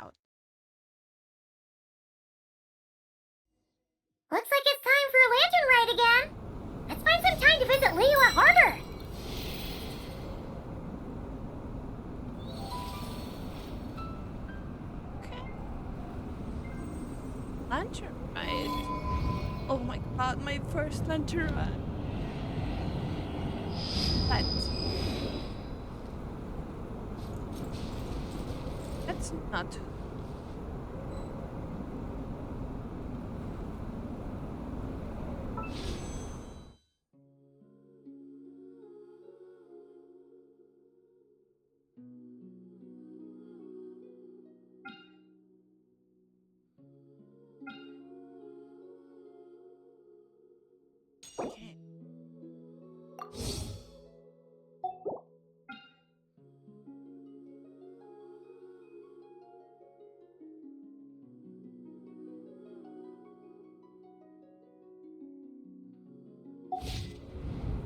out. Looks like it's time for a lantern ride again. Let's find some time to visit Liyue Harbor. Okay. Lantern ride. Oh my god, my first lantern ride. That's not. Okay.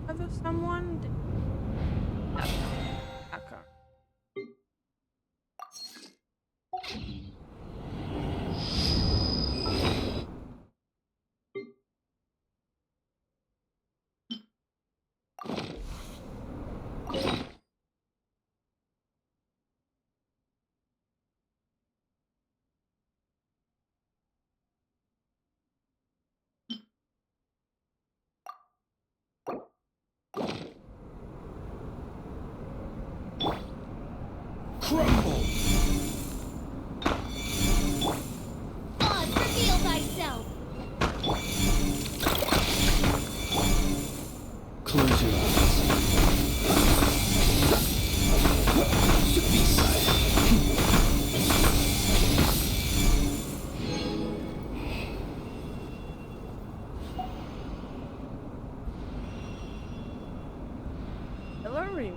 Have someone? Okay. Crumble! Oz, reveal thyself. Close your eyes. Be silent. Hillary.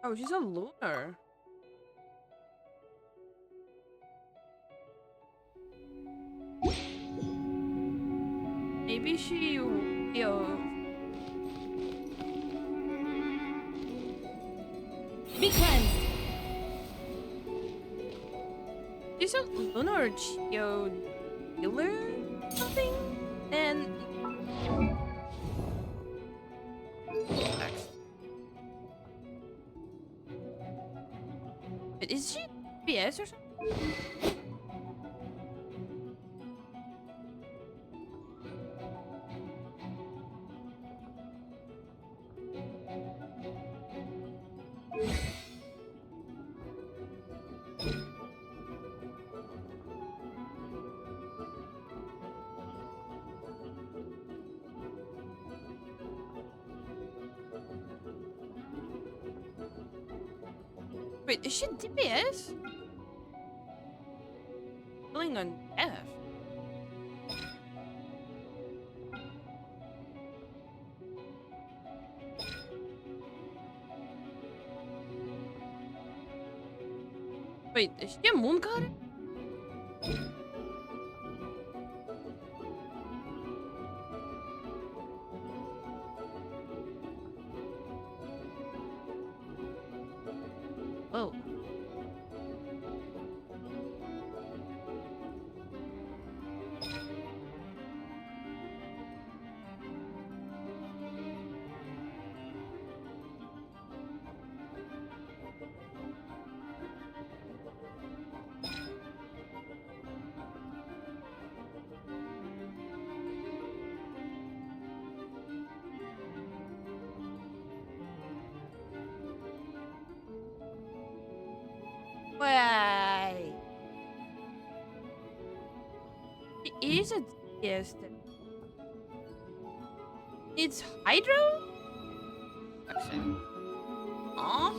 Oh, she's a lunar. Maybe she, Be cleansed. she's a lunar geo healer something? And wait, is she BS or something? Wait, is she DPS? Feeling on F. Wait, is she a moon god? Whoa. Why? It is a yes. It's hydro? Actually. Aw.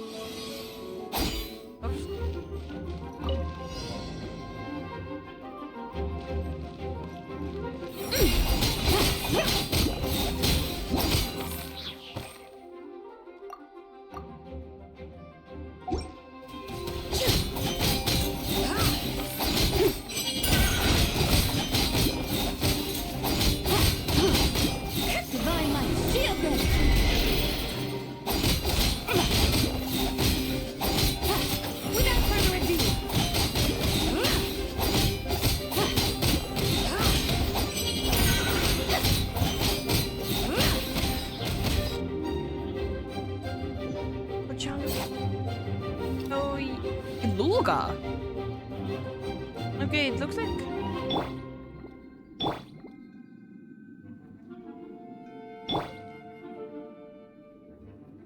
Okay, it looks like...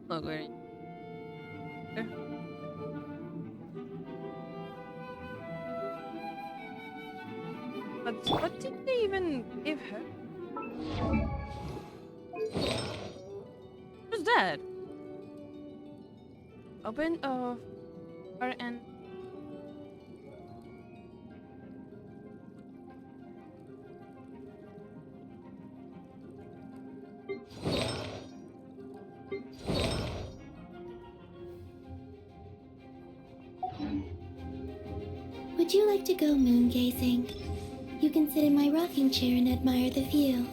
Oh, great. Okay. But what did they even give her? Who's that? Open of RN. Would you like to go moon gazing? You can sit in my rocking chair and admire the view.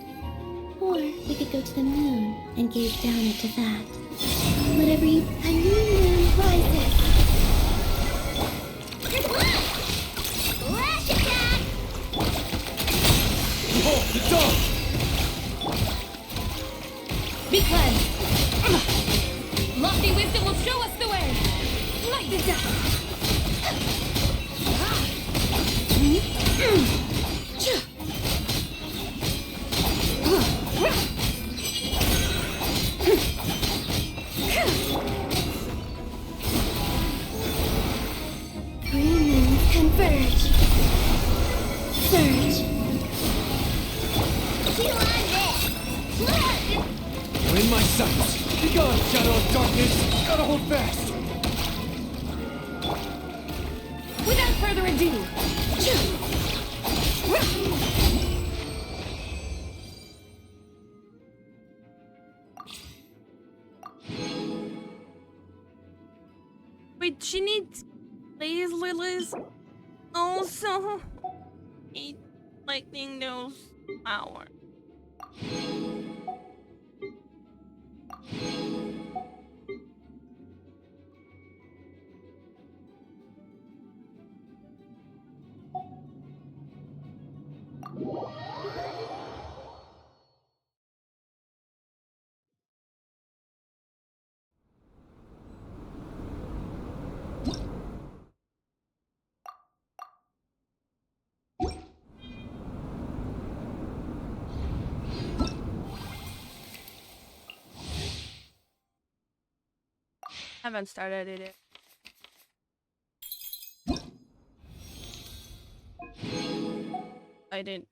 Or we could go to the moon and gaze down into that. Whatever you... A new moon rises! Flash attack! Behold the dog! Be cleansed! Lofty wisdom will show us the way! Light the dust! Three moons converge. Surge. You're in my sights! Be gone, shadow of darkness! Gotta hold fast! Without further ado! Wait, she needs these lilies also. Eat lightning those power. Haven't started it yet. I didn't.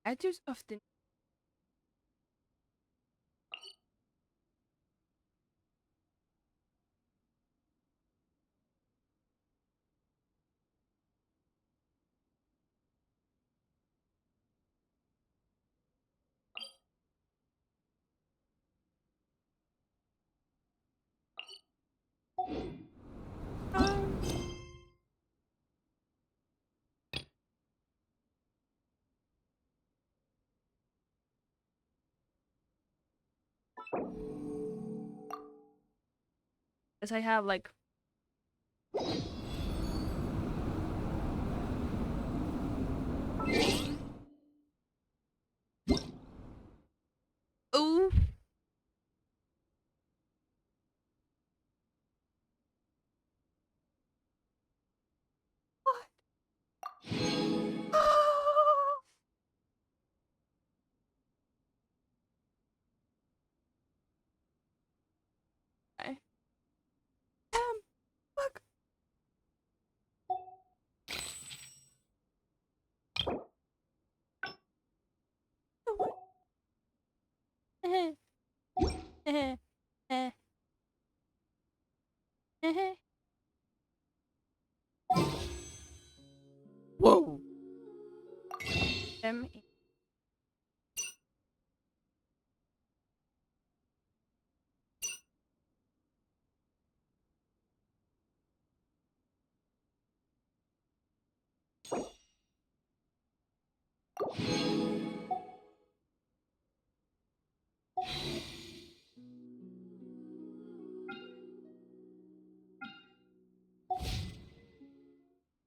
I just often. As I have like. Ooh. What? Okay. Fuck. What? Whoa. Them.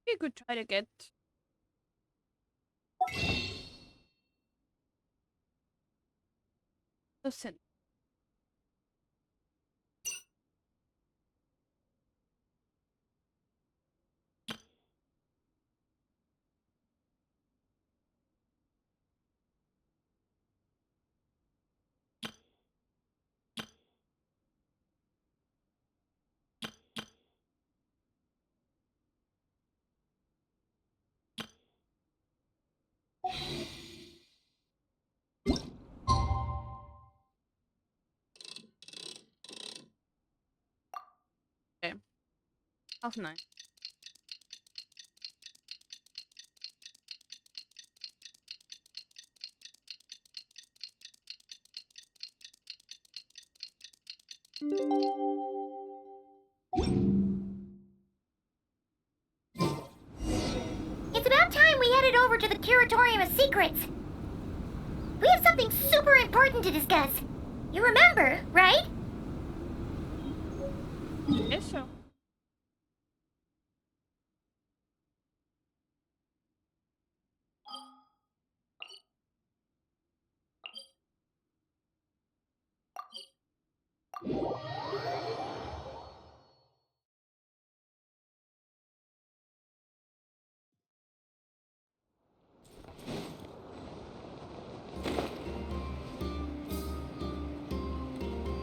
You could try to get. Listen. Okay. Half nine. It's about time we headed over to the Curatorium of Secrets. We have something super important to discuss. You remember, right? Yes, so.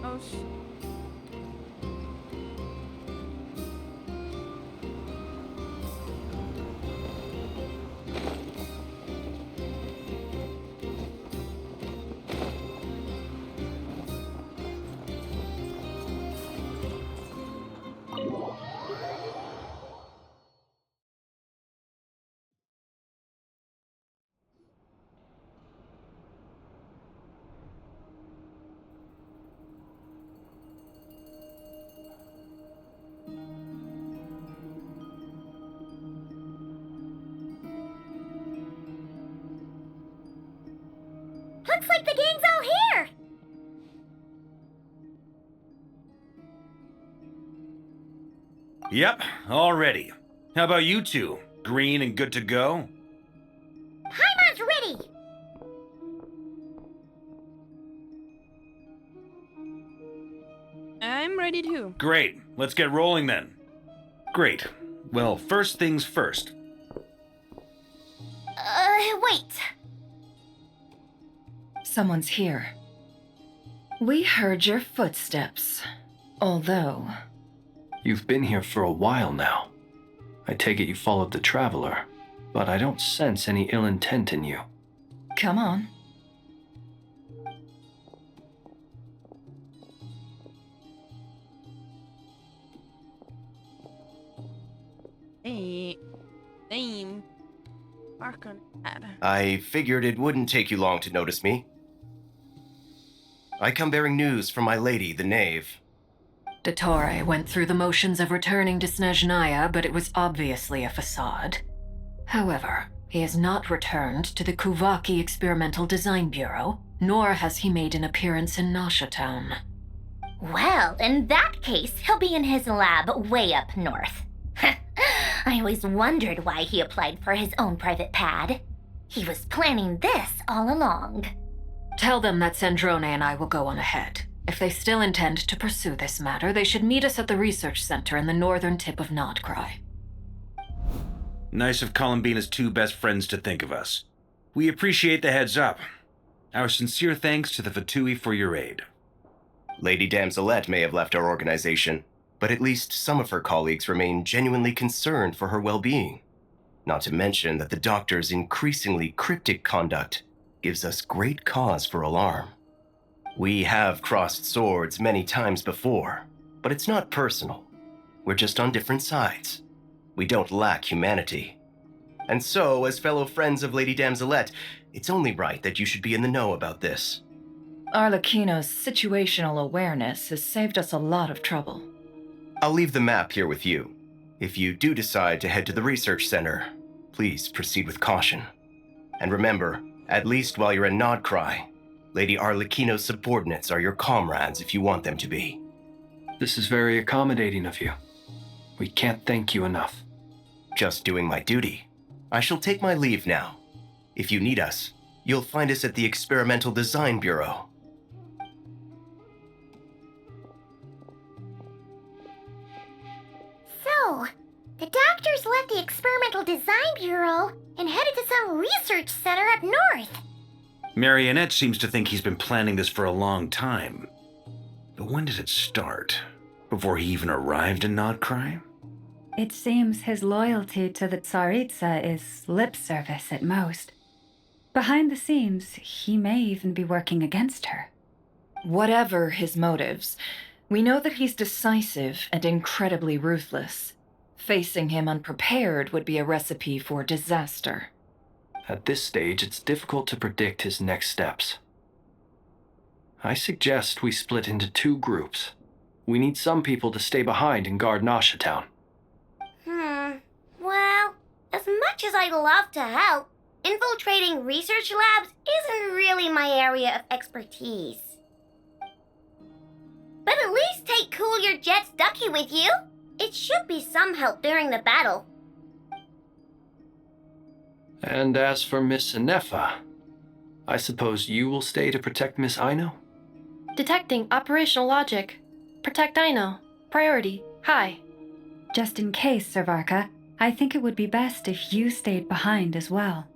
Oh, Looks like the gang's all here! Yep, all ready. How about you two? Green and good to go? Paimon's ready! I'm ready too. Great, let's get rolling then. Great. Well, first things first. Wait. Someone's here. We heard your footsteps. Although... You've been here for a while now. I take it you followed the Traveler, but I don't sense any ill intent in you. Come on. Hey, name. Archon had. I figured it wouldn't take you long to notice me. I come bearing news from my lady, the Knave. Teary went through the motions of returning to Snezhnaya, but it was obviously a facade. However, he has not returned to the Kuvaki Experimental Design Bureau, nor has he made an appearance in Nasha Town. Well, in that case, he'll be in his lab way up north. I always wondered why he applied for his own private pad. He was planning this all along. Tell them that Sandrone and I will go on ahead. If they still intend to pursue this matter, they should meet us at the research center in the northern tip of Nod-Krai. Nice of Columbina's two best friends to think of us. We appreciate the heads up. Our sincere thanks to the VIII for your aid. Lady Damselette may have left our organization, but at least some of her colleagues remain genuinely concerned for her well-being. Not to mention that the doctor's increasingly cryptic conduct gives us great cause for alarm. We have crossed swords many times before, but it's not personal. We're just on different sides. We don't lack humanity. And so, as fellow friends of Lady Damselette, it's only right that you should be in the know about this. Arlecchino's situational awareness has saved us a lot of trouble. I'll leave the map here with you. If you do decide to head to the research center, please proceed with caution. And remember, at least while you're in Nod-Krai, Lady Arlecchino's subordinates are your comrades if you want them to be. This is very accommodating of you. We can't thank you enough. Just doing my duty. I shall take my leave now. If you need us, you'll find us at the Experimental Design Bureau. So, the doctors left the Experimental Design Bureau and headed to some research center up north. Marionette seems to think he's been planning this for a long time. But when did it start? Before he even arrived in Nod-Krai? It seems his loyalty to the Tsaritsa is lip service at most. Behind the scenes, he may even be working against her. Whatever his motives, we know that he's decisive and incredibly ruthless. Facing him unprepared would be a recipe for disaster. At this stage, it's difficult to predict his next steps. I suggest we split into two groups. We need some people to stay behind and guard Nasha Town. Well, as much as I'd love to help, infiltrating research labs isn't really my area of expertise. But at least take Cool Your Jet's Ducky with you. It should be some help during the battle. And as for Miss Inefa, I suppose you will stay to protect Miss Aino? Detecting operational logic. Protect Aino. Priority. High. Just in case, Servarka, I think it would be best if you stayed behind as well.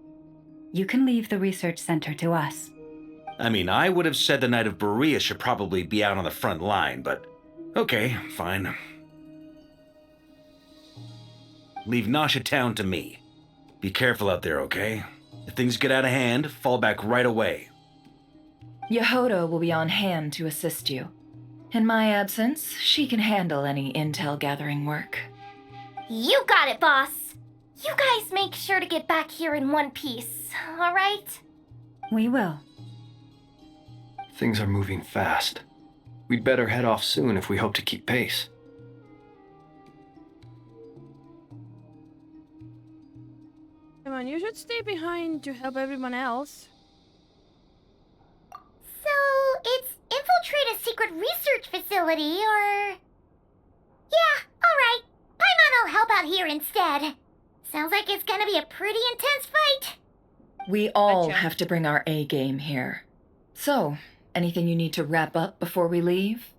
You can leave the research center to us. I mean, I would have said the Knight of Berea should probably be out on the front line, but okay, fine. Leave Nasha Town to me. Be careful out there, okay? If things get out of hand, fall back right away. Yehoto will be on hand to assist you. In my absence, she can handle any intel gathering work. You got it, boss. You guys make sure to get back here in one piece, all right? We will. Things are moving fast. We'd better head off soon if we hope to keep pace. Come on, you should stay behind to help everyone else. So, it's infiltrate a secret research facility, or... Yeah, alright. Paimon will help out here instead. Sounds like it's gonna be a pretty intense fight. We all Gotcha. have to bring our A game here. So, anything you need to wrap up before we leave?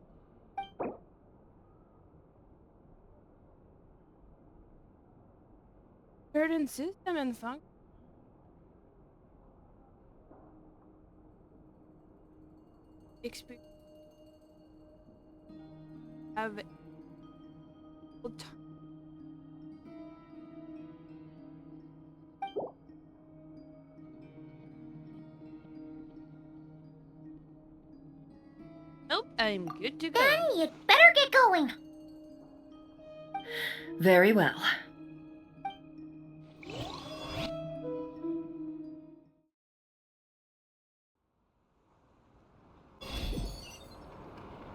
Certain system and function. Experience. Have Nope, I'm good to go. Then you'd better get going. Very well.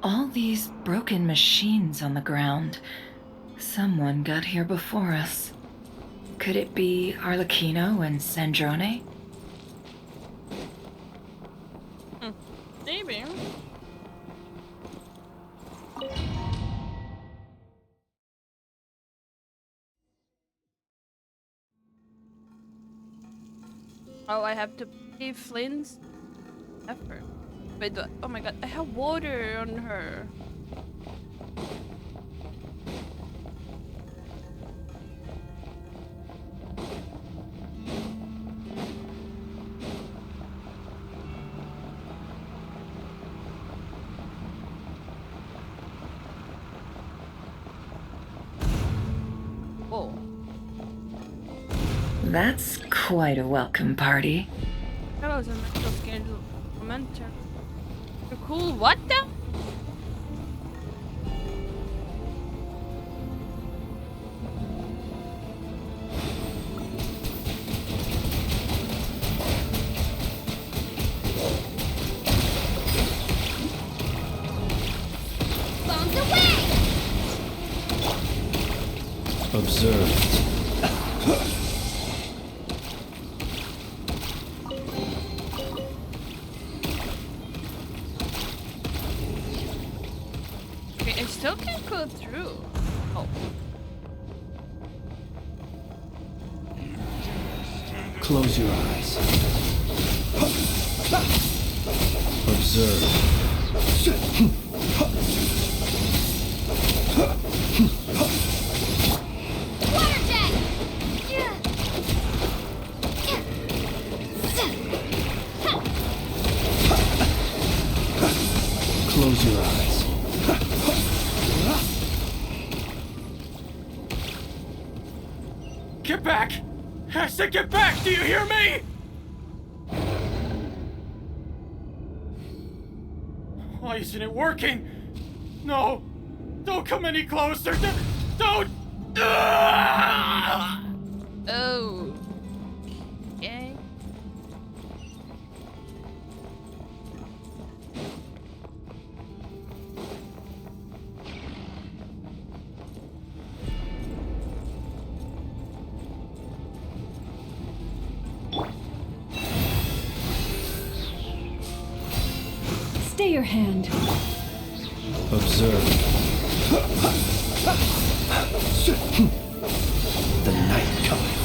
All these broken machines on the ground. Someone got here before us. Could it be Arlecchino and Sandrone? Maybe. Oh, I have to pay Flynn's effort. Wait, oh my god, I have water on her. Oh. That's quite a welcome party. That was a mental schedule. Mentor. You're cool. What the? Bombs away! Observed. Okay, I still can't go through. Oh. Close your eyes. Observe. Water jet! Close your eyes. Get back! I said get back! Do you hear me? Why isn't it working? No! Don't come any closer! Don't! Oh. Okay. Stay your hand. Observe. The night cometh.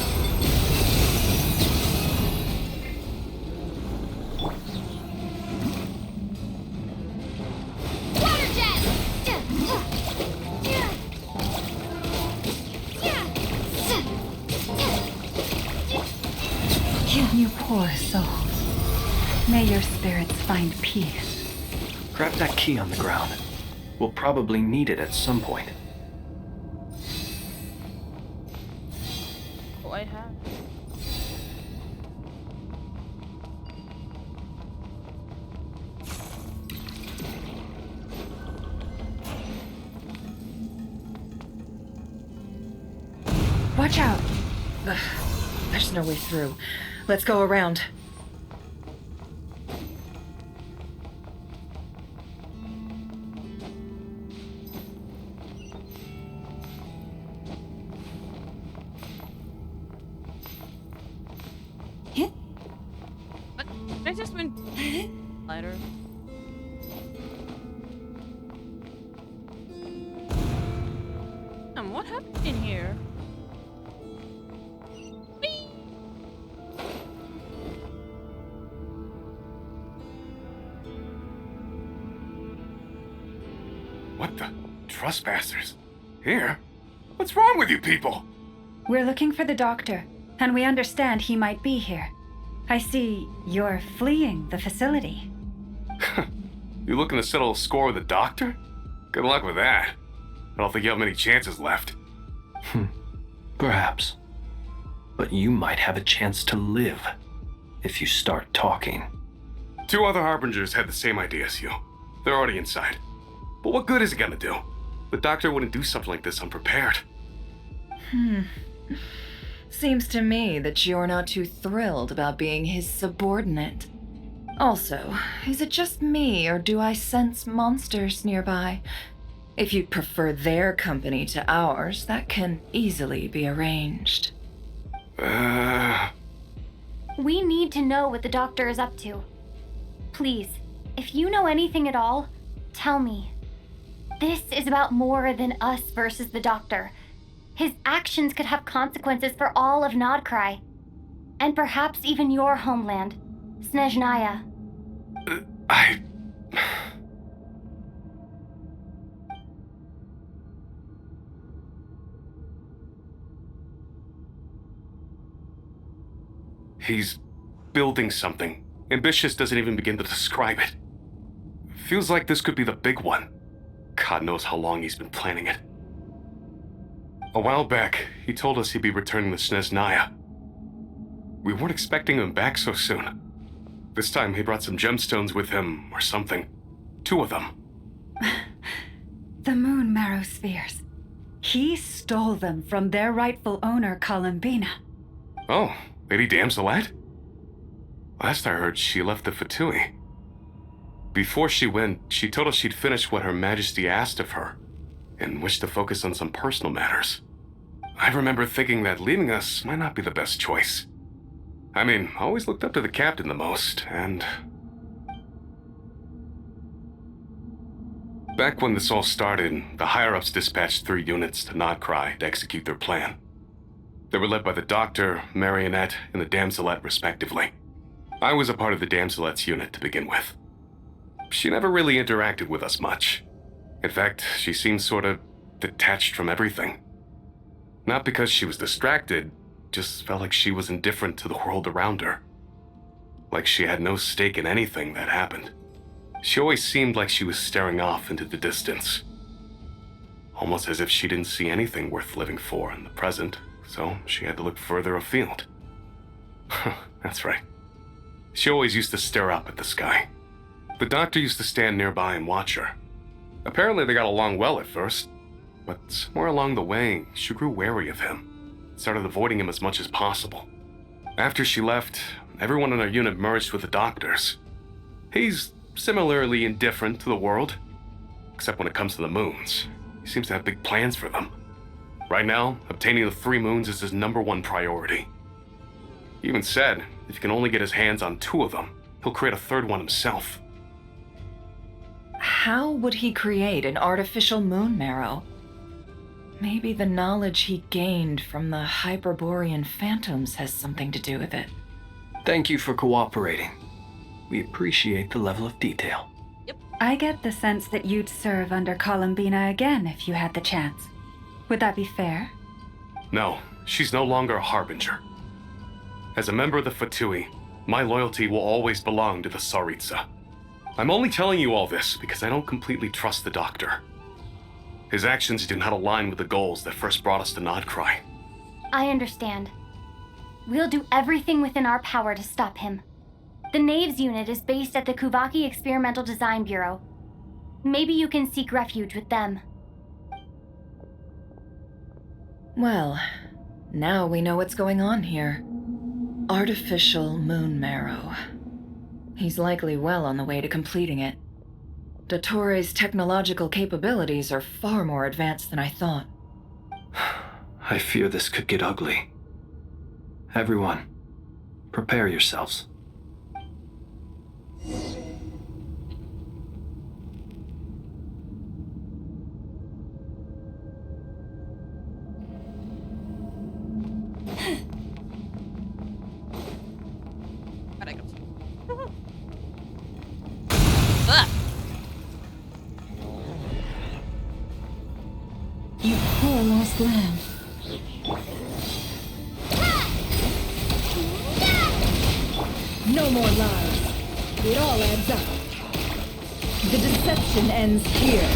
Water jet! You poor souls. May your spirits find peace. Grab that key on the ground. We'll probably need it at some point. Oh, I have. Watch out! Ugh, there's no way through. Let's go around. What? I just went lighter. What happened in here? Whee! What the? Trespassers? Here? What's wrong with you people? We're looking for the doctor, and we understand he might be here. I see you're fleeing the facility. You looking to settle a score with the doctor? Good luck with that. I don't think you have many chances left. Perhaps. But you might have a chance to live if you start talking. 2 other Harbingers had the same idea as you. They're already inside. But what good is it gonna do? The doctor wouldn't do something like this unprepared. Seems to me that you're not too thrilled about being his subordinate. Also, is it just me, or do I sense monsters nearby? If you'd prefer their company to ours, that can easily be arranged. We need to know what the doctor is up to. Please, if you know anything at all, tell me. This is about more than us versus the doctor. His actions could have consequences for all of Nod-Krai. And perhaps even your homeland, Snezhnaya. He's building something. Ambitious doesn't even begin to describe it. Feels like this could be the big one. God knows how long he's been planning it. A while back, he told us he'd be returning to Snezhnaya. We weren't expecting him back so soon. This time he brought some gemstones with him, or something. 2 of them. The moon marrow spheres. He stole them from their rightful owner, Columbina. Oh, Lady Damselette? Last I heard, she left the VIII. Before she went, she told us she'd finished what Her Majesty asked of her, and wished to focus on some personal matters. I remember thinking that leaving us might not be the best choice. I mean, I always looked up to the captain the most, and... Back when this all started, the higher-ups dispatched 3 units to Nod-Krai to execute their plan. They were led by the Doctor, Marionette, and the Damselette, respectively. I was a part of the Damselette's unit to begin with. She never really interacted with us much. In fact, she seemed sort of detached from everything. Not because she was distracted, just felt like she was indifferent to the world around her. Like she had no stake in anything that happened. She always seemed like she was staring off into the distance. Almost as if she didn't see anything worth living for in the present, so she had to look further afield. That's right. She always used to stare up at the sky. The Doctor used to stand nearby and watch her. Apparently they got along well at first, but somewhere along the way, she grew wary of him, started avoiding him as much as possible. After she left, everyone in our unit merged with the Doctor's. He's similarly indifferent to the world, except when it comes to the moons. He seems to have big plans for them. Right now, obtaining the 3 moons is his #1 priority. He even said if he can only get his hands on 2 of them, he'll create a 3rd one himself. How would he create an artificial moon marrow? Maybe the knowledge he gained from the Hyperborean phantoms has something to do with it. Thank you for cooperating. We appreciate the level of detail. I get the sense that you'd serve under Columbina again if you had the chance. Would that be fair? No, she's no longer a harbinger. As a member of the VIII, my loyalty will always belong to the Tsaritsa. I'm only telling you all this because I don't completely trust the Doctor. His actions do not align with the goals that first brought us to Nod-Krai. I understand. We'll do everything within our power to stop him. The Knaves unit is based at the Kuvaki Experimental Design Bureau. Maybe you can seek refuge with them. Well, now we know what's going on here. Artificial moon marrow. He's likely well on the way to completing it. Dottore's technological capabilities are far more advanced than I thought. I fear this could get ugly. Everyone, prepare yourselves. You poor lost lamb. No more lies. It all adds up. The deception ends here.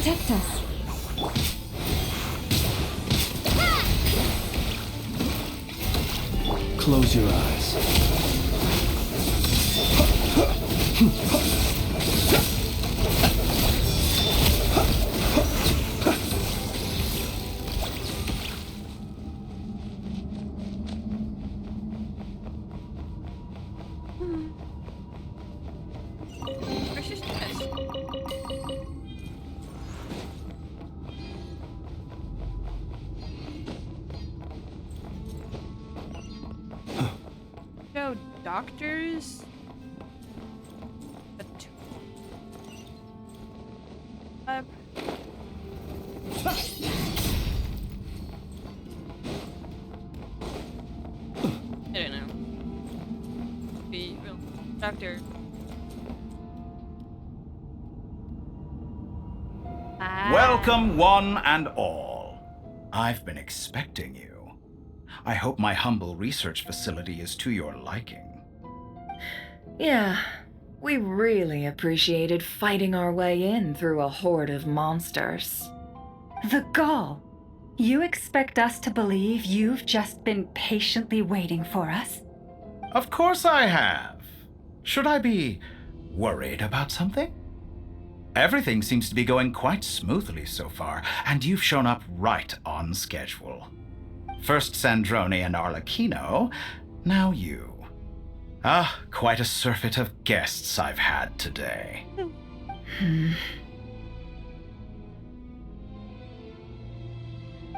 Protect us. Close your eyes. Where's your chest? No doctors. I don't know. Be real doctor. Welcome, one and all. I've been expecting you. I hope my humble research facility is to your liking. Yeah, we really appreciated fighting our way in through a horde of monsters. The gall. You expect us to believe you've just been patiently waiting for us? Of course I have. Should I be worried about something? Everything seems to be going quite smoothly so far, and you've shown up right on schedule. First Sandrone and Arlecchino, now you. Ah, quite a surfeit of guests I've had today.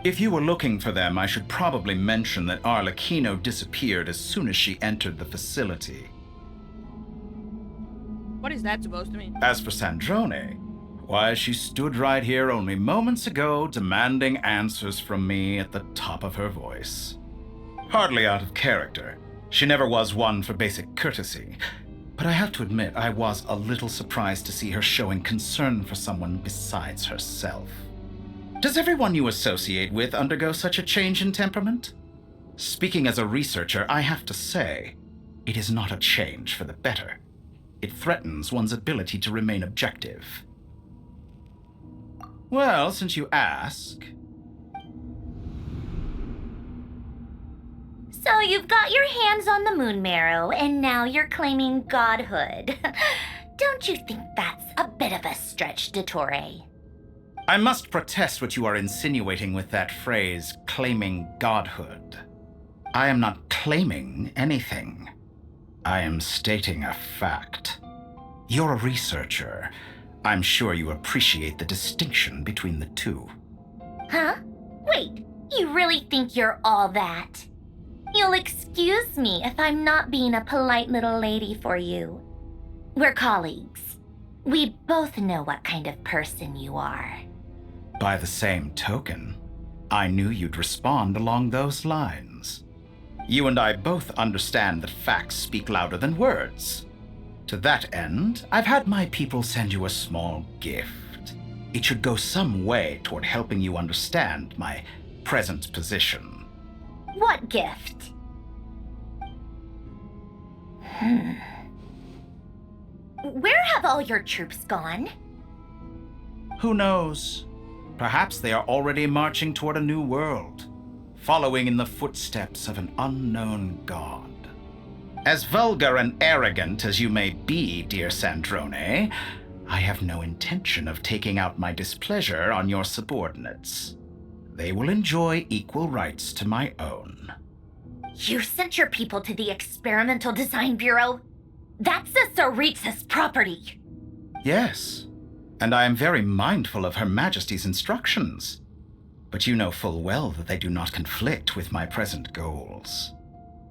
If you were looking for them, I should probably mention that Arlecchino disappeared as soon as she entered the facility. What is that supposed to mean? As for Sandrone, why, she stood right here only moments ago demanding answers from me at the top of her voice. Hardly out of character. She never was one for basic courtesy. But I have to admit, I was a little surprised to see her showing concern for someone besides herself. Does everyone you associate with undergo such a change in temperament? Speaking as a researcher, I have to say, it is not a change for the better. It threatens one's ability to remain objective. Well, since you ask... So you've got your hands on the moon marrow, and now you're claiming godhood. Don't you think that's a bit of a stretch, Dottore? I must protest what you are insinuating with that phrase, claiming godhood. I am not claiming anything. I am stating a fact. You're a researcher. I'm sure you appreciate the distinction between the two. Huh? Wait, you really think you're all that? You'll excuse me if I'm not being a polite little lady for you. We're colleagues. We both know what kind of person you are. By the same token, I knew you'd respond along those lines. You and I both understand that facts speak louder than words. To that end, I've had my people send you a small gift. It should go some way toward helping you understand my present position. What gift? Where have all your troops gone? Who knows? Perhaps they are already marching toward a new world, following in the footsteps of an unknown god. As vulgar and arrogant as you may be, dear Sandrone, I have no intention of taking out my displeasure on your subordinates. They will enjoy equal rights to my own. You sent your people to the Experimental Design Bureau? That's the Tsaritsa's property. Yes, and I am very mindful of Her Majesty's instructions. But you know full well that they do not conflict with my present goals.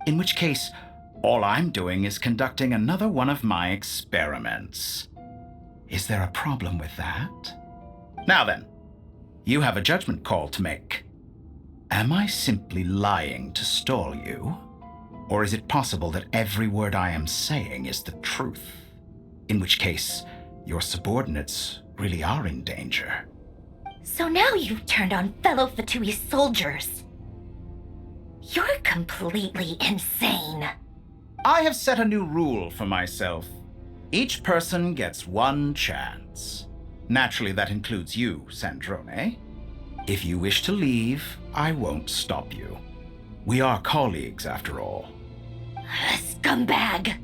In which case, all I'm doing is conducting another one of my experiments. Is there a problem with that? Now then, you have a judgment call to make. Am I simply lying to stall you? Or is it possible that every word I am saying is the truth? In which case, your subordinates really are in danger. So now you've turned on fellow Fatui soldiers. You're completely insane. I have set a new rule for myself. Each person gets one chance. Naturally, that includes you, Sandrone. If you wish to leave, I won't stop you. We are colleagues, after all. Scumbag!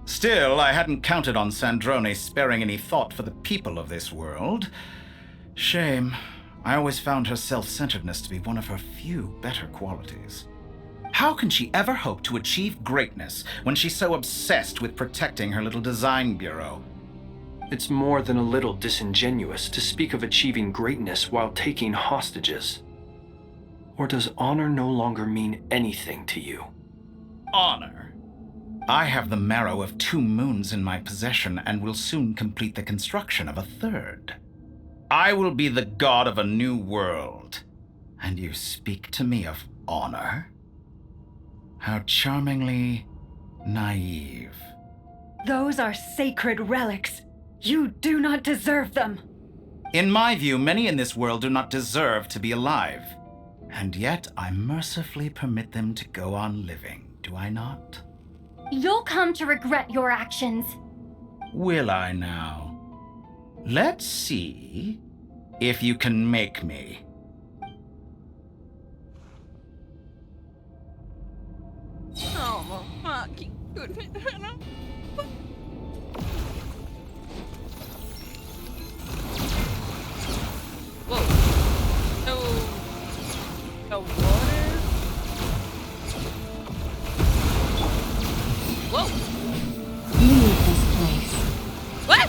Still, I hadn't counted on Sandrone sparing any thought for the people of this world. Shame. I always found her self-centeredness to be one of her few better qualities. How can she ever hope to achieve greatness when she's so obsessed with protecting her little design bureau? It's more than a little disingenuous to speak of achieving greatness while taking hostages. Or does honor no longer mean anything to you? Honor? I have the marrow of 2 moons in my possession and will soon complete the construction of a 3rd. I will be the god of a new world. And you speak to me of honor? How charmingly naive. Those are sacred relics. You do not deserve them. In my view, many in this world do not deserve to be alive. And yet I mercifully permit them to go on living, do I not? You'll come to regret your actions. Will I now? Let's see if you can make me. Oh my fucking goodness. Whoa. No water. Whoa. Leave this place. What?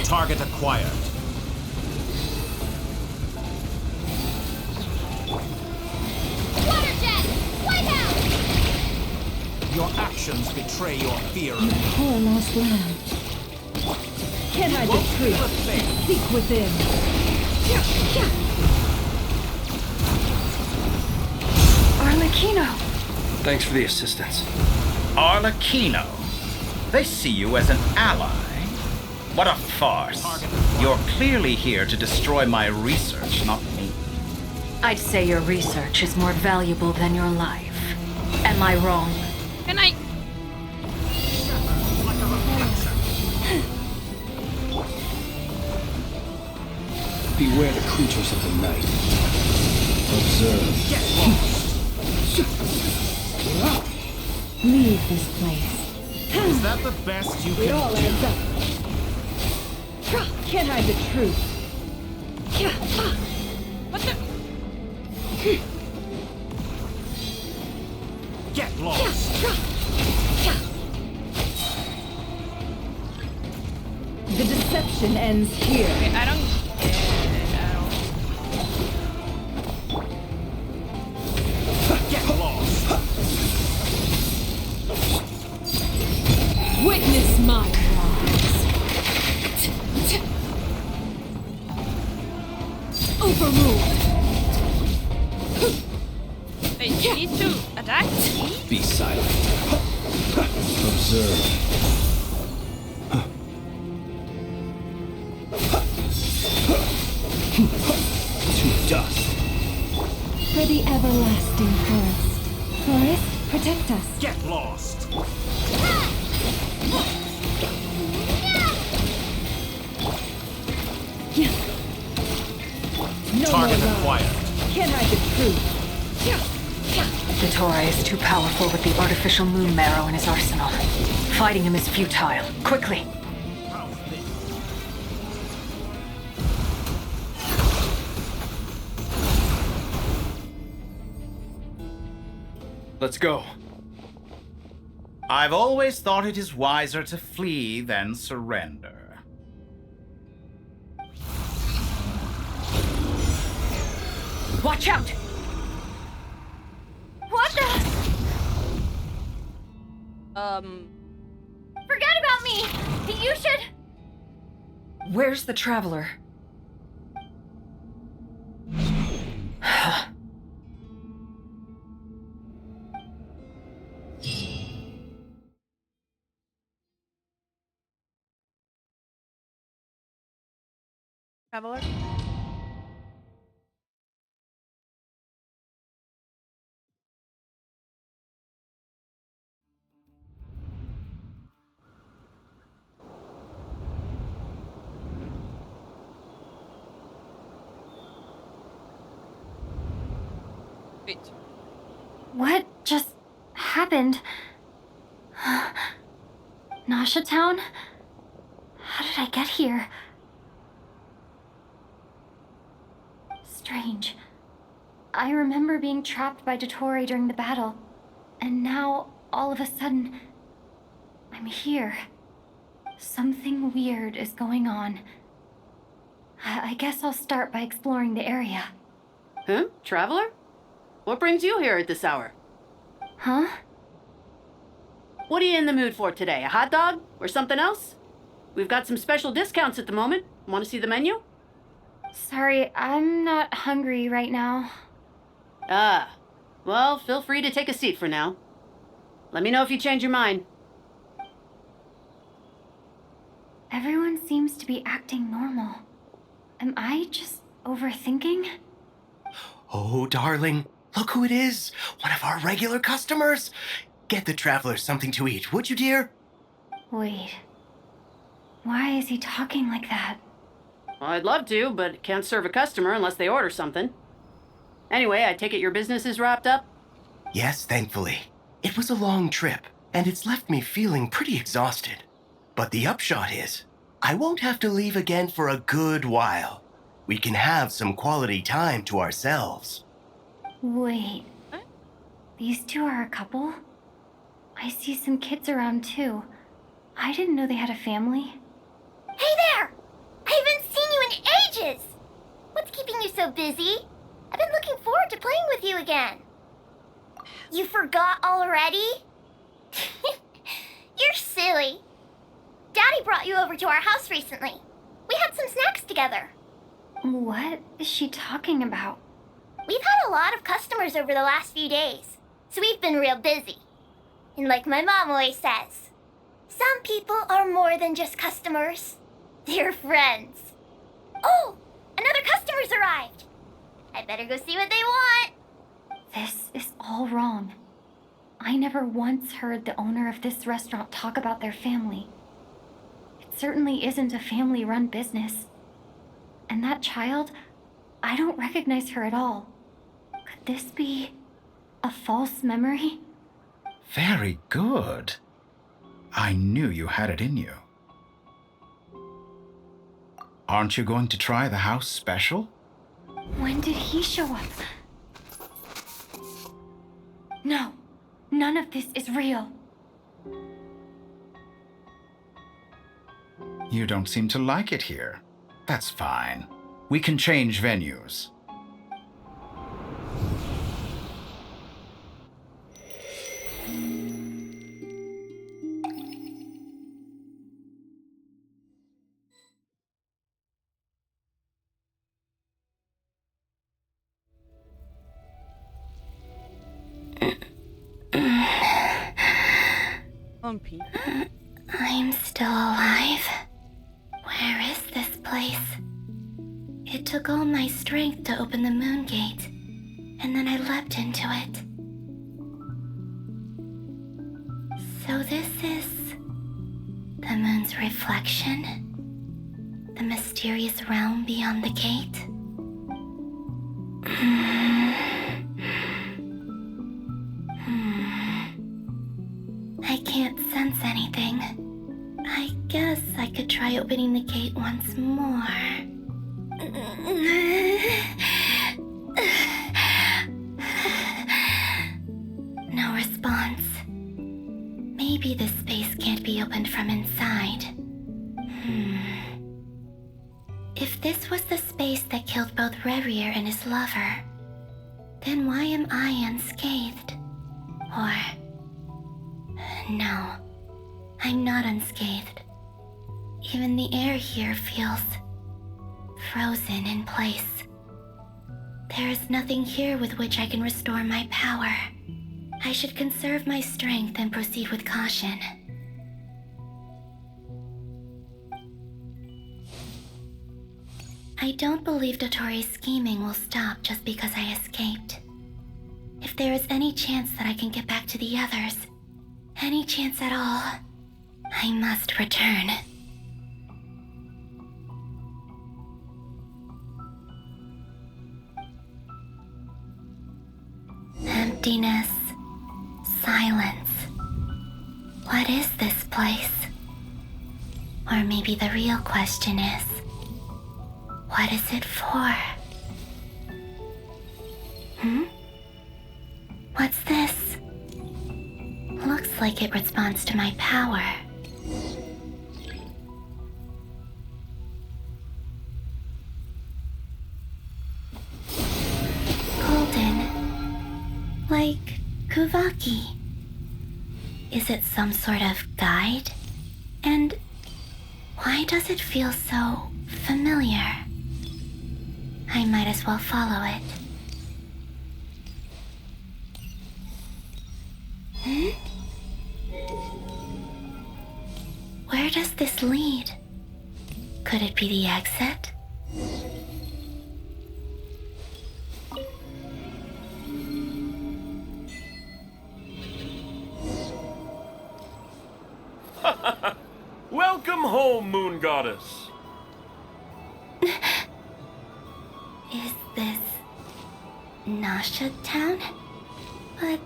Target acquired. Water jet! White House! Your actions betray your fear. You poor lost lamb. Can I the truth? Seek within. Arlecchino! Thanks for the assistance. Arlecchino? They see you as an ally? What a farce. You're clearly here to destroy my research, not me. I'd say your research is more valuable than your life. Am I wrong? Can I? Beware the creatures of the night. Observe. Get lost. Leave this place. Is that the best you It can all do? adds up. Can't hide the truth. What the? Get lost. The deception ends here. Okay, I don't get it at all. Get lost. Witness my rise. Overruled. Wait, you need to attack me? Be silent. Observe. To dust. For the everlasting forest. Forest, protect us. Get lost. No Target more lies. acquired. Can't hide the truth. Dottore is too powerful with the artificial moon marrow in his arsenal. Fighting him is futile. Quickly! Let's go. I've always thought it is wiser to flee than surrender. Watch out! What the? Forget about me! You should... Where's the traveler? Traveler? Wait. What just happened? Nasha Town? How did I get here? Strange. I remember being trapped by Dottore during the battle, and now, all of a sudden, I'm here. Something weird is going on. I guess I'll start by exploring the area. Huh? Traveler? What brings you here at this hour? Huh? What are you in the mood for today? A hot dog? Or something else? We've got some special discounts at the moment. Want to see the menu? Sorry, I'm not hungry right now. Ah. Well, feel free to take a seat for now. Let me know if you change your mind. Everyone seems to be acting normal. Am I just overthinking? Oh, darling, look who it is. One of our regular customers. Get the traveler something to eat, would you, dear? Wait. Why is he talking like that? Well, I'd love to, but can't serve a customer unless they order something. Anyway, I take it your business is wrapped up? Yes, thankfully. It was a long trip, and it's left me feeling pretty exhausted. But the upshot is, I won't have to leave again for a good while. We can have some quality time to ourselves. Wait. These two are a couple? I see some kids around too. I didn't know they had a family. Hey there! I haven't seen you in ages! What's keeping you so busy? I've been looking forward to playing with you again. You forgot already? You're silly. Daddy brought you over to our house recently. We had some snacks together. What is she talking about? We've had a lot of customers over the last few days, so we've been real busy. And like my mom always says, some people are more than just customers. They're friends. Oh, another customer's arrived. I better go see what they want. This is all wrong. I never once heard the owner of this restaurant talk about their family. It certainly isn't a family-run business. And that child, I don't recognize her at all. Could this be a false memory? Very good. I knew you had it in you. Aren't you going to try the house special? When did he show up? No, none of this is real. You don't seem to like it here. That's fine. We can change venues. Lumpy. I'm still alive. Where is this place? It took all my strength to open the moon gate, and then I leapt into it. So this is the moon's reflection? The mysterious realm beyond the gate? I can't sense anything. I guess I could try opening the gate once more. No response. Maybe this space can't be opened from inside. If this was the space that killed both Revier and his lover, then why am I unscathed? Or... no, I'm not unscathed. Even the air here feels frozen in place. There is nothing here with which I can restore my power. I should conserve my strength and proceed with caution. I don't believe Dottori's scheming will stop just because I escaped. If there is any chance that I can get back to the others, any chance at all, I must return. emptiness, silence. What is this place? Or maybe the real question is, what is it for? What's this? Looks like it responds to my power. Golden. Like Kuvaki. Is it some sort of guide? And why does it feel so familiar? I might as well follow it. Where does this lead? Could it be the exit? Welcome home, Moon Goddess. Is this Nasha Town? But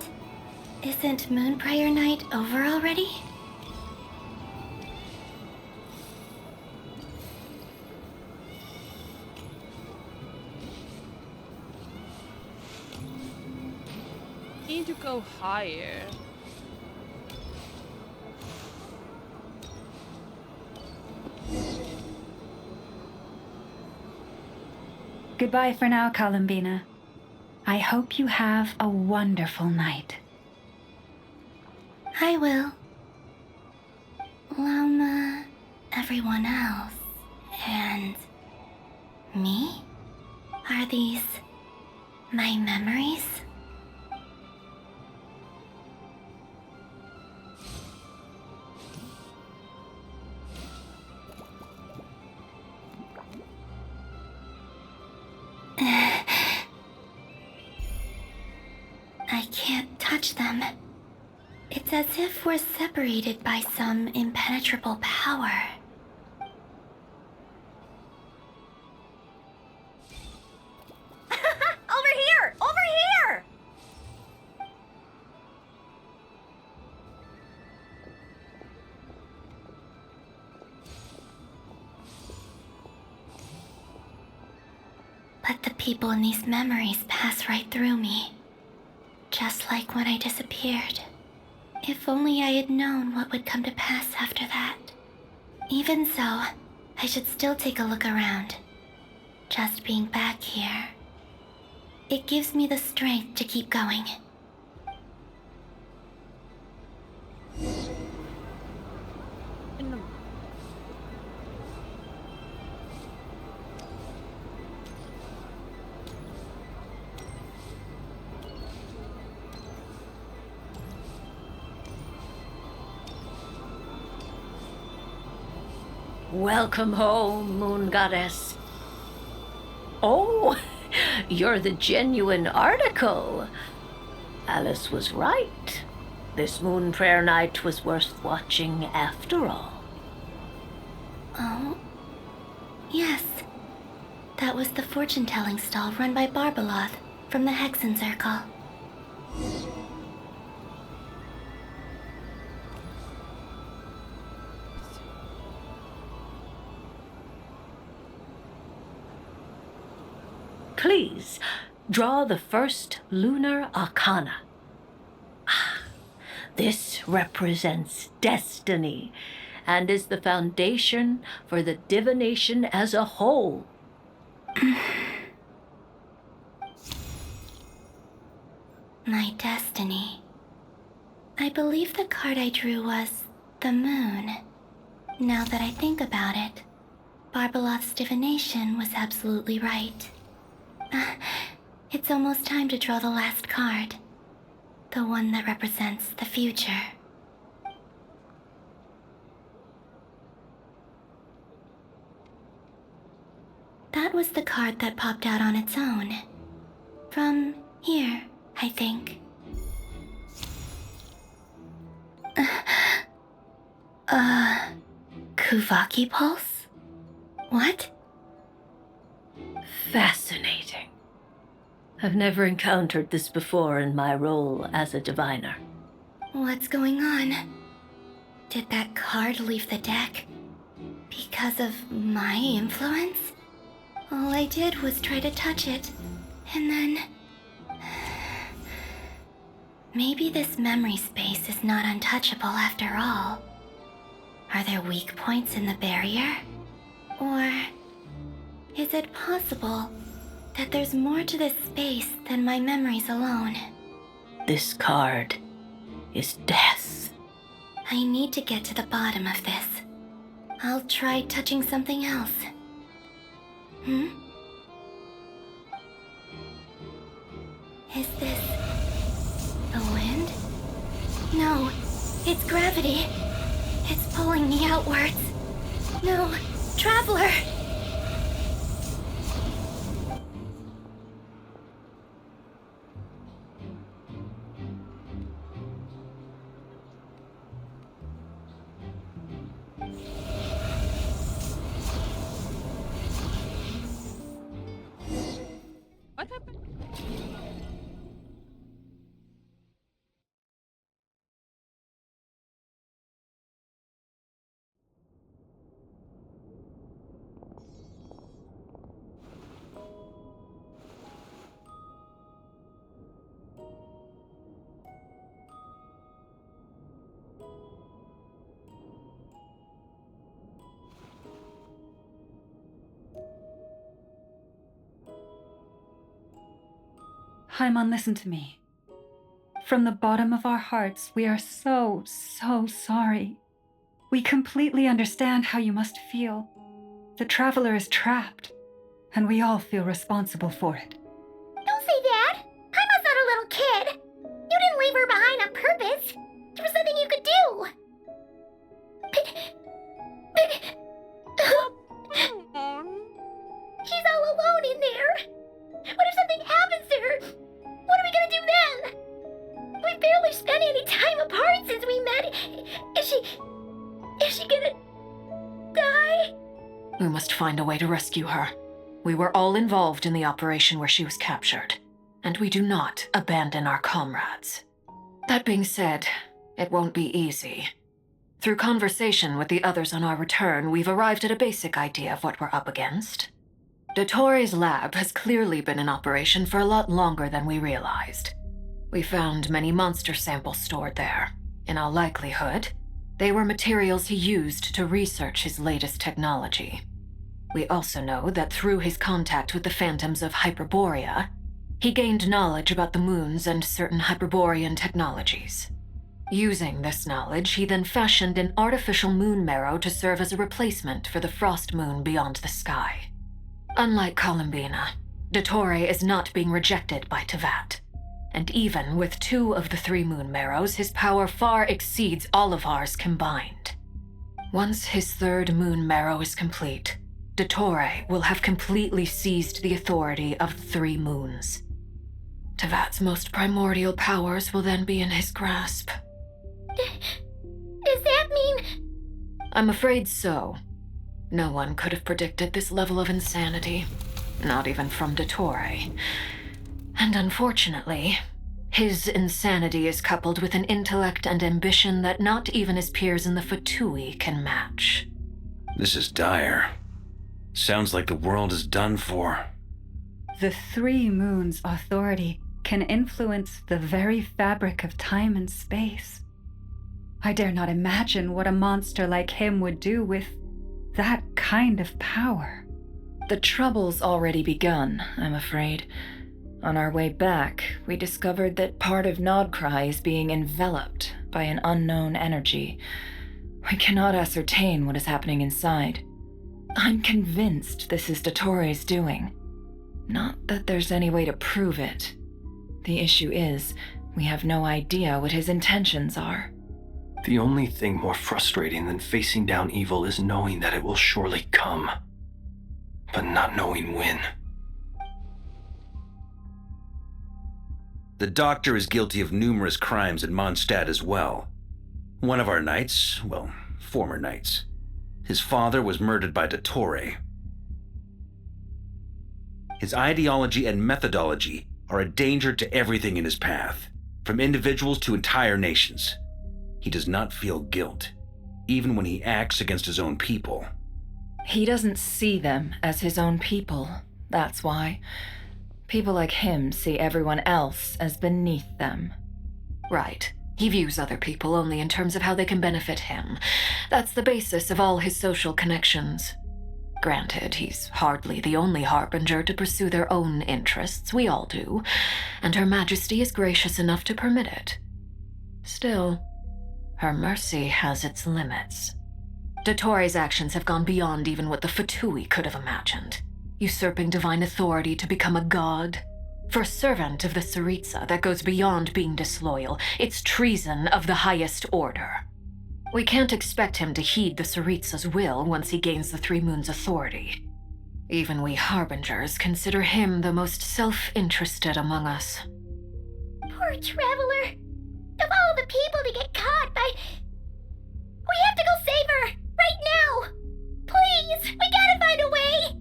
isn't Moon Prayer Night over already? Need to go higher. Goodbye for now, Columbina. I hope you have a wonderful night. I will. Lama, everyone else, and me? Are these my memories? I can't touch them. It's as if we're separated by some impenetrable power. Over here! Over here! But the people in these memories pass right through me. Just like when I disappeared. If only I had known what would come to pass after that. Even so, I should still take a look around. Just being back here. It gives me the strength to keep going. Welcome home, Moon Goddess. Oh, you're the genuine article. Alice was right. This Moon Prayer Night was worth watching after all. Oh, yes. That was the fortune-telling stall run by Barbaloth from the Hexen Circle. Please, draw the first lunar arcana. This represents destiny and is the foundation for the divination as a whole. My destiny. I believe the card I drew was the moon. Now that I think about it, Barbaloth's divination was absolutely right. It's almost time to draw the last card. The one that represents the future. That was the card that popped out on its own. From here, I think. Kuvaki Pulse? What? Fascinating. I've never encountered this before in my role as a diviner. What's going on? Did that card leave the deck? Because of my influence? All I did was try to touch it, and then... Maybe this memory space is not untouchable after all. Are there weak points in the barrier? Or is it possible that there's more to this space than my memories alone? This card is death. I need to get to the bottom of this. I'll try touching something else. Is this the wind? No, it's gravity. It's pulling me outwards. No, Traveler! What happened? Haimon, listen to me. From the bottom of our hearts, we are so sorry. We completely understand how you must feel. The Traveler is trapped, and we all feel responsible for it. Don't say that! Haimon's not a little kid! You didn't leave her behind on purpose! There was nothing you could do! She's all alone in there! What if something happens to her? What are we gonna do then? We've barely spent any time apart since we met. Is she gonna die? We must find a way to rescue her. We were all involved in the operation where she was captured, and we do not abandon our comrades. That being said, it won't be easy. Through conversation with the others on our return, we've arrived at a basic idea of what we're up against. Dottore's lab has clearly been in operation for a lot longer than we realized. We found many monster samples stored there. In all likelihood, they were materials he used to research his latest technology. We also know that through his contact with the phantoms of Hyperborea, he gained knowledge about the moons and certain Hyperborean technologies. Using this knowledge, he then fashioned an artificial moon marrow to serve as a replacement for the frost moon beyond the sky. Unlike Columbina, Dottore is not being rejected by Teyvat, and even with 2 of the 3 moon marrows, his power far exceeds all of ours combined. Once his 3rd moon marrow is complete, Dottore will have completely seized the authority of 3 moons. Teyvat's most primordial powers will then be in his grasp. Does that mean... I'm afraid so. No one could have predicted this level of insanity, not even from Dottore. And unfortunately, his insanity is coupled with an intellect and ambition that not even his peers in the Fatui can match. This is dire. Sounds like the world is done for. The 3 moons' authority can influence the very fabric of time and space. I dare not imagine what a monster like him would do with that kind of power. The trouble's already begun, I'm afraid. On our way back, we discovered that part of Nod-Krai is being enveloped by an unknown energy. We cannot ascertain what is happening inside. I'm convinced this is Dottore's doing. Not that there's any way to prove it. The issue is, we have no idea what his intentions are. The only thing more frustrating than facing down evil is knowing that it will surely come, but not knowing when. The doctor is guilty of numerous crimes in Mondstadt as well. One of our knights, well, former knights, his father was murdered by Dottore. His ideology and methodology are a danger to everything in his path, from individuals to entire nations. He does not feel guilt, even when he acts against his own people. He doesn't see them as his own people, that's why. People like him see everyone else as beneath them. Right. He views other people only in terms of how they can benefit him. That's the basis of all his social connections. Granted, he's hardly the only harbinger to pursue their own interests. We all do. And Her Majesty is gracious enough to permit it. Still, her mercy has its limits. Dottoro's actions have gone beyond even what the VIII could have imagined. Usurping divine authority to become a god. For a servant of the Tsaritsa, that goes beyond being disloyal. It's treason of the highest order. We can't expect him to heed the Tsaritsa's will once he gains the Three Moons' authority. Even we harbingers consider him the most self-interested among us. Poor Traveler. Of all the people to get caught by... We have to go save her! Right now! Please! We gotta find a way!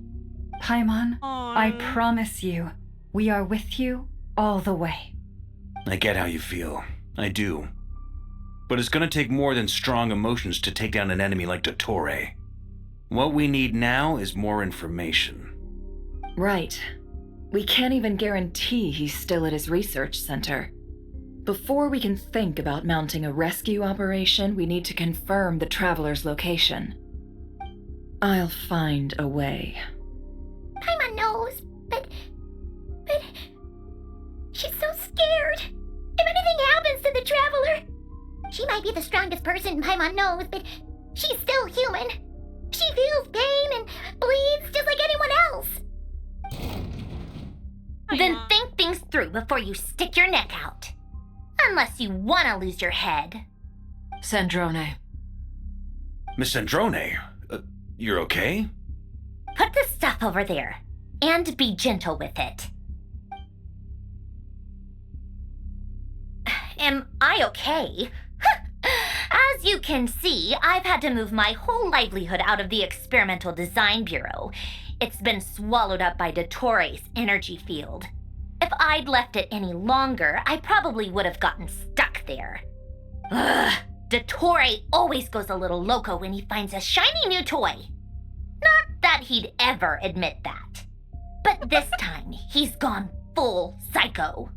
Paimon, I promise you, we are with you all the way. I get how you feel. I do. But it's gonna take more than strong emotions to take down an enemy like Dottore. What we need now is more information. Right. We can't even guarantee he's still at his research center. Before we can think about mounting a rescue operation, we need to confirm the Traveler's location. I'll find a way. Paimon knows, but... She's so scared. If anything happens to the Traveler... She might be the strongest person Paimon knows, but she's still human. She feels pain and bleeds just like anyone else. Then think things through before you stick your neck out. Unless you want to lose your head. Sandrone. Miss Sandrone, you're okay? Put the stuff over there, and be gentle with it. Am I okay? As you can see, I've had to move my whole livelihood out of the Experimental Design Bureau. It's been swallowed up by Dottoro's energy field. If I'd left it any longer, I probably would have gotten stuck there. Ugh, Dottore always goes a little loco when he finds a shiny new toy. Not that he'd ever admit that. But this time, he's gone full psycho.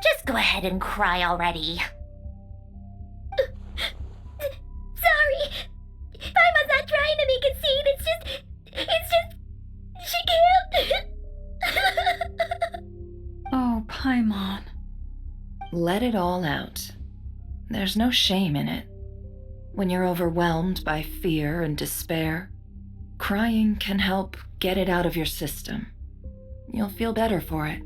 Just go ahead and cry already. Sorry. Paimon's not trying to be conceited. It's just... She can't. Oh, Paimon. Let it all out. There's no shame in it. When you're overwhelmed by fear and despair, crying can help get it out of your system. You'll feel better for it.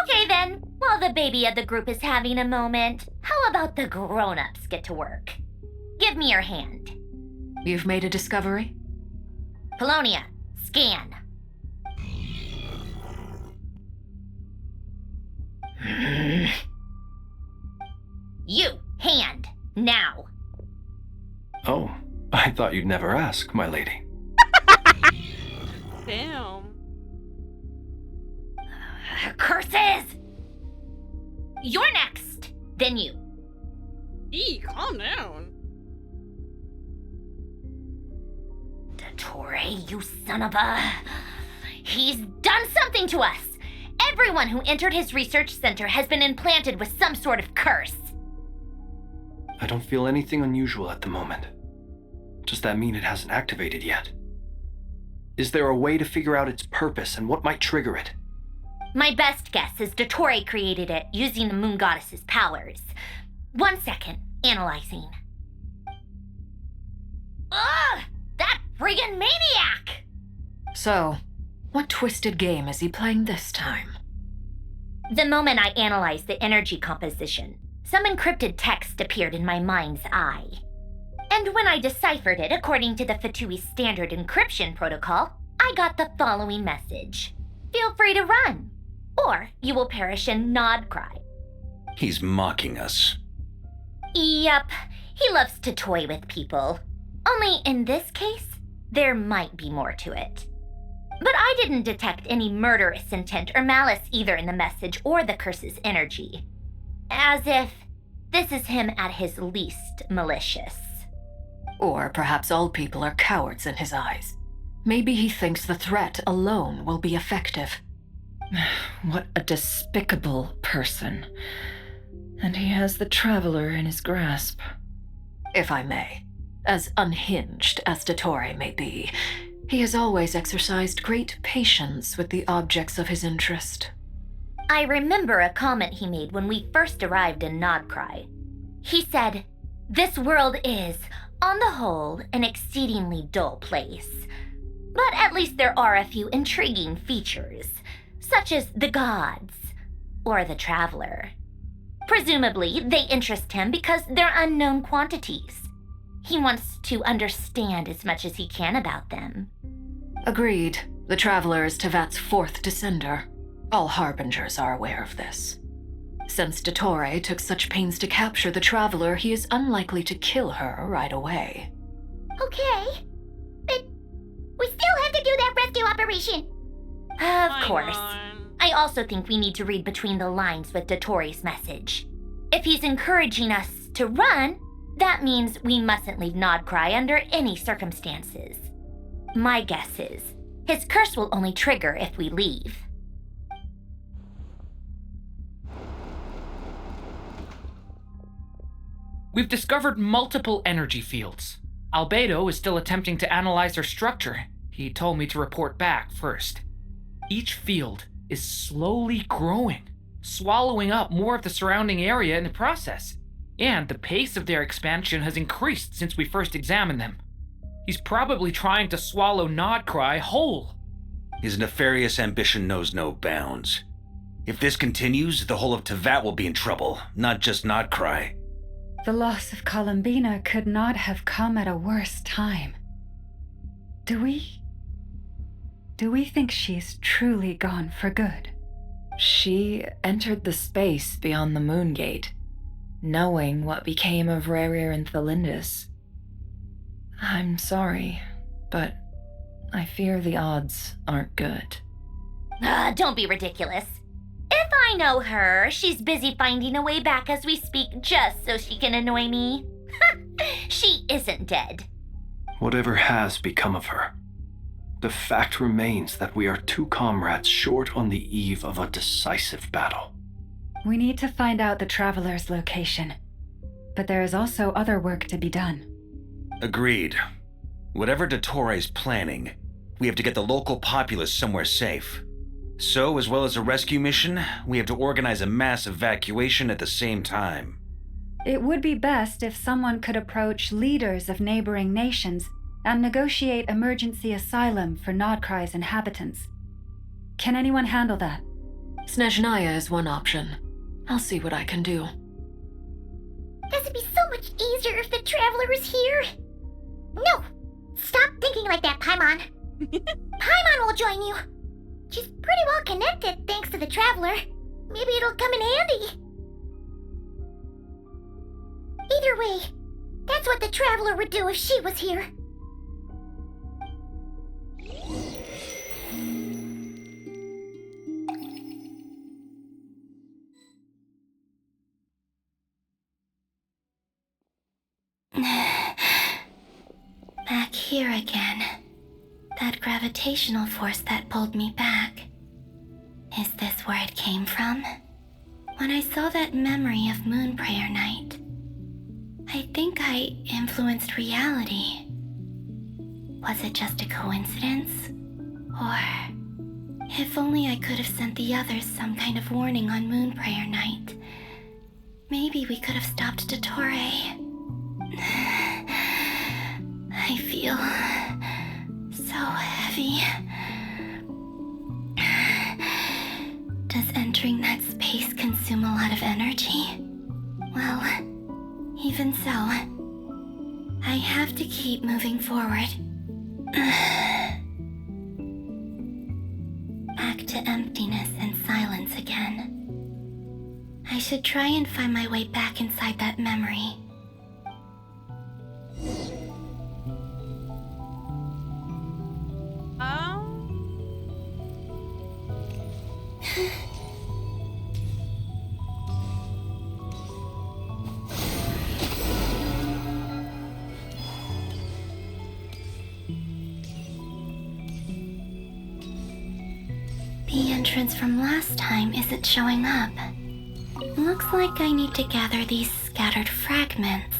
Okay then, while the baby of the group is having a moment, how about the grown-ups get to work? Give me your hand. You've made a discovery? Polonia, scan. You, hand, now. Oh, I thought you'd never ask, my lady. Damn. Curses! You're next, then you. Eee, calm down. Dottore, you son of a... He's done something to us! Everyone who entered his research center has been implanted with some sort of curse. I don't feel anything unusual at the moment. Does that mean it hasn't activated yet? Is there a way to figure out its purpose and what might trigger it? My best guess is Dottore created it using the Moon Goddess's powers. 1 second, analyzing. Ugh! That friggin' maniac! So, what twisted game is he playing this time? The moment I analyzed the energy composition, some encrypted text appeared in my mind's eye. And when I deciphered it according to the VIII standard encryption protocol, I got the following message. Feel free to run, or you will perish in Nod-Krai. He's mocking us. Yep, he loves to toy with people. Only in this case, There might be more to it. But I didn't detect any murderous intent or malice either in the message or the curse's energy. As if this is him at his least malicious. Or perhaps all people are cowards in his eyes. Maybe he thinks the threat alone will be effective. What a despicable person. And he has the Traveler in his grasp. If I may, as unhinged as Dottore may be, he has always exercised great patience with the objects of his interest. I remember a comment he made when we first arrived in Nod-Krai. He said, "This world is, on the whole, an exceedingly dull place. But at least there are a few intriguing features, such as the gods, or the Traveler. Presumably, they interest him because they're unknown quantities. He wants to understand as much as he can about them." Agreed. The Traveler is Tevat's fourth descender. All Harbingers are aware of this. Since Dottore took such pains to capture the Traveler, he is unlikely to kill her right away. Okay, but we still have to do that rescue operation. Of course. I also think we need to read between the lines with Dottore's message. If he's encouraging us to run, that means we mustn't leave Nod-Krai under any circumstances. My guess is, his curse will only trigger if we leave. We've discovered multiple energy fields. Albedo is still attempting to analyze their structure. He told me to report back first. Each field is slowly growing, swallowing up more of the surrounding area in the process. And the pace of their expansion has increased since we first examined them. He's probably trying to swallow Nod-Krai whole. His nefarious ambition knows no bounds. If this continues, the whole of Tevat will be in trouble, not just Nod-Krai. The loss of Columbina could not have come at a worse time. Do we think she's truly gone for good? She entered the space beyond the Moon Gate, knowing what became of Rerir and Thelindis. I'm sorry, but I fear the odds aren't good. Don't be ridiculous. If I know her, she's busy finding a way back as we speak just so she can annoy me. She isn't dead. Whatever has become of her, the fact remains that we are two comrades short on the eve of a decisive battle. We need to find out the Traveler's location, but there is also other work to be done. Agreed. Whatever Dottore's planning, we have to get the local populace somewhere safe. So, as well as a rescue mission, we have to organize a mass evacuation at the same time. It would be best if someone could approach leaders of neighboring nations and negotiate emergency asylum for Nod-Krai's inhabitants. Can anyone handle that? Snezhnaya is one option. I'll see what I can do. This would be so much easier if the Traveler was here. No! Stop thinking like that, Paimon. Paimon will join you. She's pretty well connected thanks to the Traveler. Maybe it'll come in handy. Either way, that's what the Traveler would do if she was here. Back here again. That gravitational force that pulled me back. Is this where it came from? When I saw that memory of Moon Prayer Night, I think I influenced reality. Was it just a coincidence? Or, if only I could have sent the others some kind of warning on Moon Prayer Night, maybe we could have stopped Dottore. I feel so heavy. Does entering that space consume a lot of energy? Well, even so, I have to keep moving forward. Back to emptiness and silence again. I should try and find my way back inside that memory. entrance from last time isn't showing up. Looks like I need to gather these scattered fragments.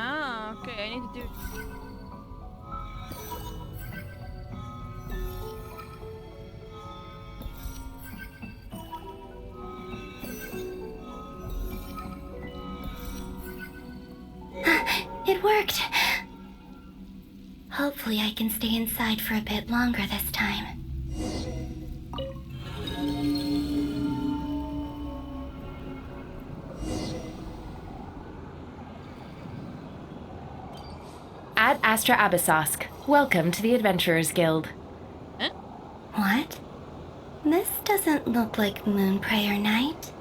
Ah, okay, I need to do. It worked! Hopefully I can stay inside for a bit longer this time. Ad Astra Abyssosk. Welcome to the Adventurers Guild. What? This doesn't look like Moonprayer Night.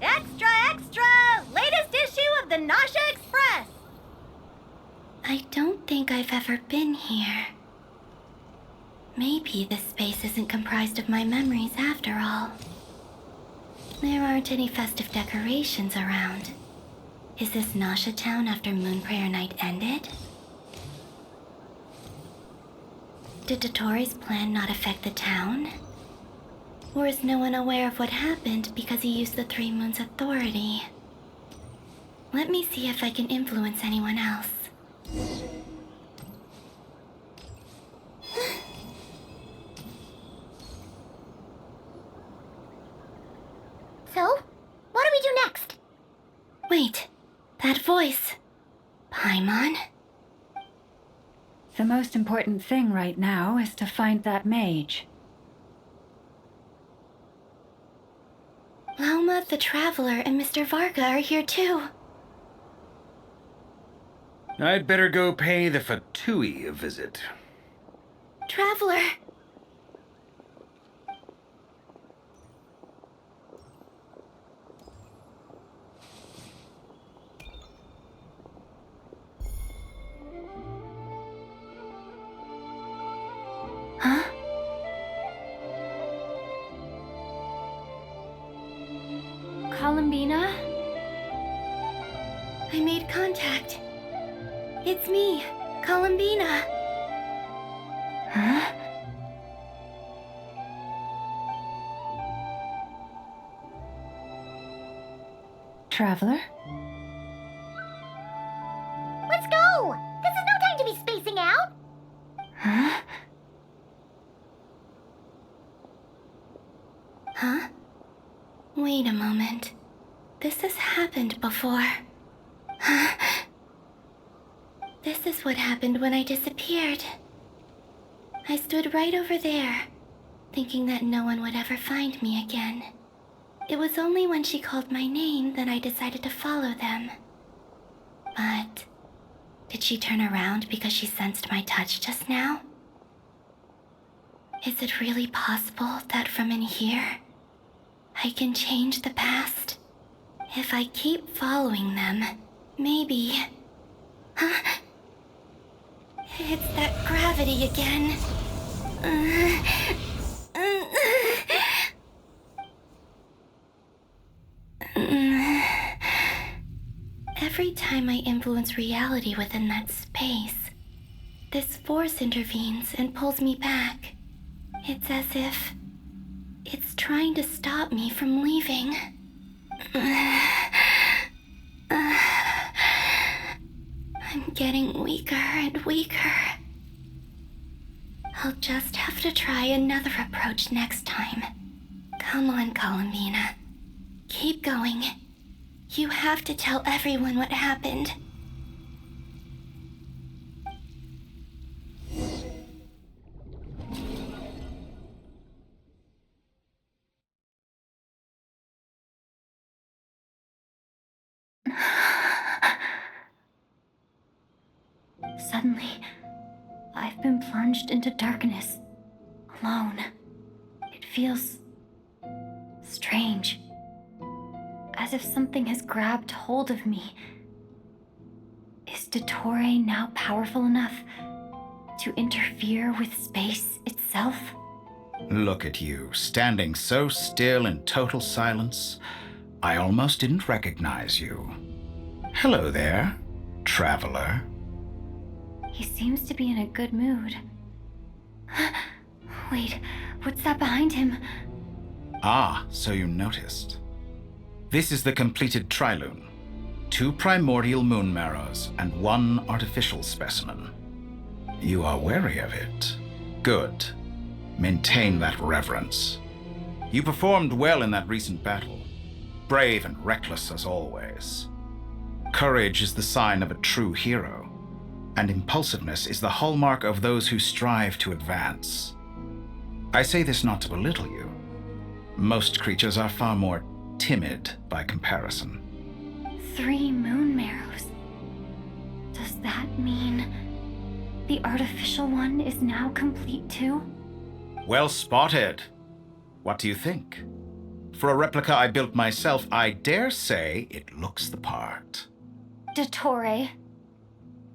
Extra, extra! Latest issue of the Nasha Express! I don't think I've ever been here. Maybe this space isn't comprised of my memories after all. There aren't any festive decorations around. Is this Nasha Town after Moonprayer Night ended? Did Dottoro's plan not affect the town? Or is no one aware of what happened because he used the Three Moons' authority? Let me see if I can influence anyone else. So, what do we do next? Wait, that voice. Paimon? The most important thing right now is to find that mage. Lauma the Traveler and Mr. Varga are here too. I'd better go pay the Fatui a visit. Traveler! Huh? Columbina? I made contact. It's me, Columbina. Huh? Traveler? Let's go! This is no time to be spacing out! Huh? Huh? Wait a moment. This has happened before. Huh? This is what happened when I disappeared. I stood right over there, thinking that no one would ever find me again. It was only when she called my name that I decided to follow them. But did she turn around because she sensed my touch just now? Is it really possible that from in here, I can change the past? If I keep following them, maybe... Huh? It's that gravity again. Every time I influence reality within that space, this force intervenes and pulls me back. It's as if it's trying to stop me from leaving. I'm getting weaker and weaker. I'll just have to try another approach next time. Come on, Columbina. Keep going. You have to tell everyone what happened. Suddenly, I've been plunged into darkness, alone. It feels Strange. As if something has grabbed hold of me. Is Dottore now powerful enough to interfere with space itself? Look at you, standing so still in total silence. I almost didn't recognize you. Hello there, traveler. He seems to be in a good mood. Wait, what's that behind him? Ah, so you noticed. This is the completed trilune. 2 primordial moon marrows and 1 artificial specimen. You are wary of it. Good. Maintain that reverence. You performed well in that recent battle. Brave and reckless as always. Courage is the sign of a true hero, and impulsiveness is the hallmark of those who strive to advance. I say this not to belittle you. Most creatures are far more timid by comparison. 3 moon marrows. Does that mean the artificial one is now complete too? Well spotted. What do you think? For a replica I built myself, I dare say it looks the part. Dottore,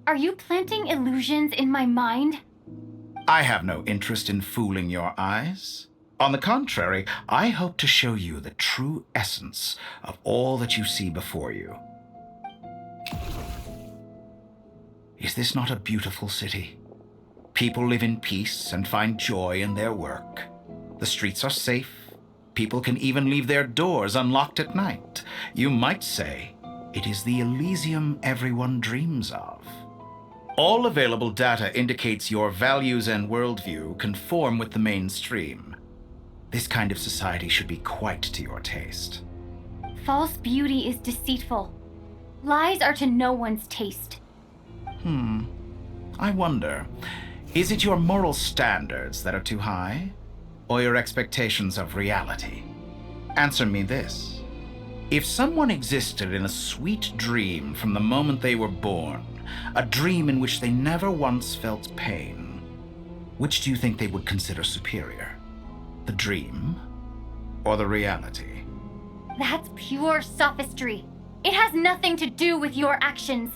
are you planting illusions in my mind? I have no interest in fooling your eyes. On the contrary, I hope to show you the true essence of all that you see before you. Is this not a beautiful city? People live in peace and find joy in their work. The streets are safe. People can even leave their doors unlocked at night. You might say it is the Elysium everyone dreams of. All available data indicates your values and worldview conform with the mainstream. This kind of society should be quite to your taste. False beauty is deceitful. Lies are to no one's taste. I wonder, is it your moral standards that are too high? Or your expectations of reality? Answer me this. If someone existed in a sweet dream from the moment they were born, a dream in which they never once felt pain, which do you think they would consider superior? The dream or the reality? That's pure sophistry. It has nothing to do with your actions.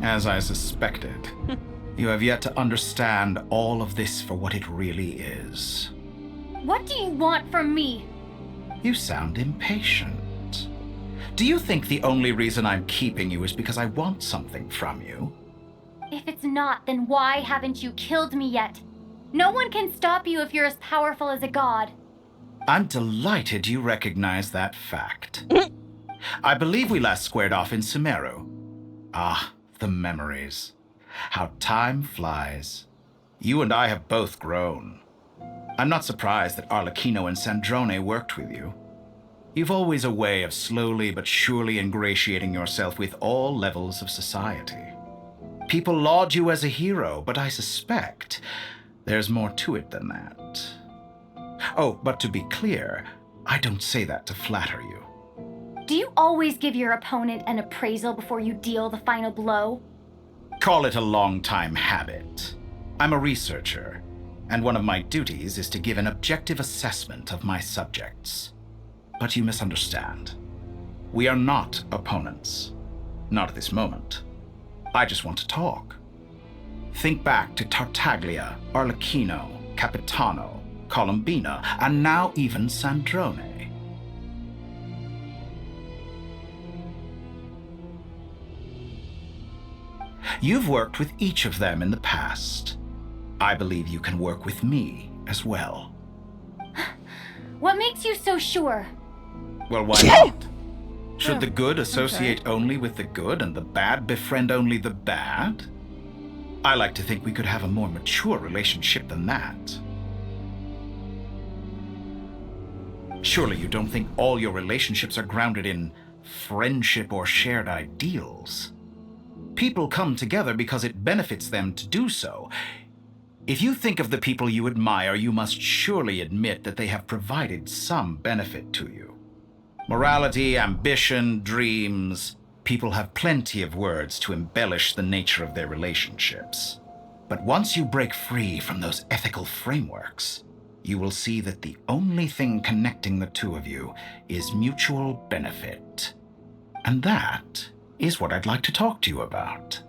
As I suspected. You have yet to understand all of this for what it really is. What do you want from me? You sound impatient. Do you think the only reason I'm keeping you is because I want something from you? If it's not, then why haven't you killed me yet? No one can stop you if you're as powerful as a god. I'm delighted you recognize that fact. I believe we last squared off in Sumeru. Ah, the memories. How time flies. You and I have both grown. I'm not surprised that Arlecchino and Sandrone worked with you. You've always a way of slowly but surely ingratiating yourself with all levels of society. People laud you as a hero, but I suspect there's more to it than that. Oh, but to be clear, I don't say that to flatter you. Do you always give your opponent an appraisal before you deal the final blow? Call it a long-time habit. I'm a researcher, and one of my duties is to give an objective assessment of my subjects. But you misunderstand. We are not opponents. Not at this moment. I just want to talk. Think back to Tartaglia, Arlecchino, Capitano, Columbina, and now even Sandrone. You've worked with each of them in the past. I believe you can work with me as well. What makes you so sure? Well, why not? Should the good associate only with the good and the bad befriend only the bad? I like to think we could have a more mature relationship than that. Surely you don't think all your relationships are grounded in friendship or shared ideals. People come together because it benefits them to do so. If you think of the people you admire, you must surely admit that they have provided some benefit to you. Morality, ambition, dreams. People have plenty of words to embellish the nature of their relationships. But once you break free from those ethical frameworks, you will see that the only thing connecting the two of you is mutual benefit. And that is what I'd like to talk to you about.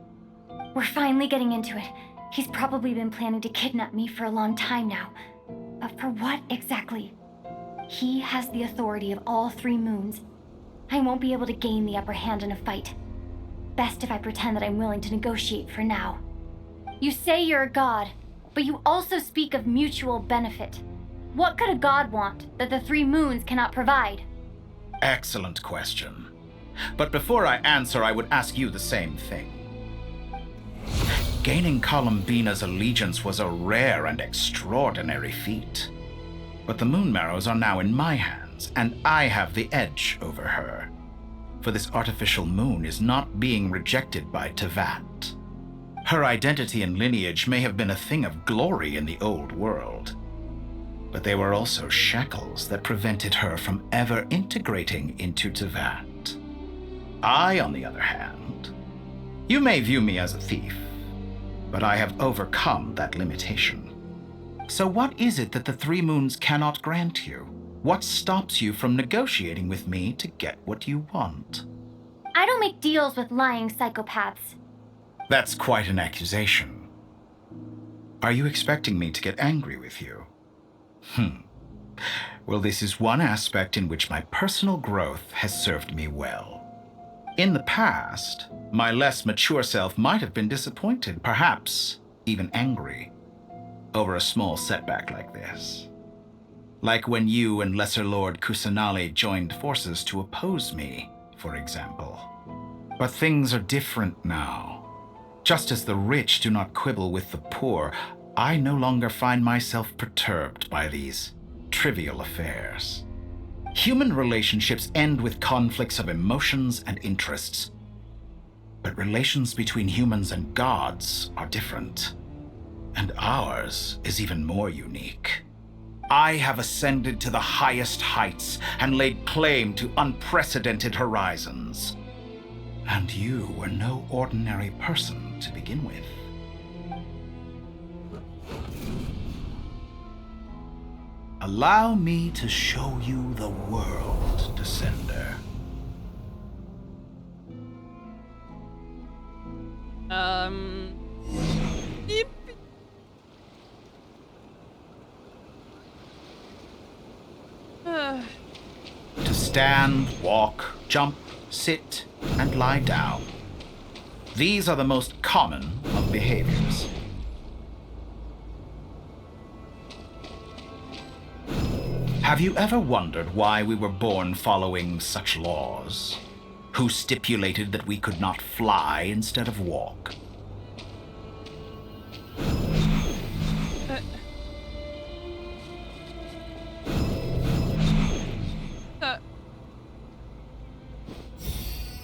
We're finally getting into it. He's probably been planning to kidnap me for a long time now. But for what exactly? He has the authority of all 3 moons. I won't be able to gain the upper hand in a fight. Best if I pretend that I'm willing to negotiate for now. You say you're a god, but you also speak of mutual benefit. What could a god want that the 3 moons cannot provide? Excellent question. But before I answer, I would ask you the same thing. Gaining Columbina's allegiance was a rare and extraordinary feat. But the Moon Marrows are now in my hands, and I have the edge over her. For this artificial moon is not being rejected by Teyvat. Her identity and lineage may have been a thing of glory in the old world, but they were also shackles that prevented her from ever integrating into Teyvat. I, on the other hand, you may view me as a thief, but I have overcome that limitation. So what is it that the 3 moons cannot grant you? What stops you from negotiating with me to get what you want? I don't make deals with lying psychopaths. That's quite an accusation. Are you expecting me to get angry with you? Well, this is one aspect in which my personal growth has served me well. In the past, my less mature self might have been disappointed, perhaps even angry, over a small setback like this. Like when you and Lesser Lord Kusanali joined forces to oppose me, for example. But things are different now. Just as the rich do not quibble with the poor, I no longer find myself perturbed by these trivial affairs. Human relationships end with conflicts of emotions and interests. But relations between humans and gods are different. And ours is even more unique. I have ascended to the highest heights and laid claim to unprecedented horizons. And you were no ordinary person to begin with. Allow me to show you the world, Descender. Beep. To stand, walk, jump, sit, and lie down. These are the most common of behaviors. Have you ever wondered why we were born following such laws? Who stipulated that we could not fly instead of walk?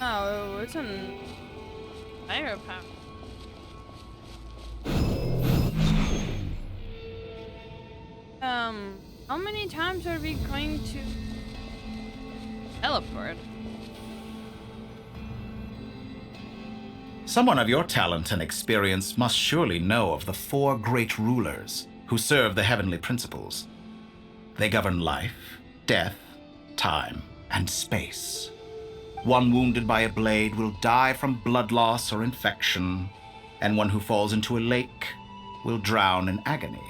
Oh, it's an higher power. How many times are we going to teleport? Someone of your talent and experience must surely know of the 4 great rulers who serve the heavenly principles. They govern life, death, time, and space. One wounded by a blade will die from blood loss or infection, and one who falls into a lake will drown in agony.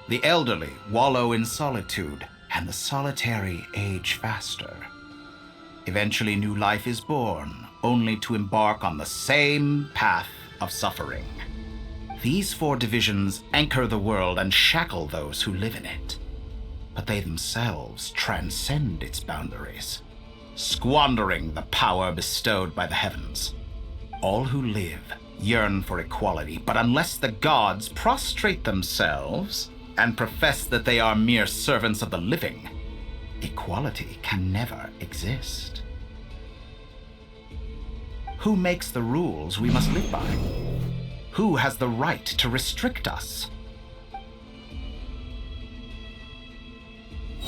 The elderly wallow in solitude, and the solitary age faster. Eventually, new life is born, only to embark on the same path of suffering. These 4 divisions anchor the world and shackle those who live in it. But they themselves transcend its boundaries, squandering the power bestowed by the heavens. All who live yearn for equality, but unless the gods prostrate themselves and profess that they are mere servants of the living, equality can never exist. Who makes the rules we must live by? Who has the right to restrict us?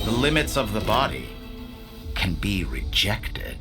The limits of the body can be rejected.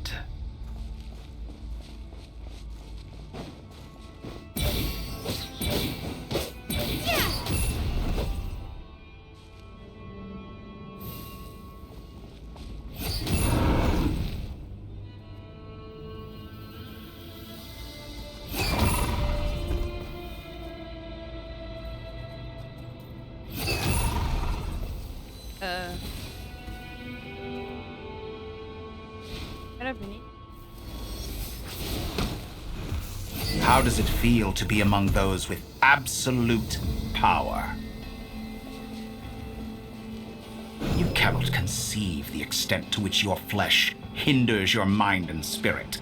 Could have been it. How does it feel to be among those with absolute power? You cannot conceive the extent to which your flesh hinders your mind and spirit.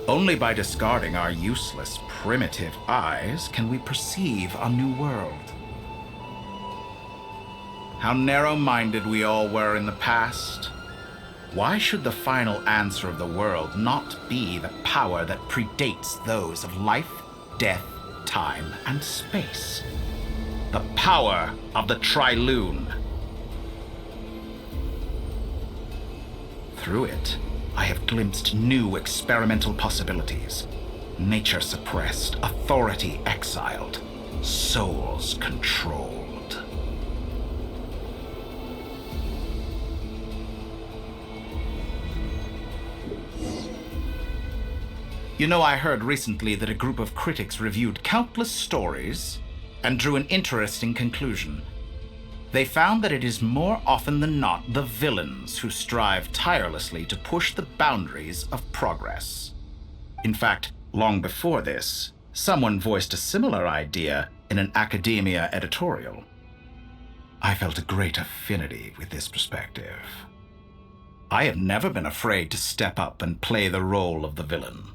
Only by discarding our useless, primitive eyes can we perceive a new world. How narrow-minded we all were in the past. Why should the final answer of the world not be the power that predates those of life, death, time, and space? The power of the Trilune. Through it, I have glimpsed new experimental possibilities. Nature suppressed, authority exiled, souls controlled. You know, I heard recently that a group of critics reviewed countless stories and drew an interesting conclusion. They found that it is more often than not the villains who strive tirelessly to push the boundaries of progress. In fact, long before this, someone voiced a similar idea in an academia editorial. I felt a great affinity with this perspective. I have never been afraid to step up and play the role of the villain.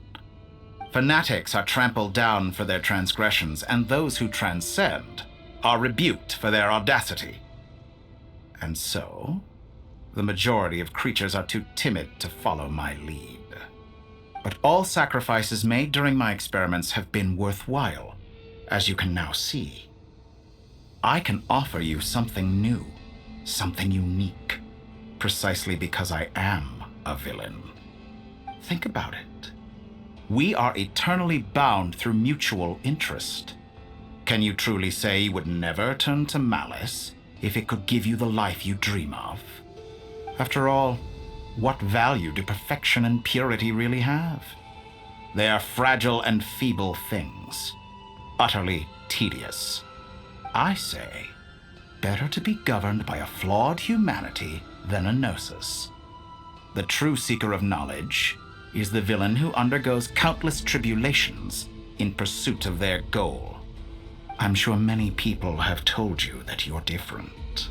Fanatics are trampled down for their transgressions, and those who transcend are rebuked for their audacity. And so, the majority of creatures are too timid to follow my lead. But all sacrifices made during my experiments have been worthwhile, as you can now see. I can offer you something new, something unique, precisely because I am a villain. Think about it. We are eternally bound through mutual interest. Can you truly say you would never turn to malice if it could give you the life you dream of? After all, what value do perfection and purity really have? They are fragile and feeble things, utterly tedious. I say, better to be governed by a flawed humanity than a gnosis. The true seeker of knowledge is the villain who undergoes countless tribulations in pursuit of their goal. I'm sure many people have told you that you're different.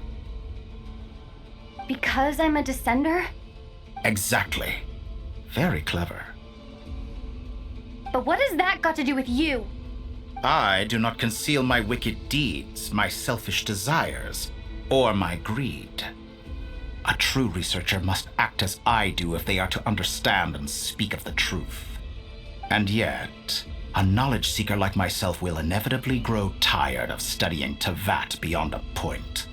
Because I'm a descender? Exactly. Very clever. But what has that got to do with you? I do not conceal my wicked deeds, my selfish desires, or my greed. A true researcher must act as I do if they are to understand and speak of the truth. And yet, a knowledge seeker like myself will inevitably grow tired of studying Tevat beyond a point.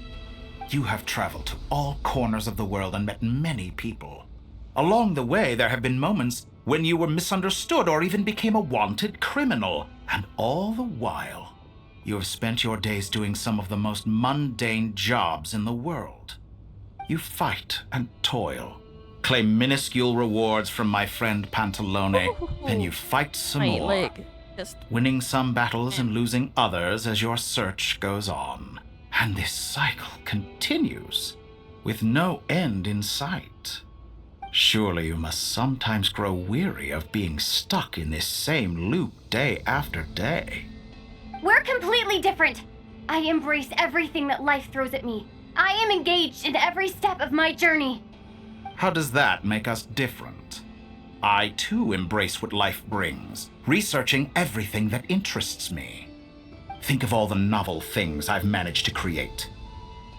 You have traveled to all corners of the world and met many people. Along the way, there have been moments when you were misunderstood or even became a wanted criminal. And all the while, you have spent your days doing some of the most mundane jobs in the world. You fight and toil, claim minuscule rewards from my friend Pantalone, then you fight some more, winning some battles and losing others as your search goes on. And this cycle continues, with no end in sight. Surely you must sometimes grow weary of being stuck in this same loop day after day. We're completely different. I embrace everything that life throws at me. I am engaged in every step of my journey. How does that make us different? I too embrace what life brings, researching everything that interests me. Think of all the novel things I've managed to create,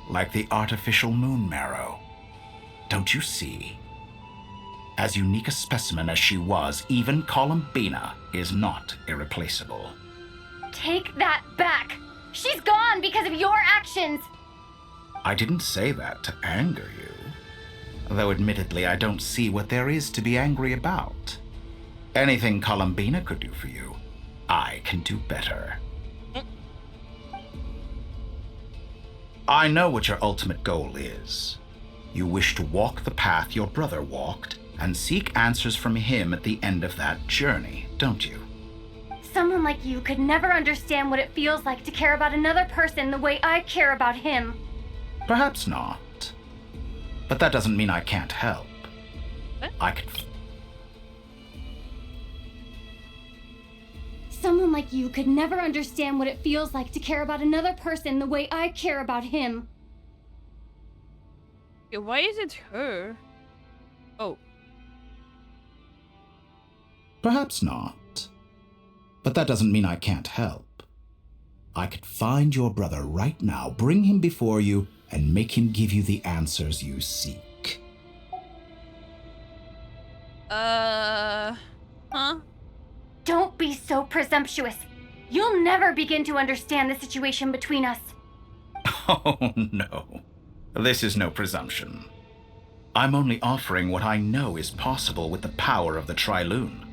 like the artificial moon marrow. Don't you see? As unique a specimen as she was, even Columbina is not irreplaceable. Take that back! She's gone because of your actions! I didn't say that to anger you. Though admittedly, I don't see what there is to be angry about. Anything Columbina could do for you, I can do better. I know what your ultimate goal is. You wish to walk the path your brother walked and seek answers from him at the end of that journey, don't you? Someone like you could never understand what it feels like to care about another person the way I care about him. Perhaps not. But that doesn't mean I can't help. I can... Someone like you could never understand what it feels like to care about another person the way I care about him. Okay, why is it her? Oh. Perhaps not. But that doesn't mean I can't help. I could find your brother right now, bring him before you, and make him give you the answers you seek. Huh? Don't be so presumptuous. You'll never begin to understand the situation between us. Oh, no. This is no presumption. I'm only offering what I know is possible with the power of the Trilune.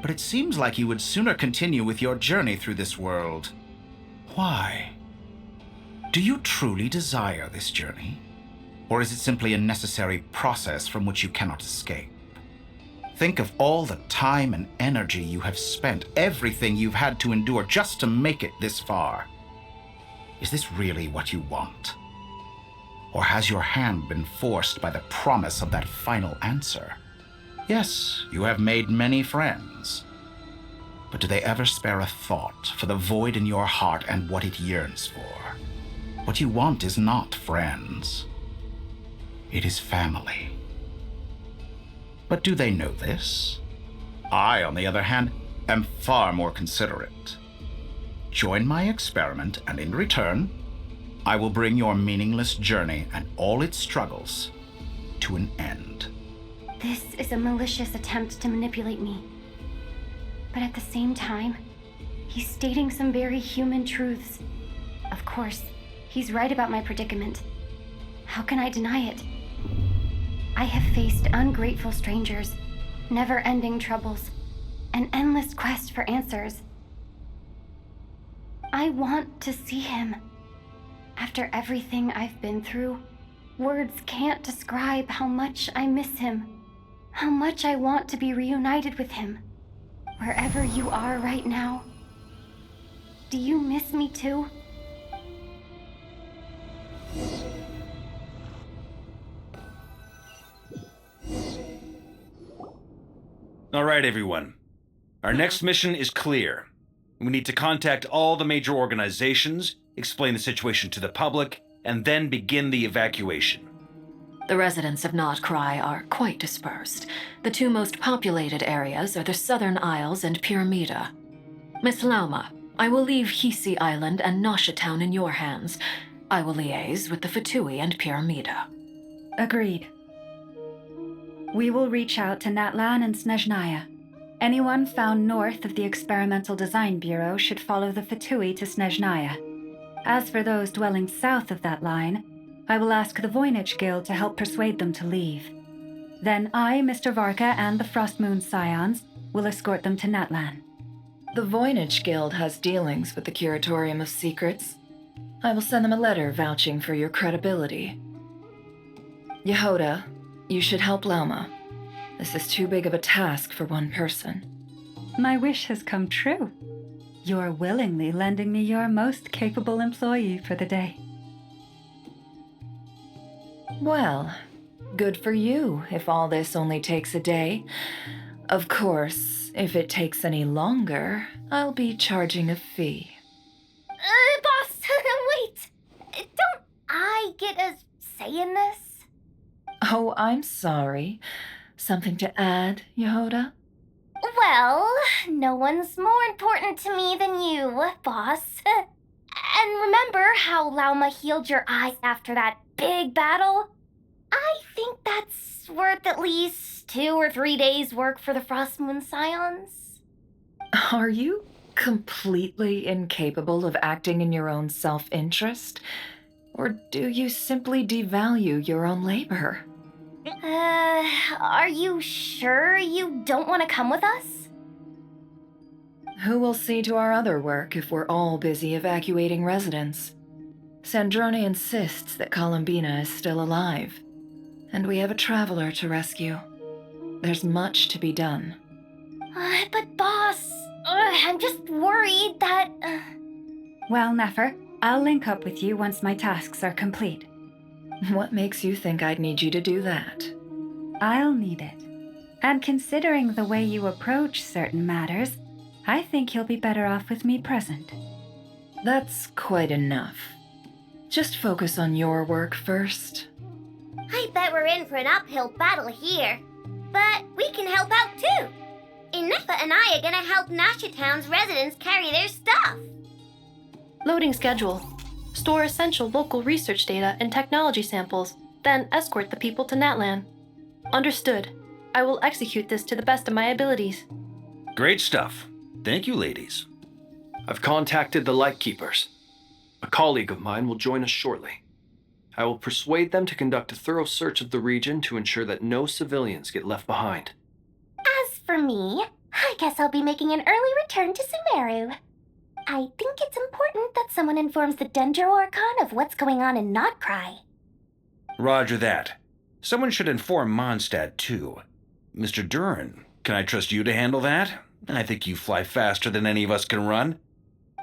But it seems like you would sooner continue with your journey through this world. Why? Do you truly desire this journey? Or is it simply a necessary process from which you cannot escape? Think of all the time and energy you have spent, everything you've had to endure just to make it this far. Is this really what you want? Or has your hand been forced by the promise of that final answer? Yes, you have made many friends. But do they ever spare a thought for the void in your heart and what it yearns for? What you want is not friends. It is family. But do they know this? I, on the other hand, am far more considerate. Join my experiment, and in return, I will bring your meaningless journey and all its struggles to an end. This is a malicious attempt to manipulate me. But at the same time, he's stating some very human truths. Of course, he's right about my predicament. How can I deny it? I have faced ungrateful strangers, never-ending troubles, an endless quest for answers. I want to see him. After everything I've been through, words can't describe how much I miss him, how much I want to be reunited with him. Wherever you are right now, do you miss me too? All right, everyone. Our next mission is clear. We need to contact all the major organizations, explain the situation to the public, and then begin the evacuation. The residents of Nod-Krai are quite dispersed. The two most populated areas are the Southern Isles and Pyramida. Miss Lauma, I will leave Hisi Island and Nasha Town in your hands. I will liaise with the VIII and Pyramida. Agreed. We will reach out to Natlan and Snezhnaya. Anyone found north of the Experimental Design Bureau should follow the VIII to Snezhnaya. As for those dwelling south of that line, I will ask the Voynich Guild to help persuade them to leave. Then I, Mr. Varka, and the Frostmoon Scions will escort them to Natlan. The Voynich Guild has dealings with the Curatorium of Secrets. I will send them a letter vouching for your credibility. Yehoda, you should help Lauma. This is too big of a task for one person. My wish has come true. You're willingly lending me your most capable employee for the day. Well, good for you if all this only takes a day. Of course, if it takes any longer, I'll be charging a fee. Boss, wait! Don't I get a say in this? Oh, I'm sorry. Something to add, Yehoda? Well, no one's more important to me than you, boss. And remember how Lauma healed your eyes after that big battle? I think that's worth at least 2 or 3 days' work for the Frostmoon Scions. Are you completely incapable of acting in your own self-interest? Or do you simply devalue your own labor? Are you sure you don't want to come with us? Who will see to our other work if we're all busy evacuating residents? Sandrone insists that Columbina is still alive, and we have a traveler to rescue. There's much to be done. But boss... I'm just worried that... Well, Nefer, I'll link up with you once my tasks are complete. What makes you think I'd need you to do that? I'll need it. And considering the way you approach certain matters, I think you'll be better off with me present. That's quite enough. Just focus on your work first. I bet we're in for an uphill battle here. But we can help out too. Inefa and I are gonna help Nasha Town's residents carry their stuff. Loading schedule. Store essential local research data and technology samples, then escort the people to Natlan. Understood. I will execute this to the best of my abilities. Great stuff. Thank you, ladies. I've contacted the Lightkeepers. A colleague of mine will join us shortly. I will persuade them to conduct a thorough search of the region to ensure that no civilians get left behind. As for me, I guess I'll be making an early return to Sumeru. I think it's important that someone informs the Dendro Archon of what's going on in Nod-Krai. Roger that. Someone should inform Mondstadt, too. Mr. Duran, can I trust you to handle that? I think you fly faster than any of us can run.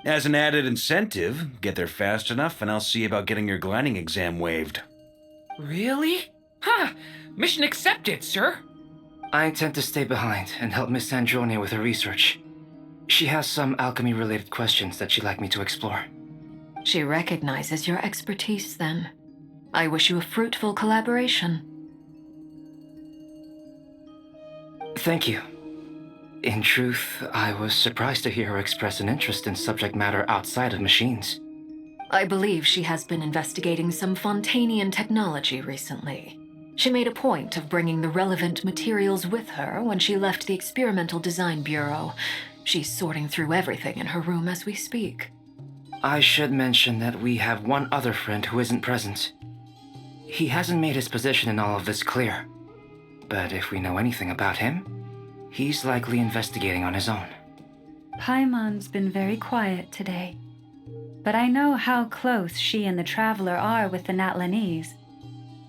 As an added incentive, get there fast enough and I'll see about getting your gliding exam waived. Really? Ha! Mission accepted, sir. I intend to stay behind and help Miss Andronia with her research. She has some alchemy-related questions that she'd like me to explore. She recognizes your expertise, then. I wish you a fruitful collaboration. Thank you. In truth, I was surprised to hear her express an interest in subject matter outside of machines. I believe she has been investigating some Fontanian technology recently. She made a point of bringing the relevant materials with her when she left the Experimental Design Bureau. She's sorting through everything in her room as we speak. I should mention that we have one other friend who isn't present. He hasn't made his position in all of this clear. But if we know anything about him, he's likely investigating on his own. Paimon's been very quiet today. But I know how close she and the Traveler are with the Natlanese.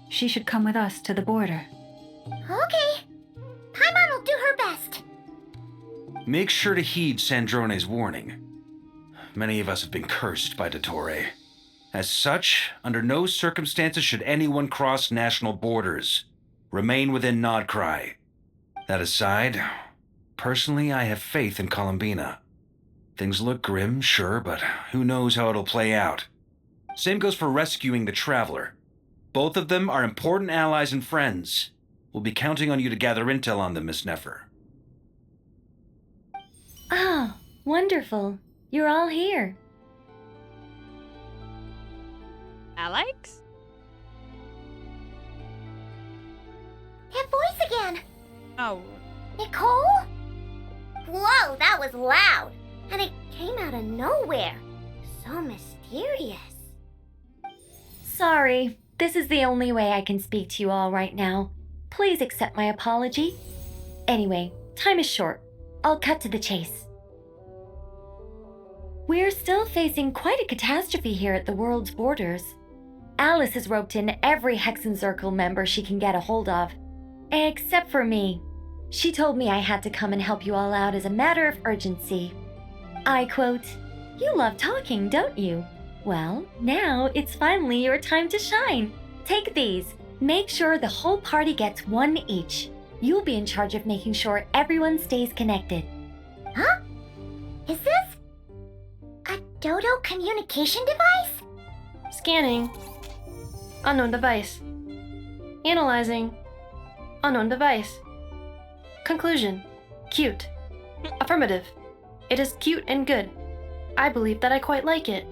She should come with us to the border. Okay. Paimon will do her best. Make sure to heed Sandrone's warning. Many of us have been cursed by Dottore. As such, under no circumstances should anyone cross national borders. Remain within Nod-Krai. That aside, personally I have faith in Columbina. Things look grim, sure, but who knows how it'll play out. Same goes for rescuing the Traveler. Both of them are important allies and friends. We'll be counting on you to gather intel on them, Miss Nefer. Oh, wonderful. You're all here. Alex? That voice again. Oh. Nicole? Whoa, that was loud. And it came out of nowhere. So mysterious. Sorry, this is the only way I can speak to you all right now. Please accept my apology. Anyway, time is short. I'll cut to the chase. We're still facing quite a catastrophe here at the world's borders. Alice has roped in every Hexencircle member she can get a hold of. Except for me. She told me I had to come and help you all out as a matter of urgency. I quote, "You love talking, don't you? Well, now it's finally your time to shine. Take these. Make sure the whole party gets one each. You'll be in charge of making sure everyone stays connected." Huh? Is this a Dodo communication device? Scanning. Unknown device. Analyzing. Unknown device. Conclusion. Cute. Affirmative. It is cute and good. I believe that I quite like it.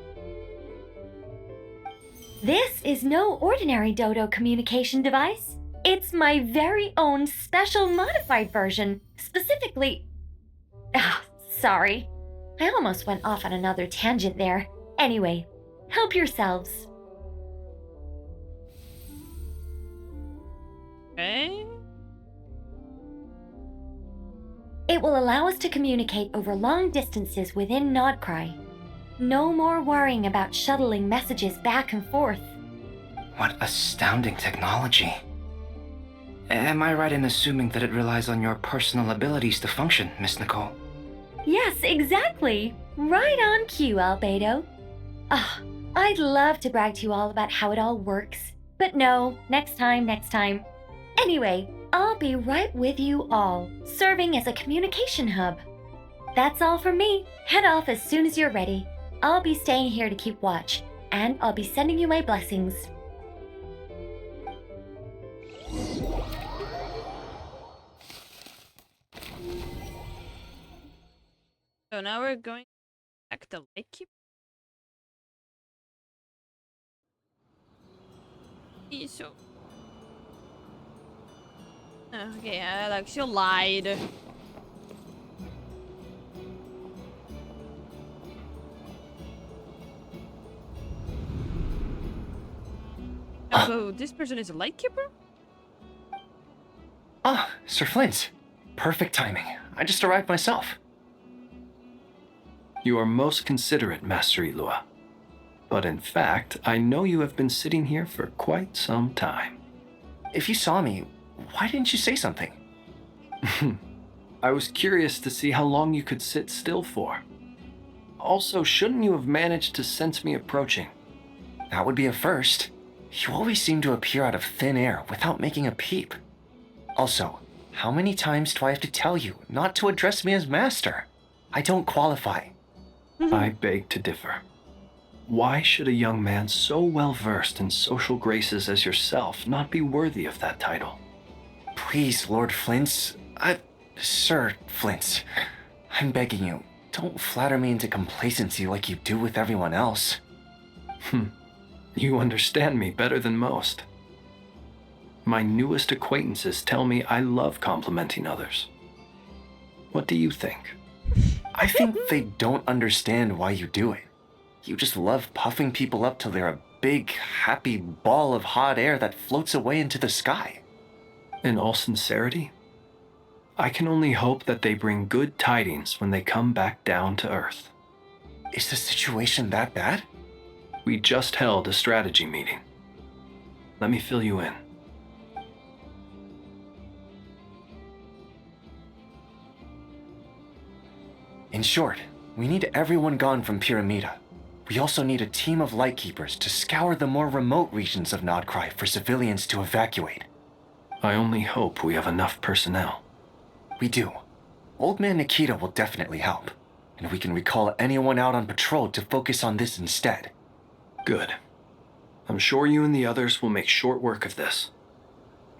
This is no ordinary Dodo communication device. It's my very own special modified version, specifically... sorry. I almost went off on another tangent there. Anyway, help yourselves. Okay. It will allow us to communicate over long distances within Nod-Krai. No more worrying about shuttling messages back and forth. What astounding technology. Am I right in assuming that it relies on your personal abilities to function, Miss Nicole? Yes, exactly. Right on cue, Albedo. Ah, I'd love to brag to you all about how it all works. But no, next time. Anyway, I'll be right with you all, serving as a communication hub. That's all from me. Head off as soon as you're ready. I'll be staying here to keep watch, and I'll be sending you my blessings. So now we're going back to Lightkeeper. So okay, Alexia lied. So this person is a Lightkeeper? Ah, Sir Flint. Perfect timing. I just arrived myself. You are most considerate, Master Ilua. But in fact, I know you have been sitting here for quite some time. If you saw me, why didn't you say something? I was curious to see how long you could sit still for. Also, shouldn't you have managed to sense me approaching? That would be a first. You always seem to appear out of thin air without making a peep. Also, how many times do I have to tell you not to address me as master? I don't qualify. I beg to differ. Why should a young man so well versed in social graces as yourself not be worthy of that title? Please, Lord Flint. Sir Flint. I'm begging you, don't flatter me into complacency like you do with everyone else. You understand me better than most. My newest acquaintances tell me I love complimenting others. What do you think? I think they don't understand why you do it. You just love puffing people up till they're a big, happy ball of hot air that floats away into the sky. In all sincerity, I can only hope that they bring good tidings when they come back down to Earth. Is the situation that bad? We just held a strategy meeting. Let me fill you in. In short, we need everyone gone from Pyramida. We also need a team of Lightkeepers to scour the more remote regions of Nod-Krai for civilians to evacuate. I only hope we have enough personnel. We do. Old Man Nikita will definitely help, and we can recall anyone out on patrol to focus on this instead. Good. I'm sure you and the others will make short work of this.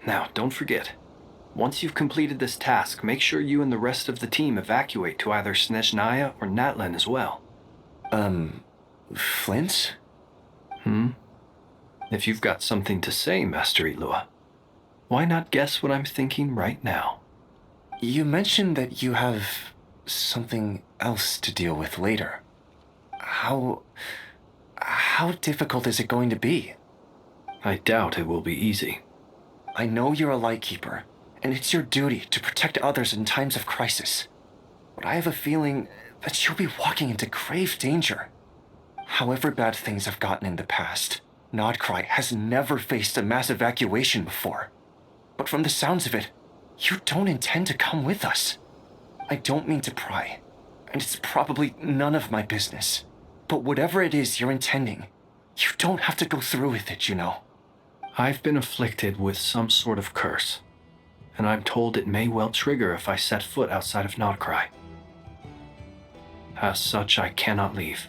Now, don't forget, once you've completed this task, make sure you and the rest of the team evacuate to either Snezhnaya or Natlan as well. Flint? If you've got something to say, Master Ilua, why not guess what I'm thinking right now? You mentioned that you have something else to deal with later. How difficult is it going to be? I doubt it will be easy. I know you're a Lightkeeper, and it's your duty to protect others in times of crisis. But I have a feeling that you'll be walking into grave danger. However bad things have gotten in the past, Nod-Krai has never faced a mass evacuation before. But from the sounds of it, you don't intend to come with us. I don't mean to pry, and it's probably none of my business. But whatever it is you're intending, you don't have to go through with it, you know. I've been afflicted with some sort of curse, and I'm told it may well trigger if I set foot outside of Nod-Krai. As such, I cannot leave.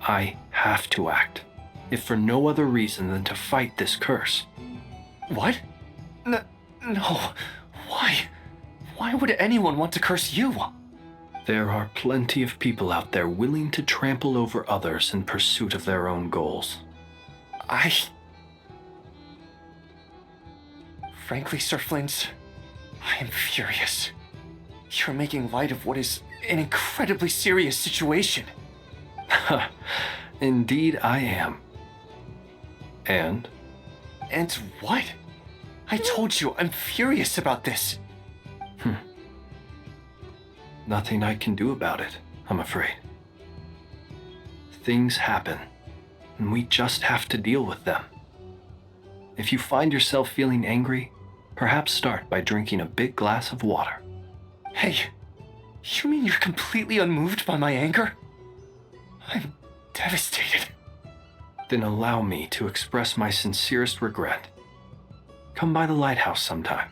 I have to act, if for no other reason than to fight this curse. What? No. Why? Why would anyone want to curse you? There are plenty of people out there willing to trample over others in pursuit of their own goals. Frankly, Sir Flint, I am furious. You're making light of what is an incredibly serious situation. Indeed I am. And? And what? I told you I'm furious about this. Nothing I can do about it, I'm afraid. Things happen, and we just have to deal with them. If you find yourself feeling angry, perhaps start by drinking a big glass of water. Hey, You mean you're completely unmoved by my anger? I'm devastated. Then allow me to express my sincerest regret. Come by the lighthouse sometime.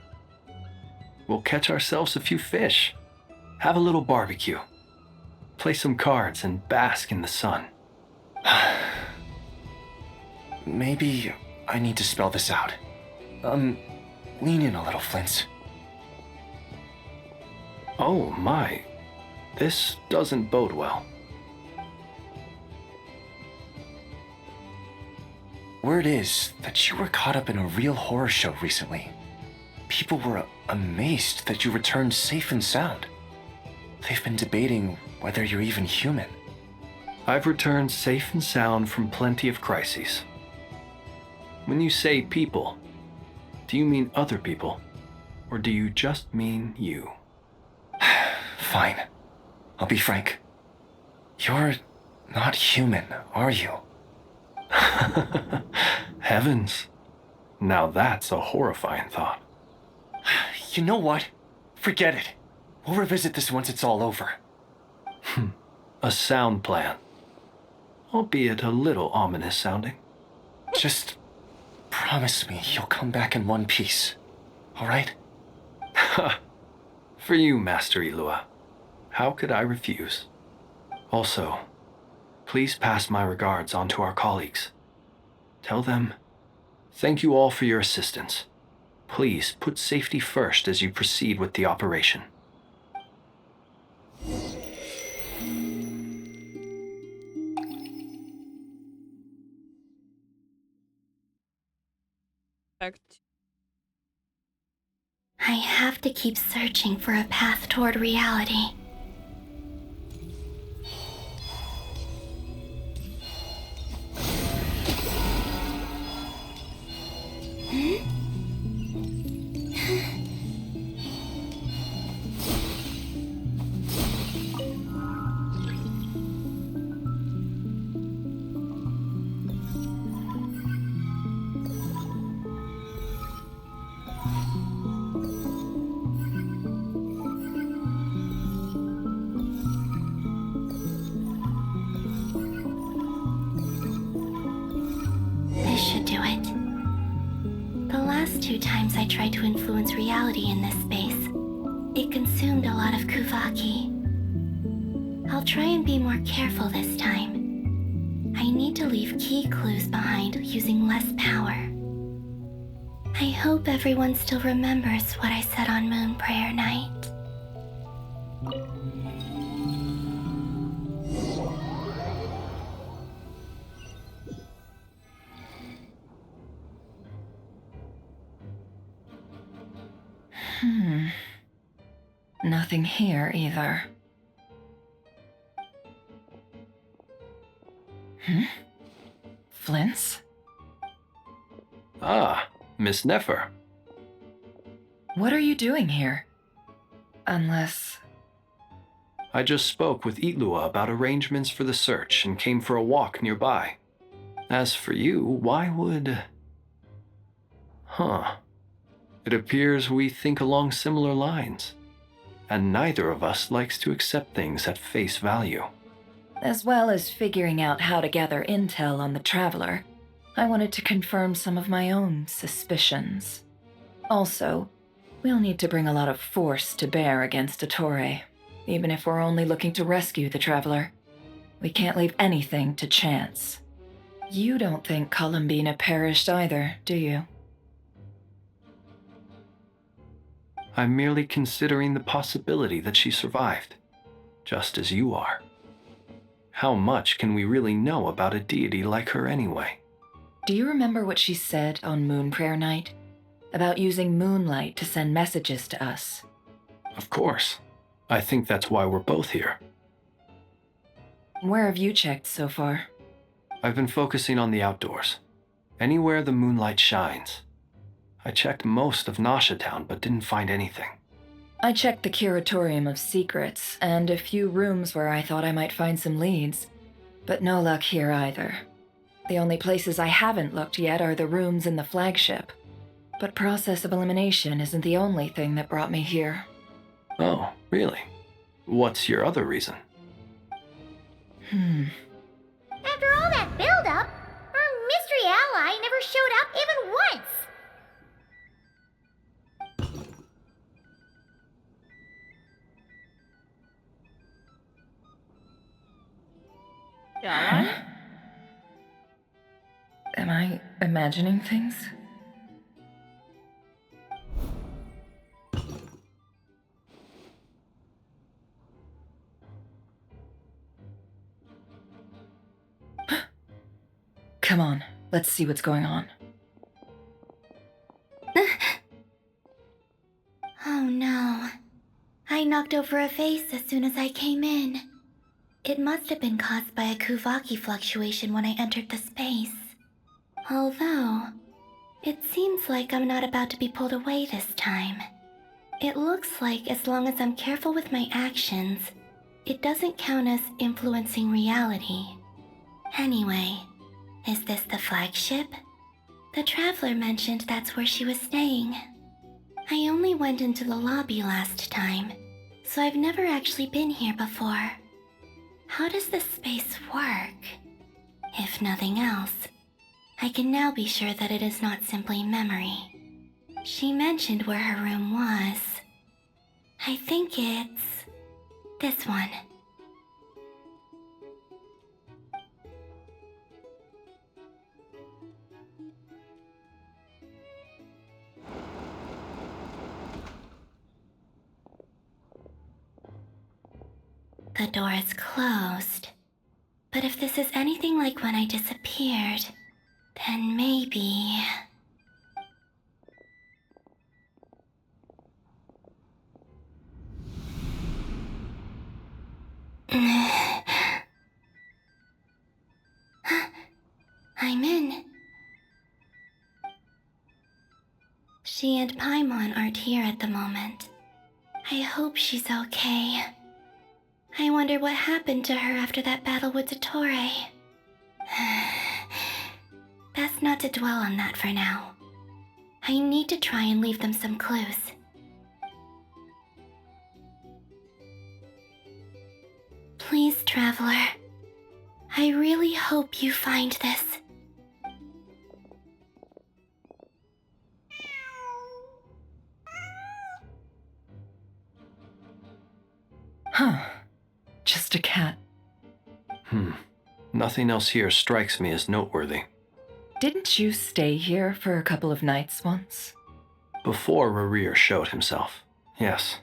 We'll catch ourselves a few fish, have a little barbecue, play some cards, and bask in the sun. Maybe I need to spell this out. Lean in a little, Flint. Oh my, this doesn't bode well. Word is that you were caught up in a real horror show recently. People were amazed that you returned safe and sound. They've been debating whether you're even human. I've returned safe and sound from plenty of crises. When you say people, do you mean other people, or do you just mean you? Fine. I'll be frank. You're not human, are you? Heavens. Now that's a horrifying thought. You know what? Forget it. We'll revisit this once it's all over. A sound plan. Albeit a little ominous sounding. Just promise me you'll come back in one piece, all right? For you, Master Ilua. How could I refuse? Also, please pass my regards on to our colleagues. Tell them, thank you all for your assistance. Please put safety first as you proceed with the operation. I have to keep searching for a path toward reality. This should do it. The last 2 times I tried to influence reality in this space, it consumed a lot of Kuvaki. I'll try and be more careful this time. I need to leave key clues behind using less power. I hope everyone still remembers what I said on Moon Prayer Night. Nothing here either. Flint's? Ah, Miss Nefer. What are you doing here? Unless... I just spoke with Ilua about arrangements for the search and came for a walk nearby. As for you, why would... It appears we think along similar lines, and neither of us likes to accept things at face value. As well as figuring out how to gather intel on the Traveler, I wanted to confirm some of my own suspicions. Also, we'll need to bring a lot of force to bear against Ettore, even if we're only looking to rescue the Traveler. We can't leave anything to chance. You don't think Columbina perished either, do you? I'm merely considering the possibility that she survived, just as you are. How much can we really know about a deity like her anyway? Do you remember what she said on Moon Prayer Night? About using moonlight to send messages to us? Of course. I think that's why we're both here. Where have you checked so far? I've been focusing on the outdoors. Anywhere the moonlight shines. I checked most of Nasha Town, but didn't find anything. I checked the Curatorium of Secrets, and a few rooms where I thought I might find some leads. But no luck here either. The only places I haven't looked yet are the rooms in the flagship. But process of elimination isn't the only thing that brought me here. Oh, really? What's your other reason? After all that build-up, our mystery ally never showed up even once. Yeah. Am I imagining things? Come on, let's see what's going on. Oh no. I knocked over a vase as soon as I came in. It must have been caused by a Kuvaki fluctuation when I entered the space. Although, it seems like I'm not about to be pulled away this time. It looks like as long as I'm careful with my actions, it doesn't count as influencing reality. Anyway, is this the flagship? The traveler mentioned that's where she was staying. I only went into the lobby last time, so I've never actually been here before. How does this space work? If nothing else, I can now be sure that it is not simply memory. She mentioned where her room was. I think it's this one. The door is closed. But if this is anything like when I disappeared, then maybe... I'm in. She and Paimon aren't here at the moment. I hope she's okay. I wonder what happened to her after that battle with Dottore. Best not to dwell on that for now. I need to try and leave them some clues. Please, Traveler. I really hope you find this. Huh. Just a cat. Nothing else here strikes me as noteworthy. Didn't you stay here for a couple of nights once? Before Rarir showed himself, yes.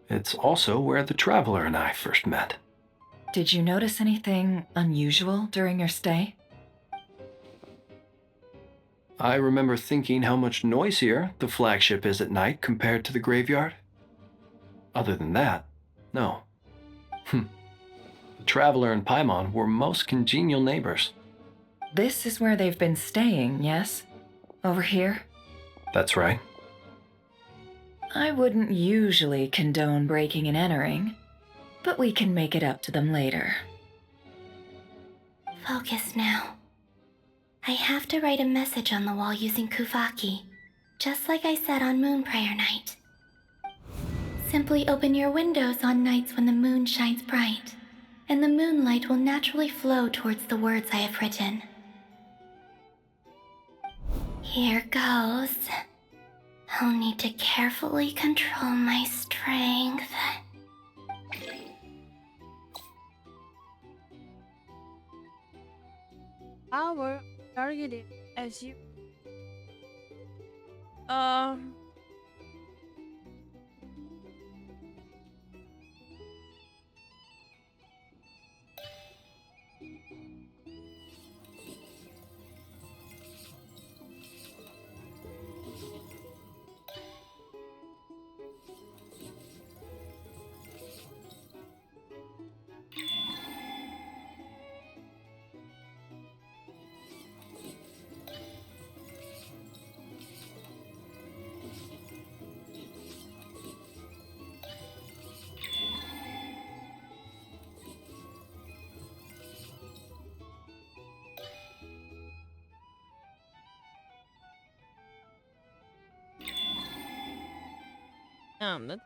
It's also where the Traveler and I first met. Did you notice anything unusual during your stay? I remember thinking how much noisier the flagship is at night compared to the graveyard. Other than that, no. The Traveler and Paimon were most congenial neighbors. This is where they've been staying, yes? Over here? That's right. I wouldn't usually condone breaking and entering, but we can make it up to them later. Focus now. I have to write a message on the wall using Kuvaki, just like I said on Moon Prayer Night. Simply open your windows on nights when the moon shines bright, and the moonlight will naturally flow towards the words I have written. Here goes. I'll need to carefully control my strength. Power targeted as you. That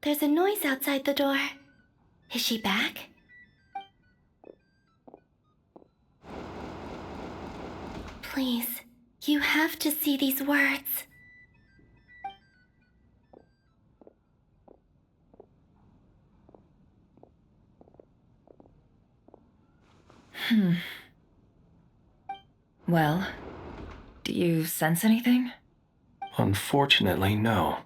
There's a noise outside the door. Is she back? Please, you have to see these words. Well, do you sense anything? Unfortunately, no.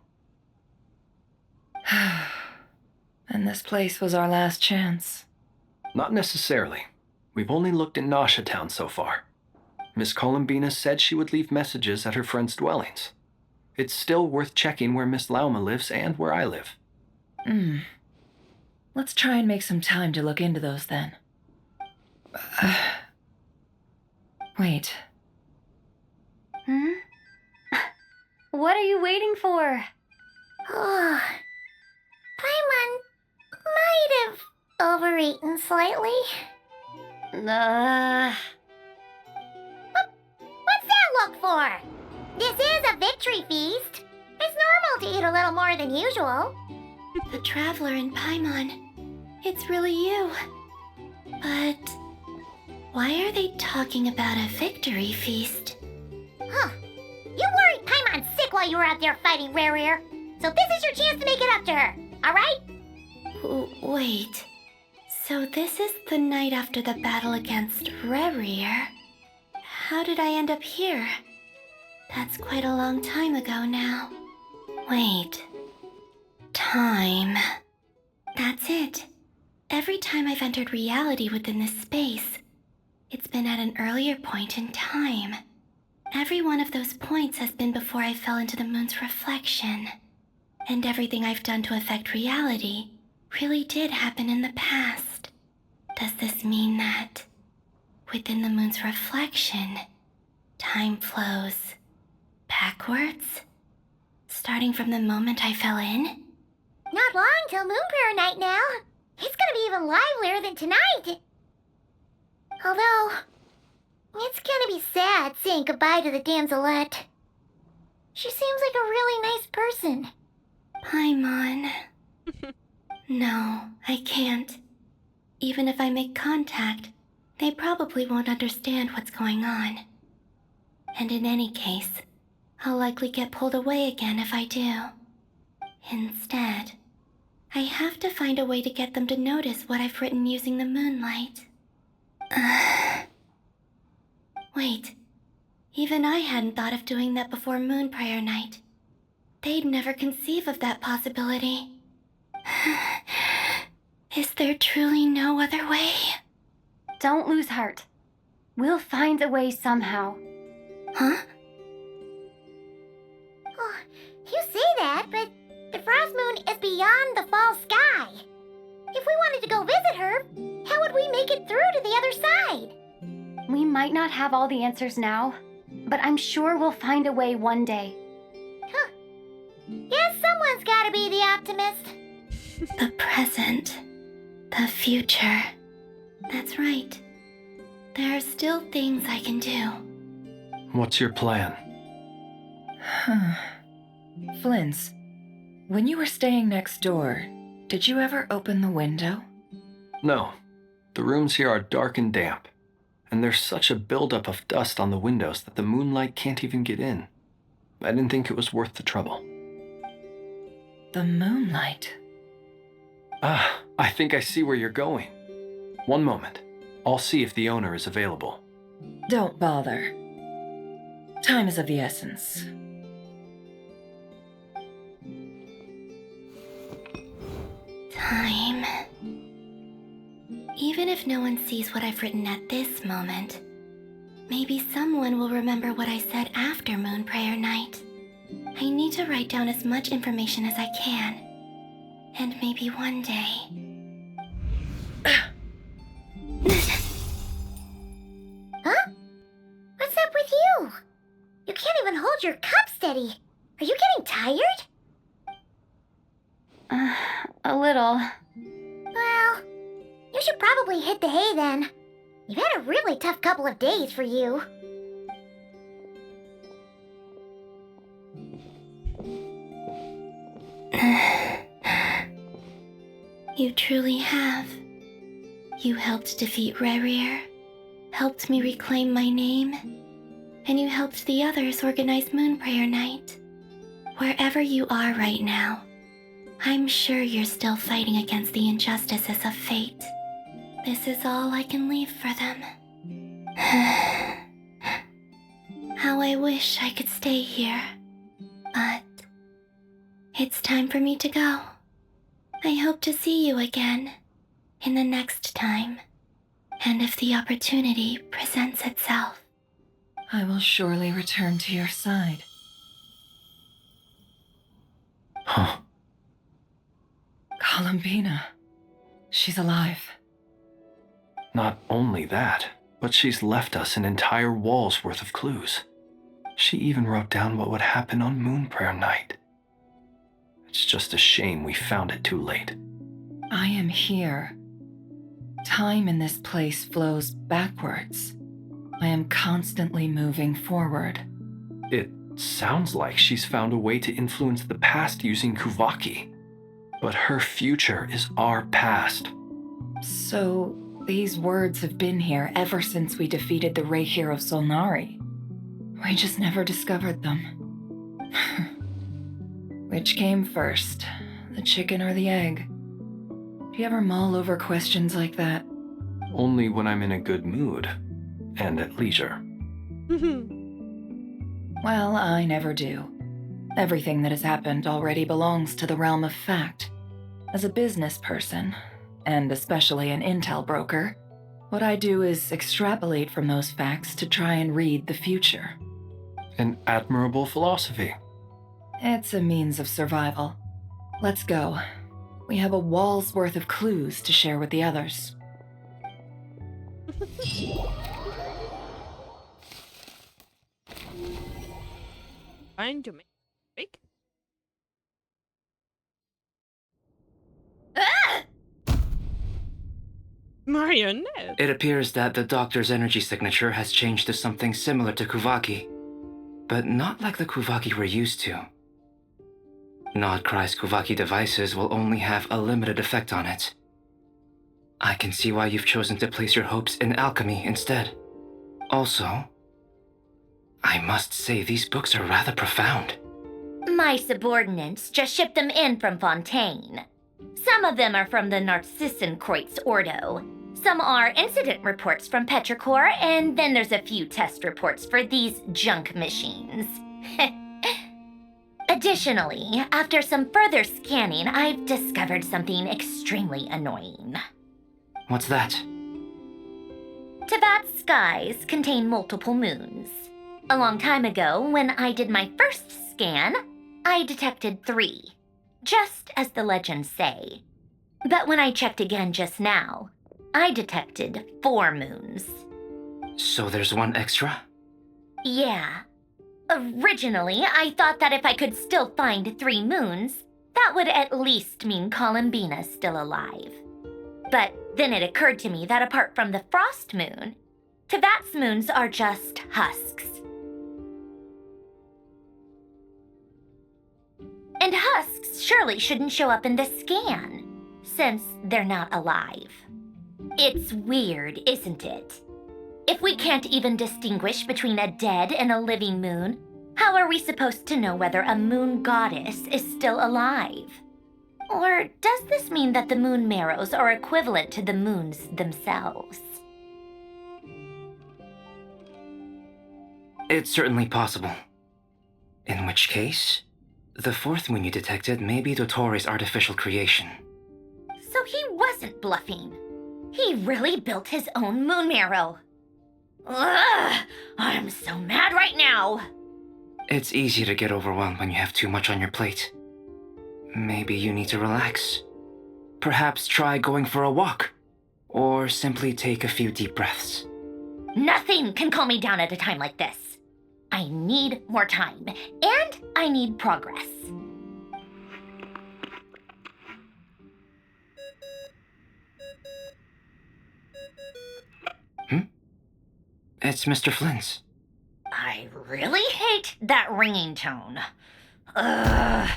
And this place was our last chance. Not necessarily. We've only looked in Nasha Town so far. Miss Columbina said she would leave messages at her friends' dwellings. It's still worth checking where Miss Lauma lives and where I live. Let's try and make some time to look into those then. Wait. What are you waiting for? Oh, Paimon might have overeaten slightly. What's that look for? This is a victory feast. It's normal to eat a little more than usual. The Traveler and Paimon. It's really you. But why are they talking about a victory feast? Huh. You worried Paimon sick while you were out there fighting Rare, so this is your chance to make it up to her, alright? Wait. So this is the night after the battle against Rare. How did I end up here? That's quite a long time ago now. Wait. Time. That's it. Every time I've entered reality within this space, it's been at an earlier point in time. Every one of those points has been before I fell into the moon's reflection. And everything I've done to affect reality really did happen in the past. Does this mean that within the moon's reflection, time flows backwards? Starting from the moment I fell in? Not long till Moonprayer Night now. It's gonna be even livelier than tonight. Although, it's gonna be sad saying goodbye to the damselette. She seems like a really nice person. Paimon. No, I can't. Even if I make contact, they probably won't understand what's going on. And in any case, I'll likely get pulled away again if I do. Instead, I have to find a way to get them to notice what I've written using the moonlight. Wait, even I hadn't thought of doing that before Moonprayer Night. They'd never conceive of that possibility. Is there truly no other way? Don't lose heart. We'll find a way somehow. Huh? Oh, you say that, but the Frost Moon is beyond the fall sky. If we wanted to go visit her, how would we make it through to the other side? We might not have all the answers now, but I'm sure we'll find a way one day. Huh. Guess someone's gotta be the optimist. The present. The future. That's right. There are still things I can do. What's your plan? Flins, when you were staying next door, did you ever open the window? No. The rooms here are dark and damp. And there's such a buildup of dust on the windows that the moonlight can't even get in. I didn't think it was worth the trouble. The moonlight? I think I see where you're going. One moment. I'll see if the owner is available. Don't bother. Time is of the essence. Time. Even if no one sees what I've written at this moment, maybe someone will remember what I said after Moonprayer Night. I need to write down as much information as I can. And maybe one day... Huh? What's up with you? You can't even hold your cup steady. Are you getting tired? A little. Well, you should probably hit the hay then. You've had a really tough couple of days for you. You truly have. You helped defeat Rerir, helped me reclaim my name, and you helped the others organize Moon Prayer Night. Wherever you are right now, I'm sure you're still fighting against the injustices of fate. This is all I can leave for them. How I wish I could stay here. But it's time for me to go. I hope to see you again in the next time. And if the opportunity presents itself. I will surely return to your side. Huh. Columbina. She's alive. Not only that, but she's left us an entire wall's worth of clues. She even wrote down what would happen on Moon Prayer Night. It's just a shame we found it too late. I am here. Time in this place flows backwards. I am constantly moving forward. It sounds like she's found a way to influence the past using Kuvaki. But her future is our past. So, these words have been here ever since we defeated the Ray Hero Solnari. We just never discovered them. Which came first, the chicken or the egg? Do you ever mull over questions like that? Only when I'm in a good mood and at leisure. Well, I never do. Everything that has happened already belongs to the realm of fact. As a business person, and especially an intel broker, what I do is extrapolate from those facts to try and read the future. An admirable philosophy. It's a means of survival. Let's go. We have a wall's worth of clues to share with the others. Trying to make fake? Marionette. It appears that the doctor's energy signature has changed to something similar to Kuvaki, but not like the Kuvaki we're used to. Nod-Krai's Kuvaki devices will only have a limited effect on it. I can see why you've chosen to place your hopes in alchemy instead. Also, I must say these books are rather profound. My subordinates just shipped them in from Fontaine. Some of them are from the Narcissenkreuz Ordo. Some are incident reports from Petrichor, and then there's a few test reports for these junk machines. Additionally, after some further scanning, I've discovered something extremely annoying. What's that? Teyvat's skies contain multiple moons. A long time ago, when I did my first scan, I detected 3, just as the legends say. But when I checked again just now, I detected 4 moons. So there's one extra? Yeah. Originally, I thought that if I could still find 3 moons, that would at least mean Columbina's still alive. But then it occurred to me that apart from the frost moon, Teyvat's moons are just husks. And husks surely shouldn't show up in the scan, since they're not alive. It's weird, isn't it? If we can't even distinguish between a dead and a living moon, how are we supposed to know whether a moon goddess is still alive? Or does this mean that the moon marrows are equivalent to the moons themselves? It's certainly possible. In which case, the 4th moon you detected may be Dottores' artificial creation. So he wasn't bluffing. He really built his own moon marrow. Ugh! I'm so mad right now! It's easy to get overwhelmed when you have too much on your plate. Maybe you need to relax. Perhaps try going for a walk, or simply take a few deep breaths. Nothing can calm me down at a time like this. I need more time, and I need progress. It's Mr. Flynn's. I really hate that ringing tone. Ugh.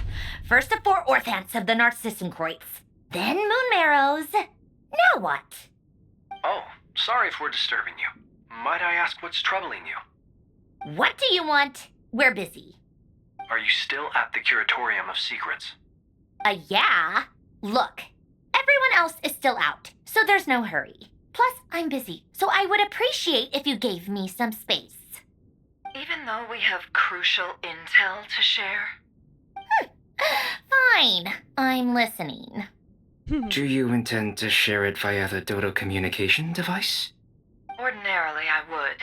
First the 4 orthants of the Narcissenkreuz, then moon marrows. Now what? Oh, sorry if we're disturbing you. Might I ask what's troubling you? What do you want? We're busy. Are you still at the Curatorium of Secrets? Yeah. Look, everyone else is still out, so there's no hurry. Plus, I'm busy, so I would appreciate if you gave me some space. Even though we have crucial intel to share? Fine, I'm listening. Do you intend to share it via the Dodo communication device? Ordinarily, I would,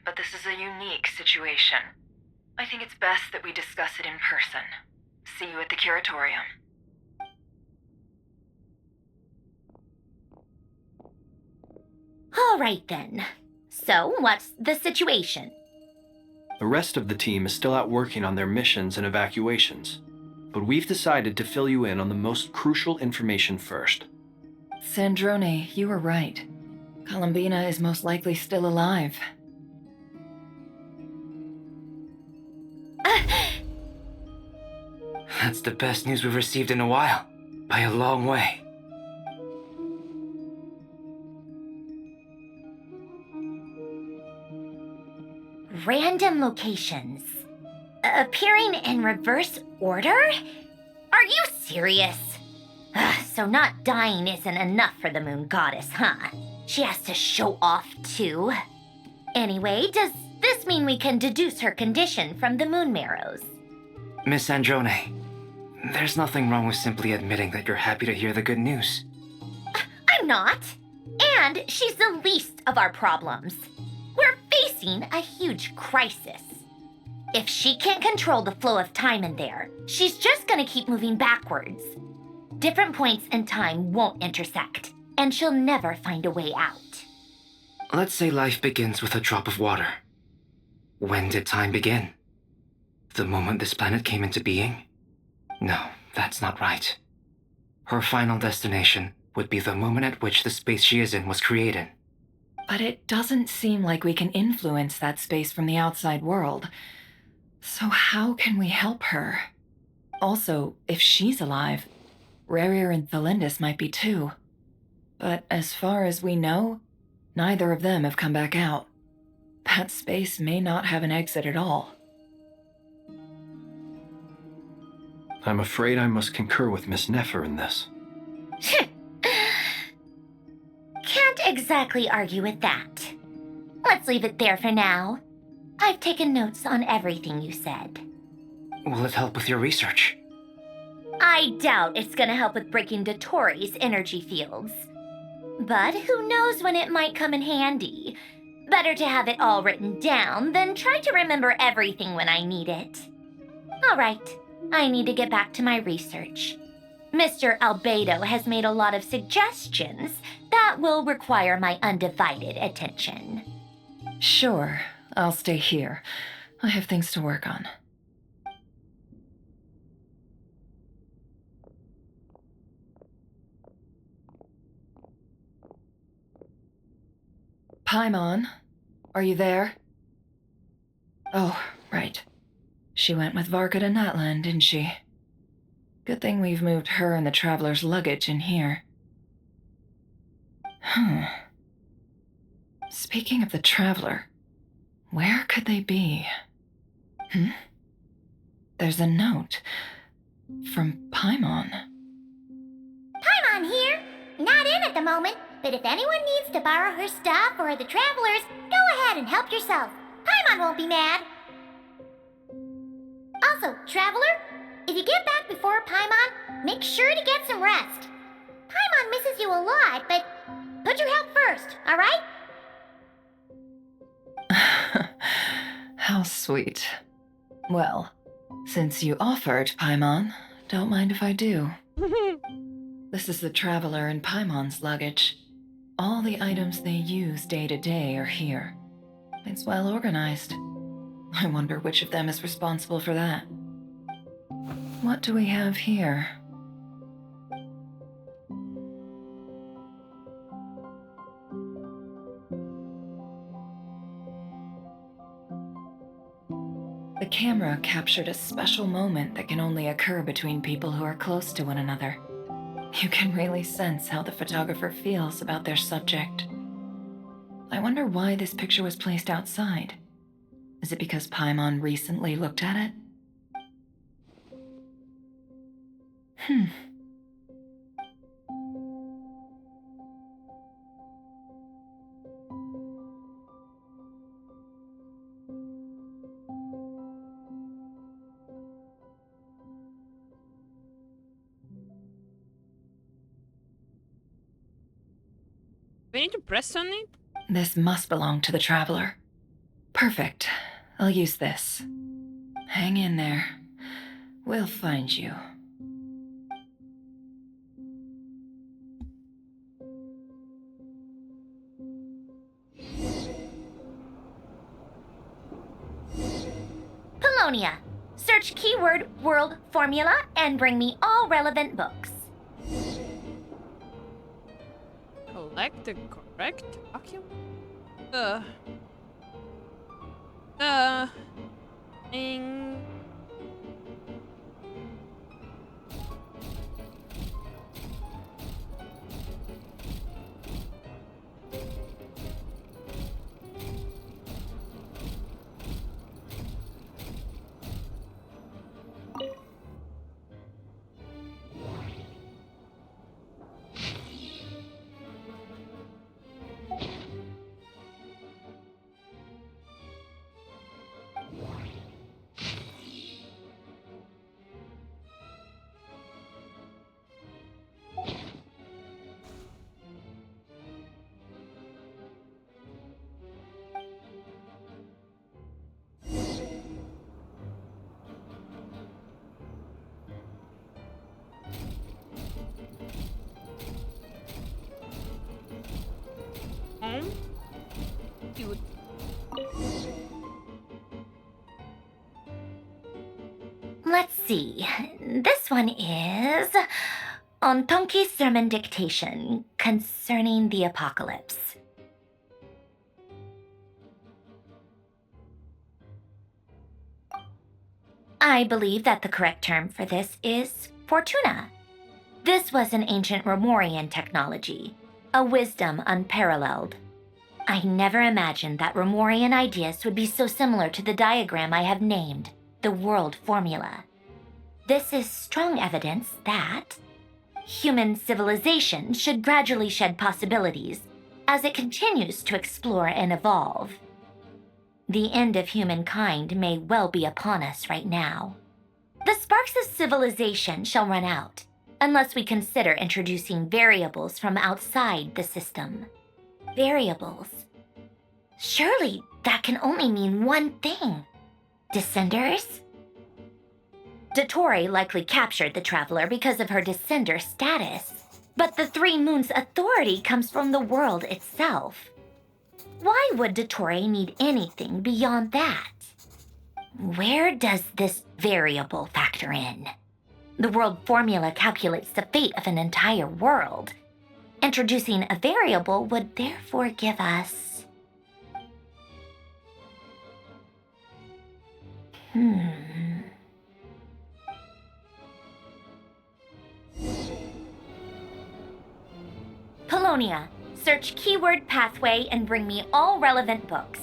but this is a unique situation. I think it's best that we discuss it in person. See you at the Curatorium. All right then. So, what's the situation? The rest of the team is still out working on their missions and evacuations, but we've decided to fill you in on the most crucial information first. Sandrone, you were right. Columbina is most likely still alive. That's the best news we've received in a while, by a long way. Random locations. Appearing in reverse order? Are you serious? So not dying isn't enough for the moon goddess, huh? She has to show off too. Anyway, does this mean we can deduce her condition from the moon marrows? Miss Androne, there's nothing wrong with simply admitting that you're happy to hear the good news. I'm not. And she's the least of our problems. We're facing a huge crisis. If she can't control the flow of time in there, she's just gonna keep moving backwards. Different points in time won't intersect, and she'll never find a way out. Let's say life begins with a drop of water. When did time begin? The moment this planet came into being? No, that's not right. Her final destination would be the moment at which the space she is in was created. But it doesn't seem like we can influence that space from the outside world. So how can we help her? Also, if she's alive, Rarir and Thalindus might be too. But as far as we know, neither of them have come back out. That space may not have an exit at all. I'm afraid I must concur with Miss Nefer in this. Can't exactly argue with that. Let's leave it there for now. I've taken notes on everything you said. Will it help with your research? I doubt it's gonna help with breaking Dotori's energy fields. But who knows when it might come in handy. Better to have it all written down than try to remember everything when I need it. All right, I need to get back to my research. Mr. Albedo has made a lot of suggestions that will require my undivided attention. Sure, I'll stay here. I have things to work on. Paimon, are you there? Oh, right. She went with Varka to Natlan, didn't she? Good thing we've moved her and the Traveler's luggage in here. Speaking of the Traveler, where could they be? There's a note from Paimon. Paimon here. Not in at the moment, but if anyone needs to borrow her stuff or the Travelers, go ahead and help yourself. Paimon won't be mad. Also, Traveler, if you get back before Paimon, make sure to get some rest. Paimon misses you a lot, but put your health first, alright? How sweet. Well, since you offered, Paimon, don't mind if I do. This is the Traveler and Paimon's luggage. All the items they use day to day are here. It's well organized. I wonder which of them is responsible for that. What do we have here? The camera captured a special moment that can only occur between people who are close to one another. You can really sense how the photographer feels about their subject. I wonder why this picture was placed outside. Is it because Paimon recently looked at it? We need to press on it? This must belong to the Traveler. Perfect. I'll use this. Hang in there. We'll find you. Polonia, search keyword world formula and bring me all relevant books. Collect the correct document? Thing. Cute. Let's see. This one is on Tonki's sermon dictation concerning the apocalypse. I believe that the correct term for this is Fortuna. This was an ancient Romorian technology, a wisdom unparalleled. I never imagined that Romorian ideas would be so similar to the diagram I have named, the world formula. This is strong evidence that human civilization should gradually shed possibilities as it continues to explore and evolve. The end of humankind may well be upon us right now. The sparks of civilization shall run out, unless we consider introducing variables from outside the system. Variables. Surely that can only mean one thing. Descenders? Dottore likely captured the Traveler because of her descender status, but the Three Moons' authority comes from the world itself. Why would Dottore need anything beyond that? Where does this variable factor in? The world formula calculates the fate of an entire world. Introducing a variable would therefore give us... Polonia, search keyword pathway and bring me all relevant books.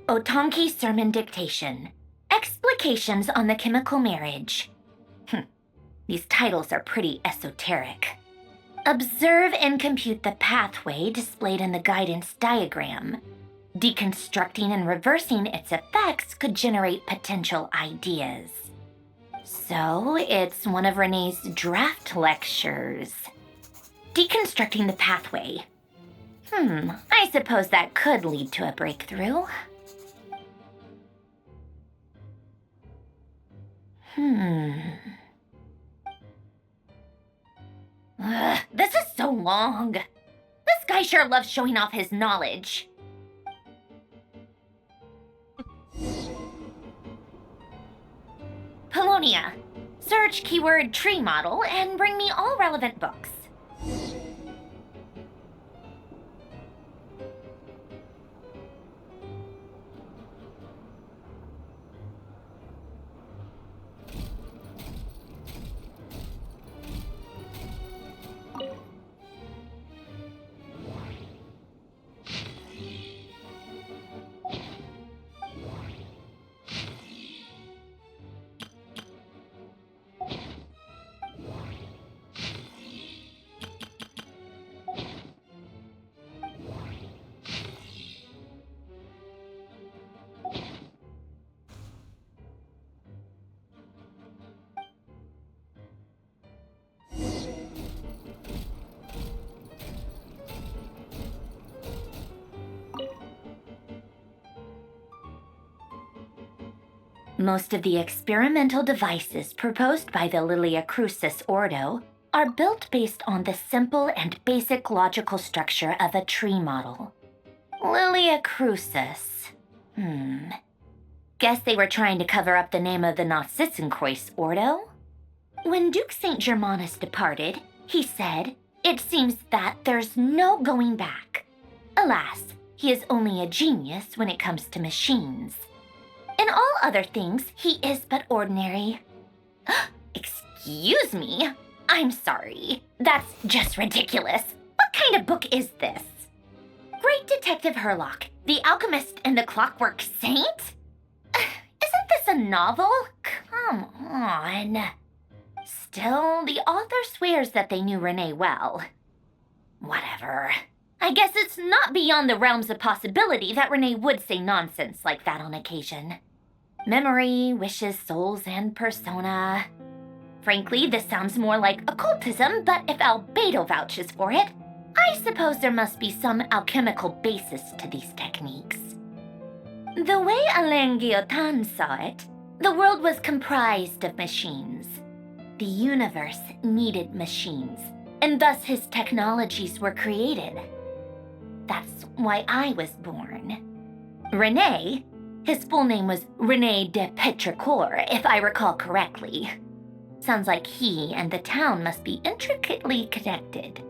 Otonki Sermon Dictation. Explications on the Chemical Marriage. These titles are pretty esoteric. Observe and compute the pathway displayed in the guidance diagram. Deconstructing and reversing its effects could generate potential ideas. So, it's one of Renee's draft lectures. Deconstructing the pathway. I suppose that could lead to a This is so long. This guy sure loves showing off his knowledge. Polonia, search keyword tree model and bring me all relevant books. Most of the experimental devices proposed by the Lilia Crucis Ordo are built based on the simple and basic logical structure of a tree model. Lilia Crucis. Guess they were trying to cover up the name of the Nod-Krai Ordo? When Duke St. Germanus departed, he said, "It seems that there's no going back." Alas, he is only a genius when it comes to machines. In all other things, he is but ordinary. Excuse me? I'm sorry. That's just ridiculous. What kind of book is this? Great Detective Herlock, the Alchemist and the Clockwork Saint? Isn't this a novel? Come on. Still, the author swears that they knew Renee well. Whatever. I guess it's not beyond the realms of possibility that Renee would say nonsense like that on occasion. Memory, wishes, souls, and persona. Frankly, this sounds more like occultism, but if Albedo vouches for it, I suppose there must be some alchemical basis to these techniques. The way Alain Guillotin saw it, the world was comprised of machines. The universe needed machines, and thus his technologies were created. That's why I was born. Renee, his full name was René de Petrichor, if I recall correctly. Sounds like he and the town must be intricately connected.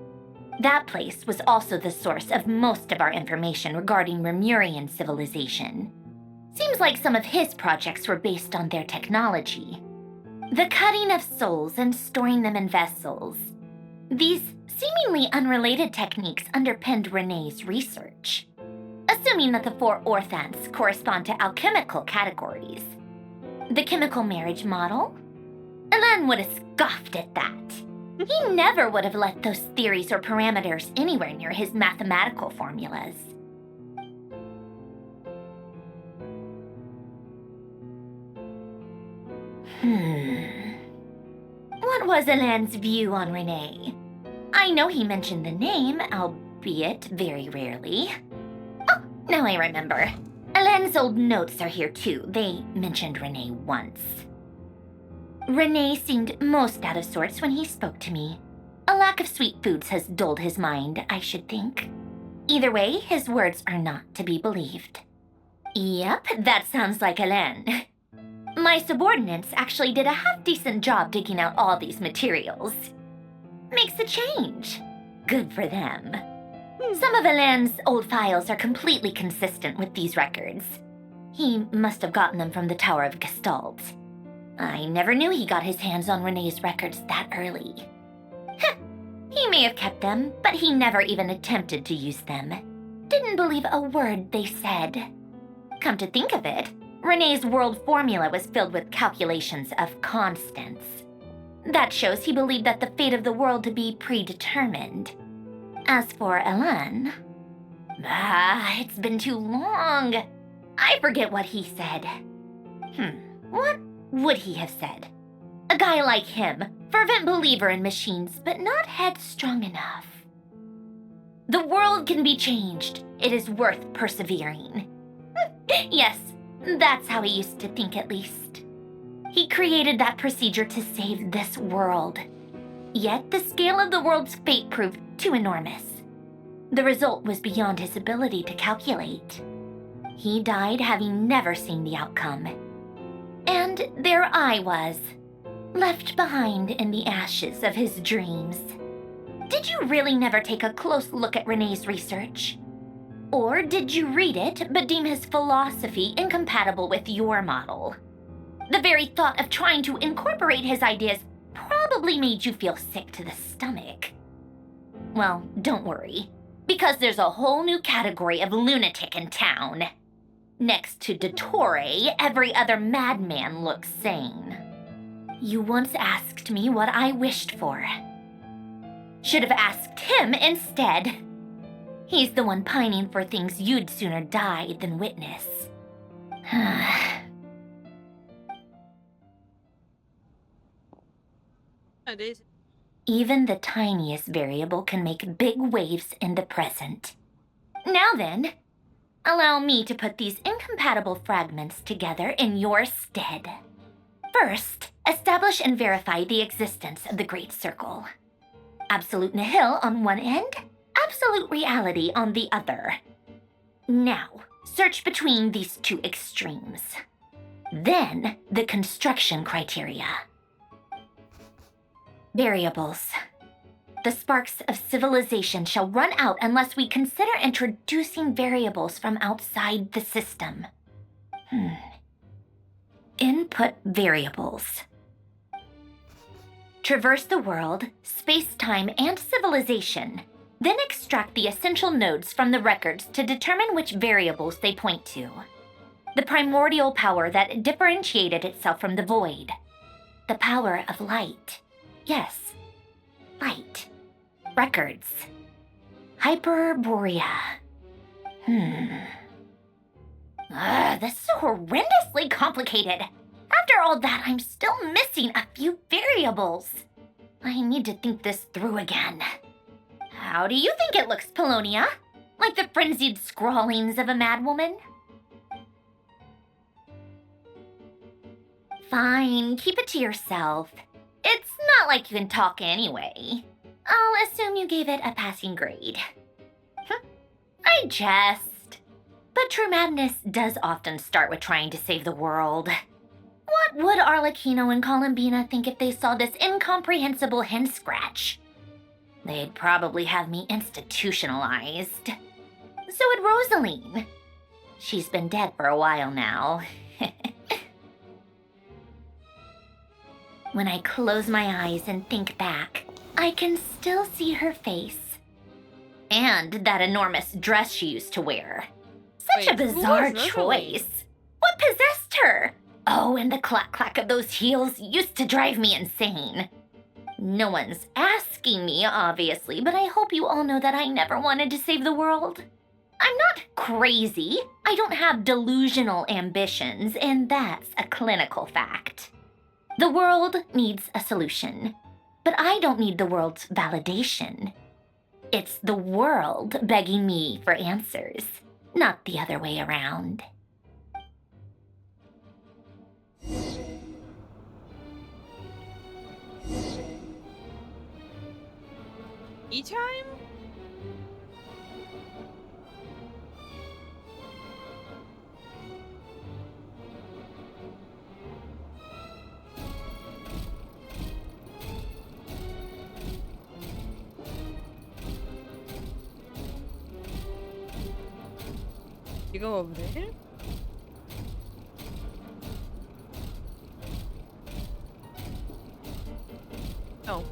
That place was also the source of most of our information regarding Remurian civilization. Seems like some of his projects were based on their technology. The cutting of souls and storing them in vessels. These seemingly unrelated techniques underpinned Renée's research. Assuming that the 4 orthants correspond to alchemical categories. The chemical marriage model? Alain would have scoffed at that. He never would have let those theories or parameters anywhere near his mathematical formulas. What was Alain's view on Renee? I know he mentioned the name, albeit very rarely. Oh, now I remember. Alain's old notes are here too. They mentioned Renee once. Renee seemed most out of sorts when he spoke to me. A lack of sweet foods has dulled his mind, I should think. Either way, his words are not to be believed. Yep, that sounds like Alain. My subordinates actually did a half-decent job digging out all these materials. Makes a change. Good for them. Some of Alain's old files are completely consistent with these records. He must have gotten them from the Tower of Gestalt. I never knew he got his hands on Renee's records that early. He may have kept them, but he never even attempted to use them. Didn't believe a word they said. Come to think of it, Renee's world formula was filled with calculations of constants. That shows he believed that the fate of the world to be predetermined. As for Alain... it's been too long. I forget what he said. What would he have said? A guy like him, fervent believer in machines, but not headstrong enough. The world can be changed. It is worth persevering. Yes, that's how he used to think at least. He created that procedure to save this world. Yet the scale of the world's fate proved too enormous. The result was beyond his ability to calculate. He died having never seen the outcome. And there I was, left behind in the ashes of his dreams. Did you really never take a close look at Renee's research? Or did you read it but deem his philosophy incompatible with your model? The very thought of trying to incorporate his ideas probably made you feel sick to the stomach. Well, don't worry, because there's a whole new category of lunatic in town. Next to Dottore, every other madman looks sane. You once asked me what I wished for. Should have asked him instead. He's the one pining for things you'd sooner die than witness. Even the tiniest variable can make big waves in the present. Now then, allow me to put these incompatible fragments together in your stead. First, establish and verify the existence of the Great Circle. Absolute nihil on one end, absolute reality on the other. Now, search between these two extremes. Then, the construction criteria. Variables. The sparks of civilization shall run out unless we consider introducing variables from outside the system. Input variables. Traverse the world, space-time, and civilization. Then extract the essential nodes from the records to determine which variables they point to. The primordial power that differentiated itself from the void. The power of light. Yes, light. Records. Hyperborea. This is so horrendously complicated. After all that, I'm still missing a few variables. I need to think this through again. How do you think it looks, Polonia? Like the frenzied scrawlings of a madwoman? Fine, keep it to yourself. It's not like you can talk anyway. I'll assume you gave it a passing grade. I jest. But true madness does often start with trying to save the world. What would Arlecchino and Columbina think if they saw this incomprehensible hen scratch? They'd probably have me institutionalized. So would Rosaline. She's been dead for a while now. When I close my eyes and think back, I can still see her face. And that enormous dress she used to wear. Such a bizarre choice. What possessed her? Oh, and the clack-clack of those heels used to drive me insane. No one's asking me, obviously, but I hope you all know that I never wanted to save the world. I'm not crazy. I don't have delusional ambitions, and that's a clinical fact. The world needs a solution, but I don't need the world's validation. It's the world begging me for answers, not the other way around. E-time? You go over there? Oh.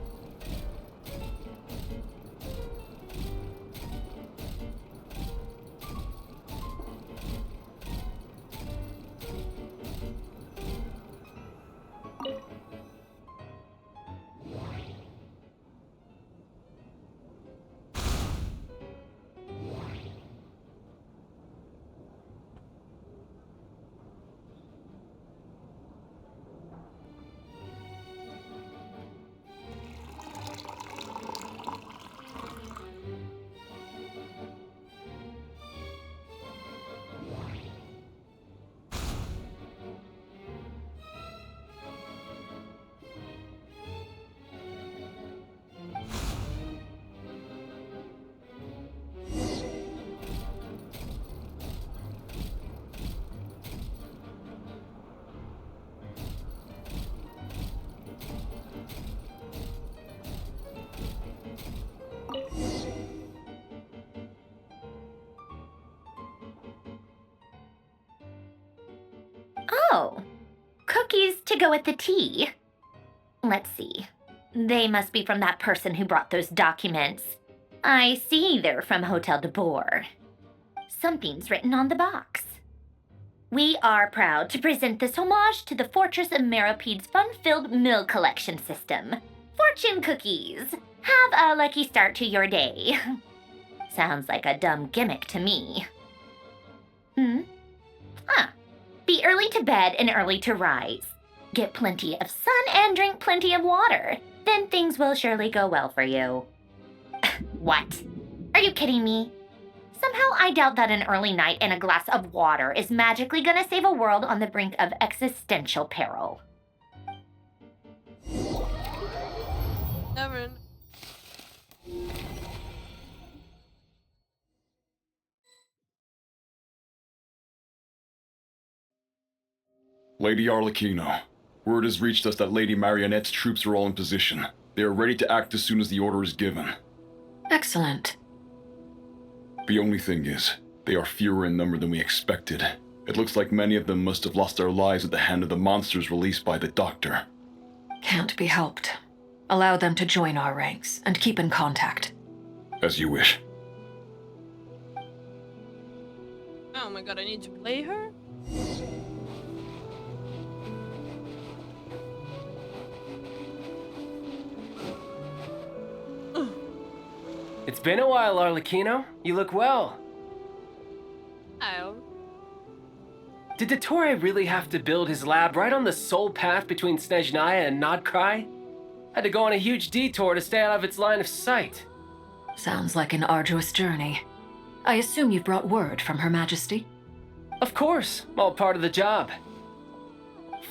Oh, cookies to go with the tea. Let's see. They must be from that person who brought those documents. I see they're from Hotel de Boer. Something's written on the box. We are proud to present this homage to the Fortress of Meropede's fun-filled mill collection system. Fortune cookies. Have a lucky start to your day. Sounds like a dumb gimmick to me. Be early to bed and early to rise. Get plenty of sun and drink plenty of water. Then things will surely go well for you. What? Are you kidding me? Somehow I doubt that an early night and a glass of water is magically gonna save a world on the brink of existential peril. Never. Lady Arlecchino, word has reached us that Lady Marionette's troops are all in position. They are ready to act as soon as the order is given. Excellent. The only thing is, they are fewer in number than we expected. It looks like many of them must have lost their lives at the hand of the monsters released by the Doctor. Can't be helped. Allow them to join our ranks and keep in contact. As you wish. Oh my god, I need to play her? It's been a while, Arlecchino. You look well. Oh. Did Dottore really have to build his lab right on the sole path between Snezhnaya and Nod-Krai? Had to go on a huge detour to stay out of its line of sight. Sounds like an arduous journey. I assume you've brought word from Her Majesty? Of course, all part of the job.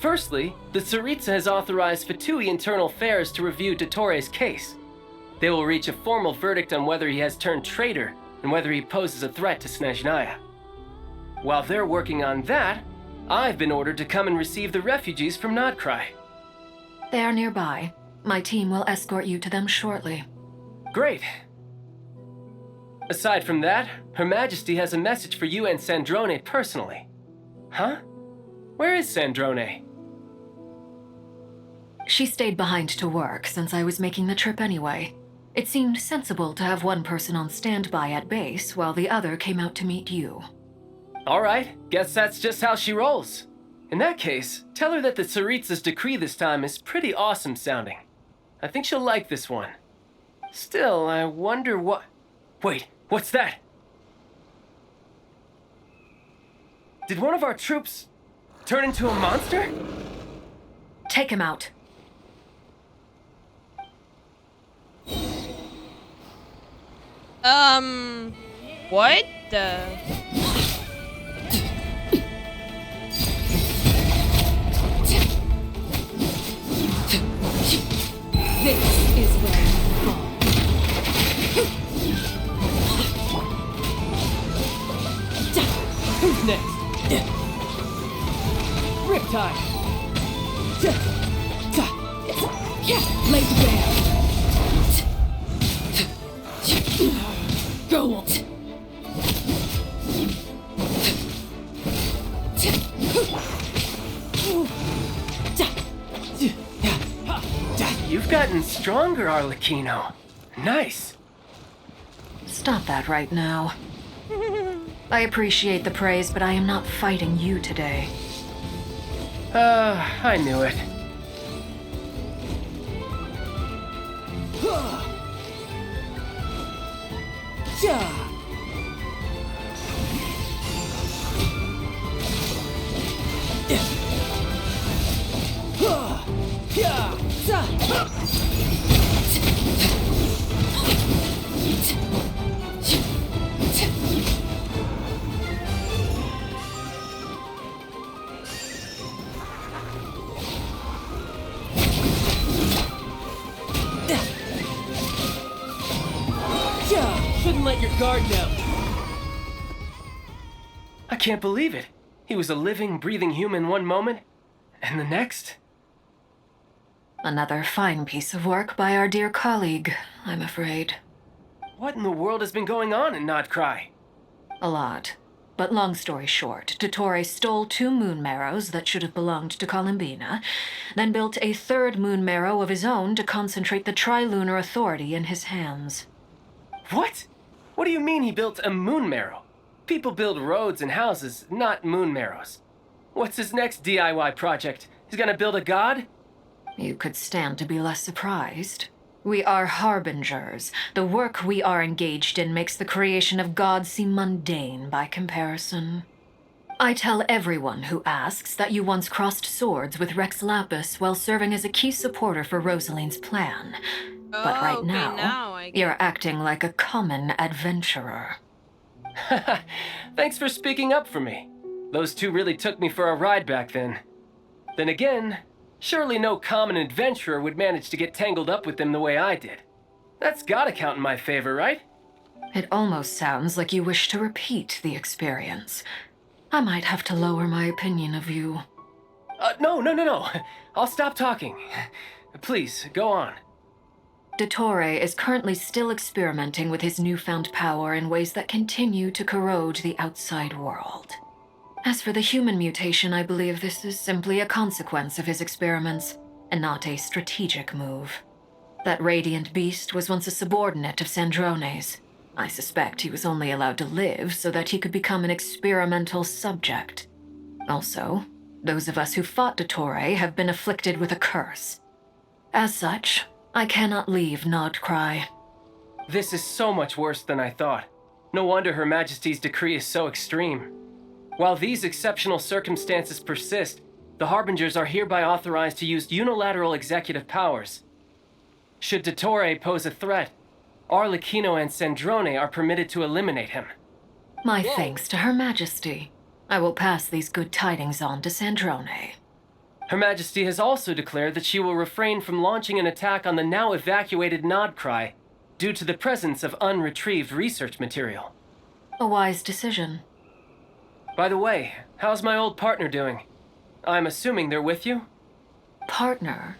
Firstly, the Tsaritsa has authorized VIII Internal Affairs to review Dottore's case. They will reach a formal verdict on whether he has turned traitor and whether he poses a threat to Snezhnaya. While they're working on that, I've been ordered to come and receive the refugees from Nod-Krai. They are nearby. My team will escort you to them shortly. Great. Aside from that, Her Majesty has a message for you and Sandrone personally. Huh? Where is Sandrone? She stayed behind to work since I was making the trip anyway. It seemed sensible to have one person on standby at base while the other came out to meet you. All right, guess that's just how she rolls. In that case, tell her that the Tsaritsa's decree this time is pretty awesome sounding. I think she'll like this one. Still, I wonder what... Wait, what's that? Did one of our troops turn into a monster? Take him out. What the... This is where you fall. Who's next? Riptide! Lay down. Go on. You've gotten stronger, Arlecchino. Nice. Stop that right now. I appreciate the praise, but I am not fighting you today. I knew it. Shouldn't let your guard down. I can't believe it. He was a living, breathing human one moment, and the next... Another fine piece of work by our dear colleague, I'm afraid. What in the world has been going on in Nod-Krai? A lot. But long story short, Dottore stole 2 moon marrows that should have belonged to Columbina, then built a 3rd moon marrow of his own to concentrate the Trilunar Authority in his hands. What? What do you mean he built a moon marrow? People build roads and houses, not moon marrows. What's his next DIY project? He's gonna build a god? You could stand to be less surprised. We are harbingers. The work we are engaged in makes the creation of gods seem mundane by comparison. I tell everyone who asks that you once crossed swords with Rex Lapis while serving as a key supporter for Rosaline's plan. But right okay, now you're acting like a common adventurer. Thanks for speaking up for me. Those 2 really took me for a ride back then. Then again, surely no common adventurer would manage to get tangled up with them the way I did. That's gotta count in my favor, right? It almost sounds like you wish to repeat the experience. I might have to lower my opinion of you. No. I'll stop talking. Please, go on. Dottore is currently still experimenting with his newfound power in ways that continue to corrode the outside world. As for the human mutation, I believe this is simply a consequence of his experiments, and not a strategic move. That radiant beast was once a subordinate of Sandrone's. I suspect he was only allowed to live so that he could become an experimental subject. Also, those of us who fought Dottore have been afflicted with a curse. As such, I cannot leave Nod-Krai. This is so much worse than I thought. No wonder Her Majesty's decree is so extreme. While these exceptional circumstances persist, the Harbingers are hereby authorized to use unilateral executive powers. Should Dottore pose a threat, Arlecchino and Sandrone are permitted to eliminate him. My thanks to Her Majesty. I will pass these good tidings on to Sandrone. Her Majesty has also declared that she will refrain from launching an attack on the now evacuated Nod-Krai due to the presence of unretrieved research material. A wise decision. By the way, how's my old partner doing? I'm assuming they're with you? Partner?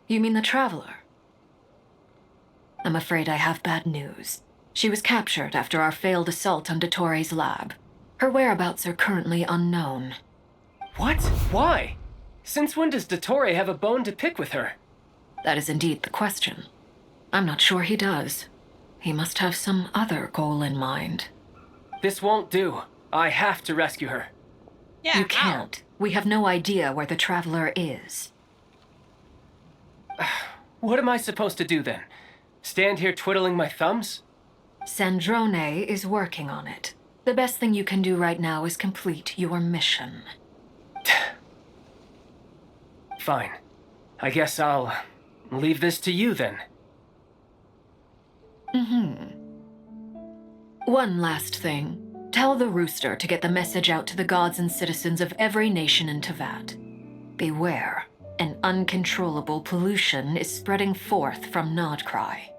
You mean the Traveler? I'm afraid I have bad news. She was captured after our failed assault on Dottore's lab. Her whereabouts are currently unknown. What? Why? Since when does Dottore have a bone to pick with her? That is indeed the question. I'm not sure he does. He must have some other goal in mind. This won't do. I have to rescue her. You can't. We have no idea where the Traveler is. What am I supposed to do then? Stand here twiddling my thumbs? Sandrone is working on it. The best thing you can do right now is complete your mission. Fine. I guess I'll leave this to you then. One last thing. Tell the rooster to get the message out to the gods and citizens of every nation in Teyvat. Beware. An uncontrollable pollution is spreading forth from Nod-Krai.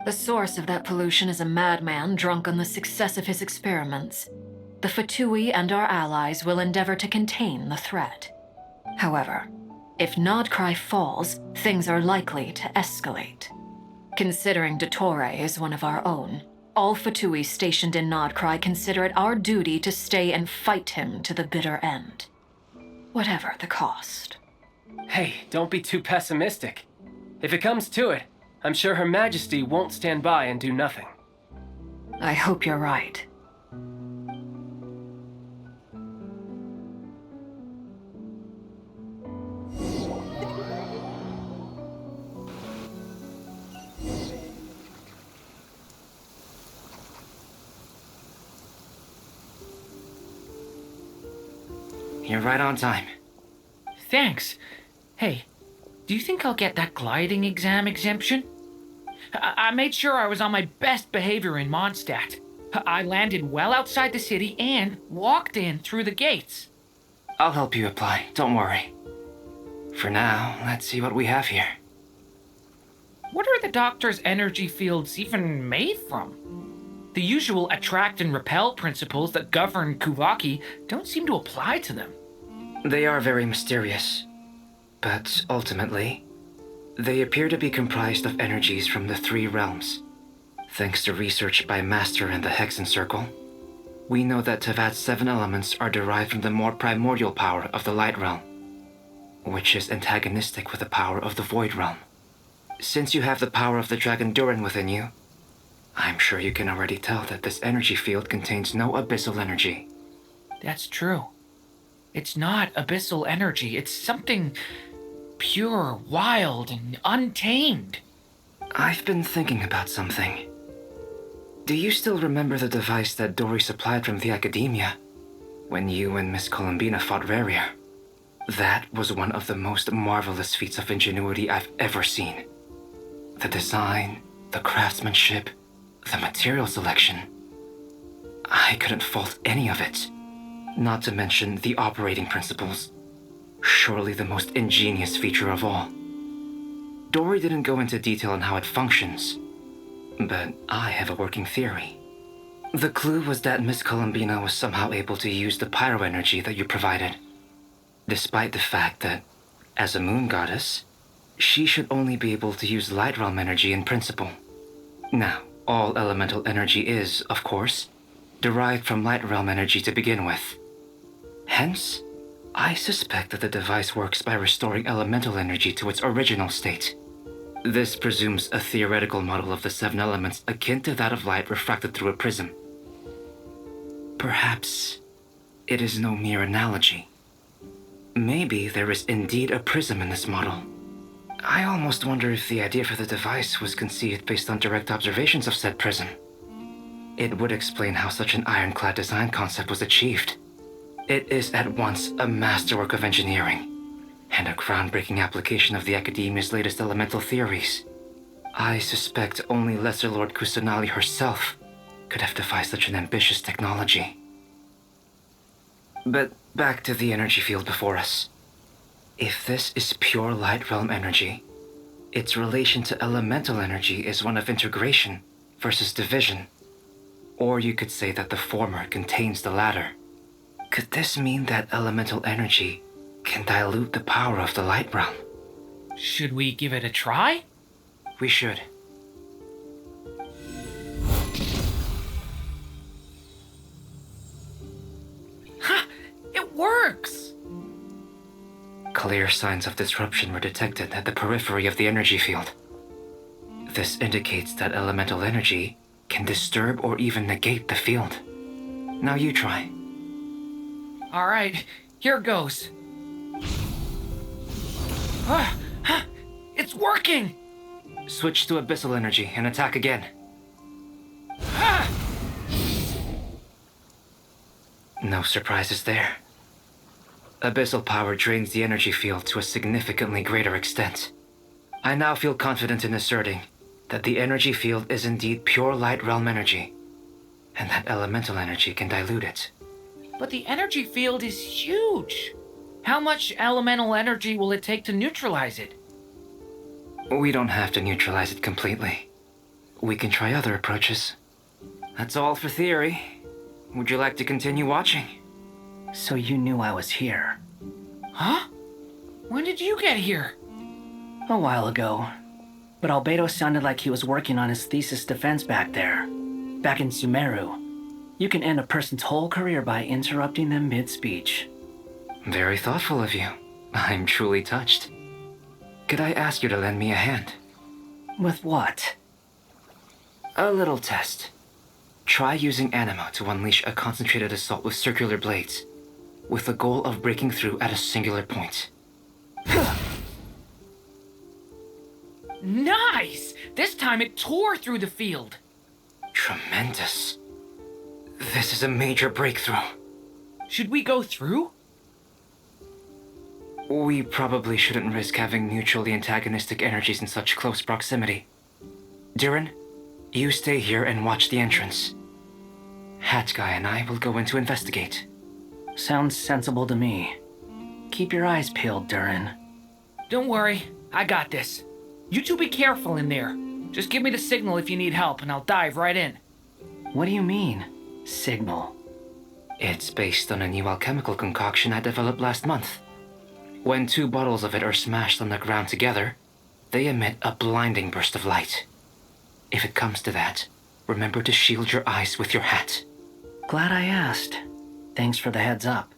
The source of that pollution is a madman drunk on the success of his experiments. The Fatui and our allies will endeavor to contain the threat. However, if Nod-Krai falls, things are likely to escalate. Considering Dottore is one of our own, all Fatui stationed in Nod-Krai consider it our duty to stay and fight him to the bitter end. Whatever the cost. Hey, don't be too pessimistic. If it comes to it, I'm sure Her Majesty won't stand by and do nothing. I hope you're right. You're right on time. Thanks. Hey, do you think I'll get that gliding exam exemption? I made sure I was on my best behavior in Mondstadt. I landed well outside the city and walked in through the gates. I'll help you apply, don't worry. For now, let's see what we have here. What are the doctor's energy fields even made from? The usual attract and repel principles that govern Kuvaki don't seem to apply to them. They are very mysterious, but ultimately, they appear to be comprised of energies from the 3 realms. Thanks to research by Master and the Hexen Circle, we know that Tevat's 7 elements are derived from the more primordial power of the Light Realm, which is antagonistic with the power of the Void Realm. Since you have the power of the Dragon Durin within you, I'm sure you can already tell that this energy field contains no abyssal energy. That's true. It's not abyssal energy. It's something pure, wild, and untamed. I've been thinking about something. Do you still remember the device that Dory supplied from the Academia when you and Miss Columbina fought Rarier? That was one of the most marvelous feats of ingenuity I've ever seen. The design, the craftsmanship, the material selection. I couldn't fault any of it. Not to mention the operating principles. Surely the most ingenious feature of all. Dory didn't go into detail on how it functions, but I have a working theory. The clue was that Miss Columbina was somehow able to use the pyro energy that you provided, despite the fact that, as a moon goddess, she should only be able to use Light Realm energy in principle. Now, all elemental energy is, of course, derived from Light Realm energy to begin with. Hence, I suspect that the device works by restoring elemental energy to its original state. This presumes a theoretical model of the 7 elements akin to that of light refracted through a prism. Perhaps it is no mere analogy. Maybe there is indeed a prism in this model. I almost wonder if the idea for the device was conceived based on direct observations of said prism. It would explain how such an ironclad design concept was achieved. It is at once a masterwork of engineering and a groundbreaking application of the Academia's latest elemental theories. I suspect only Lesser Lord Kusanali herself could have devised such an ambitious technology. But back to the energy field before us. If this is pure Light Realm energy, its relation to elemental energy is one of integration versus division. Or you could say that the former contains the latter. Could this mean that elemental energy can dilute the power of the Light Realm? Should we give it a try? We should. Ha! It works! Clear signs of disruption were detected at the periphery of the energy field. This indicates that elemental energy can disturb or even negate the field. Now you try. All right, here goes. It's working! Switch to abyssal energy and attack again. No surprises there. Abyssal power drains the energy field to a significantly greater extent. I now feel confident in asserting that the energy field is indeed pure Light Realm energy, and that elemental energy can dilute it. But the energy field is huge. How much elemental energy will it take to neutralize it? We don't have to neutralize it completely. We can try other approaches. That's all for theory. Would you like to continue watching? So you knew I was here. Huh? When did you get here? A while ago. But Albedo sounded like he was working on his thesis defense back there. Back in Sumeru. You can end a person's whole career by interrupting them mid-speech. Very thoughtful of you. I'm truly touched. Could I ask you to lend me a hand? With what? A little test. Try using Animo to unleash a concentrated assault with circular blades, with the goal of breaking through at a singular point. Nice! This time it tore through the field. Tremendous. This is a major breakthrough. Should we go through? We probably shouldn't risk having mutually antagonistic energies in such close proximity. Durin, you stay here and watch the entrance. Hat Guy and I will go in to investigate. Sounds sensible to me. Keep your eyes peeled, Durin. Don't worry, I got this. You two be careful in there. Just give me the signal if you need help and I'll dive right in. What do you mean, signal? It's based on a new alchemical concoction I developed last month. When 2 bottles of it are smashed on the ground together, they emit a blinding burst of light. If it comes to that, remember to shield your eyes with your hat. Glad I asked. Thanks for the heads up.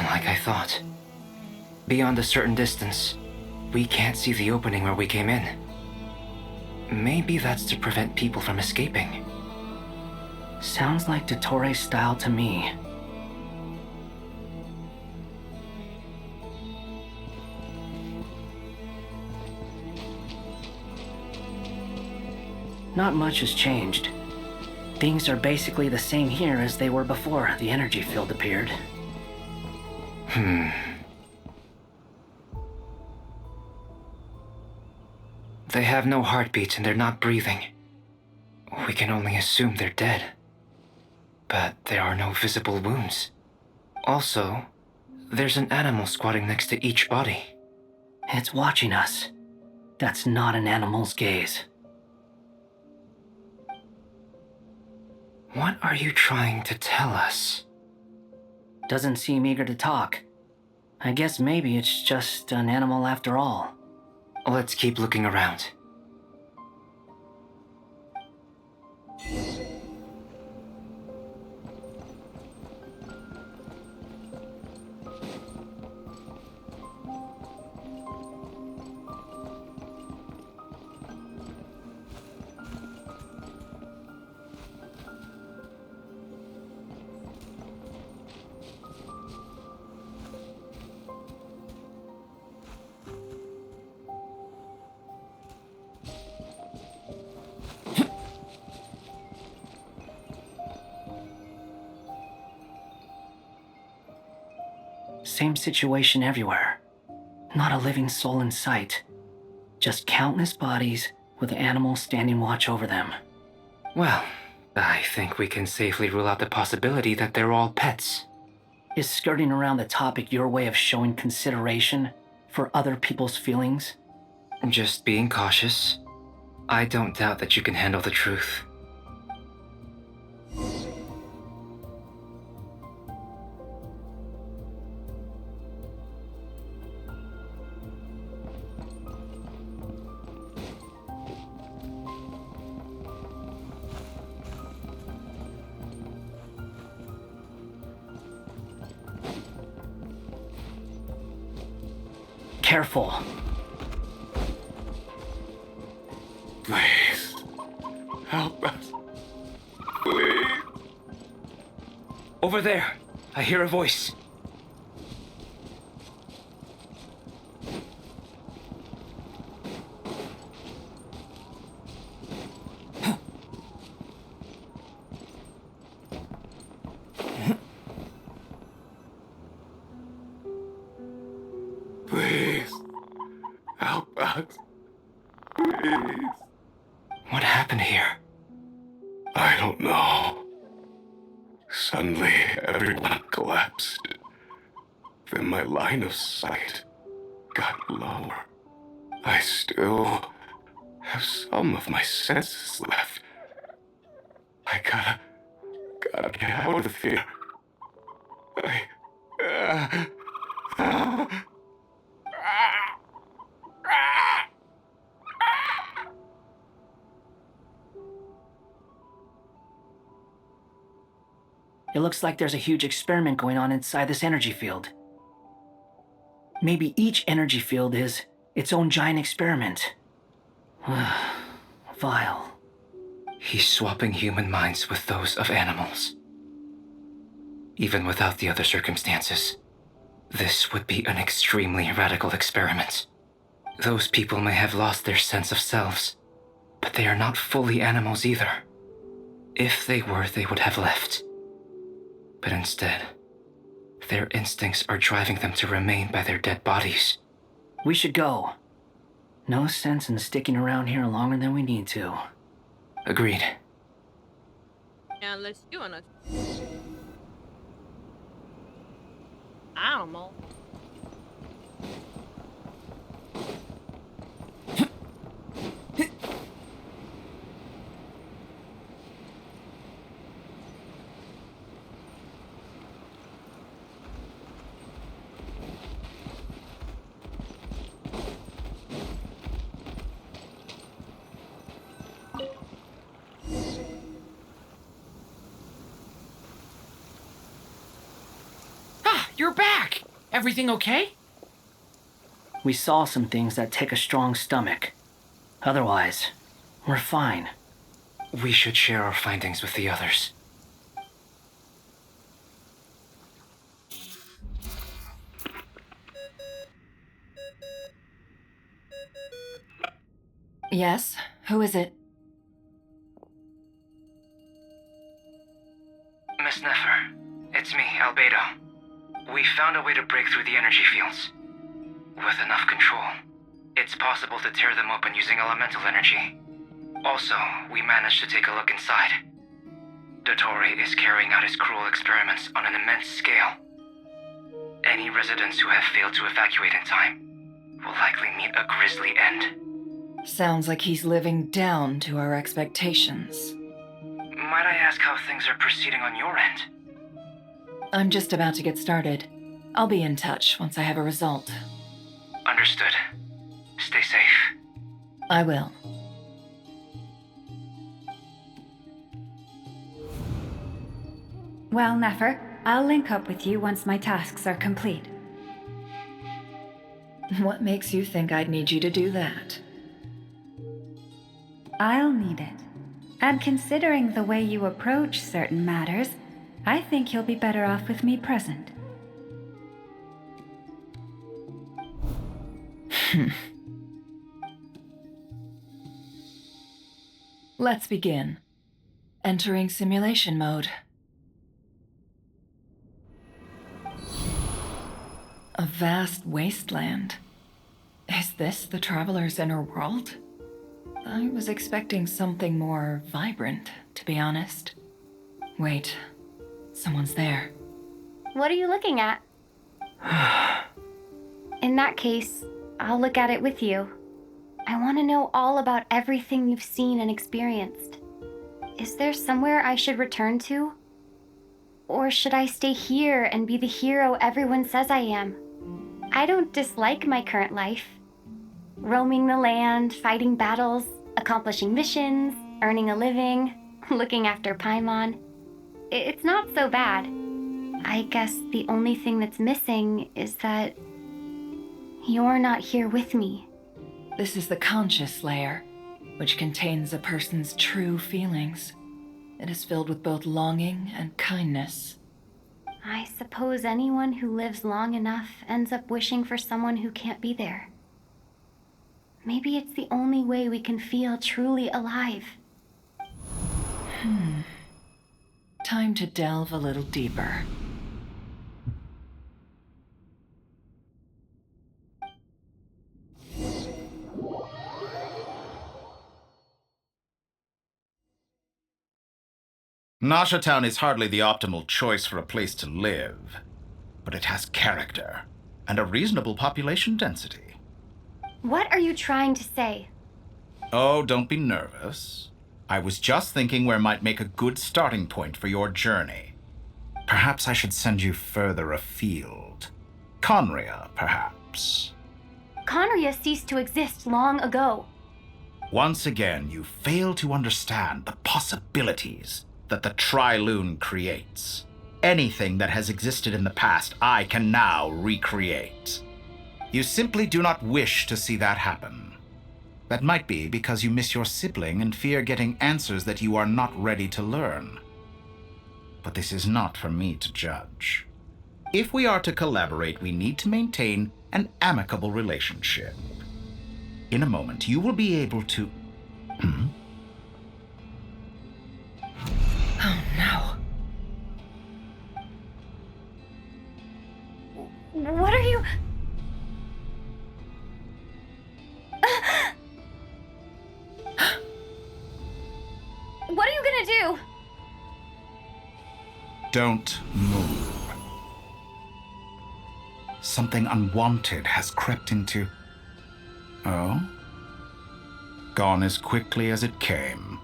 Like I thought. Beyond a certain distance, we can't see the opening where we came in. Maybe that's to prevent people from escaping. Sounds like Dottore style to me. Not much has changed. Things are basically the same here as they were before the energy field appeared. They have no heartbeats and they're not breathing. We can only assume they're dead. But there are no visible wounds. Also, there's an animal squatting next to each body. It's watching us. That's not an animal's gaze. What are you trying to tell us? Doesn't seem eager to talk. I guess maybe it's just an animal after all. Let's keep looking around. Same situation everywhere. Not a living soul in sight. Just countless bodies with animals standing watch over them. Well, I think we can safely rule out the possibility that they're all pets. Is skirting around the topic your way of showing consideration for other people's feelings? Just being cautious. I don't doubt that you can handle the truth. Careful. Please. Help us. Please. Over there. I hear a voice. Please. Help us. Please. What happened here? I don't know. Suddenly, everyone collapsed. Then my line of sight got lower. I still have some of my senses left. I gotta get out of here. It looks like there's a huge experiment going on inside this energy field. Maybe each energy field is its own giant experiment. Vile. He's swapping human minds with those of animals. Even without the other circumstances, this would be an extremely radical experiment. Those people may have lost their sense of selves, but they are not fully animals either. If they were, they would have left. But instead, their instincts are driving them to remain by their dead bodies. We should go. No sense in sticking around here longer than we need to. Agreed. Yeah, unless you wanna. Animal. You're back! Everything okay? We saw some things that take a strong stomach. Otherwise, we're fine. We should share our findings with the others. Yes? Who is it? Miss Nefer, it's me, Albedo. We found a way to break through the energy fields. With enough control, it's possible to tear them open using elemental energy. Also, we managed to take a look inside. Dottore is carrying out his cruel experiments on an immense scale. Any residents who have failed to evacuate in time will likely meet a grisly end. Sounds like he's living down to our expectations. Might I ask how things are proceeding on your end? I'm just about to get started. I'll be in touch once I have a result. Understood. Stay safe. I will. Well, Nefer, I'll link up with you once my tasks are complete. What makes you think I'd need you to do that? I'll need it. And considering the way you approach certain matters, I think you'll be better off with me present. Let's begin. Entering simulation mode. A vast wasteland. Is this the traveler's inner world? I was expecting something more vibrant, to be honest. Wait, someone's there. What are you looking at? In that case, I'll look at it with you. I want to know all about everything you've seen and experienced. Is there somewhere I should return to? Or should I stay here and be the hero everyone says I am? I don't dislike my current life. Roaming the land, fighting battles, accomplishing missions, earning a living, looking after Paimon. It's not so bad. I guess the only thing that's missing is that you're not here with me. This is the conscious layer, which contains a person's true feelings. It is filled with both longing and kindness. I suppose anyone who lives long enough ends up wishing for someone who can't be there. Maybe it's the only way we can feel truly alive. Time to delve a little deeper. Nasha Town is hardly the optimal choice for a place to live, but it has character and a reasonable population density. What are you trying to say? Oh, don't be nervous. I was just thinking where might make a good starting point for your journey. Perhaps I should send you further afield. Conria, perhaps. Conria ceased to exist long ago. Once again, you fail to understand the possibilities that the Tri-Lune creates. Anything that has existed in the past, I can now recreate. You simply do not wish to see that happen. That might be because you miss your sibling and fear getting answers that you are not ready to learn. But this is not for me to judge. If we are to collaborate, we need to maintain an amicable relationship. In a moment, you will be able to... Oh no. What are you... What are you gonna do? Don't move. Something unwanted has crept into... Oh? Gone as quickly as it came.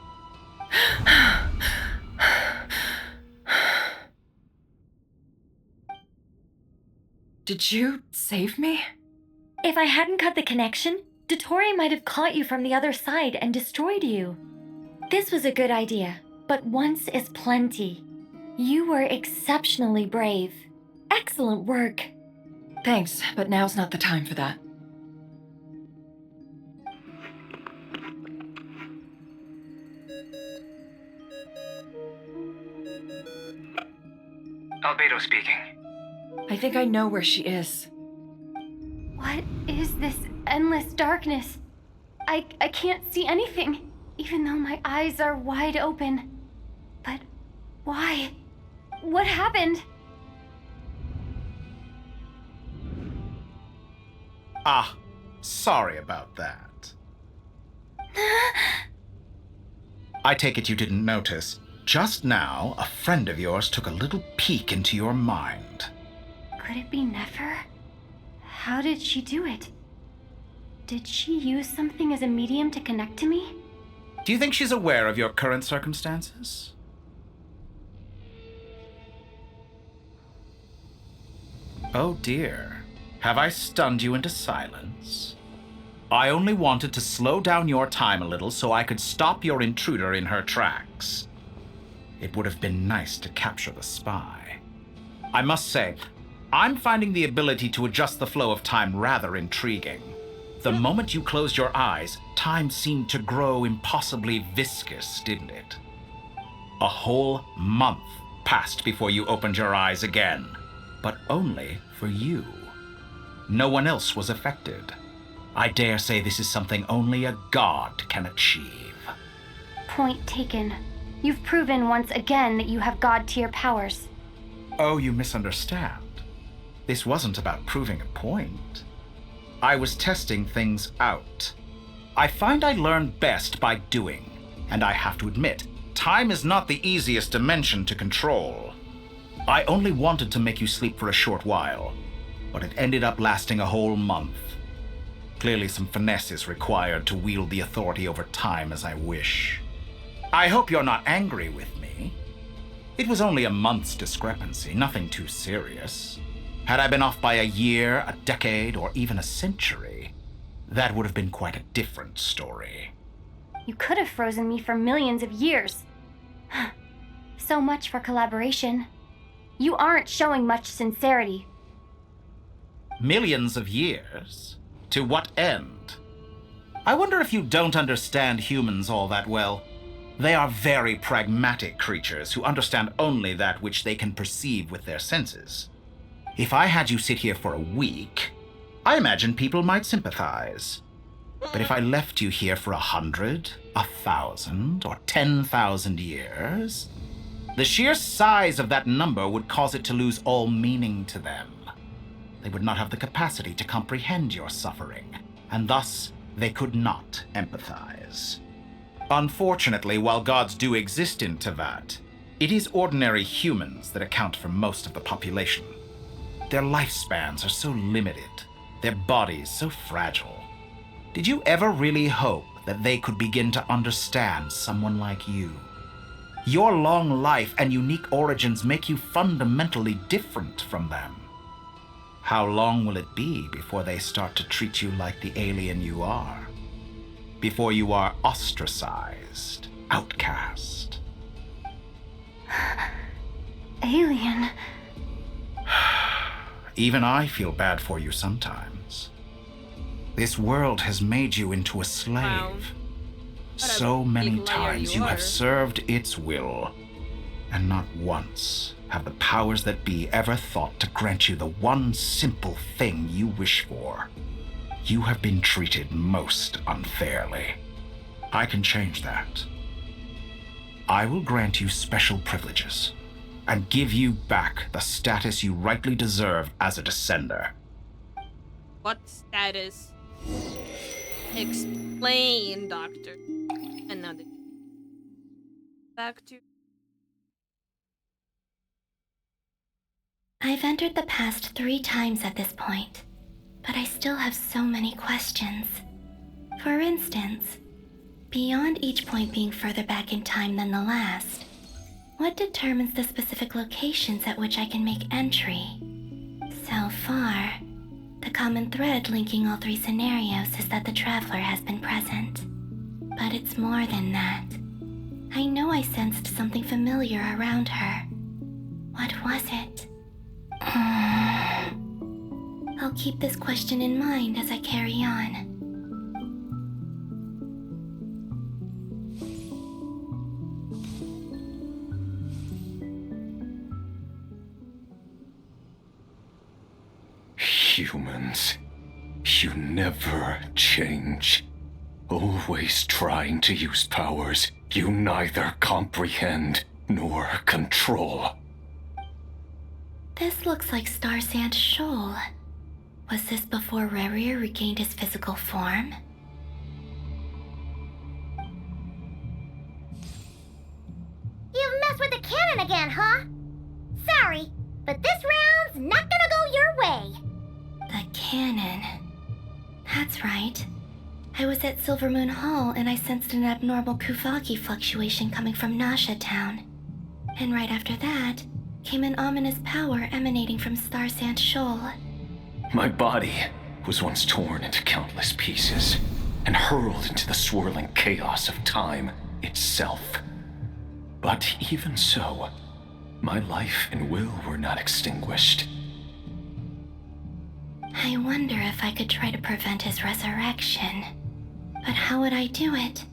Did you save me? If I hadn't cut the connection, Dottore might have caught you from the other side and destroyed you. This was a good idea, but once is plenty. You were exceptionally brave. Excellent work. Thanks, but now's not the time for that. Albedo speaking. I think I know where she is. What is this endless darkness? I can't see anything, even though my eyes are wide open. But why? What happened? Ah, sorry about that. I take it you didn't notice. Just now, a friend of yours took a little peek into your mind. Could it be Nefer? How did she do it? Did she use something as a medium to connect to me? Do you think she's aware of your current circumstances? Oh dear. Have I stunned you into silence? I only wanted to slow down your time a little so I could stop your intruder in her tracks. It would have been nice to capture the spy. I must say, I'm finding the ability to adjust the flow of time rather intriguing. The moment you closed your eyes, time seemed to grow impossibly viscous, didn't it? A whole month passed before you opened your eyes again, but only for you. No one else was affected. I dare say this is something only a god can achieve. Point taken. You've proven once again that you have god-tier powers. Oh, you misunderstand. This wasn't about proving a point. I was testing things out. I find I learn best by doing, and I have to admit, time is not the easiest dimension to control. I only wanted to make you sleep for a short while, but it ended up lasting a whole month. Clearly some finesse is required to wield the authority over time as I wish. I hope you're not angry with me. It was only a month's discrepancy, nothing too serious. Had I been off by a year, a decade, or even a century, that would have been quite a different story. You could have frozen me for millions of years. So much for collaboration. You aren't showing much sincerity. Millions of years? To what end? I wonder if you don't understand humans all that well. They are very pragmatic creatures who understand only that which they can perceive with their senses. If I had you sit here for a week, I imagine people might sympathize. But if I left you here for 100, 1,000, or 10,000 years, the sheer size of that number would cause it to lose all meaning to them. They would not have the capacity to comprehend your suffering, and thus they could not empathize. Unfortunately, while gods do exist in Teyvat, it is ordinary humans that account for most of the population. Their lifespans are so limited, their bodies so fragile. Did you ever really hope that they could begin to understand someone like you? Your long life and unique origins make you fundamentally different from them. How long will it be before they start to treat you like the alien you are? Before you are ostracized, outcast? alien. Even I feel bad for you sometimes. This world has made you into a slave. Wow. So many big liar times you you are. have served its will, and not once have the powers that be ever thought to grant you the one simple thing you wish for. You have been treated most unfairly. I can change that. I will grant you special privileges and give you back the status you rightly deserve as a descender. What status? Explain, Doctor. And now back to. I've entered the past 3 times at this point, but I still have so many questions. For instance, beyond each point being further back in time than the last, what determines the specific locations at which I can make entry? So far, the common thread linking all 3 scenarios is that the traveler has been present. But it's more than that. I know I sensed something familiar around her. What was it? I'll keep this question in mind as I carry on. Humans, you never change. Always trying to use powers you neither comprehend nor control. This looks like Star Sand Shoal. Was this before Rerir regained his physical form? You've messed with the cannon again, huh? Sorry, but this round's not gonna go your way. The cannon. That's right. I was at Silvermoon Hall and I sensed an abnormal Kuvaki fluctuation coming from Nasha Town. And right after that, came an ominous power emanating from Star Sand Shoal. My body was once torn into countless pieces and hurled into the swirling chaos of time itself. But even so, my life and will were not extinguished. I wonder if I could try to prevent his resurrection. But how would I do it?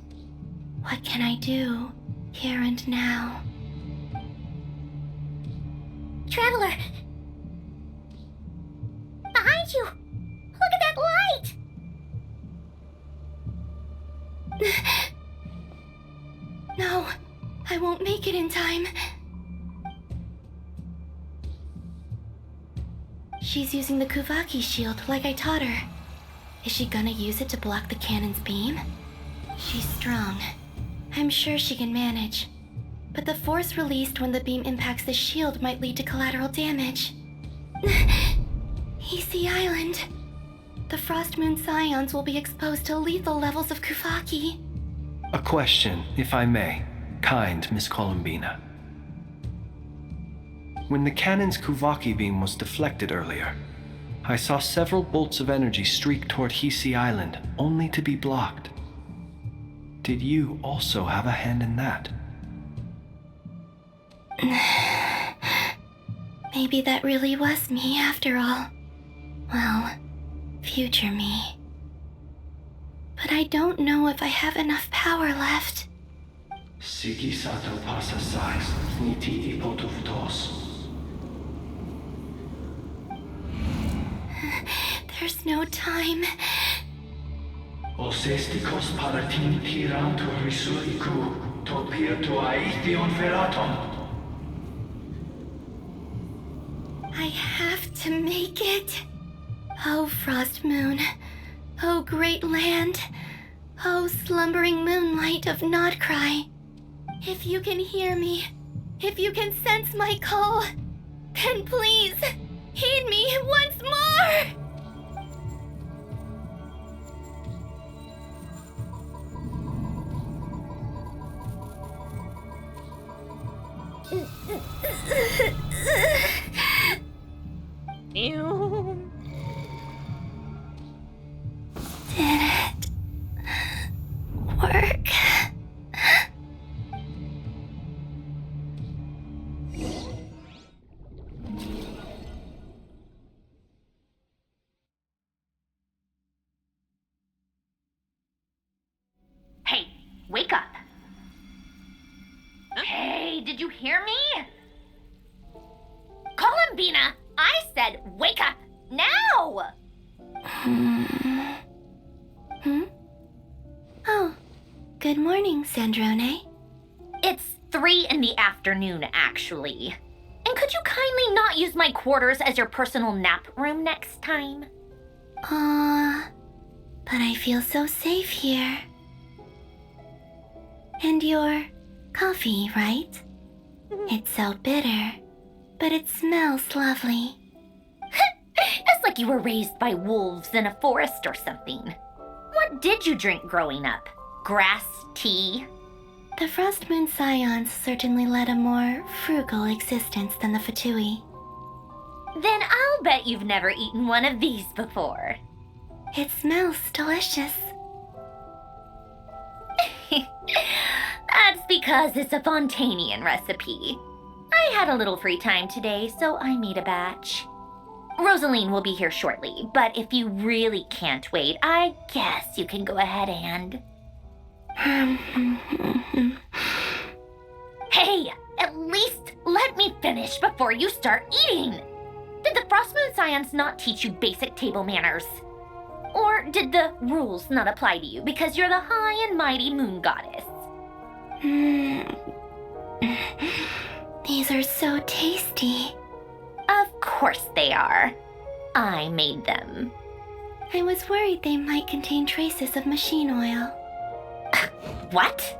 What can I do, here and now? Traveler! Behind you! Look at that light! No, I won't make it in time. She's using the Kuvaki shield like I taught her. Is she gonna use it to block the cannon's beam? She's strong. I'm sure she can manage. But the force released when the beam impacts the shield might lead to collateral damage. Easy Island. The Frost Moon Scions will be exposed to lethal levels of Kuvaki. A question, if I may, kind Miss Columbina. When the cannon's Kuvaki beam was deflected earlier, I saw several bolts of energy streak toward Hisi Island, only to be blocked. Did you also have a hand in that? Maybe that really was me after all. Well, future me. But I don't know if I have enough power left. Siki sato pasa sais, niti ipotuftos. There's no time. Osestikos paratin tirantu risuriku, topirtu aithion veraton. I have to make it. Oh, Frost Moon. Oh, great land. Oh, slumbering moonlight of Nod-Krai. If you can hear me, if you can sense my call, then please, heed me once more! Ew. Did it work? wake up. Hey, did you hear me? Columbina, I said wake up now! Oh, good morning, Sandrone. It's 3 in the afternoon, actually. And could you kindly not use my quarters as your personal nap room next time? But I feel so safe here. And your coffee, right? It's so bitter, but it smells lovely. It's like you were raised by wolves in a forest or something. What did you drink growing up? Grass tea? The Frost Moon Scions certainly led a more frugal existence than the Fatui. Then I'll bet you've never eaten one of these before. It smells delicious. That's because it's a Fontanian recipe. I had a little free time today, so I made a batch. Rosaline will be here shortly, but if you really can't wait, I guess you can go ahead and... Hey, at least let me finish before you start eating! Did the Frostmoon Scions not teach you basic table manners? Or did the rules not apply to you because you're the high and mighty moon goddess? These are so tasty. Of course they are. I made them. I was worried they might contain traces of machine oil. What?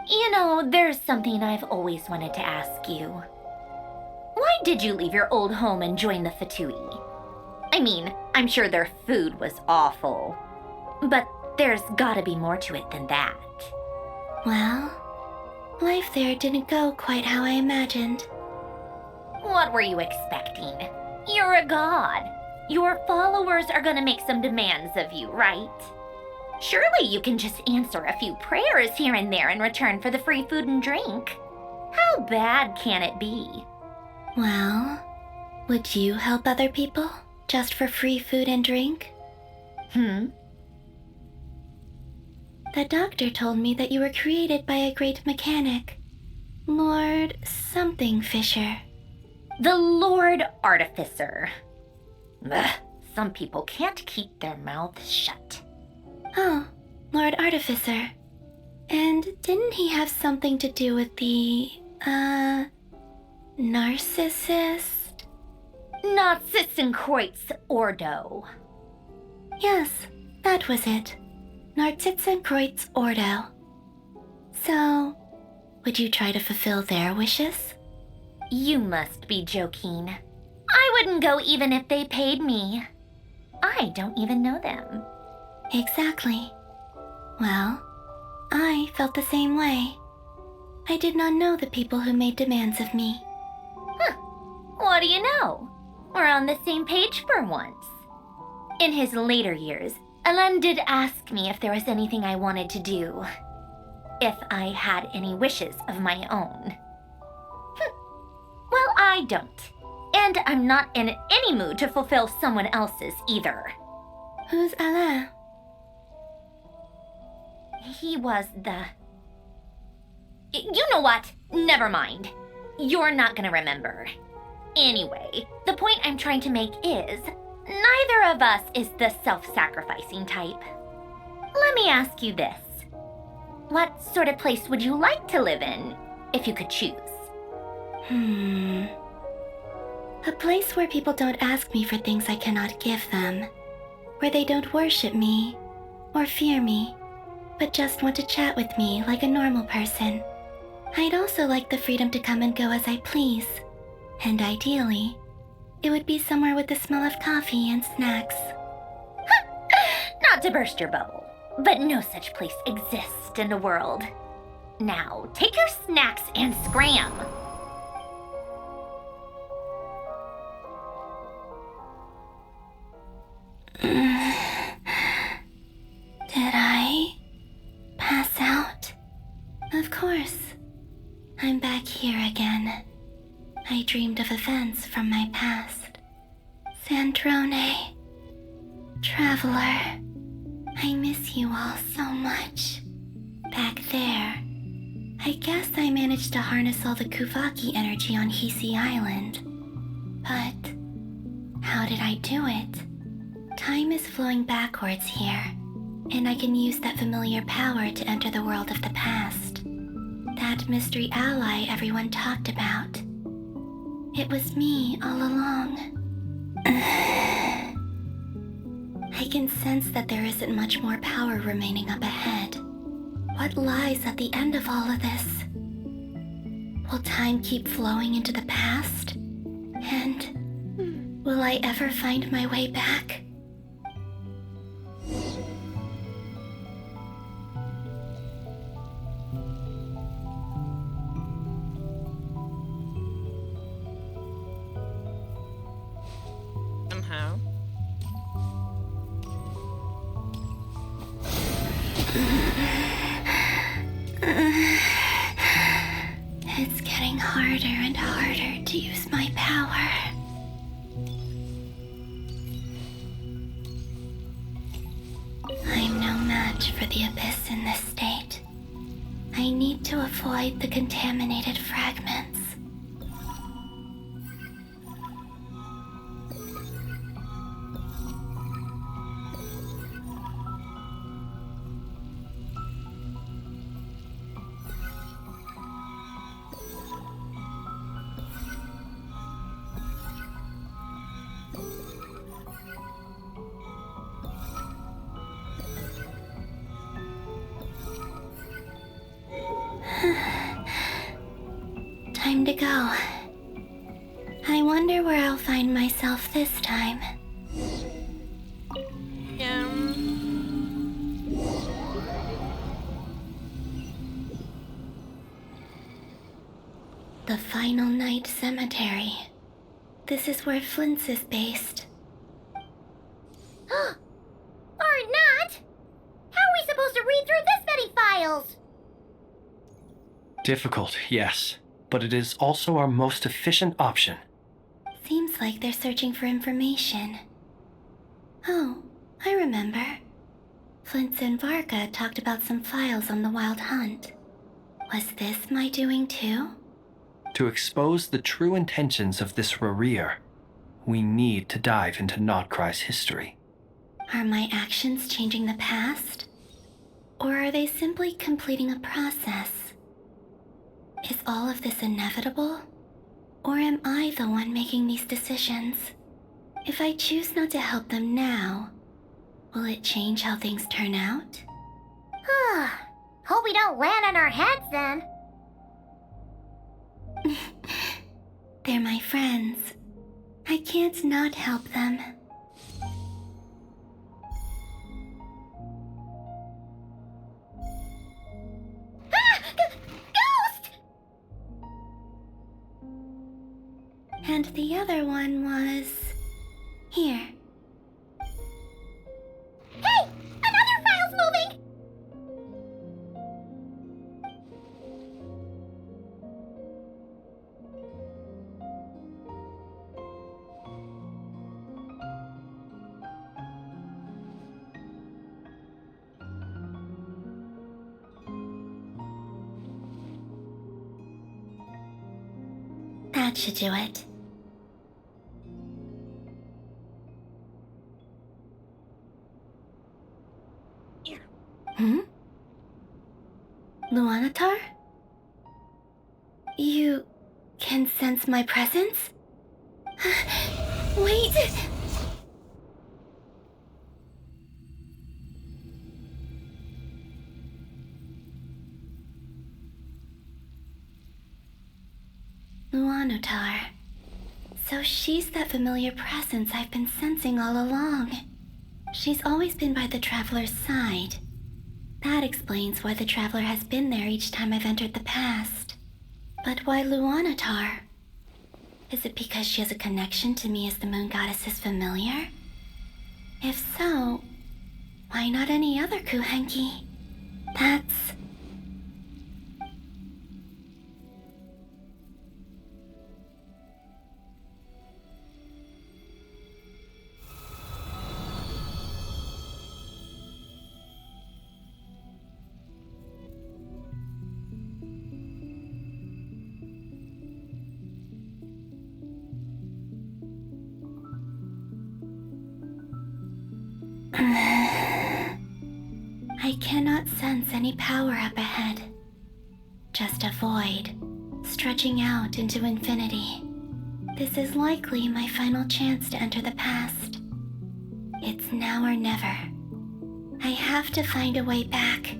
You know, there's something I've always wanted to ask you. Why did you leave your old home and join the Fatui? I mean, I'm sure their food was awful, but there's gotta be more to it than that. Well, life there didn't go quite how I imagined. What were you expecting? You're a god. Your followers are gonna make some demands of you, right? Surely you can just answer a few prayers here and there in return for the free food and drink. How bad can it be? Well, would you help other people just for free food and drink? The doctor told me that you were created by a great mechanic, Lord something Fisher. The Lord Artificer. Ugh, some people can't keep their mouths shut. Oh, Lord Artificer. And didn't he have something to do with the, narcissist? Narcissenkreuz Ordo. Yes, that was it. Narcissenkreuz Ordo. So, would you try to fulfill their wishes? You must be joking. I wouldn't go even if they paid me. I don't even know them. Exactly. Well, I felt the same way. I did not know the people who made demands of me. What do you know? We're on the same page for once. In his later years, Alan did ask me if there was anything I wanted to do. If I had any wishes of my own. Well, I don't. And I'm not in any mood to fulfill someone else's either. Who's Alain? He was the... You know what? Never mind. You're not gonna remember. Anyway, the point I'm trying to make is, neither of us is the self-sacrificing type. Let me ask you this. What sort of place would you like to live in, if you could choose? A place where people don't ask me for things I cannot give them. Where they don't worship me, or fear me, but just want to chat with me like a normal person. I'd also like the freedom to come and go as I please. And ideally, it would be somewhere with the smell of coffee and snacks. Not to burst your bubble, but no such place exists in the world. Now, take your snacks and scram. Did I pass out? Of course. I'm back here again. I dreamed of events from my past. Sandrone. Traveler, I miss you all so much. Back there, I guess I managed to harness all the Kuvaki energy on Hisi Island. But how did I do it? Time is flowing backwards here, and I can use that familiar power to enter the world of the past. That mystery ally everyone talked about. It was me all along. I can sense that there isn't much more power remaining up ahead. What lies at the end of all of this? Will time keep flowing into the past? And will I ever find my way back? Somehow. It's getting harder and harder to use my power. I'm no match for the abyss in this state. I need to avoid the contaminated fragments. Time to go. I wonder where I'll find myself this time. Yeah. The Final Night Cemetery. This is where Flint's is based. Or not! How are we supposed to read through this many files? Difficult, yes, but it is also our most efficient option. Seems like they're searching for information. Oh, I remember. Flint's and Varga talked about some files on the Wild Hunt. Was this my doing too? To expose the true intentions of this Rarir, we need to dive into Nod-Krai's history. Are my actions changing the past? Or are they simply completing a process? Is all of this inevitable? Or am I the one making these decisions? If I choose not to help them now, will it change how things turn out? Hope we don't land on our heads then. They're my friends. I can't not help them. Ghost! And the other one was... here. Hey! Another file's moving! That should do it. Luanatar? You can sense my presence? Wait! Luanatar. So she's that familiar presence I've been sensing all along. She's always been by the Traveler's side. That explains why the Traveler has been there each time I've entered the past. But why Luanatar? Is it because she has a connection to me as the Moon Goddess's familiar? If so, why not any other Kuhenki? That's... I cannot sense any power up ahead. Just a void, stretching out into infinity. This is likely my final chance to enter the past. It's now or never. I have to find a way back.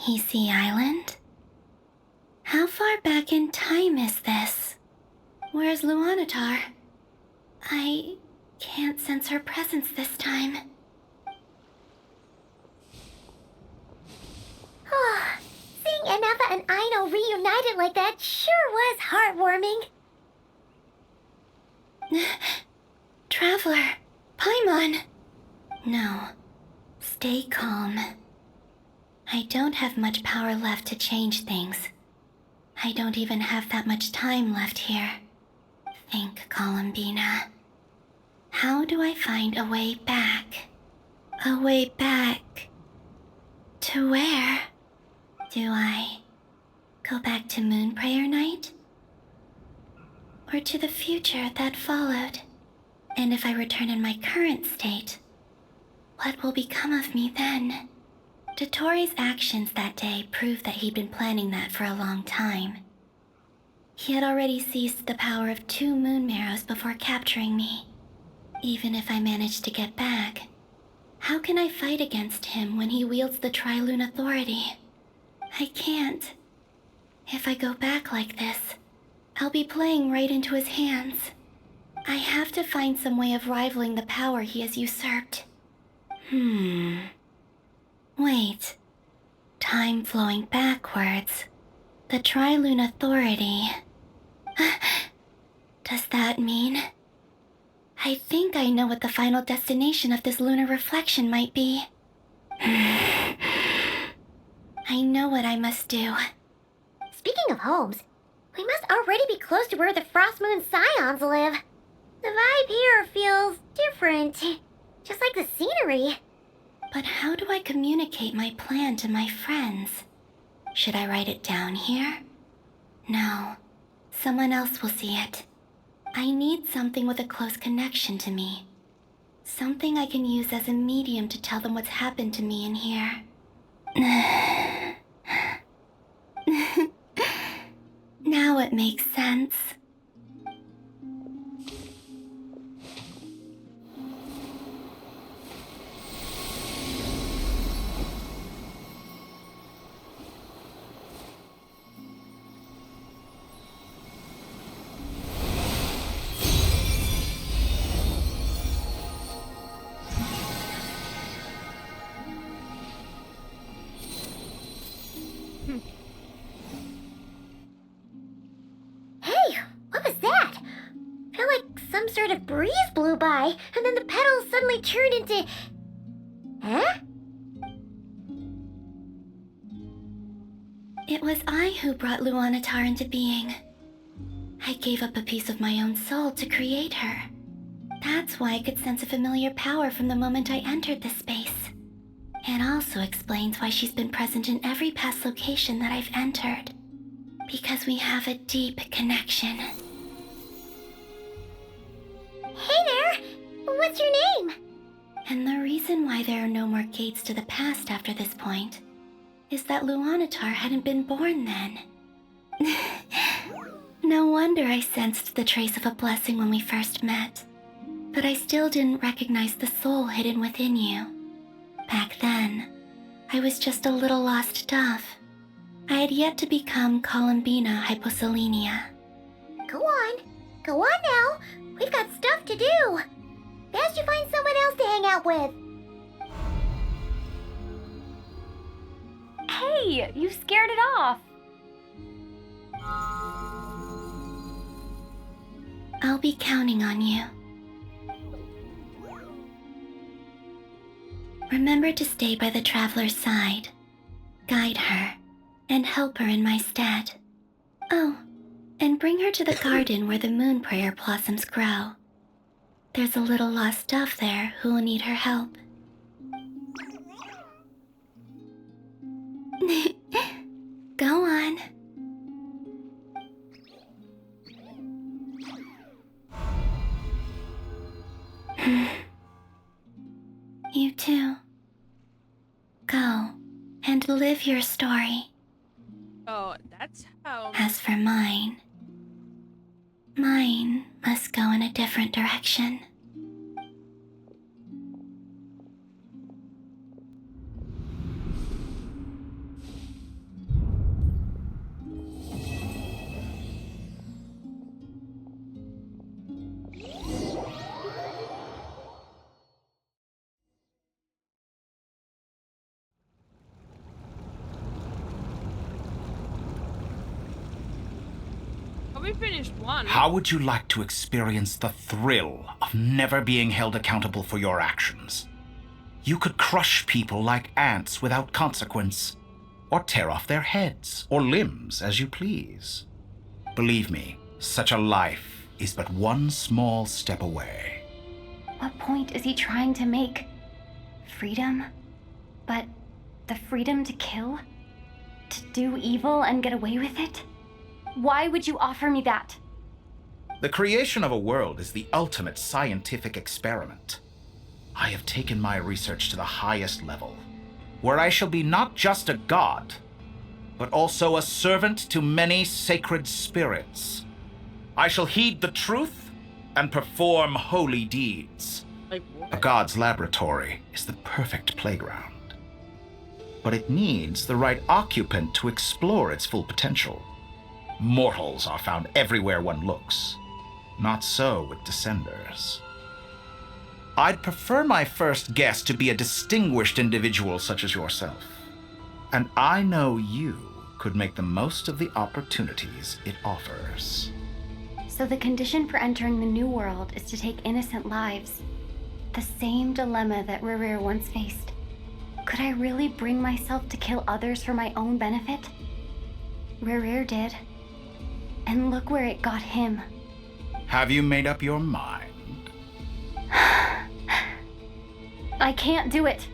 Easy Island? How far back in time is this? Where's Luanatar? I can't sense her presence this time. Oh, seeing Anafa and Aino reunited like that sure was heartwarming. Traveler, Paimon. No, stay calm. I don't have much power left to change things. I don't even have that much time left here. Think, Columbina. How do I find a way back? A way back... to where? Do I go back to Moon Prayer Night? Or to the future that followed? And if I return in my current state, what will become of me then? Dotori's actions that day proved that he'd been planning that for a long time. He had already seized the power of 2 moon marrows before capturing me. Even if I managed to get back, how can I fight against him when he wields the Tri-Lune Authority? I can't. If I go back like this, I'll be playing right into his hands. I have to find some way of rivaling the power he has usurped. Wait. Time flowing backwards. The Tri-Lune Authority. Does that mean... I think I know what the final destination of this lunar reflection might be. I know what I must do. Speaking of homes, we must already be close to where the Frost Moon Scions live. The vibe here feels different, just like the scenery. But how do I communicate my plan to my friends? Should I write it down here? No. Someone else will see it. I need something with a close connection to me. Something I can use as a medium to tell them what's happened to me in here. Now it makes sense. Hey, what was that? I feel like some sort of breeze blew by, and then the petals suddenly turned into... Huh? It was I who brought Luanatar into being. I gave up a piece of my own soul to create her. That's why I could sense a familiar power from the moment I entered this space. It also explains why she's been present in every past location that I've entered. Because we have a deep connection. Hey there! What's your name? And the reason why there are no more gates to the past after this point is that Luanatar hadn't been born then. No wonder I sensed the trace of a blessing when we first met. But I still didn't recognize the soul hidden within you. Back then, I was just a little lost dove. I had yet to become Columbina Hyposelenia. Go on now. We've got stuff to do. Best you find someone else to hang out with. Hey, you scared it off. I'll be counting on you. Remember to stay by the traveler's side, guide her, and help her in my stead. Oh, and bring her to the garden where the moon prayer blossoms grow. There's a little lost dove there who will need her help. too. Go and live your story. Oh, that's how. As for mine must go in a different direction. We finished one. How would you like to experience the thrill of never being held accountable for your actions? You could crush people like ants without consequence, or tear off their heads or limbs as you please. Believe me, such a life is but one small step away. What point is he trying to make? Freedom? But the freedom to kill? To do evil and get away with it? Why would you offer me that? The creation of a world is the ultimate scientific experiment. I have taken my research to the highest level, where I shall be not just a god, but also a servant to many sacred spirits. I shall heed the truth and perform holy deeds. A god's laboratory is the perfect playground, but it needs the right occupant to explore its full potential. Mortals are found everywhere one looks. Not so with Descenders. I'd prefer my first guest to be a distinguished individual such as yourself. And I know you could make the most of the opportunities it offers. So the condition for entering the new world is to take innocent lives. The same dilemma that Rerir once faced. Could I really bring myself to kill others for my own benefit? Rerir did. And look where it got him. Have you made up your mind? I can't do it.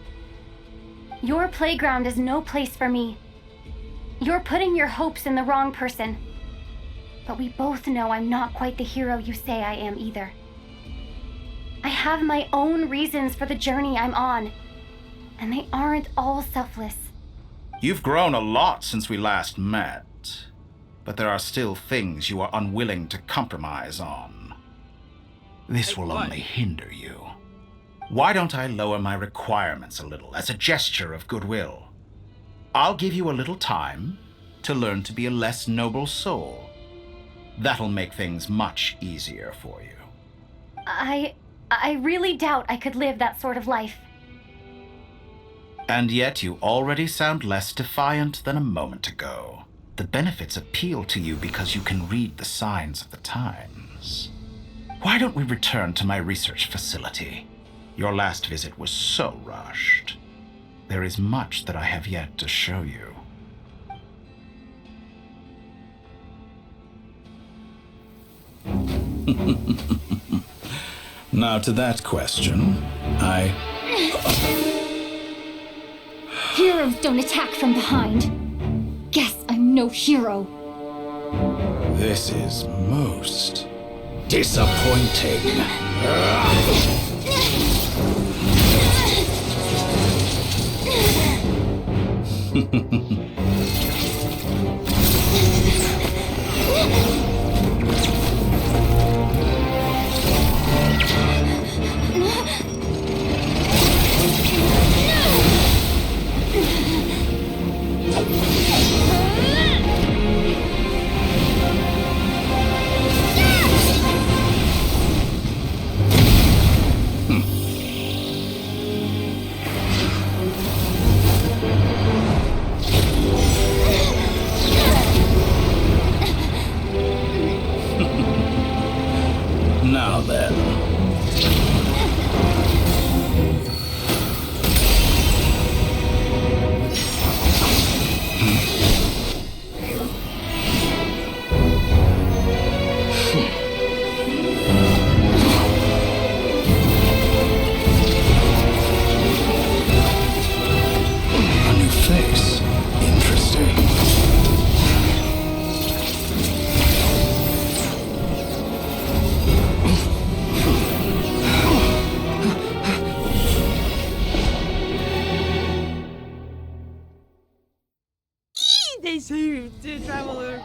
Your playground is no place for me. You're putting your hopes in the wrong person. But we both know I'm not quite the hero you say I am either. I have my own reasons for the journey I'm on, and they aren't all selfless. You've grown a lot since we last met. But there are still things you are unwilling to compromise on. This will only hinder you. Why don't I lower my requirements a little as a gesture of goodwill? I'll give you a little time to learn to be a less noble soul. That'll make things much easier for you. I really doubt I could live that sort of life. And yet you already sound less defiant than a moment ago. The benefits appeal to you because you can read the signs of the times. Why don't we return to my research facility? Your last visit was so rushed. There is much that I have yet to show you. Now to that question, Heroes don't attack from behind. Guess I'm no hero. This is most disappointing. Stay safe, dear traveler.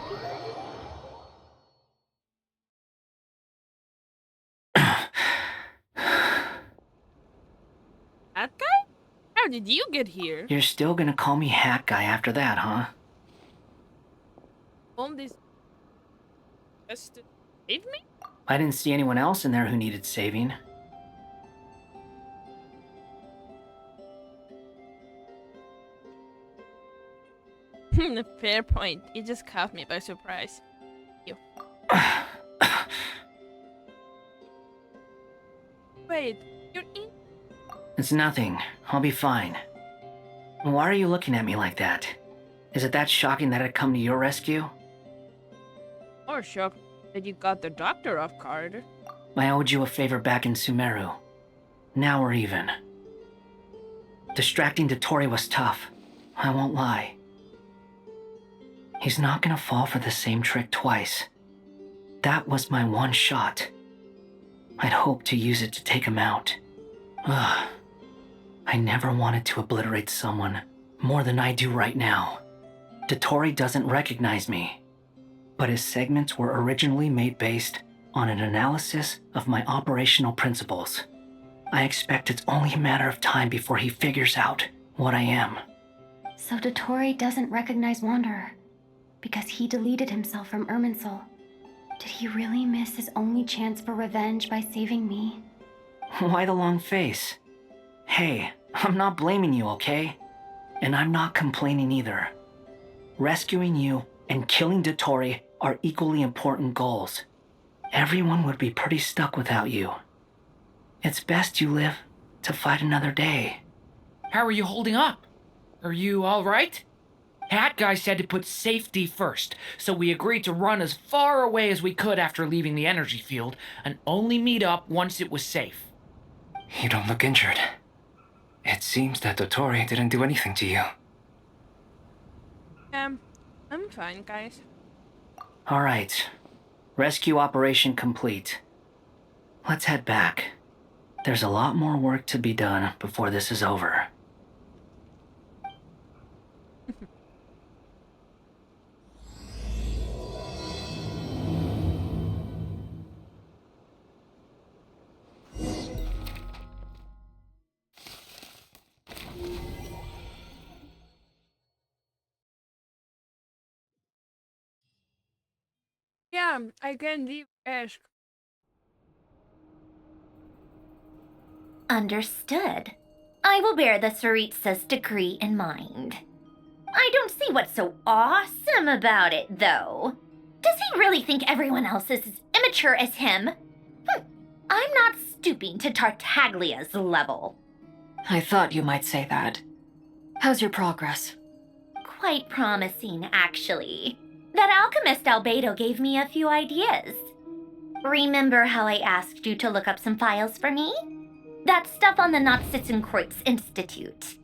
Hat guy? How did you get here? You're still gonna call me Hat Guy after that, huh? Home this just to save me? I didn't see anyone else in there who needed saving. Fair point. It just caught me by surprise. You. Wait, you're in? It's nothing. I'll be fine. Why are you looking at me like that? Is it that shocking that I'd come to your rescue? Or shocked that you got the doctor off guard. I owed you a favor back in Sumeru. Now we're even. Distracting Dotori was tough. I won't lie. He's not gonna fall for the same trick twice. That was my one shot. I'd hoped to use it to take him out. Ugh. I never wanted to obliterate someone more than I do right now. Dotori doesn't recognize me, but his segments were originally made based on an analysis of my operational principles. I expect it's only a matter of time before he figures out what I am. So Dotori doesn't recognize Wanderer because he deleted himself from Irminsul. Did he really miss his only chance for revenge by saving me? Why the long face? Hey, I'm not blaming you, okay? And I'm not complaining either. Rescuing you and killing Dotori are equally important goals. Everyone would be pretty stuck without you. It's best you live to fight another day. How are you holding up? Are you alright? Hat Guy said to put safety first, so we agreed to run as far away as we could after leaving the energy field and only meet up once it was safe. You don't look injured. It seems that Dotori didn't do anything to you. I'm fine, guys. Alright. Rescue operation complete. Let's head back. There's a lot more work to be done before this is over. Yeah, I can leave Ash. Understood. I will bear the Tsaritsa's decree in mind. I don't see what's so awesome about it, though. Does he really think everyone else is as immature as him? I'm not stooping to Tartaglia's level. I thought you might say that. How's your progress? Quite promising, actually. That alchemist Albedo gave me a few ideas. Remember how I asked you to look up some files for me? That stuff on the Nod-Krai Institute.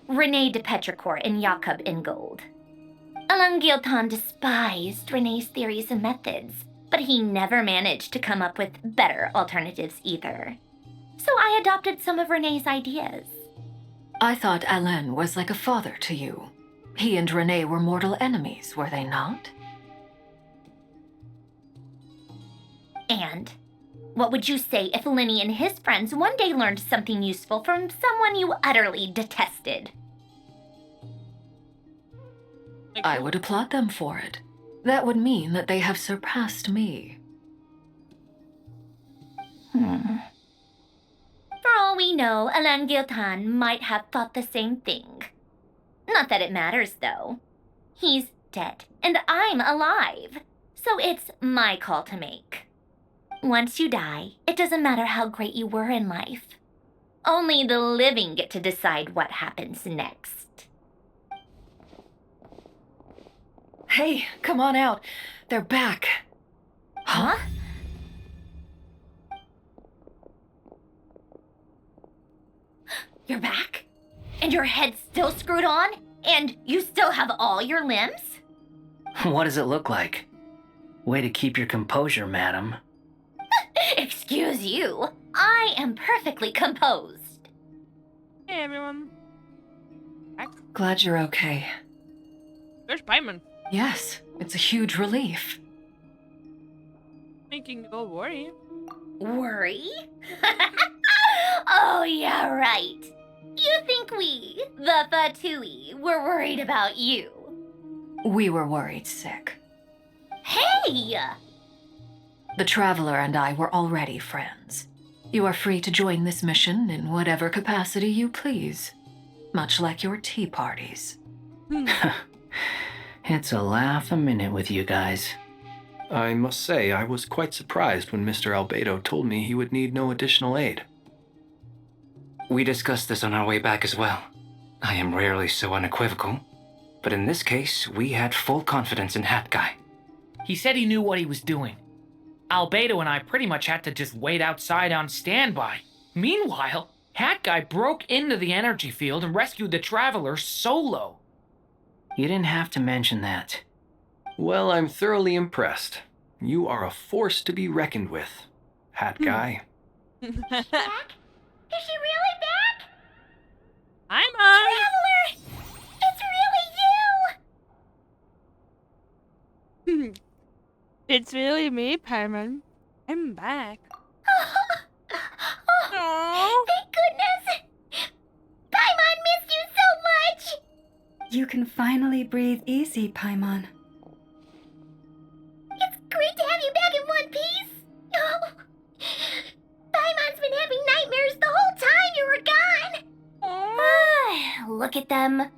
Rene de Petrichor and Jakob Ingold. Alain Guilton despised Rene's theories and methods, but he never managed to come up with better alternatives either. So I adopted some of Rene's ideas. I thought Alain was like a father to you. He and Rene were mortal enemies, were they not? And what would you say if Lenny and his friends one day learned something useful from someone you utterly detested? I would applaud them for it. That would mean that they have surpassed me. For all we know, Alain Guilton might have thought the same thing. Not that it matters, though. He's dead, and I'm alive. So it's my call to make. Once you die, it doesn't matter how great you were in life. Only the living get to decide what happens next. Hey, come on out. They're back. Huh? You're back? And your head's still screwed on? And you still have all your limbs? What does it look like? Way to keep your composure, madam. Excuse you. I am perfectly composed. Hey, everyone. Back. Glad you're okay. Where's Paimon? Yes, it's a huge relief. Making you all worry. Worry? Oh, yeah, right. You think we, the Fatui, were worried about you? We were worried sick. Hey! The Traveler and I were already friends. You are free to join this mission in whatever capacity you please. Much like your tea parties. It's a laugh a minute with you guys. I must say, I was quite surprised when Mr. Albedo told me he would need no additional aid. We discussed this on our way back as well. I am rarely so unequivocal, but in this case, we had full confidence in Hat Guy. He said he knew what he was doing. Albedo and I pretty much had to just wait outside on standby. Meanwhile, Hat Guy broke into the energy field and rescued the Traveler solo. You didn't have to mention that. Well, I'm thoroughly impressed. You are a force to be reckoned with, Hat Guy. Back? Is she really back? I'm on. Traveler! It's really you! It's really me, Paimon. I'm back. Oh, thank goodness! Paimon missed you so much! You can finally breathe easy, Paimon. It's great to have you back in one piece! Oh, Paimon's been having nightmares the whole time you were gone! Look at them.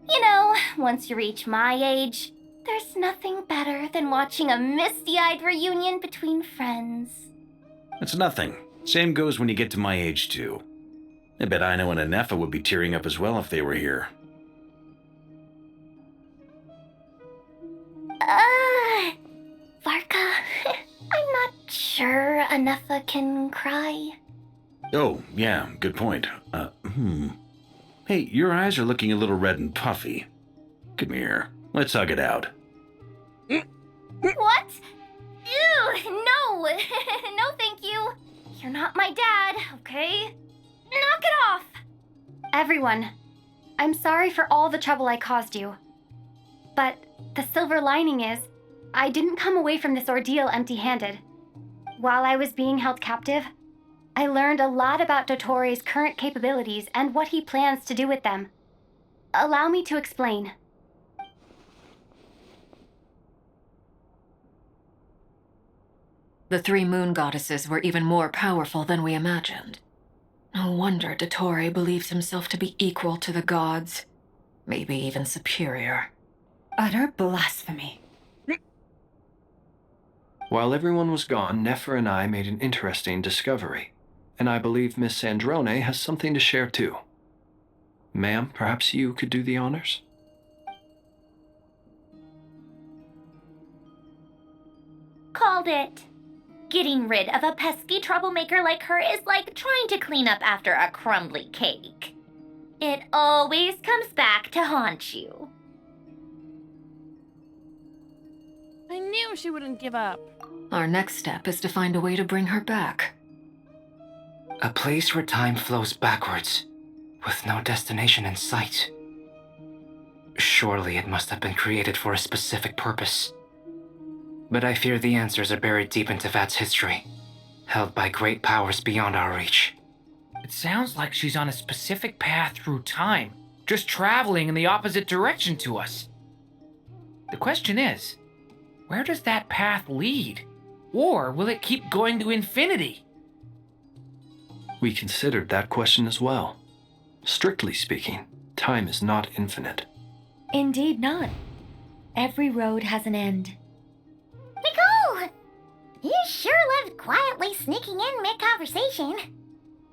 You know, once you reach my age, there's nothing better than watching a misty-eyed reunion between friends. It's nothing. Same goes when you get to my age, too. I bet Ino and Anefa would be tearing up as well if they were here. Varka, I'm not sure Anefa can cry. Oh, yeah, good point. Hey, your eyes are looking a little red and puffy. Come here, let's hug it out. What? Ew, no! No, thank you. You're not my dad, okay? Knock it off! Everyone, I'm sorry for all the trouble I caused you. But the silver lining is, I didn't come away from this ordeal empty-handed. While I was being held captive, I learned a lot about Dottoro's current capabilities and what he plans to do with them. Allow me to explain. The three moon goddesses were even more powerful than we imagined. No wonder Dottore believes himself to be equal to the gods. Maybe even superior. Utter blasphemy. While everyone was gone, Nefer and I made an interesting discovery, and I believe Miss Sandrone has something to share too. Ma'am, perhaps you could do the honors? Called it. Getting rid of a pesky troublemaker like her is like trying to clean up after a crumbly cake. It always comes back to haunt you. I knew she wouldn't give up. Our next step is to find a way to bring her back. A place where time flows backwards, with no destination in sight. Surely it must have been created for a specific purpose. But I fear the answers are buried deep into VIII's history, held by great powers beyond our reach. It sounds like she's on a specific path through time, just traveling in the opposite direction to us. The question is, where does that path lead? Or will it keep going to infinity? We considered that question as well. Strictly speaking, time is not infinite. Indeed not. Every road has an end. Nicole! You sure lived quietly sneaking in mid-conversation.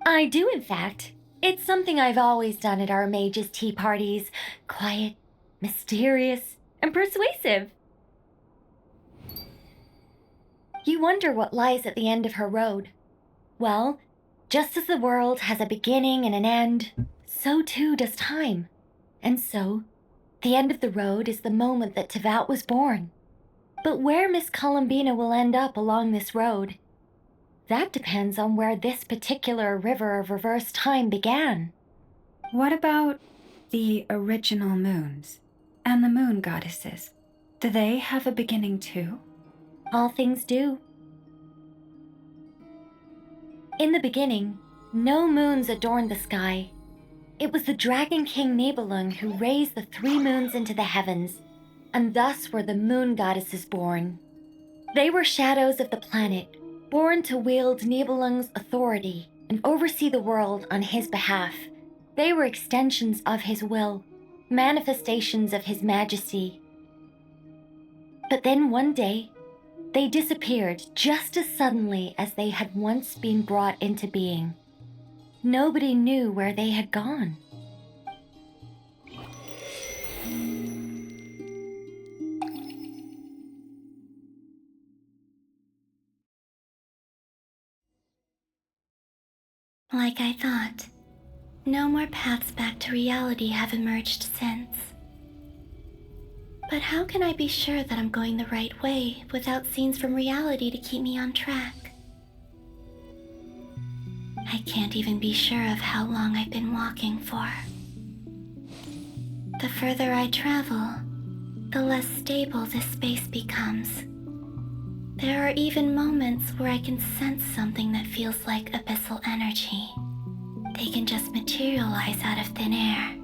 I do, in fact. It's something I've always done at our mages' tea parties. Quiet, mysterious, and persuasive. You wonder what lies at the end of her road. Well, just as the world has a beginning and an end, so too does time. And so, the end of the road is the moment that Tevat was born. But where Miss Columbina will end up along this road, that depends on where this particular river of reverse time began. What about the original moons? And the moon goddesses, do they have a beginning too? All things do. In the beginning, no moons adorned the sky. It was the Dragon King Nibelung who raised the 3 moons into the heavens, and thus were the moon goddesses born. They were shadows of the planet, born to wield Nibelung's authority and oversee the world on his behalf. They were extensions of his will, manifestations of his majesty. But then one day, they disappeared just as suddenly as they had once been brought into being. Nobody knew where they had gone. Like I thought, no more paths back to reality have emerged since. But how can I be sure that I'm going the right way without scenes from reality to keep me on track? I can't even be sure of how long I've been walking for. The further I travel, the less stable this space becomes. There are even moments where I can sense something that feels like abyssal energy. They can just materialize out of thin air.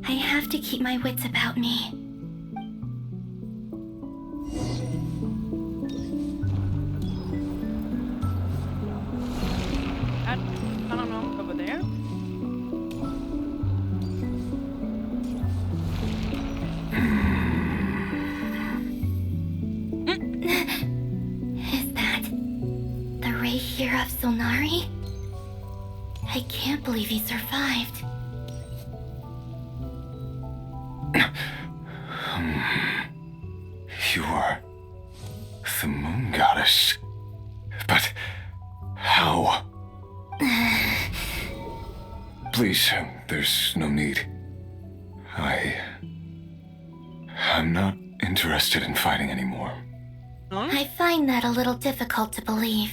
I have to keep my wits about me. I don't know, over there? Is that the ray here of Solnari? I can't believe he survived. You are the moon goddess. But how? Please, there's no need. I'm not interested in fighting anymore. I find that a little difficult to believe.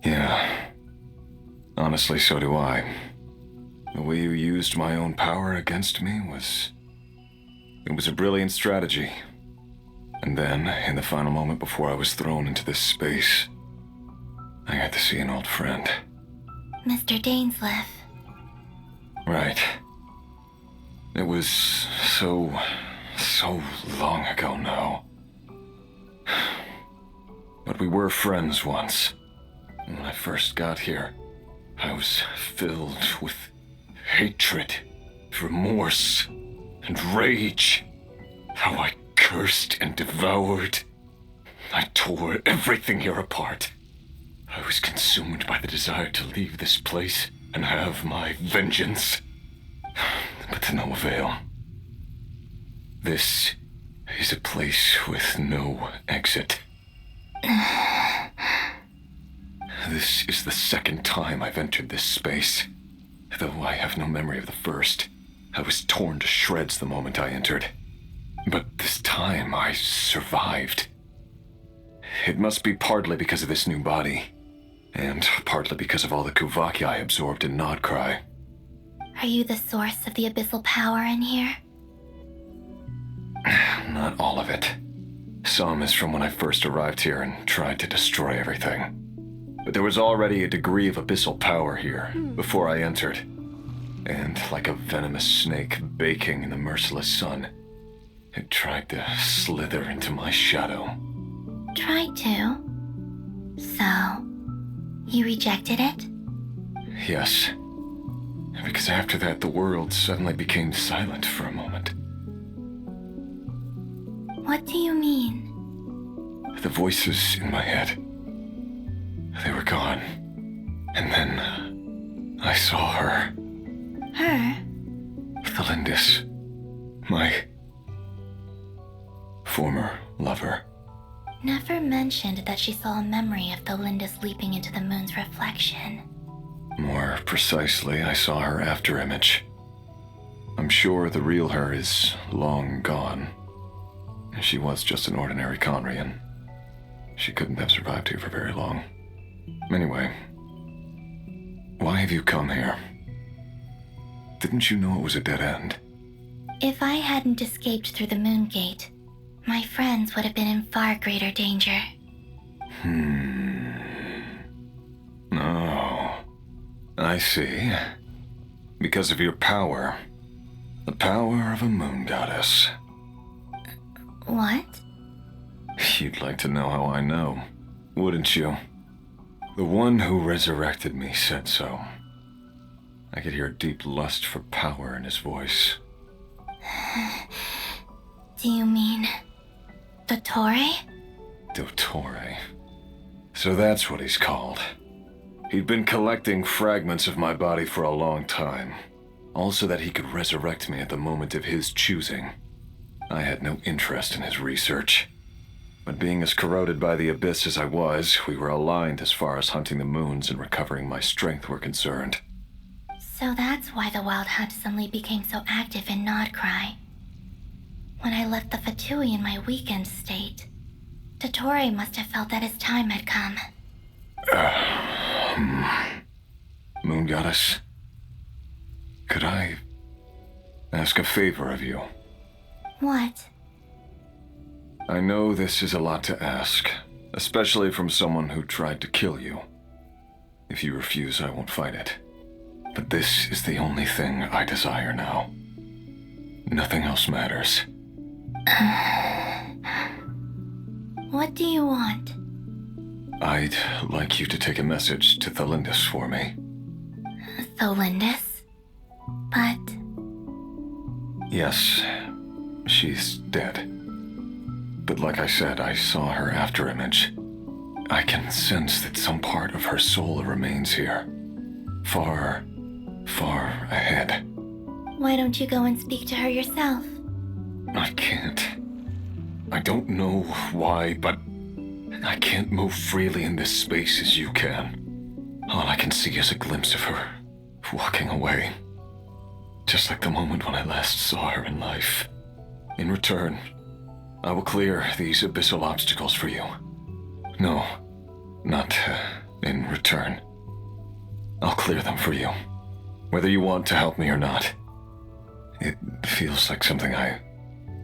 Yeah. Honestly, so do I. The way you used my own power against me was... It was a brilliant strategy. And then, in the final moment before I was thrown into this space, I got to see an old friend. Mr. Dainsleif. Right. It was so long ago now. But we were friends once. When I first got here, I was filled with hatred, remorse, and rage. How I cursed and devoured. I tore everything here apart. I was consumed by the desire to leave this place and have my vengeance. But to no avail. This is a place with no exit. This is the second time I've entered this space. Though I have no memory of the first. I was torn to shreds the moment I entered. But this time I survived. It must be partly because of this new body. And partly because of all the Kuvaki I absorbed in Nod-Krai. Are you the source of the abyssal power in here? Not all of it. Some is from when I first arrived here and tried to destroy everything. But there was already a degree of abyssal power here before I entered. And like a venomous snake baking in the merciless sun, it tried to slither into my shadow. Tried to? So, you rejected it? Yes. Because after that, the world suddenly became silent for a moment. What do you mean? The voices in my head, they were gone. And then I saw her. Her? Thelindis. My former lover. Never mentioned that she saw a memory of Thelindis leaping into the moon's reflection. More precisely, I saw her afterimage. I'm sure the real her is long gone. She was just an ordinary Conrian. She couldn't have survived here for very long. Anyway, why have you come here? Didn't you know it was a dead end? If I hadn't escaped through the moon gate, my friends would have been in far greater danger. Oh, I see. Because of your power. The power of a moon goddess. What? You'd like to know how I know, wouldn't you? The one who resurrected me said so. I could hear deep lust for power in his voice. Do you mean... Dottore? Dottore. So that's what he's called. He'd been collecting fragments of my body for a long time. Also that he could resurrect me at the moment of his choosing. I had no interest in his research. But being as corroded by the abyss as I was, we were aligned as far as hunting the moons and recovering my strength were concerned. So that's why the Wild Hunt suddenly became so active in Nod-Krai. When I left the Fatui in my weakened state, Dottore must have felt that his time had come. Moon Goddess, could I ask a favor of you? What? I know this is a lot to ask, especially from someone who tried to kill you. If you refuse, I won't fight it. But this is the only thing I desire now. Nothing else matters. What do you want? I'd like you to take a message to Thelindis for me. Thelindis? But... Yes, she's dead. But like I said, I saw her after image. I can sense that some part of her soul remains here. Far, far ahead. Why don't you go and speak to her yourself? I can't. I don't know why, but I can't move freely in this space as you can. All I can see is a glimpse of her, walking away. Just like the moment when I last saw her in life. In return, I will clear these abyssal obstacles for you. No, not in return. I'll clear them for you, whether you want to help me or not. It feels like something I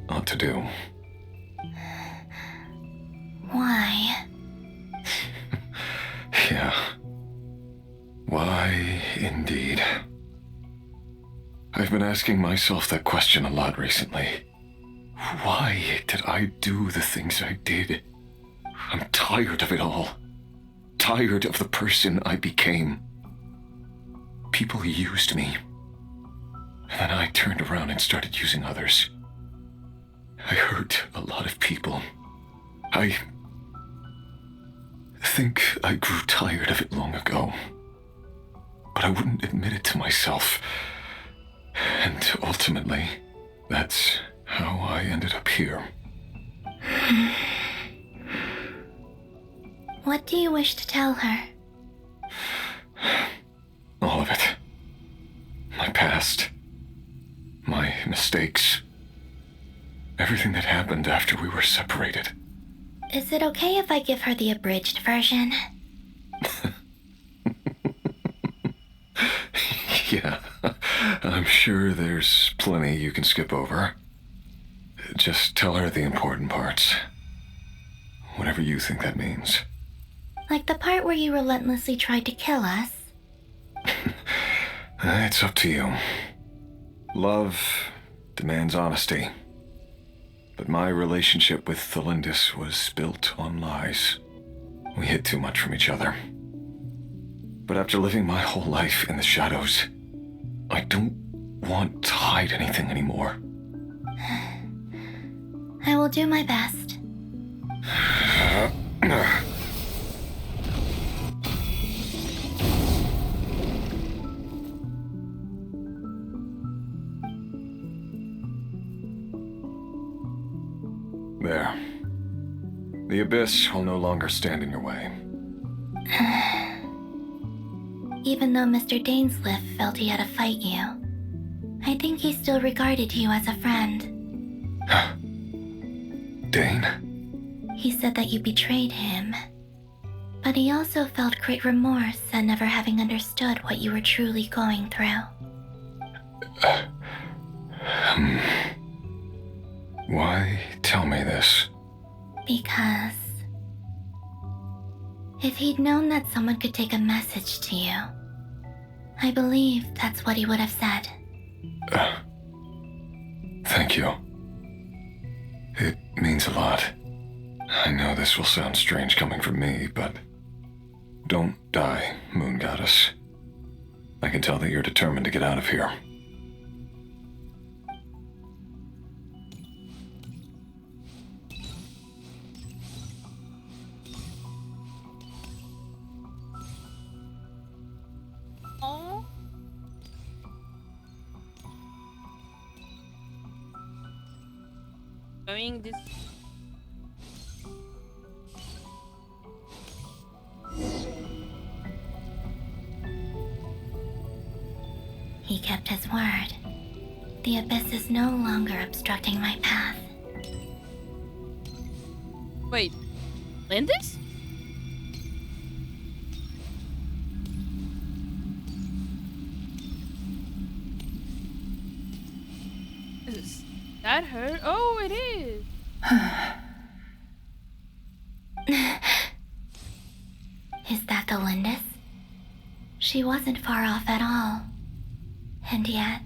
ought to do. Why? Yeah. Why, indeed. I've been asking myself that question a lot recently. Why did I do the things I did? I'm tired of it all. Tired of the person I became. People used me. And then I turned around and started using others. I hurt a lot of people. I think I grew tired of it long ago. But I wouldn't admit it to myself. And ultimately, that's how I ended up here. What do you wish to tell her? All of it. My past. My mistakes. Everything that happened after we were separated. Is it okay if I give her the abridged version? Yeah, I'm sure there's plenty you can skip over. Just tell her the important parts. Whatever you think that means. Like the part where you relentlessly tried to kill us? It's up to you. Love demands honesty. But my relationship with Thelindis was built on lies. We hid too much from each other. But after living my whole life in the shadows, I don't want to hide anything anymore. I will do my best. There. The abyss will no longer stand in your way. Even though Mr. Dainsliff felt he had to fight you, I think he still regarded you as a friend. Dane? He said that you betrayed him, but he also felt great remorse at never having understood what you were truly going through. Why tell me this? Because if he'd known that someone could take a message to you, I believe that's what he would have said. Thank you. It means a lot. I know this will sound strange coming from me, but don't die, Moon Goddess. I can tell that you're determined to get out of here. Oh. Going this. He kept his word. The abyss is no longer obstructing my path. Wait, Lindis? Is that her? Oh, it is. Is that the Lindis? She wasn't far off at all. And yet,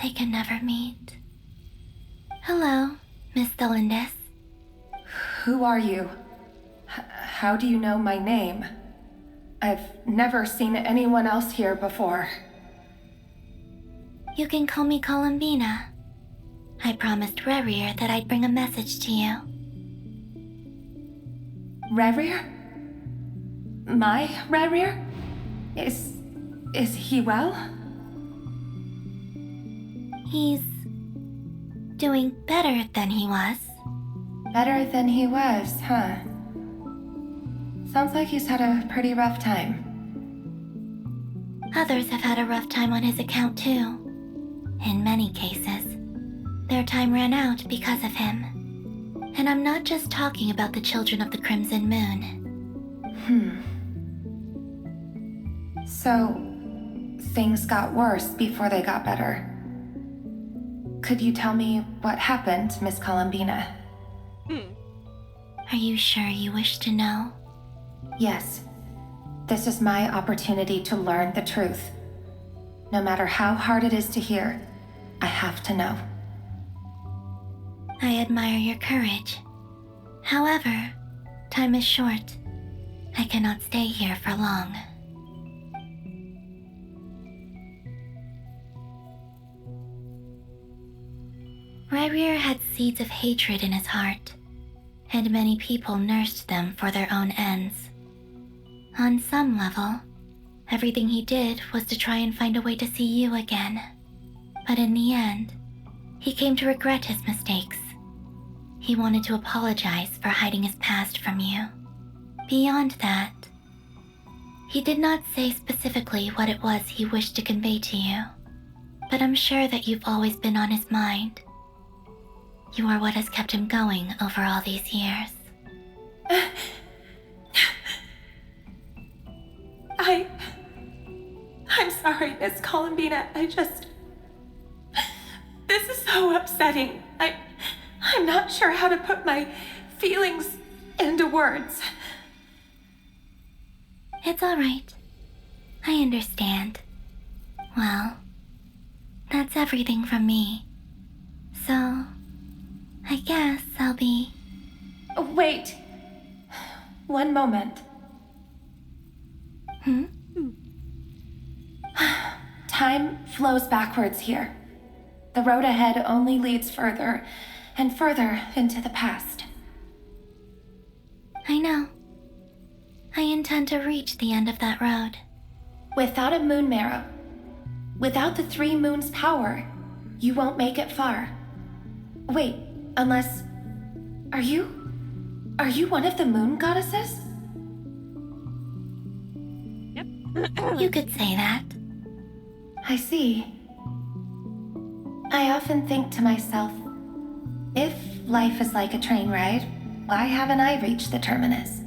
they can never meet. Hello, Miss Lindis. Who are you? How do you know my name? I've never seen anyone else here before. You can call me Columbina. I promised Rerir that I'd bring a message to you. Rerir? My Rerir? Is he well? He's doing better than he was. Better than he was, huh? Sounds like he's had a pretty rough time. Others have had a rough time on his account too. In many cases, their time ran out because of him. And I'm not just talking about the children of the Crimson Moon. So, things got worse before they got better. Could you tell me what happened, Miss Columbina? Are you sure you wish to know? Yes. This is my opportunity to learn the truth. No matter how hard it is to hear, I have to know. I admire your courage. However, time is short. I cannot stay here for long. Rerir had seeds of hatred in his heart, and many people nursed them for their own ends. On some level, everything he did was to try and find a way to see you again. But in the end, he came to regret his mistakes. He wanted to apologize for hiding his past from you. Beyond that, he did not say specifically what it was he wished to convey to you, but I'm sure that you've always been on his mind. You are what has kept him going over all these years. I'm sorry, Miss Columbina. This is so upsetting. I'm not sure how to put my feelings into words. It's all right. I understand. Well, that's everything from me. So, I guess I'll be... Wait. One moment. Time flows backwards here. The road ahead only leads further and further into the past. I know. I intend to reach the end of that road. Without a moon marrow, without the 3 moons' power, you won't make it far. Wait, unless... Are you one of the moon goddesses? You could say that. I see. I often think to myself, if life is like a train ride, why haven't I reached the terminus?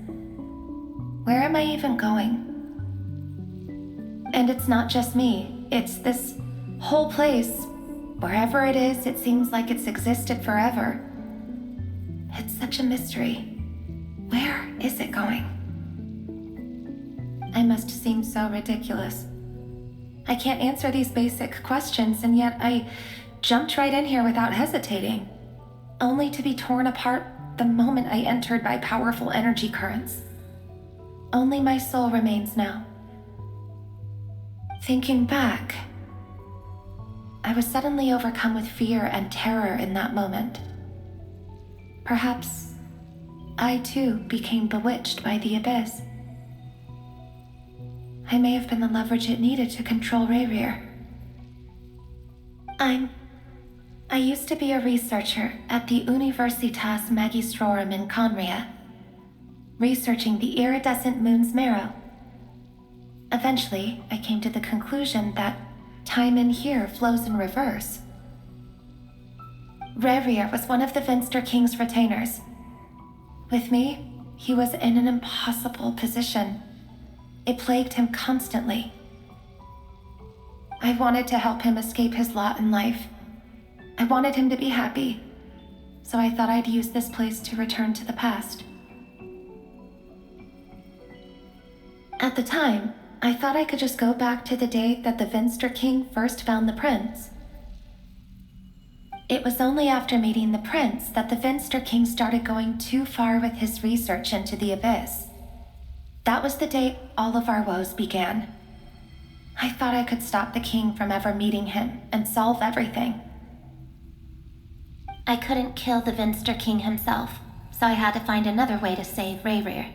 Where am I even going? And it's not just me, it's this whole place, wherever it is, it seems like it's existed forever. It's such a mystery. Where is it going? I must seem so ridiculous. I can't answer these basic questions, and yet I jumped right in here without hesitating, only to be torn apart the moment I entered by powerful energy currents. Only my soul remains now. Thinking back, I was suddenly overcome with fear and terror in that moment. Perhaps I too became bewitched by the abyss. I may have been the leverage it needed to control Rayrir. I used to be a researcher at the Universitas Magistrorum in Conria, researching the iridescent moon's marrow. Eventually, I came to the conclusion that time in here flows in reverse. Rayrir was one of the Finster King's retainers. With me, he was in an impossible position. It plagued him constantly. I wanted to help him escape his lot in life. I wanted him to be happy, so I thought I'd use this place to return to the past. At the time, I thought I could just go back to the day that the Finster King first found the prince. It was only after meeting the prince that the Finster King started going too far with his research into the abyss. That was the day all of our woes began. I thought I could stop the king from ever meeting him and solve everything. I couldn't kill the Finster King himself, so I had to find another way to save Rayrir.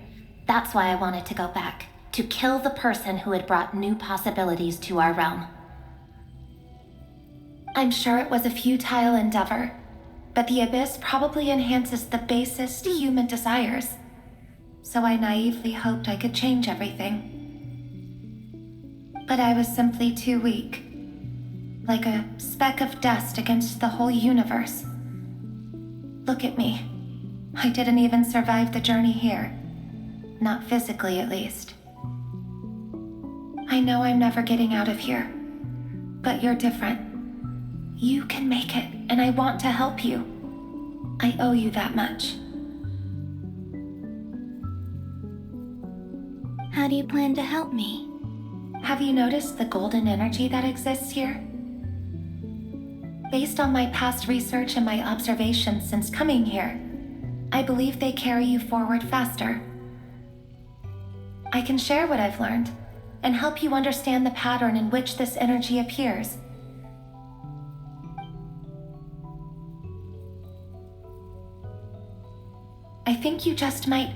That's why I wanted to go back, to kill the person who had brought new possibilities to our realm. I'm sure it was a futile endeavor, but the abyss probably enhances the basest human desires. So I naively hoped I could change everything. But I was simply too weak, like a speck of dust against the whole universe. Look at me. I didn't even survive the journey here. Not physically, at least. I know I'm never getting out of here, but you're different. You can make it, and I want to help you. I owe you that much. How do you plan to help me? Have you noticed the golden energy that exists here? Based on my past research and my observations since coming here, I believe they carry you forward faster. I can share what I've learned and help you understand the pattern in which this energy appears. I think you just might...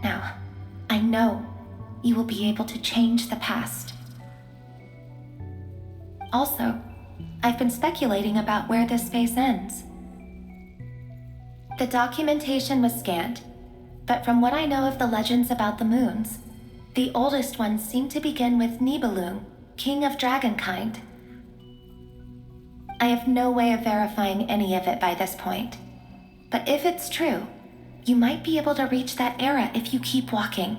Now, I know you will be able to change the past. Also, I've been speculating about where this phase ends. The documentation was scanned, but from what I know of the legends about the moons, the oldest ones seem to begin with Nibelung, king of dragonkind. I have no way of verifying any of it by this point, but if it's true, you might be able to reach that era if you keep walking.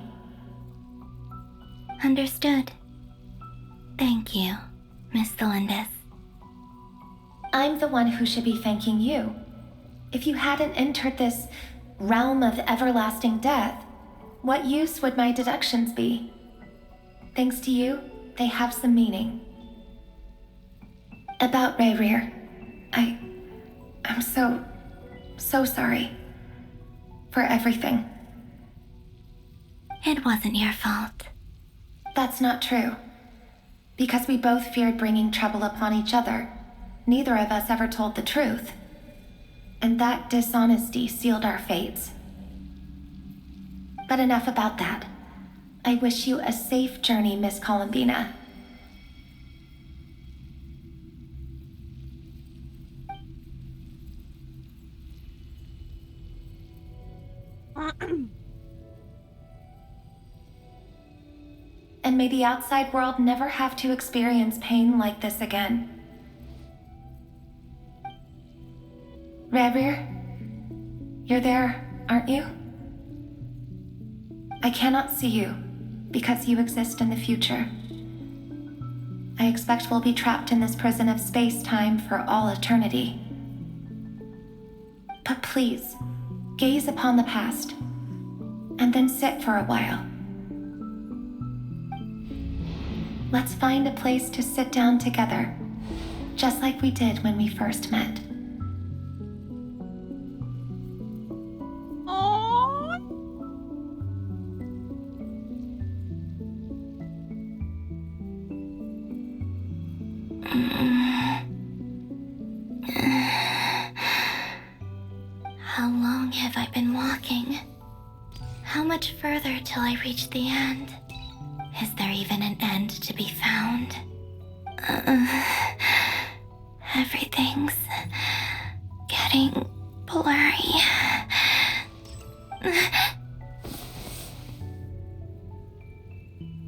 Understood. Thank you, Miss Thelindis. I'm the one who should be thanking you. If you hadn't entered this realm of everlasting death, what use would my deductions be? Thanks to you, they have some meaning. About Rayrir, I'm so sorry. For everything. It wasn't your fault. That's not true. Because we both feared bringing trouble upon each other, neither of us ever told the truth. And that dishonesty sealed our fates. But enough about that. I wish you a safe journey, Miss Columbina. And may the outside world never have to experience pain like this again. Rayrir, you're there, aren't you? I cannot see you, because you exist in the future. I expect we'll be trapped in this prison of space-time for all eternity. But please, gaze upon the past, and then sit for a while. Let's find a place to sit down together, just like we did when we first met. How long have I been walking? How much further till I reach the end? Is there even an end to be found? Everything's getting blurry.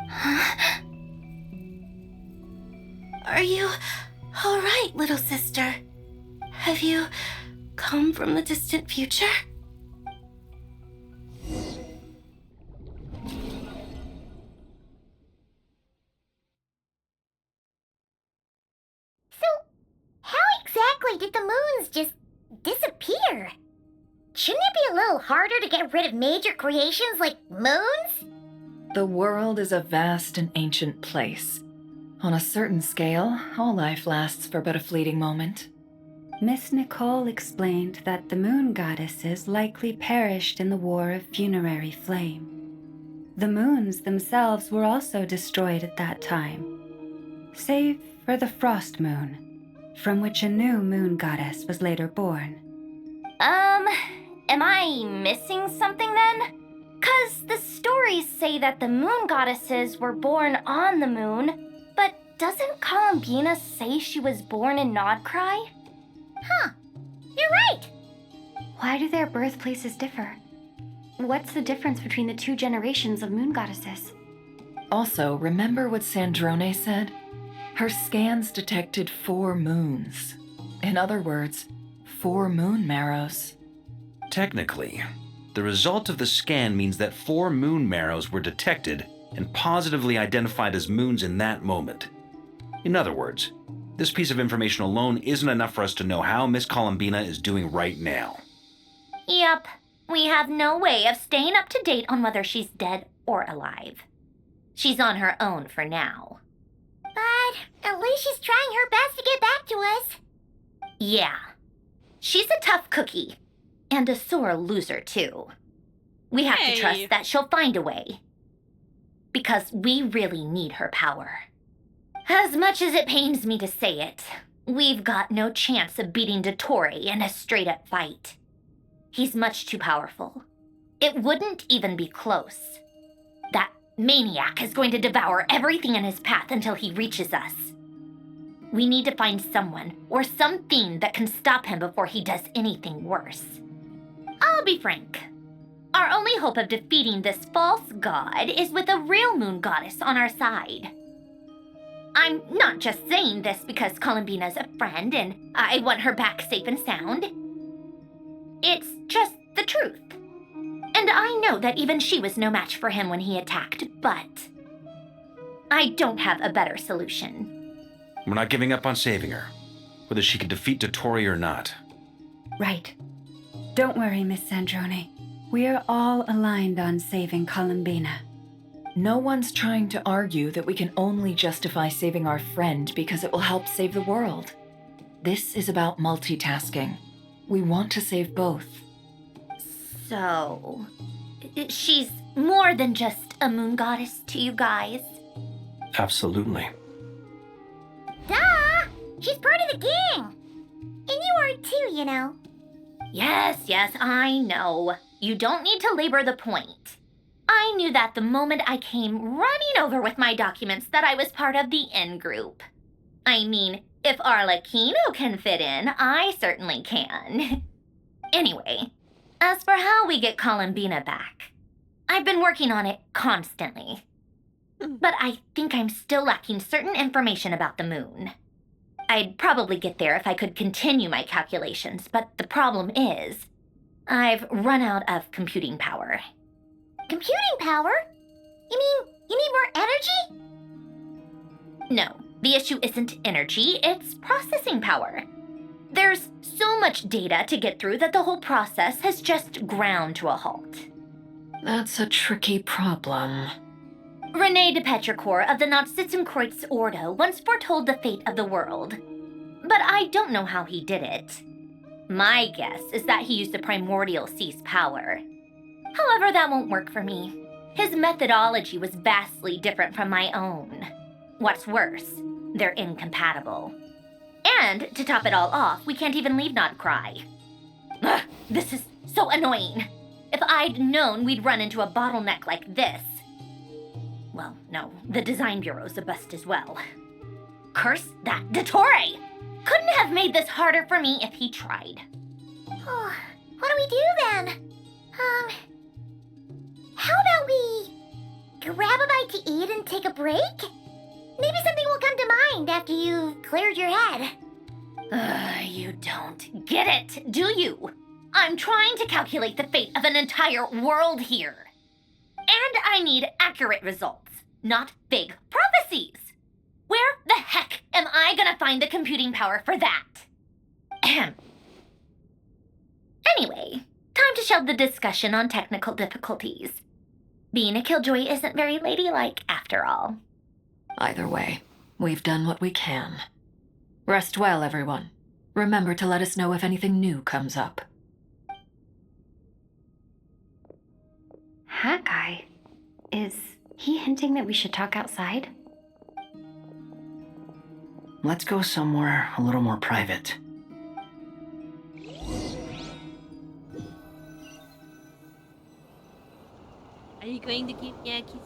Huh? Are you all right, little sister? Have you come from the distant future? How exactly did the moons just disappear? Shouldn't it be a little harder to get rid of major creations like moons? The world is a vast and ancient place. On a certain scale, all life lasts for but a fleeting moment. Miss Nicole explained that the moon goddesses likely perished in the War of Funerary Flame. The moons themselves were also destroyed at that time, save for the Frost Moon, from which a new moon goddess was later born. Am I missing something then? 'Cause the stories say that the moon goddesses were born on the moon, but doesn't Columbina say she was born in Nod-Krai? Huh, you're right! Why do their birthplaces differ? What's the difference between the two generations of moon goddesses? Also, remember what Sandrone said? Her scans detected 4 moons. In other words, 4 moon marrows. Technically, the result of the scan means that 4 moon marrows were detected and positively identified as moons in that moment. In other words, this piece of information alone isn't enough for us to know how Miss Columbina is doing right now. Yep, we have no way of staying up to date on whether she's dead or alive. She's on her own for now. But at least she's trying her best to get back to us. Yeah, she's a tough cookie. And a sore loser, too. We have to trust that she'll find a way. Because we really need her power. As much as it pains me to say it, we've got no chance of beating Dottore in a straight-up fight. He's much too powerful. It wouldn't even be close. That maniac is going to devour everything in his path until he reaches us. We need to find someone or something that can stop him before he does anything worse. I'll be frank. Our only hope of defeating this false god is with a real moon goddess on our side. I'm not just saying this because Columbina's a friend and I want her back safe and sound. It's just the truth. And I know that even she was no match for him when he attacked, but I don't have a better solution. We're not giving up on saving her, whether she can defeat Dottore or not. Right. Don't worry, Miss Sandrone. We are all aligned on saving Columbina. No one's trying to argue that we can only justify saving our friend because it will help save the world. This is about multitasking. We want to save both. So, she's more than just a moon goddess to you guys? Absolutely. Duh! She's part of the gang! And you are too, you know. Yes, I know. You don't need to labor the point. I knew that the moment I came running over with my documents that I was part of the in-group. I mean, if Arlecchino can fit in, I certainly can. Anyway, as for how we get Columbina back, I've been working on it constantly. But I think I'm still lacking certain information about the moon. I'd probably get there if I could continue my calculations, but the problem is, I've run out of computing power. Computing power? You mean you need more energy? No, The issue isn't energy, it's processing power. There's so much data to get through that the whole process has just ground to a halt. That's a tricky problem. René de Petrichor of the Nod-Krai Ordo once foretold the fate of the world. But I don't know how he did it. My guess is that he used the primordial sea's power. However, that won't work for me. His methodology was vastly different from my own. What's worse, they're incompatible. And, to top it all off, we can't even leave Nod-Krai. Ugh, this is so annoying. If I'd known we'd run into a bottleneck like this. Well, no, the design bureau's a bust as well. Curse that Dottore! Couldn't have made this harder for me if he tried. Oh, what do we do then? How about we grab a bite to eat and take a break? Maybe something will come to mind after you've cleared your head. You don't get it, do you? I'm trying to calculate the fate of an entire world here. And I need accurate results, not big prophecies. Where the heck am I gonna find the computing power for that? Ahem. Anyway, time to shelve the discussion on technical difficulties. Being a killjoy isn't very ladylike after all. Either way, we've done what we can. Rest well, everyone. Remember to let us know if anything new comes up. That guy. Is he hinting that we should talk outside? Let's go somewhere a little more private. Are you going to keep Yankees?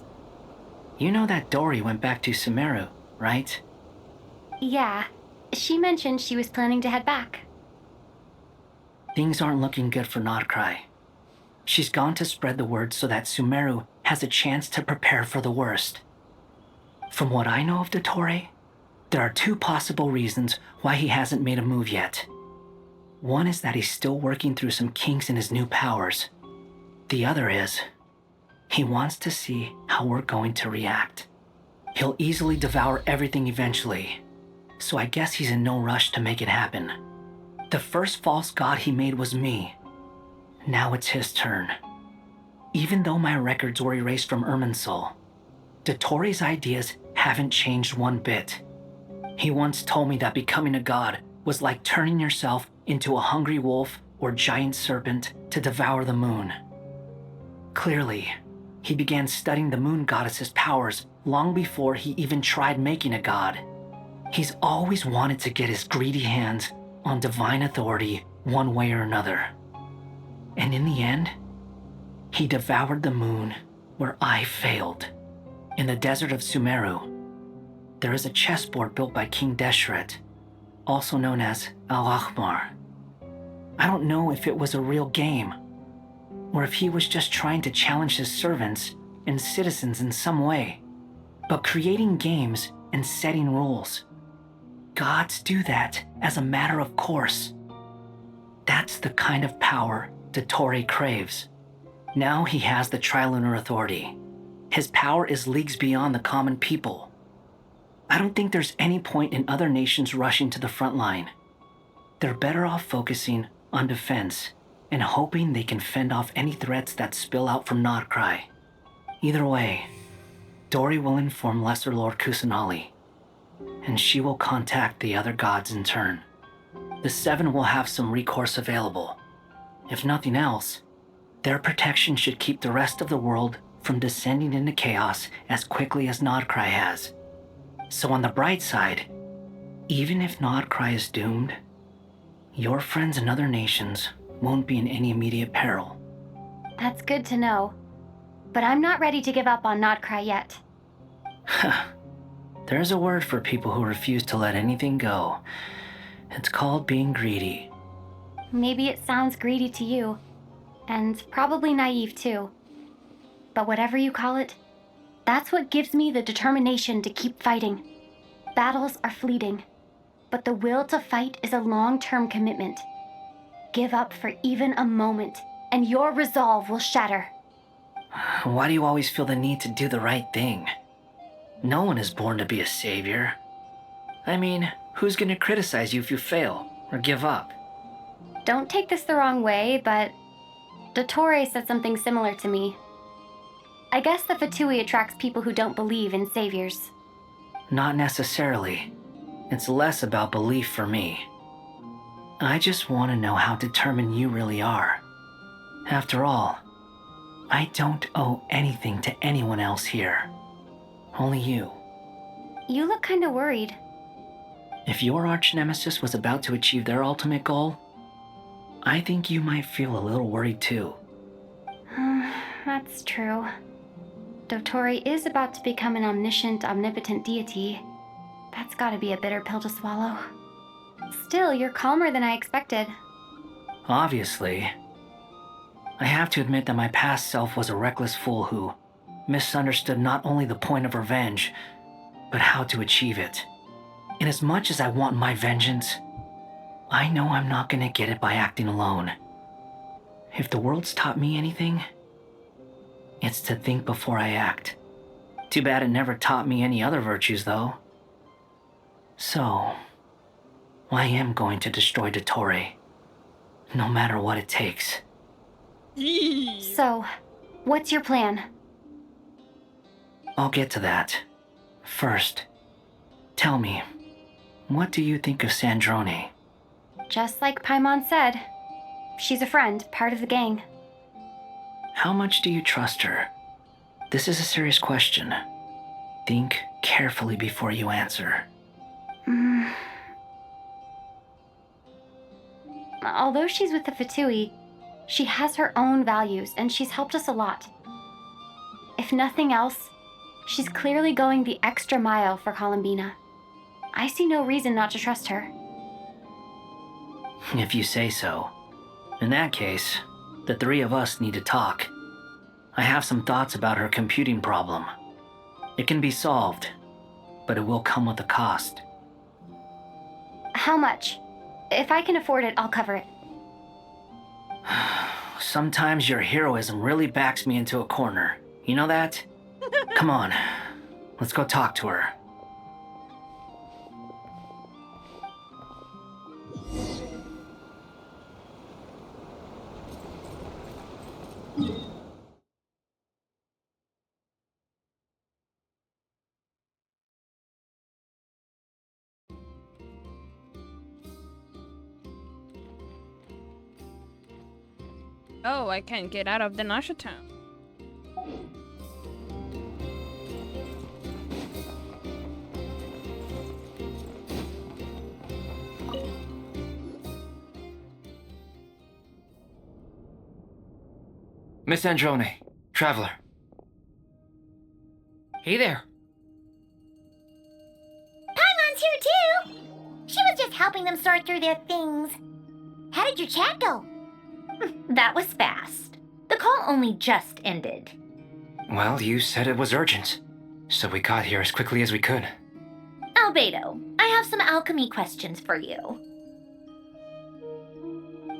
You know that Dory went back to Sumeru, right? Yeah. She mentioned she was planning to head back. Things aren't looking good for Nod-Krai. She's gone to spread the word so that Sumeru has a chance to prepare for the worst. From what I know of Dottore, there are two possible reasons why he hasn't made a move yet. One is that he's still working through some kinks in his new powers. The other is, he wants to see how we're going to react. He'll easily devour everything eventually, so I guess he's in no rush to make it happen. The first false god he made was me. Now it's his turn. Even though my records were erased from Irminsul, Dottore's ideas haven't changed one bit. He once told me that becoming a god was like turning yourself into a hungry wolf or giant serpent to devour the moon. Clearly, he began studying the moon goddess's powers long before he even tried making a god. He's always wanted to get his greedy hands on divine authority one way or another. And in the end, he devoured the moon where I failed. In the desert of Sumeru, there is a chessboard built by King Deshret, also known as Al-Ahmar. I don't know if it was a real game, or if he was just trying to challenge his servants and citizens in some way. But creating games and setting rules, gods do that as a matter of course. That's the kind of power Dottore craves. Now he has the Trilunar Authority. His power is leagues beyond the common people. I don't think there's any point in other nations rushing to the front line. They're better off focusing on defense and hoping they can fend off any threats that spill out from Nod-Krai. Either way, Dory will inform Lesser Lord Kusanali, and she will contact the other gods in turn. The Seven will have some recourse available. If nothing else, their protection should keep the rest of the world from descending into chaos as quickly as Nod-Krai has. So on the bright side, even if Nod-Krai is doomed, your friends in other nations won't be in any immediate peril. That's good to know. But I'm not ready to give up on Nod-Krai yet. There's a word for people who refuse to let anything go. It's called being greedy. Maybe it sounds greedy to you, and probably naive too. But whatever you call it, that's what gives me the determination to keep fighting. Battles are fleeting, but the will to fight is a long-term commitment. Give up for even a moment, and your resolve will shatter. Why do you always feel the need to do the right thing? No one is born to be a savior. I mean, who's gonna criticize you if you fail or give up? Don't take this the wrong way, but Dottore said something similar to me. I guess the Fatui attracts people who don't believe in saviors. Not necessarily. It's less about belief for me. I just want to know how determined you really are. After all, I don't owe anything to anyone else here. Only you. You look kinda worried. If your arch-nemesis was about to achieve their ultimate goal, I think you might feel a little worried too. That's true. Dottore is about to become an omniscient, omnipotent deity. That's gotta be a bitter pill to swallow. Still, you're calmer than I expected. Obviously. I have to admit that my past self was a reckless fool who misunderstood not only the point of revenge, but how to achieve it. And as much as I want my vengeance, I know I'm not gonna get it by acting alone. If the world's taught me anything, it's to think before I act. Too bad it never taught me any other virtues, though. So, I am going to destroy Dottore, no matter what it takes. So, what's your plan? I'll get to that. First, tell me, what do you think of Sandrone? Just like Paimon said, she's a friend, part of the gang. How much do you trust her? This is a serious question. Think carefully before you answer. Although she's with the Fatui, she has her own values and she's helped us a lot. If nothing else, she's clearly going the extra mile for Columbina. I see no reason not to trust her. If you say so. In that case, the three of us need to talk. I have some thoughts about her computing problem. It can be solved, but it will come with a cost. How much? If I can afford it, I'll cover it. Sometimes your heroism really backs me into a corner. You know that? Come on, let's go talk to her. Oh, I can't get out of the Nasha town. Miss Androne, traveler. Hey there. Paimon's here too! She was just helping them sort through their things. How did your chat go? That was fast. The call only just ended. Well, you said it was urgent, so we got here as quickly as we could. Albedo, I have some alchemy questions for you.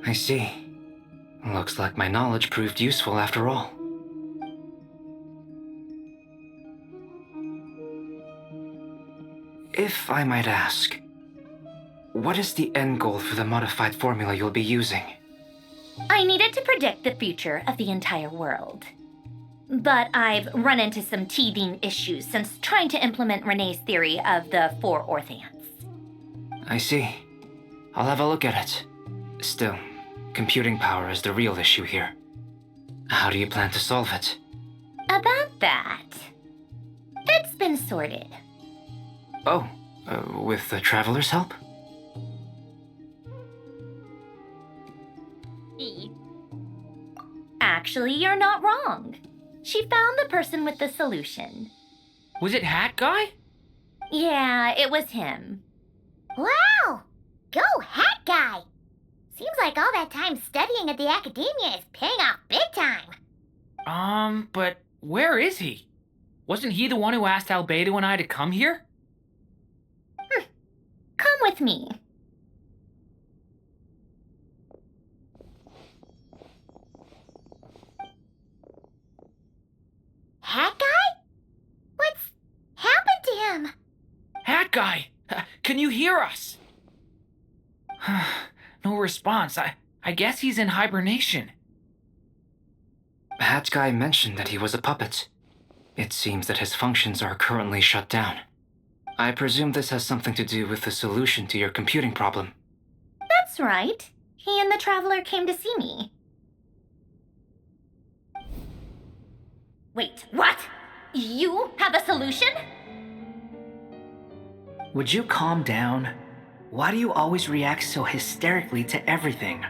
I see. Looks like my knowledge proved useful after all. If I might ask, what is the end goal for the modified formula you'll be using? I needed to predict the future of the entire world. But I've run into some teething issues since trying to implement Renee's theory of the four Orthants. I see. I'll have a look at it. Still, computing power is the real issue here. How do you plan to solve it? About that, that's been sorted. Oh, with the Traveler's help? Actually, you're not wrong. She found the person with the solution. Was it Hat Guy? Yeah, it was him. Wow! Go Hat Guy! Seems like all that time studying at the academia is paying off big time. But where is he? Wasn't he the one who asked Albedo and I to come here? Come with me. Hat Guy? What's happened to him? Hat Guy! Can you hear us? No response. I guess he's in hibernation. Hat Guy mentioned that he was a puppet. It seems that his functions are currently shut down. I presume this has something to do with the solution to your computing problem. That's right. He and the Traveler came to see me. Wait, what? You have a solution? Would you calm down? Why do you always react so hysterically to everything?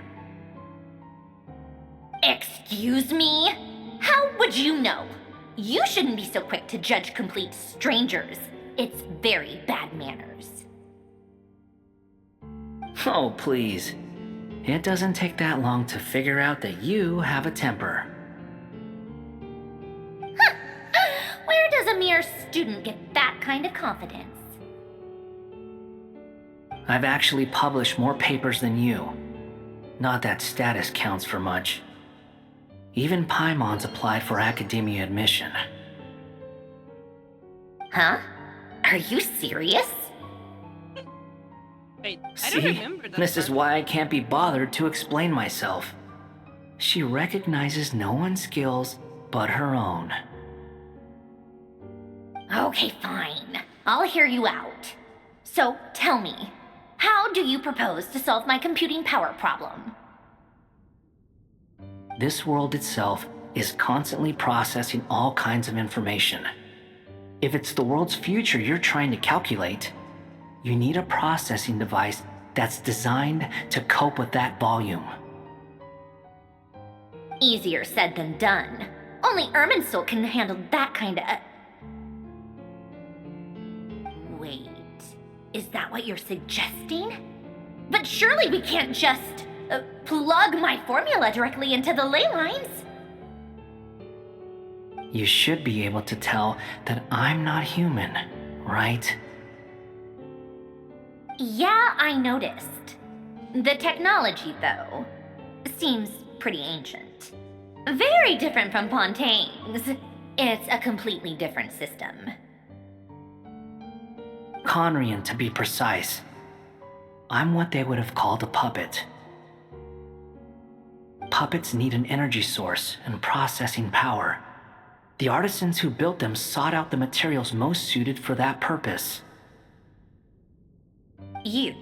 Excuse me? How would you know? You shouldn't be so quick to judge complete strangers. It's very bad manners. Oh, please. It doesn't take that long to figure out that you have a temper. Where does a mere student get that kind of confidence? I've actually published more papers than you. Not that status counts for much. Even Paimon's applied for academia admission. Huh? Are you serious? Wait, I See, don't remember that. this is why I can't be bothered to explain myself. She recognizes no one's skills but her own. Okay, fine. I'll hear you out. So, tell me, how do you propose to solve my computing power problem? This world itself is constantly processing all kinds of information. If it's the world's future you're trying to calculate, you need a processing device that's designed to cope with that volume. Easier said than done. Only Irminsul can handle that kind of... Wait, is that what you're suggesting? But surely we can't just plug my formula directly into the ley lines. You should be able to tell that I'm not human, right? Yeah, I noticed. The technology, though, seems pretty ancient. Very different from Fontaine's. It's a completely different system. Conrian, to be precise. I'm what they would have called a puppet. Puppets need an energy source and processing power. The artisans who built them sought out the materials most suited for that purpose. You?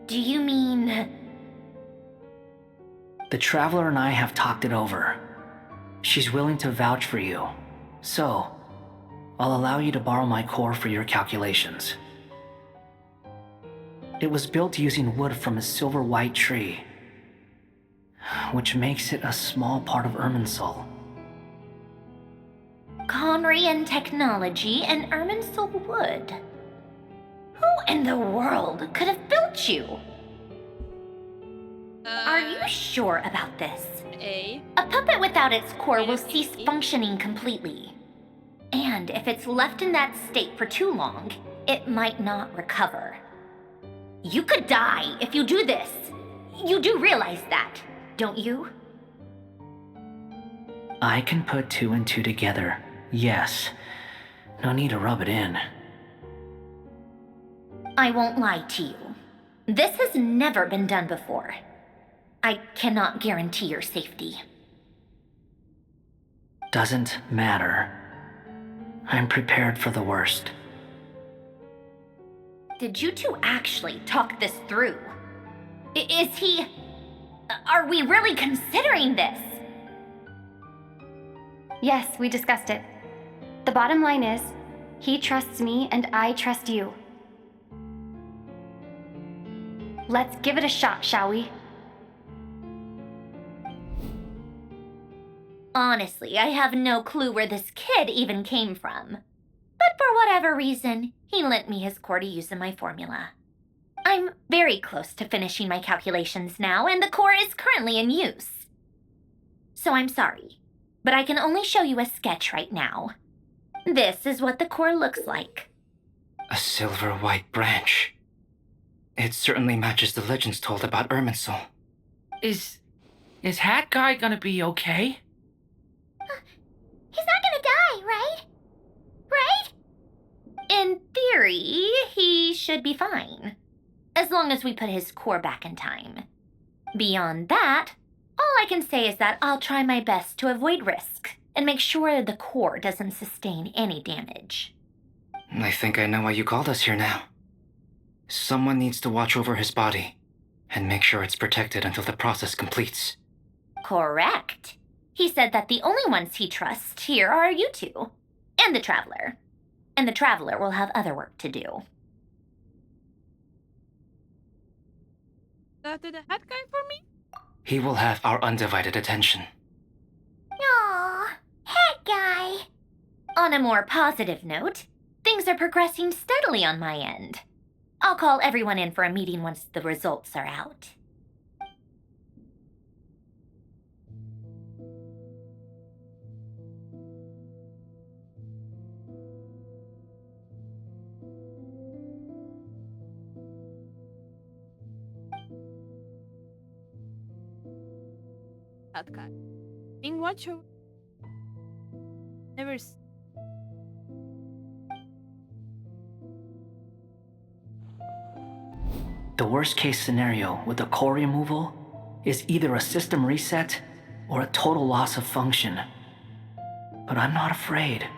Do you mean... The Traveler and I have talked it over. She's willing to vouch for you. So, I'll allow you to borrow my core for your calculations. It was built using wood from a silver white tree, which makes it a small part of Irminsul. Conrian technology and Irminsul wood. Who in the world could have built you? Are you sure about this? A puppet without its core will cease functioning completely. And if it's left in that state for too long, it might not recover. You could die if you do this. You do realize that, don't you? I can put two and two together, yes. No need to rub it in. I won't lie to you. This has never been done before. I cannot guarantee your safety. Doesn't matter. I'm prepared for the worst. Did you two actually talk this through? Is he... Are we really considering this? Yes, we discussed it. The bottom line is, he trusts me and I trust you. Let's give it a shot, shall we? Honestly, I have no clue where this kid even came from. But for whatever reason, he lent me his core to use in my formula. I'm very close to finishing my calculations now, and the core is currently in use. So I'm sorry, but I can only show you a sketch right now. This is what the core looks like. A silver white branch. It certainly matches the legends told about Irminsul. Is Hat Guy gonna be okay? He's not gonna die, right? Right? In theory, he should be fine. As long as we put his core back in time. Beyond that, all I can say is that I'll try my best to avoid risk and make sure the core doesn't sustain any damage. I think I know why you called us here now. Someone needs to watch over his body and make sure it's protected until the process completes. Correct. He said that the only ones he trusts here are you two, and the Traveler. And the Traveler will have other work to do. To the hat guy for me? He will have our undivided attention. Aww, hat guy. On a more positive note, things are progressing steadily on my end. I'll call everyone in for a meeting once the results are out. That guy. Being watchful. Never. The worst case scenario with the core removal is either a system reset or a total loss of function. But I'm not afraid.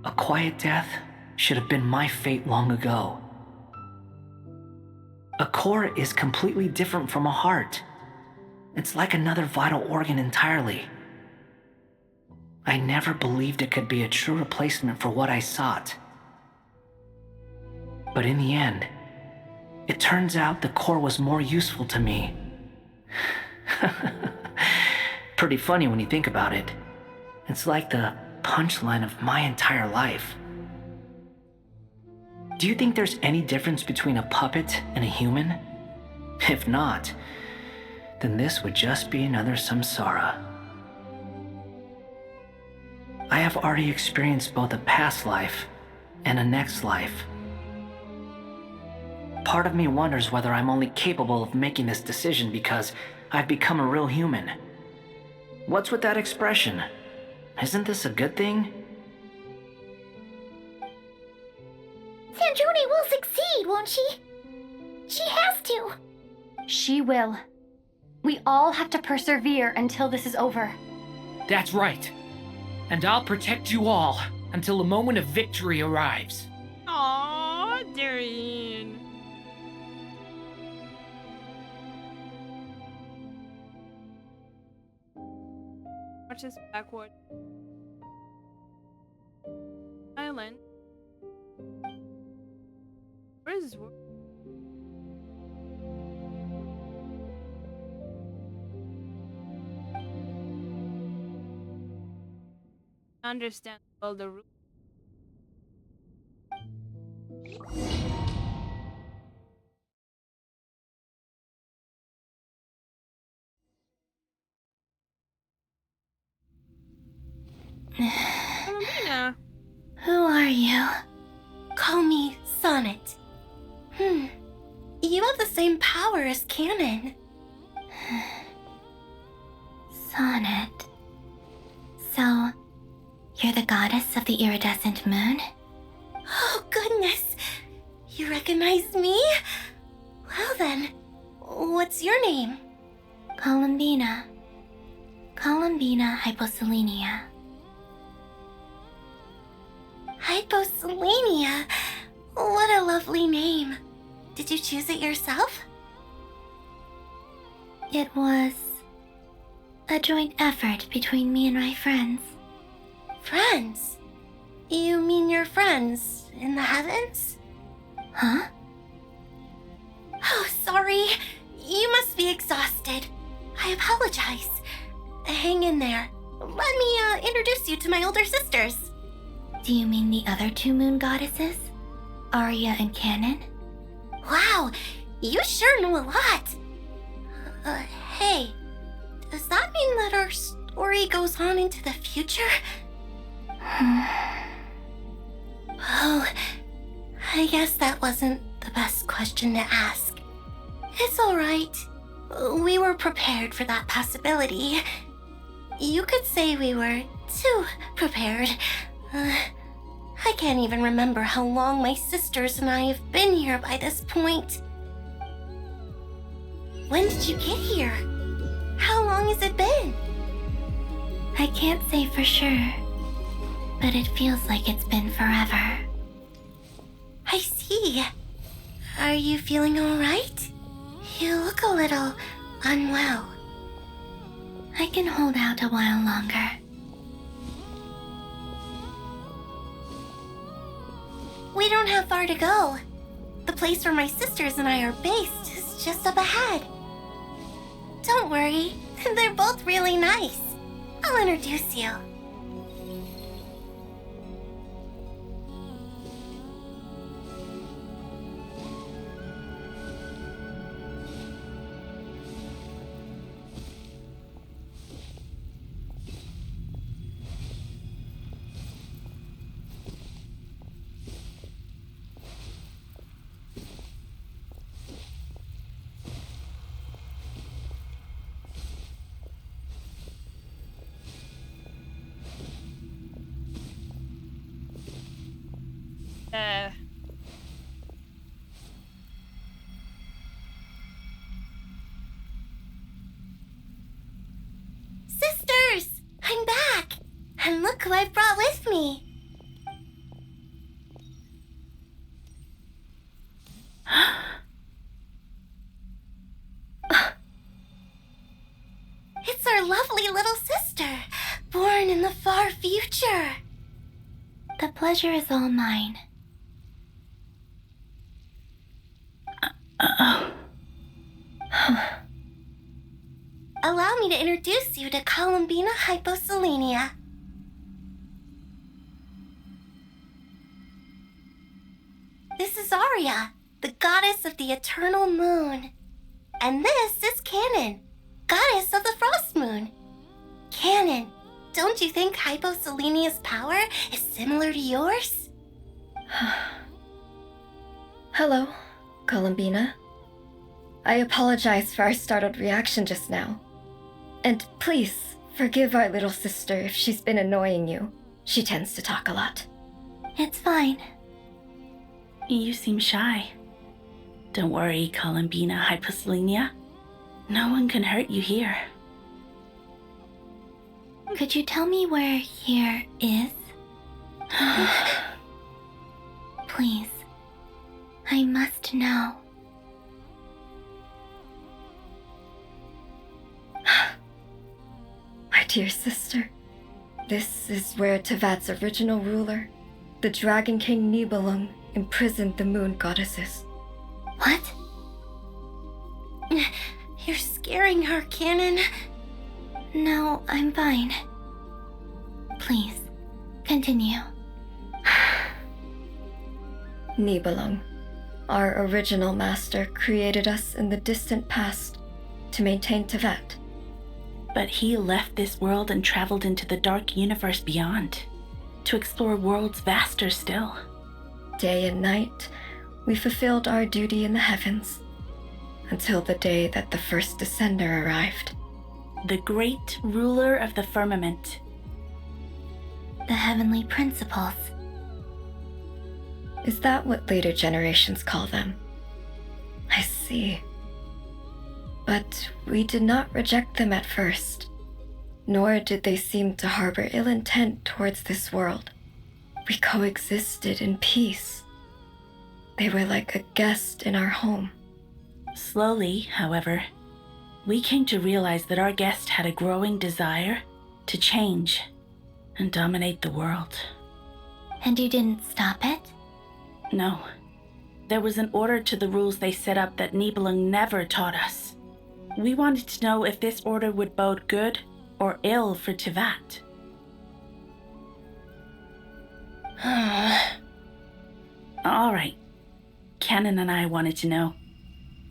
A quiet death should have been my fate long ago. A core is completely different from a heart. It's like another vital organ entirely. I never believed it could be a true replacement for what I sought. But in the end, it turns out the core was more useful to me. Pretty funny when you think about it. It's like the punchline of my entire life. Do you think there's any difference between a puppet and a human? If not, then this would just be another samsara. I have already experienced both a past life and a next life. Part of me wonders whether I'm only capable of making this decision because I've become a real human. What's with that expression? Isn't this a good thing? Sanjoni will succeed, won't she? She has to. She will. We all have to persevere until this is over. That's right. And I'll protect you all until the moment of victory arrives. Aww, Darien. Watch this backward. Island. Where is this world? Understand all the rules. Amina. Who are you? Call me Sonnet. You have the same power as Canon. Sonnet. So, you're the goddess of the iridescent moon? Oh, goodness. You recognize me? Well then, what's your name? Columbina. Columbina Hyposelenia. Hyposelenia? What a lovely name. Did you choose it yourself? It was a joint effort between me and my friends. Friends? You mean your friends in the heavens? Huh? Oh, sorry. You must be exhausted. I apologize. Hang in there. Let me introduce you to my older sisters. Do you mean the other two moon goddesses? Arya and Canon? Wow, you sure know a lot. Hey, does that mean that our story goes on into the future? Oh, I guess that wasn't the best question to ask. It's alright. We were prepared for that possibility. You could say we were too prepared. I can't even remember how long my sisters and I have been here by this point. When did you get here? How long has it been? I can't say for sure, but it feels like it's been forever. I see. Are you feeling alright? You look a little unwell. I can hold out a while longer. We don't have far to go. The place where my sisters and I are based is just up ahead. Don't worry, they're both really nice. I'll introduce you. Sisters! I'm back! And look who I've brought with me! It's our lovely little sister, born in the far future. The pleasure is all mine. Allow me to introduce you to Columbina Hyposelenia. This is Arya, the goddess of the eternal moon. And this is Canon, goddess of the frost moon. Canon, don't you think Hyposelenia's power is similar to yours? Hello, Columbina. I apologize for our startled reaction just now. And please, forgive our little sister if she's been annoying you. She tends to talk a lot. It's fine. You seem shy. Don't worry, Columbina Hyposelenia. No one can hurt you here. Could you tell me where here is? Please. I must know. My dear sister, this is where Tevat's original ruler, the Dragon King Nibelung, imprisoned the moon goddesses. What? You're scaring her, Canon. No, I'm fine. Please, continue. Nibelung, our original master, created us in the distant past to maintain Tevat. But he left this world and traveled into the dark universe beyond, to explore worlds vaster still. Day and night, we fulfilled our duty in the heavens, until the day that the first Descender arrived. The great ruler of the firmament. The heavenly principles. Is that what later generations call them? I see. But we did not reject them at first, nor did they seem to harbor ill intent towards this world. We coexisted in peace. They were like a guest in our home. Slowly, however, we came to realize that our guest had a growing desire to change and dominate the world. And you didn't stop it? No. There was an order to the rules they set up that Nibelung never taught us. We wanted to know if this order would bode good or ill for Tevat. All right. Canon and I wanted to know.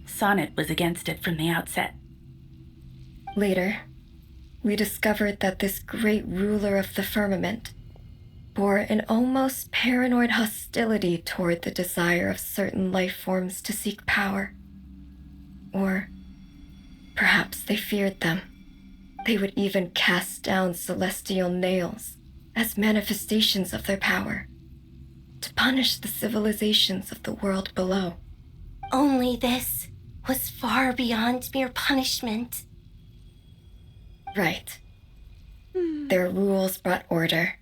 Sonnet was against it from the outset. Later, we discovered that this great ruler of the firmament bore an almost paranoid hostility toward the desire of certain life forms to seek power. Or perhaps they feared them. They would even cast down celestial nails as manifestations of their power. punish the civilizations of the world below. Only this was far beyond mere punishment. Right. Their rules brought order,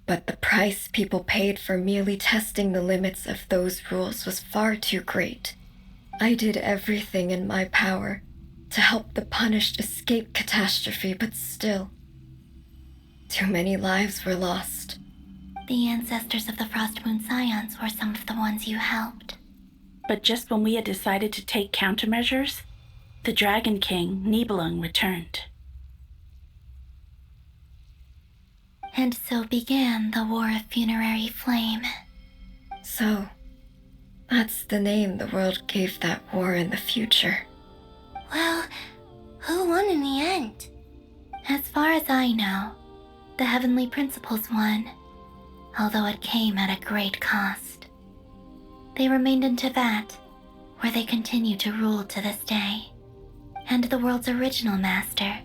but the price people paid for merely testing the limits of those rules was far too great. I did everything in my power to help the punished escape catastrophe, but still, too many lives were lost. The ancestors of the Frost Moon Scions were some of the ones you helped. But just when we had decided to take countermeasures, the Dragon King, Nibelung, returned. And so began the War of Funerary Flame. So, that's the name the world gave that war in the future. Well, who won in the end? As far as I know, the Heavenly Principles won, although it came at a great cost. They remained in Teyvat, where they continue to rule to this day. And the world's original master,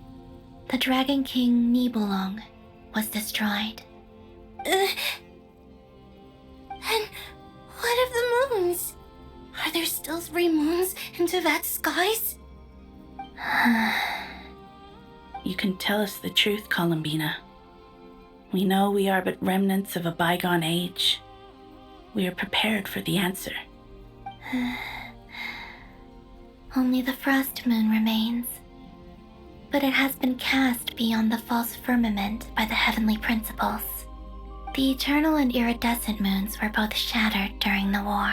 the Dragon King Nibelung, was destroyed. And what of the moons? Are there still 3 moons in Teyvat's skies? You can tell us the truth, Columbina. We know we are but remnants of a bygone age. We are prepared for the answer. Only the Frost Moon remains. But it has been cast beyond the false firmament by the Heavenly Principles. The eternal and iridescent moons were both shattered during the war.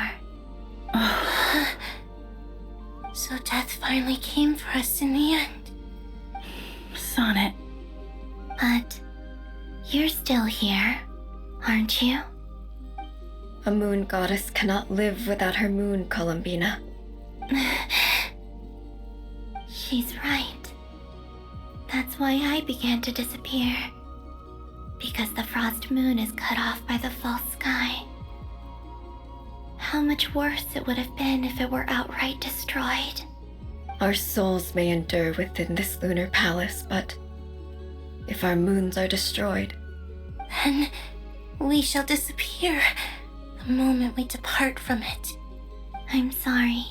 So death finally came for us in the end. Sonnet. But you're still here, aren't you? A moon goddess cannot live without her moon, Columbina. She's right. That's why I began to disappear. Because the Frost Moon is cut off by the false sky. How much worse it would have been if it were outright destroyed. Our souls may endure within this lunar palace, but if our moons are destroyed, then we shall disappear the moment we depart from it. I'm sorry.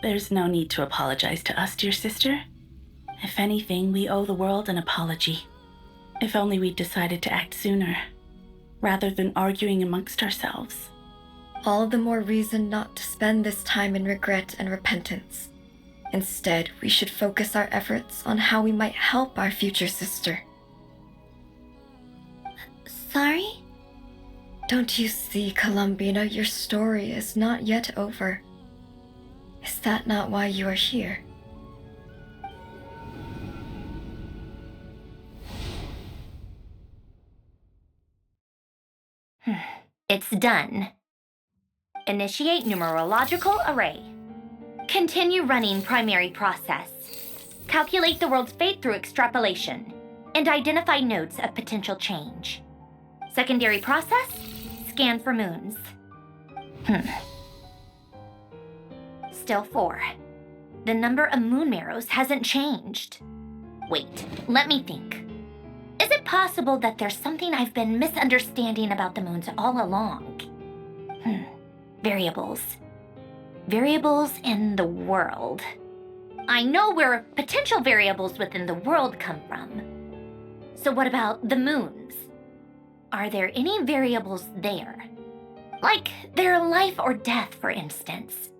There's no need to apologize to us, dear sister. If anything, we owe the world an apology. If only we'd decided to act sooner, rather than arguing amongst ourselves. All the more reason not to spend this time in regret and repentance. Instead, we should focus our efforts on how we might help our future sister. Sorry? Don't you see, Columbina, your story is not yet over. Is that not why you are here? It's done. Initiate numerological array. Continue running primary process. Calculate the world's fate through extrapolation. And identify nodes of potential change. Secondary process, scan for moons. Still 4. The number of moon marrows hasn't changed. Wait, let me think. Is it possible that there's something I've been misunderstanding about the moons all along? Variables. Variables in the world. I know where potential variables within the world come from. So what about the moons? Are there any variables there? Like their life or death, for instance.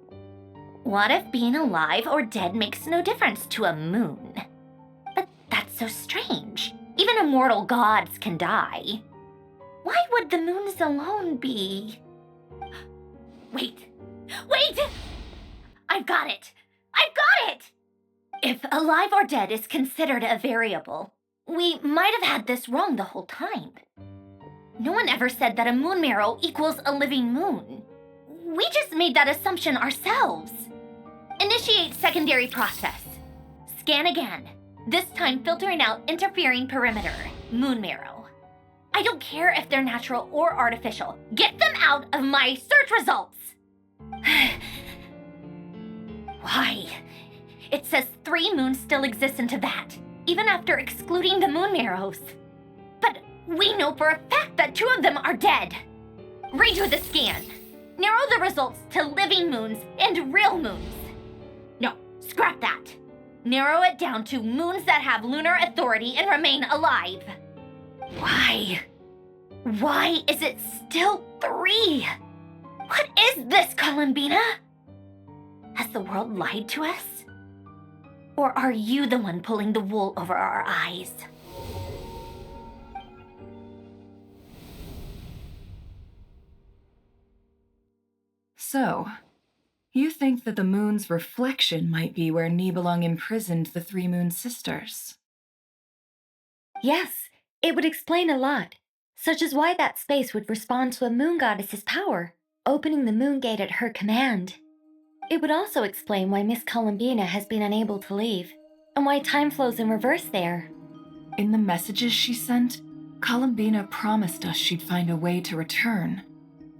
What if being alive or dead makes no difference to a moon? But that's so strange. Even immortal gods can die. Why would the moons alone be? Wait! I've got it! If alive or dead is considered a variable, we might have had this wrong the whole time. No one ever said that a moon marrow equals a living moon. We just made that assumption ourselves. Initiate secondary process. Scan again. This time filtering out interfering perimeter, moon marrow. I don't care if they're natural or artificial. Get them out of my search results! Why? It says 3 moons still exist in Teyvat, even after excluding the moon marrows. But we know for a fact that 2 of them are dead. Redo the scan. Narrow the results to living moons and real moons. No, scrap that. Narrow it down to moons that have lunar authority and remain alive. Why? Why is it still 3? What is this, Columbina? Has the world lied to us? Or are you the one pulling the wool over our eyes? So, you think that the moon's reflection might be where Nibelung imprisoned the 3 Moon Sisters? Yes, it would explain a lot, such as why that space would respond to a moon goddess's power, opening the moon gate at her command. It would also explain why Miss Columbina has been unable to leave, and why time flows in reverse there. In the messages she sent, Columbina promised us she'd find a way to return,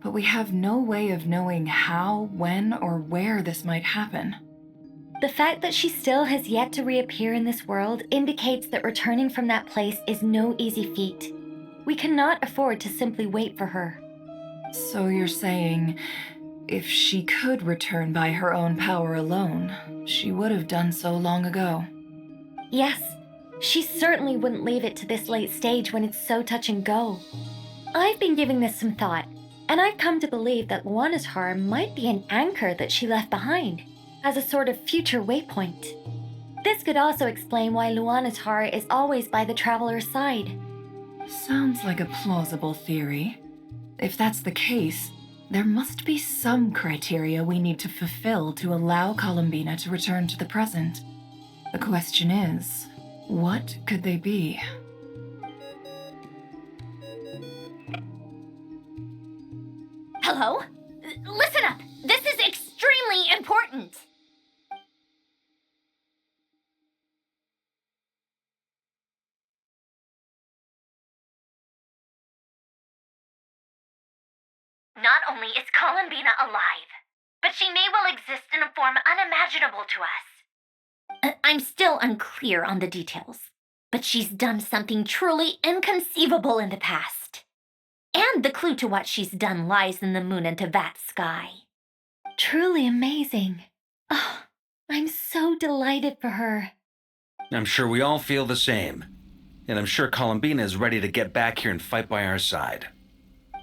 but we have no way of knowing how, when, or where this might happen. The fact that she still has yet to reappear in this world indicates that returning from that place is no easy feat. We cannot afford to simply wait for her. So you're saying, if she could return by her own power alone, she would have done so long ago? Yes, she certainly wouldn't leave it to this late stage when it's so touch and go. I've been giving this some thought, and I've come to believe that Luanatar might be an anchor that she left behind, as a sort of future waypoint. This could also explain why Luanatar is always by the traveler's side. Sounds like a plausible theory. If that's the case, there must be some criteria we need to fulfill to allow Columbina to return to the present. The question is, what could they be? Hello? Listen up! This is extremely important! Not only is Columbina alive, but she may well exist in a form unimaginable to us. I'm still unclear on the details, but she's done something truly inconceivable in the past. And the clue to what she's done lies in the moon and Tevat sky. Truly amazing. Oh, I'm so delighted for her. I'm sure we all feel the same. And I'm sure Columbina is ready to get back here and fight by our side.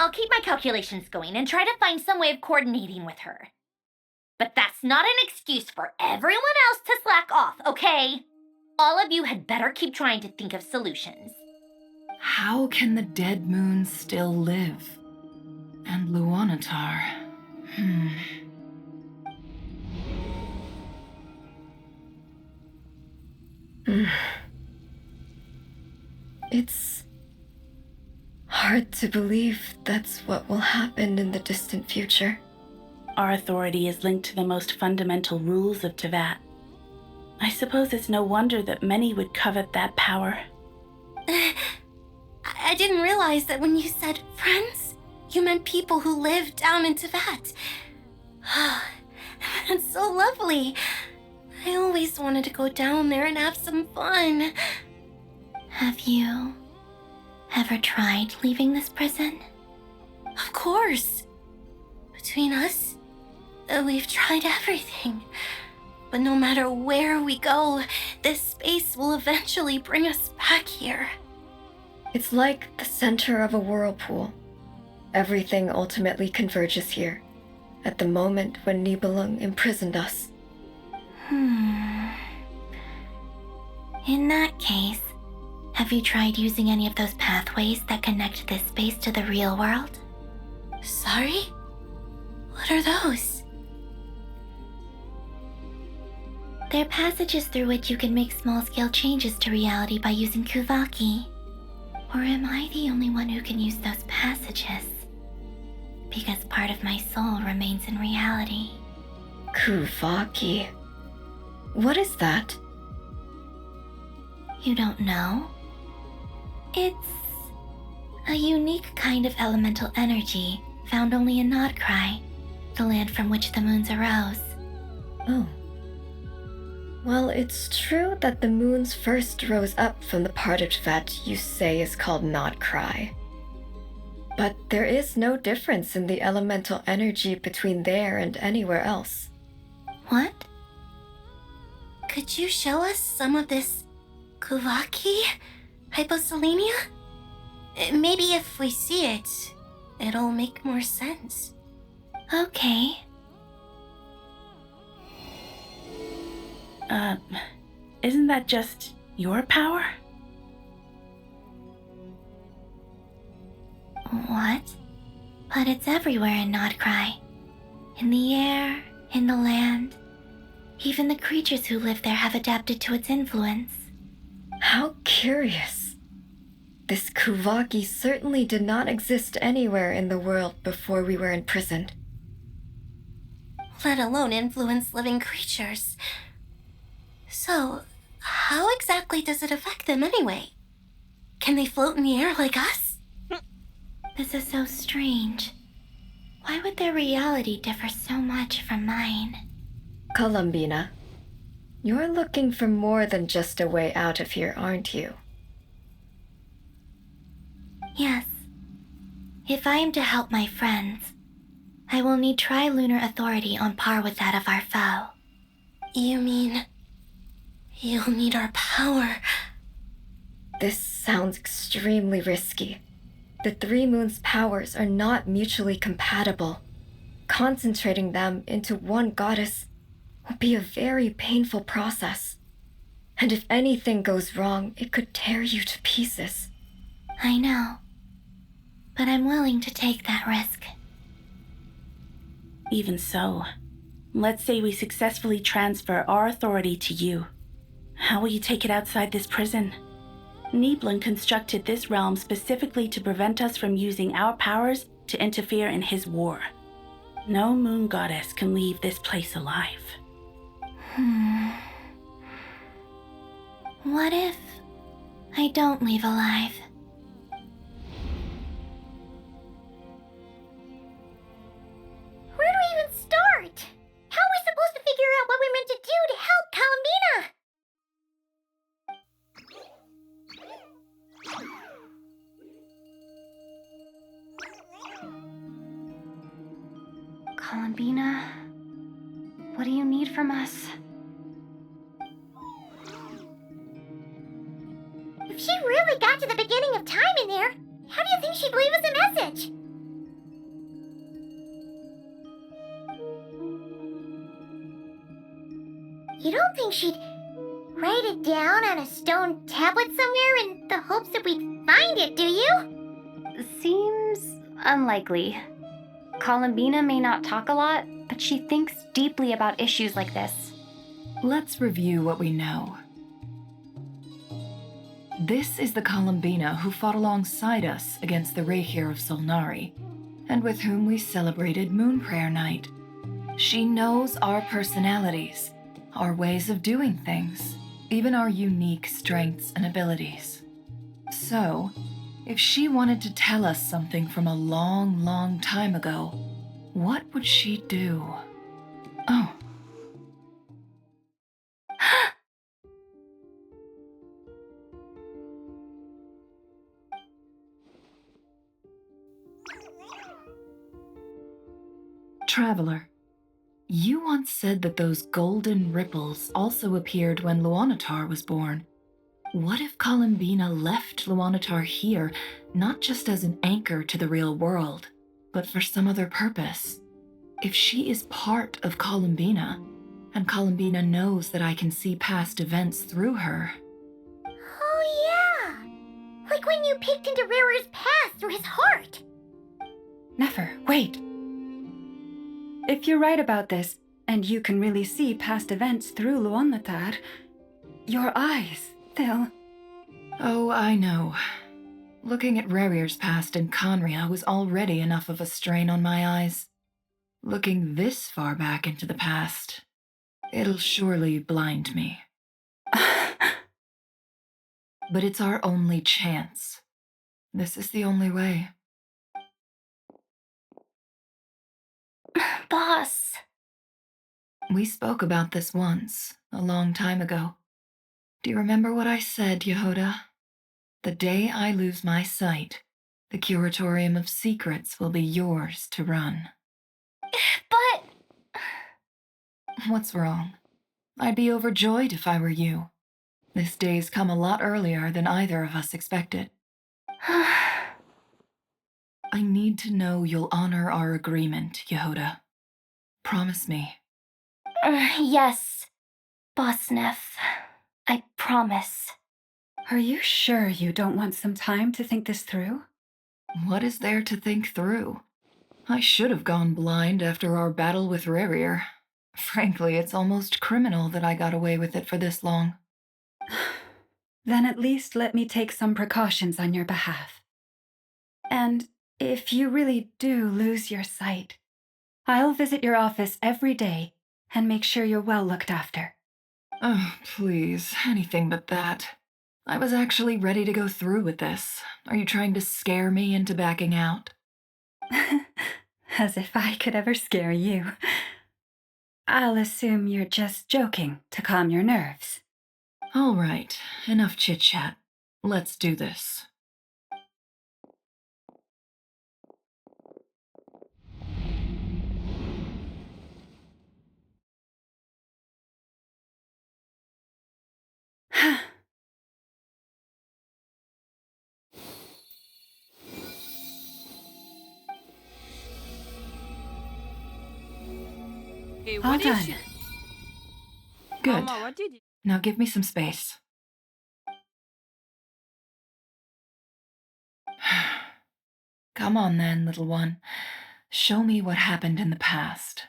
I'll keep my calculations going and try to find some way of coordinating with her. But that's not an excuse for everyone else to slack off, okay? All of you had better keep trying to think of solutions. How can the dead moon still live? And Luanatar? It's hard to believe that's what will happen in the distant future. Our authority is linked to the most fundamental rules of Tevat. I suppose it's no wonder that many would covet that power. I didn't realize that when you said friends, you meant people who live down in Tevat. That's so lovely. I always wanted to go down there and have some fun. Have you ever tried leaving this prison? Of course. Between us, we've tried everything. But no matter where we go, this space will eventually bring us back here. It's like the center of a whirlpool. Everything ultimately converges here, at the moment when Nibelung imprisoned us. In that case, have you tried using any of those pathways that connect this space to the real world? Sorry? What are those? They're passages through which you can make small-scale changes to reality by using Kuvaki. Or am I the only one who can use those passages? Because part of my soul remains in reality. Kuvaki. What is that? You don't know? It's a unique kind of elemental energy found only in Nod-Krai, the land from which the moons arose. Oh. Well, it's true that the moons first rose up from the part of Tevat you say is called Nod-Krai. But there is no difference in the elemental energy between there and anywhere else. What? Could you show us some of this Kuvaki hyposelenia? Maybe if we see it, it'll make more sense. Okay. Isn't that just your power? What? But it's everywhere in Nod-Krai. In the air, in the land. Even the creatures who live there have adapted to its influence. How curious. This Kuvaki certainly did not exist anywhere in the world before we were imprisoned. Let alone influence living creatures. So, how exactly does it affect them anyway? Can they float in the air like us? This is so strange. Why would their reality differ so much from mine? Columbina, you're looking for more than just a way out of here, aren't you? Yes. If I am to help my friends, I will need tri-lunar authority on par with that of our foe. You mean you'll need our power? This sounds extremely risky. The Three Moons' powers are not mutually compatible. Concentrating them into one goddess will be a very painful process. And if anything goes wrong, it could tear you to pieces. I know. But I'm willing to take that risk. Even so, let's say we successfully transfer our authority to you. How will you take it outside this prison? Niblin constructed this realm specifically to prevent us from using our powers to interfere in his war. No moon goddess can leave this place alive. What if I don't leave alive? Where do we even start? How are we supposed to figure out what we're meant to do to help Columbina? Columbina, what do you need from us? If she really got to the beginning of time in there, how do you think she'd leave us a message? You don't think she'd write it down on a stone tablet somewhere in the hopes that we'd find it, do you? Seems unlikely. Columbina may not talk a lot, but she thinks deeply about issues like this. Let's review what we know. This is the Columbina who fought alongside us against the Reikir of Solnari, and with whom we celebrated Moon Prayer Night. She knows our personalities, our ways of doing things, even our unique strengths and abilities. So, if she wanted to tell us something from a long, long time ago, what would she do? Oh. Traveler, you once said that those golden ripples also appeared when Luanatar was born. What if Columbina left Luanatar here, not just as an anchor to the real world, but for some other purpose? If she is part of Columbina, and Columbina knows that I can see past events through her. Oh yeah! Like when you peeked into Rarer's past through his heart! Nefer, wait! If you're right about this, and you can really see past events through Luanatar, your eyes, they'll... Oh, I know. Looking at Rerir's past in Conria was already enough of a strain on my eyes. Looking this far back into the past, it'll surely blind me. But it's our only chance. This is the only way. Boss. We spoke about this once, a long time ago. Do you remember what I said, Yehoda? The day I lose my sight, The Curatorium of Secrets will be yours to run. But... What's wrong? I'd be overjoyed if I were you. This day's come a lot earlier than either of us expected. I need to know you'll honor our agreement, Yehuda. Promise me. Yes, Boss Neff. I promise. Are you sure you don't want some time to think this through? What is there to think through? I should have gone blind after our battle with Rerir. Frankly, it's almost criminal that I got away with it for this long. Then at least let me take some precautions on your behalf. And if you really do lose your sight, I'll visit your office every day and make sure you're well looked after. Oh, please, anything but that. I was actually ready to go through with this. Are you trying to scare me into backing out? As if I could ever scare you. I'll assume you're just joking to calm your nerves. All right, enough chit-chat. Let's do this. Okay, All what is done. she? Good. Mama, what did you... Now give me some space. Come on then, little one. Show me what happened in the past.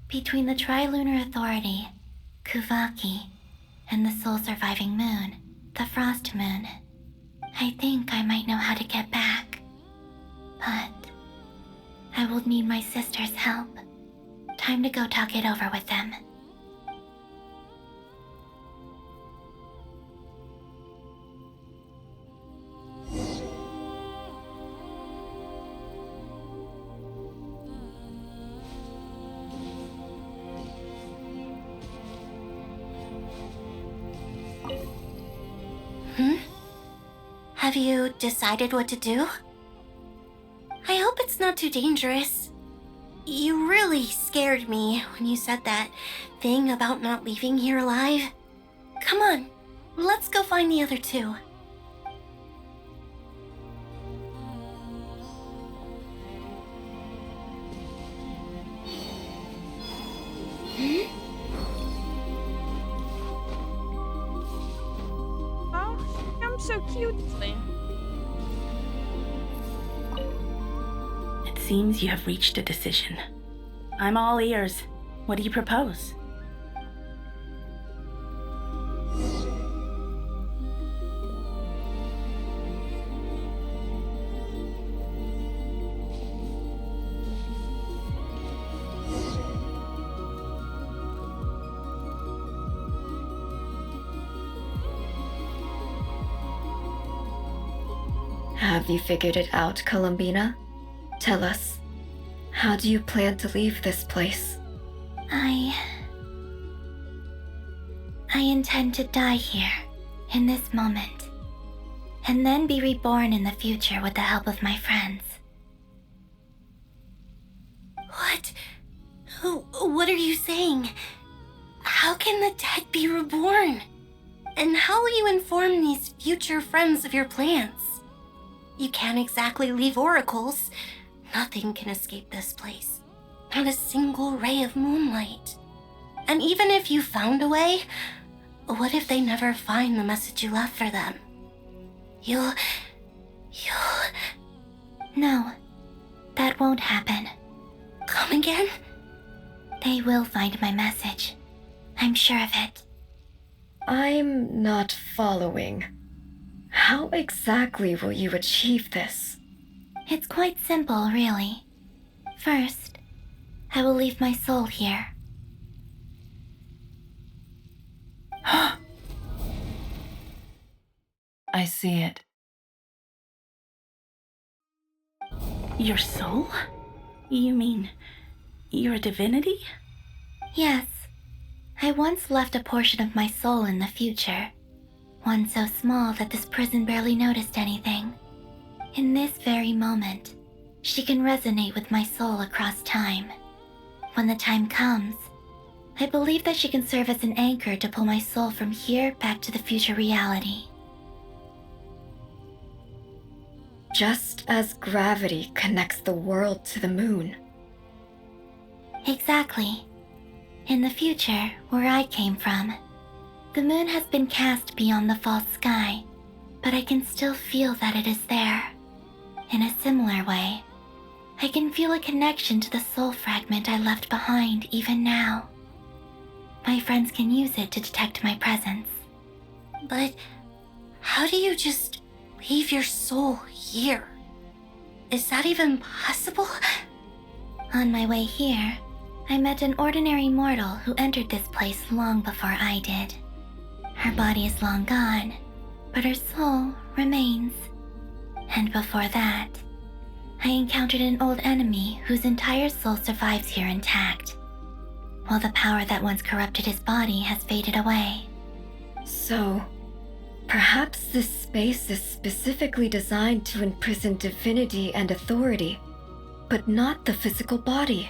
Between the Trilunar Authority, Kuvaki, and the soul-surviving moon, the Frost Moon, I think I might know how to get back. But I will need my sister's help. Time to go talk it over with them. Have you decided what to do? I hope it's not too dangerous. You really scared me when you said that thing about not leaving here alive. Come on, let's go find the other two. Oh, I'm so cute. It seems you have reached a decision. I'm all ears. What do you propose? Have you figured it out, Columbina? Tell us, how do you plan to leave this place? I intend to die here, in this moment, and then be reborn in the future with the help of my friends. What? What are you saying? How can the dead be reborn? And how will you inform these future friends of your plans? You can't exactly leave oracles. Nothing can escape this place. Not a single ray of moonlight. And even if you found a way, what if they never find the message you left for them? You'll... No, that won't happen. Come again? They will find my message. I'm sure of it. I'm not following. How exactly will you achieve this? It's quite simple, really. First, I will leave my soul here. I see it. Your soul? You mean you're a divinity? Yes. I once left a portion of my soul in the future. One so small that this prison barely noticed anything. In this very moment, she can resonate with my soul across time. When the time comes, I believe that she can serve as an anchor to pull my soul from here back to the future reality. Just as gravity connects the world to the moon. Exactly. In the future, where I came from, the moon has been cast beyond the false sky, but I can still feel that it is there. In a similar way, I can feel a connection to the soul fragment I left behind even now. My friends can use it to detect my presence. But how do you just leave your soul here? Is that even possible? On my way here, I met an ordinary mortal who entered this place long before I did. Her body is long gone, but her soul remains. And before that, I encountered an old enemy whose entire soul survives here intact, while the power that once corrupted his body has faded away. So, perhaps this space is specifically designed to imprison divinity and authority, but not the physical body.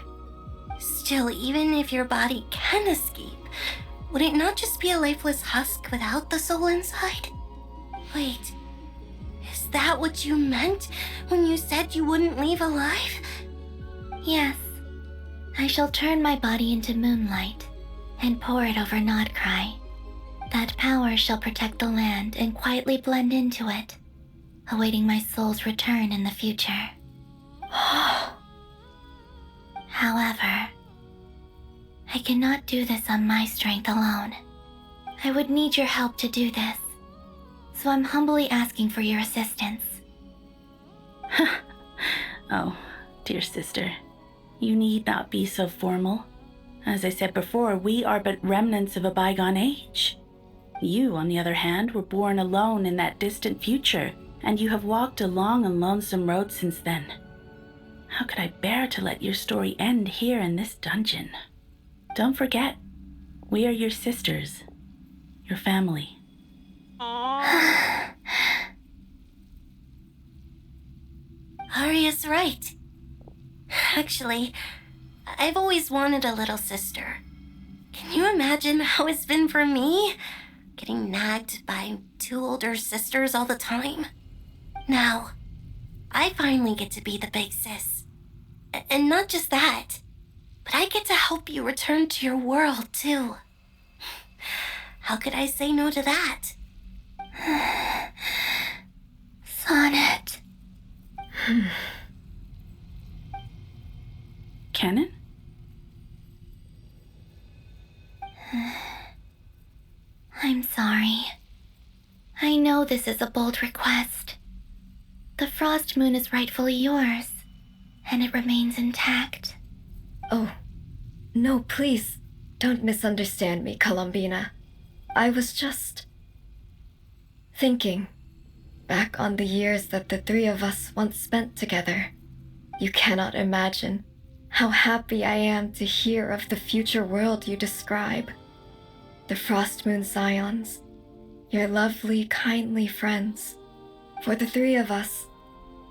Still, even if your body can escape, would it not just be a lifeless husk without the soul inside? Wait, is that what you meant when you said you wouldn't leave alive? Yes. I shall turn my body into moonlight and pour it over Nod-Krai. That power shall protect the land and quietly blend into it, awaiting my soul's return in the future. However, I cannot do this on my strength alone. I would need your help to do this, so I'm humbly asking for your assistance. Oh, dear sister, you need not be so formal. As I said before, we are but remnants of a bygone age. You, on the other hand, were born alone in that distant future, and you have walked a long and lonesome road since then. How could I bear to let your story end here in this dungeon? Don't forget, we are your sisters, your family. Arya's right. Actually, I've always wanted a little sister. Can you imagine how it's been for me? Getting nagged by two older sisters all the time. Now, I finally get to be the big sis. And not just that, but I get to help you return to your world, too. How could I say no to that? Sonnet. Canon? I'm sorry. I know this is a bold request. The Frost Moon is rightfully yours, and it remains intact. Oh, no, please, don't misunderstand me, Columbina. I was just thinking back on the years that the three of us once spent together. You cannot imagine how happy I am to hear of the future world you describe. The Frost Moon Scions, your lovely, kindly friends. For the three of us,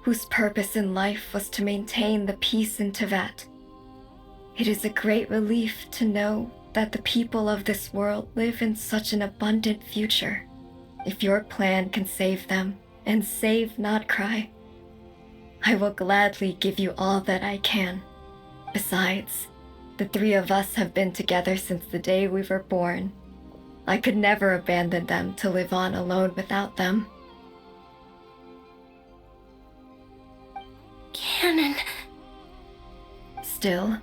whose purpose in life was to maintain the peace in Teyvat. It is a great relief to know that the people of this world live in such an abundant future. If your plan can save them and save Nod-Krai, I will gladly give you all that I can. Besides, the three of us have been together since the day we were born. I could never abandon them to live on alone without them. Canon. Still,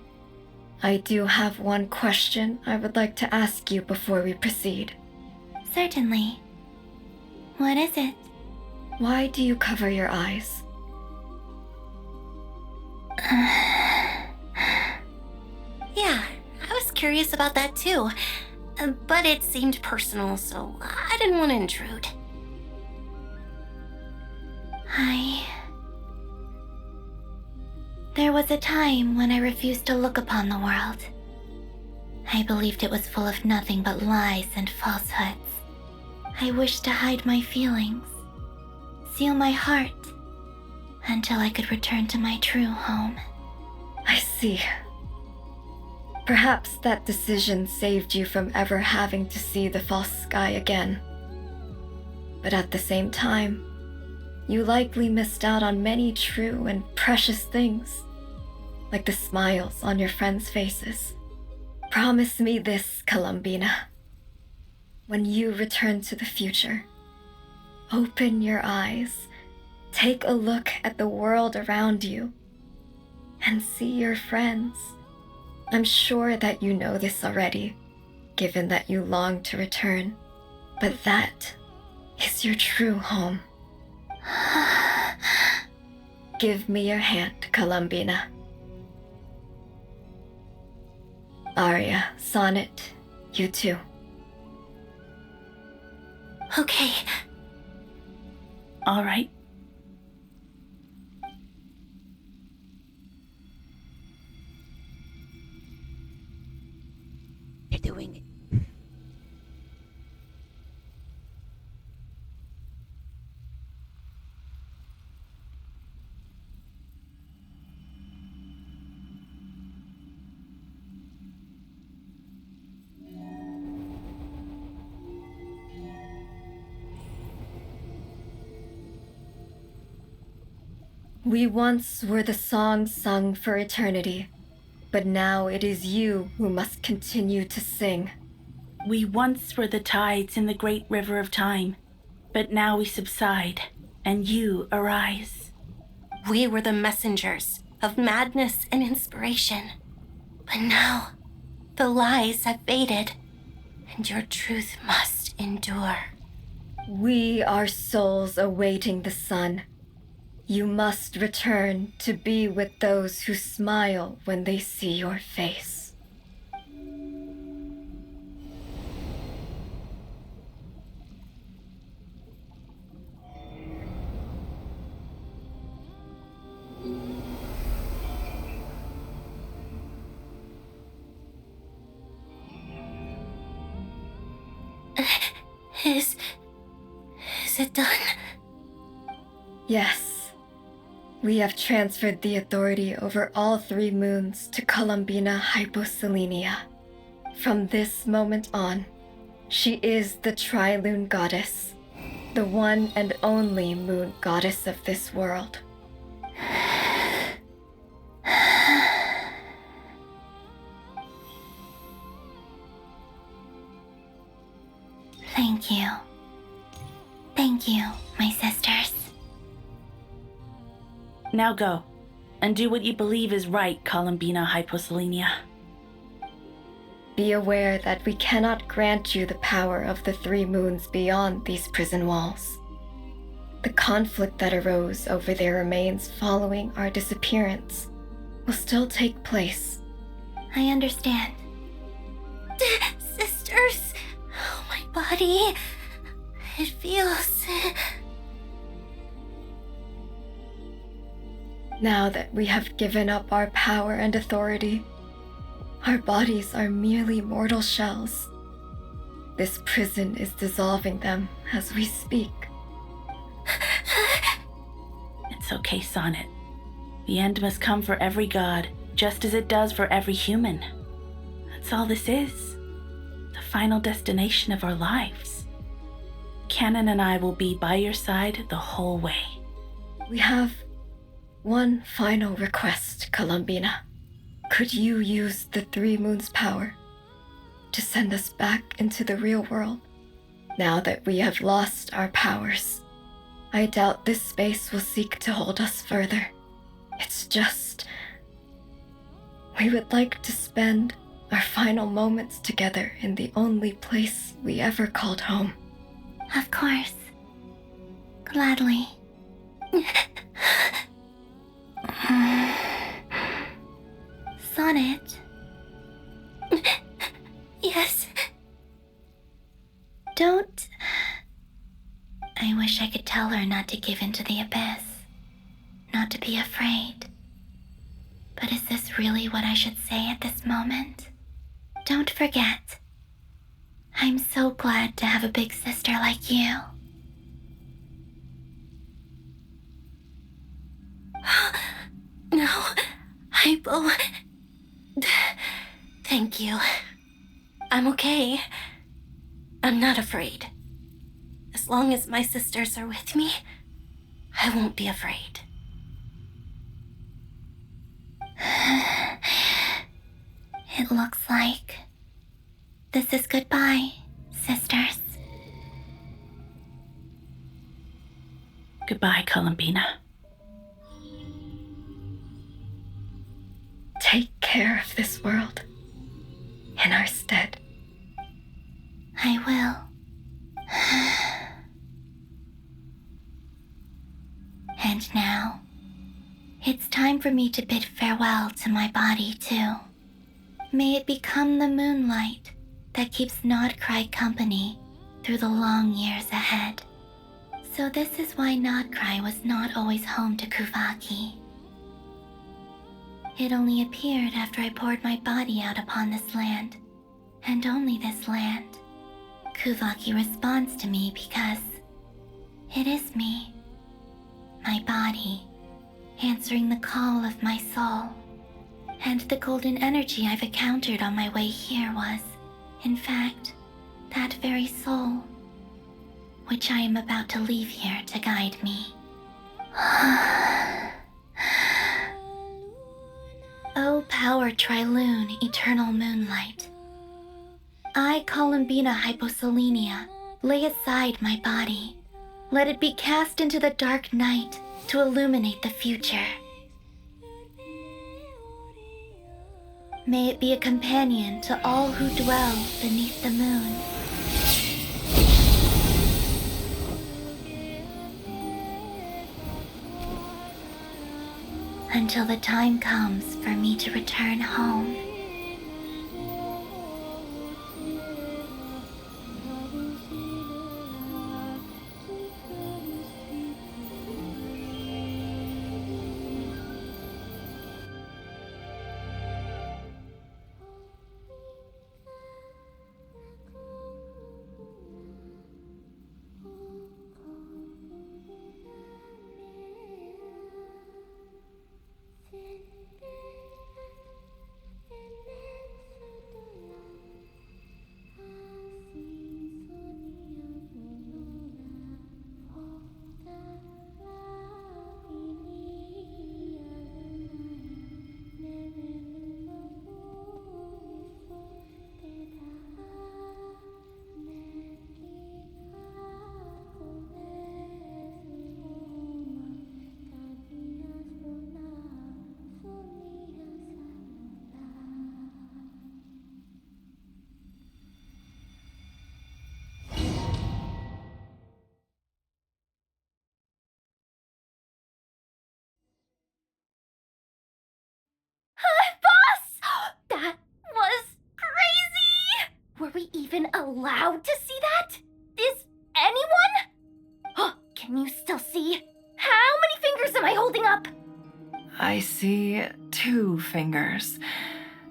I do have one question I would like to ask you before we proceed. Certainly. What is it? Why do you cover your eyes? Yeah, I was curious about that too. But it seemed personal, so I didn't want to intrude. was a time when I refused to look upon the world. I believed it was full of nothing but lies and falsehoods. I wished to hide my feelings, seal my heart, until I could return to my true home. I see. Perhaps that decision saved you from ever having to see the false sky again. But at the same time, you likely missed out on many true and precious things, like the smiles on your friends' faces. Promise me this, Columbina. When you return to the future, open your eyes, take a look at the world around you, and see your friends. I'm sure that you know this already, given that you long to return, but that is your true home. Give me your hand, Columbina. Aria, Sonnet, you too. Okay. All right. You're doing it. We once were the song sung for eternity, but now it is you who must continue to sing. We once were the tides in the great river of time, but now we subside, and you arise. We were the messengers of madness and inspiration, but now the lies have faded, and your truth must endure. We are souls awaiting the sun. You must return to be with those who smile when they see your face. Is it done? Yes. We have transferred the authority over all 3 moons to Columbina Hyposelenia. From this moment on, she is the Trilune Goddess, the one and only moon goddess of this world. Thank you. Thank you, my sisters. Now go, and do what you believe is right, Columbina Hyposelenia. Be aware that we cannot grant you the power of the 3 moons beyond these prison walls. The conflict that arose over their remains following our disappearance will still take place. I understand. Sisters, oh, my body, it feels... Now that we have given up our power and authority, our bodies are merely mortal shells. This prison is dissolving them as we speak. It's okay, Sonnet. The end must come for every god, just as it does for every human. That's all this is. The final destination of our lives. Canon and I will be by your side the whole way. We have one final request, Columbina. Could you use the 3 moons' power to send us back into the real world? Now that we have lost our powers, I doubt this space will seek to hold us further. It's just... we would like to spend our final moments together in the only place we ever called home. Of course. Gladly. Sonnet? Yes? Don't... I wish I could tell her not to give in to the abyss. Not to be afraid. But is this really what I should say at this moment? Don't forget, I'm so glad to have a big sister like you. No, I will... Thank you. I'm okay. I'm not afraid. As long as my sisters are with me, I won't be afraid. It looks like this is goodbye, sisters. Goodbye, Columbina. Take care of this world in our stead. I will. And now, it's time for me to bid farewell to my body, too. May it become the moonlight that keeps Nod-Krai company through the long years ahead. So this is why Nod-Krai was not always home to Kuvaki. It only appeared after I poured my body out upon this land, and only this land. Kuvaki responds to me because it is me, my body, answering the call of my soul. And the golden energy I've encountered on my way here was, in fact, that very soul, which I am about to leave here to guide me. O power Trilune, eternal moonlight. I, Columbina Hyposelenia, lay aside my body. Let it be cast into the dark night to illuminate the future. May it be a companion to all who dwell beneath the moon. Until the time comes for me to return home. That was crazy! Were we even allowed to see that? Is anyone? Can you still see? How many fingers am I holding up? I see 2 fingers,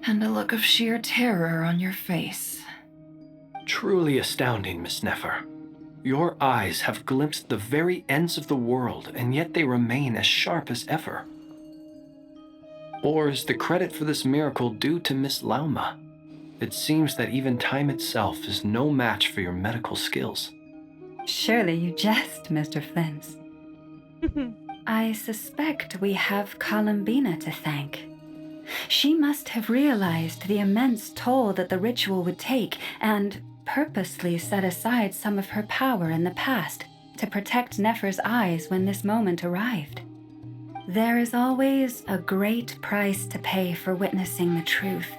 and a look of sheer terror on your face. Truly astounding, Miss Nefer. Your eyes have glimpsed the very ends of the world, and yet they remain as sharp as ever. Or is the credit for this miracle due to Miss Lauma? It seems that even time itself is no match for your medical skills. Surely you jest, Mr. Flint. I suspect we have Columbina to thank. She must have realized the immense toll that the ritual would take and purposely set aside some of her power in the past to protect Nefer's eyes when this moment arrived. There is always a great price to pay for witnessing the truth,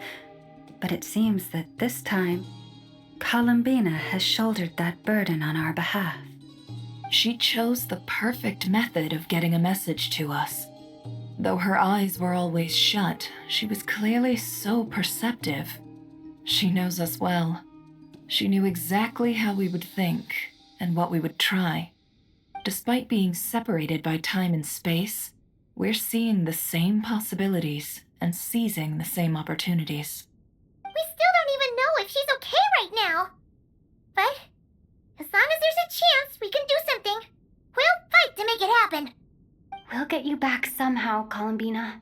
but it seems that this time, Columbina has shouldered that burden on our behalf. She chose the perfect method of getting a message to us. Though her eyes were always shut, she was clearly so perceptive. She knows us well. She knew exactly how we would think and what we would try. Despite being separated by time and space, we're seeing the same possibilities and seizing the same opportunities. We still don't even know if she's okay right now. But as long as there's a chance we can do something, we'll fight to make it happen. We'll get you back somehow, Columbina.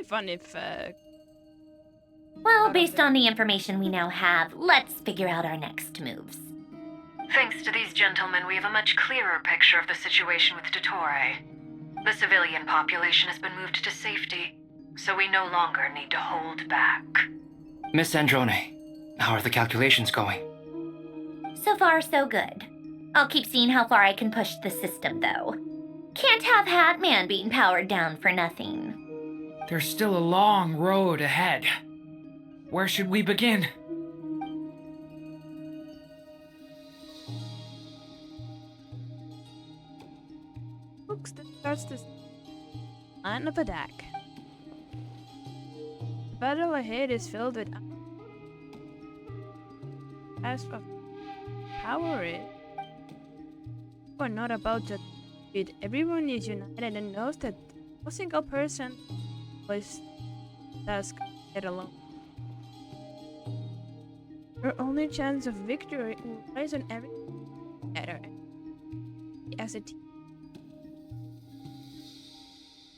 Fun if, Well, based on the information we now have, let's figure out our next moves. Thanks to these gentlemen, we have a much clearer picture of the situation with Dottore. The civilian population has been moved to safety, so we no longer need to hold back. Miss Androne, how are the calculations going? So far, so good. I'll keep seeing how far I can push the system, though. Can't have Hatman being powered down for nothing. There's still a long road ahead. Where should we begin? Books that starts this line of attack. The battle ahead is filled with as of power it. We're not about to defeat. Everyone is united and knows that no single person was task get alone. Our only chance of victory lies on every together as a team.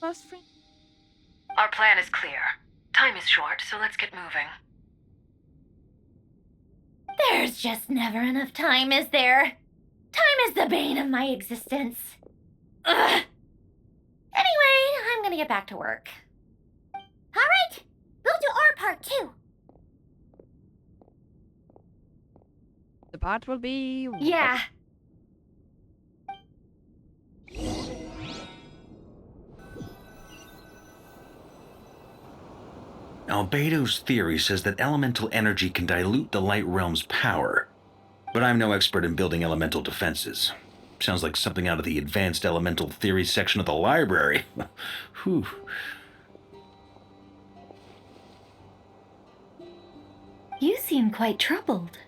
Lost friend. Our plan is clear. Time is short, so let's get moving. There's just never enough time, is there? Time is the bane of my existence. Ugh. Anyway, I'm gonna get back to work. Alright, we'll do our part too. The part will be... Yeah. Albedo's theory says that elemental energy can dilute the light realm's power, but I'm no expert in building elemental defenses. Sounds like something out of the advanced elemental theory section of the library. Whew. You seem quite troubled.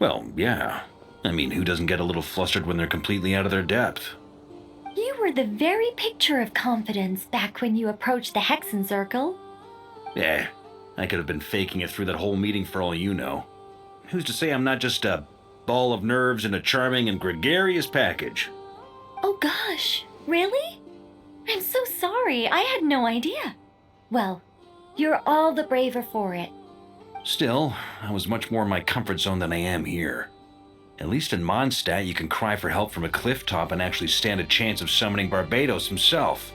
Well, yeah. I mean, who doesn't get a little flustered when they're completely out of their depth? You were the very picture of confidence back when you approached the Hexen Circle. Yeah, I could have been faking it through that whole meeting for all you know. Who's to say I'm not just a ball of nerves in a charming and gregarious package? Oh gosh, really? I'm so sorry, I had no idea. Well, you're all the braver for it. Still, I was much more in my comfort zone than I am here. At least in Mondstadt, you can cry for help from a cliff top and actually stand a chance of summoning Barbados himself.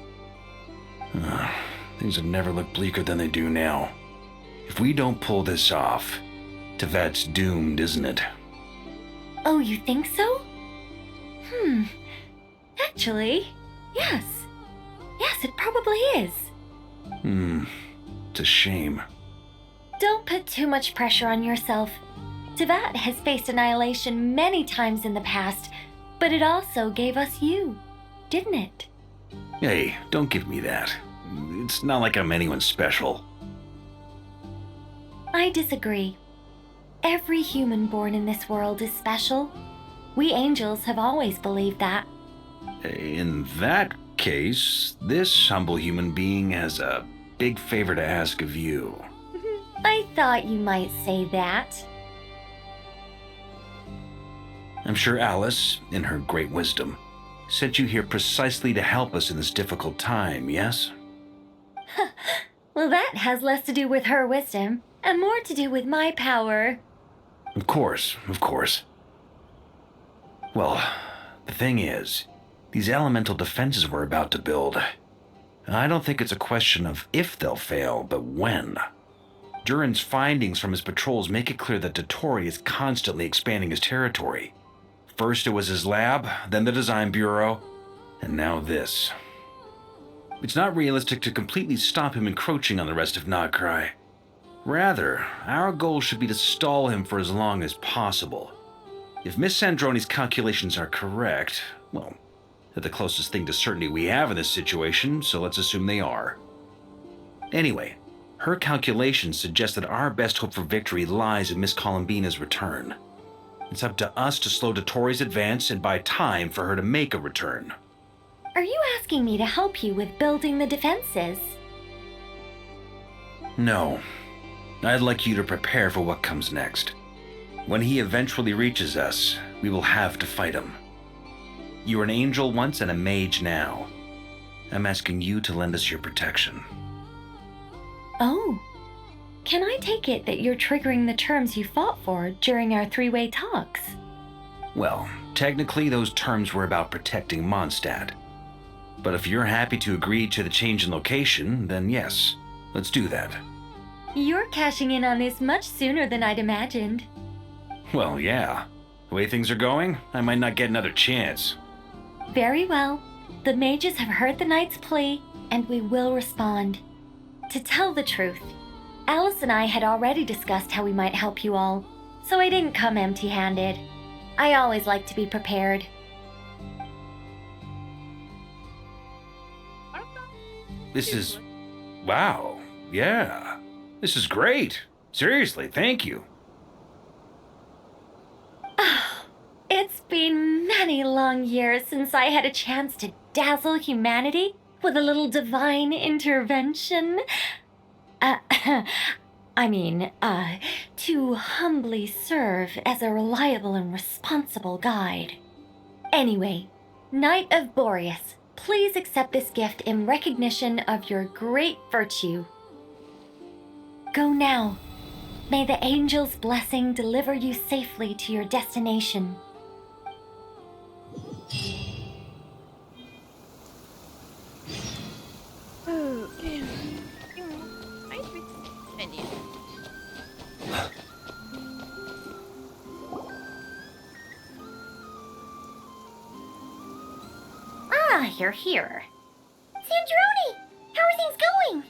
Things have never looked bleaker than they do now. If we don't pull this off, Tevat's doomed, isn't it? Oh, you think so? Actually, yes. Yes, it probably is. It's a shame. Don't put too much pressure on yourself. Tevat has faced annihilation many times in the past, but it also gave us you, didn't it? Hey, don't give me that. It's not like I'm anyone special. I disagree. Every human born in this world is special. We angels have always believed that. In that case, this humble human being has a big favor to ask of you. I thought you might say that. I'm sure Alice, in her great wisdom, sent you here precisely to help us in this difficult time, yes? Well, that has less to do with her wisdom, and more to do with my power. Of course, of course. Well, the thing is, these elemental defenses we're about to build, I don't think it's a question of if they'll fail, but when. Durin's findings from his patrols make it clear that Dottore is constantly expanding his territory. First it was his lab, then the design bureau, and now this. It's not realistic to completely stop him encroaching on the rest of Nod-Krai. Rather, our goal should be to stall him for as long as possible. If Miss Sandroni's calculations are correct, well, they're the closest thing to certainty we have in this situation, so let's assume they are. Anyway, Her calculations suggest that our best hope for victory lies in Miss Columbina's return. It's up to us to slow Dotori's advance and buy time for her to make a return. Are you asking me to help you with building the defenses? No. I'd like you to prepare for what comes next. When he eventually reaches us, we will have to fight him. You were an angel once and a mage now. I'm asking you to lend us your protection. Oh. Can I take it that you're triggering the terms you fought for during our three-way talks? Well, technically those terms were about protecting Mondstadt. But if you're happy to agree to the change in location, then yes, let's do that. You're cashing in on this much sooner than I'd imagined. Well, yeah. The way things are going, I might not get another chance. Very well. The mages have heard the knight's plea, and we will respond. To tell the truth, Alice and I had already discussed how we might help you all, so I didn't come empty-handed. I always like to be prepared. This is... wow. Yeah. This is great. Seriously, thank you. It's been many long years since I had a chance to dazzle humanity with a little divine intervention. To humbly serve as a reliable and responsible guide. Anyway, Knight of Boreas, please accept this gift in recognition of your great virtue. Go now. May the angel's blessing deliver you safely to your destination. Okay. Ah, you're here. Sandrone! How are things going?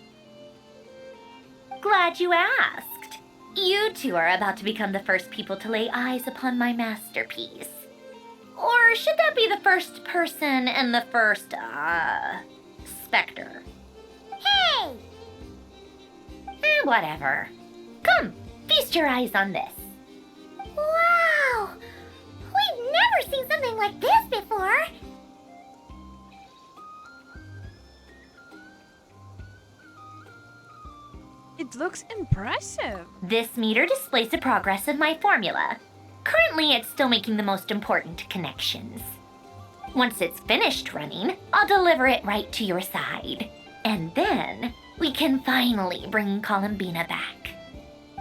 Glad you asked. You two are about to become the first people to lay eyes upon my masterpiece. Or should that be the first person and the first, specter? Hey! Whatever. Come, feast your eyes on this. Wow! We've never seen something like this before! It looks impressive. This meter displays the progress of my formula. Currently, it's still making the most important connections. Once it's finished running, I'll deliver it right to your side. And then, we can finally bring Columbina back.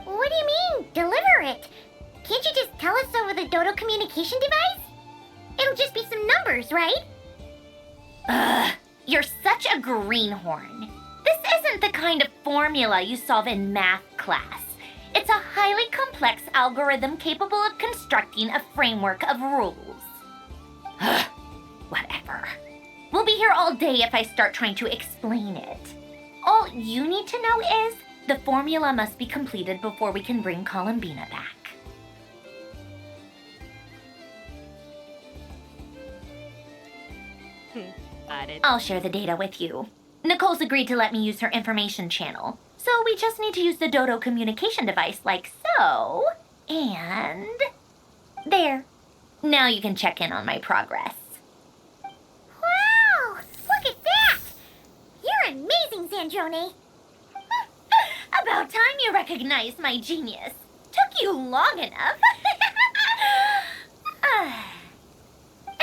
What do you mean, deliver it? Can't you just tell us over the Dodo communication device? It'll just be some numbers, right? Ugh, you're such a greenhorn. This isn't the kind of formula you solve in math class. It's a highly complex algorithm capable of constructing a framework of rules. Ugh, whatever. We'll be here all day if I start trying to explain it. All you need to know is the formula must be completed before we can bring Columbina back. Got it. I'll share the data with you. Nicole's agreed to let me use her information channel, so we just need to use the Dodo communication device like so, and there. Now you can check in on my progress. Wow! Look at that! You're amazing, Sandrone! About time you recognized my genius. Took you long enough.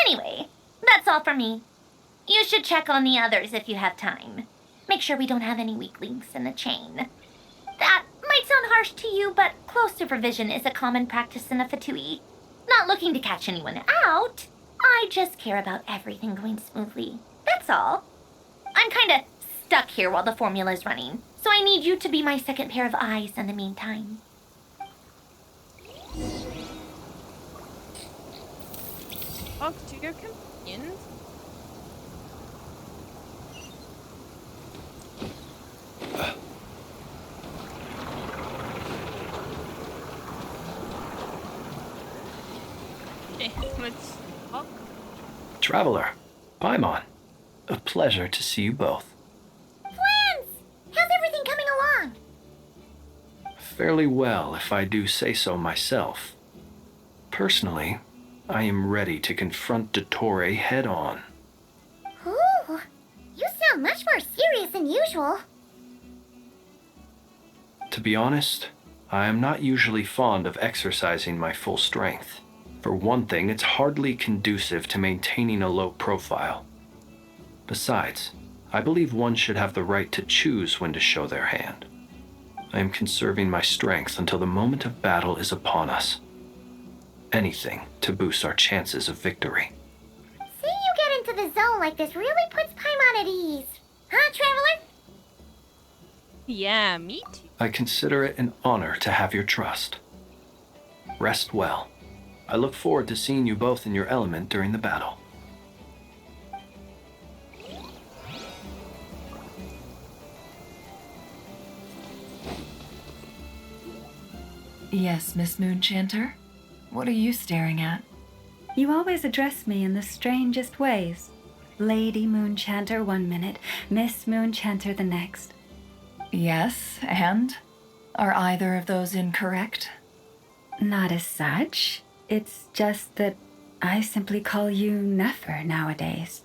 Anyway, that's all for me. You should check on the others if you have time. Make sure we don't have any weak links in the chain. That might sound harsh to you, but close supervision is a common practice in the Fatui. Not looking to catch anyone out. I just care about everything going smoothly. That's all. I'm kinda stuck here while the formula's running, so I need you to be my second pair of eyes in the meantime. Talk to your companions. Okay, let's talk. Traveler, Paimon, a pleasure to see you both. Friends! How's everything coming along? fairly well if I do say so myself. Personally, I am ready to confront Dottore head-on. Ooh, you sound much more serious than usual. To be honest, I am not usually fond of exercising my full strength. For one thing, it's hardly conducive to maintaining a low profile. Besides, I believe one should have the right to choose when to show their hand. I am conserving my strength until the moment of battle is upon us. Anything to boost our chances of victory. Seeing you get into the zone like this really puts Paimon at ease. Huh, Traveler? Yeah, me too. I consider it an honor to have your trust. Rest well. I look forward to seeing you both in your element during the battle. Yes, Miss Moonchanter? What are you staring at? You always address me in the strangest ways. Lady Moonchanter one minute, Miss Moonchanter the next. Yes, and? Are either of those incorrect? Not as such. It's just that I simply call you Nefer nowadays.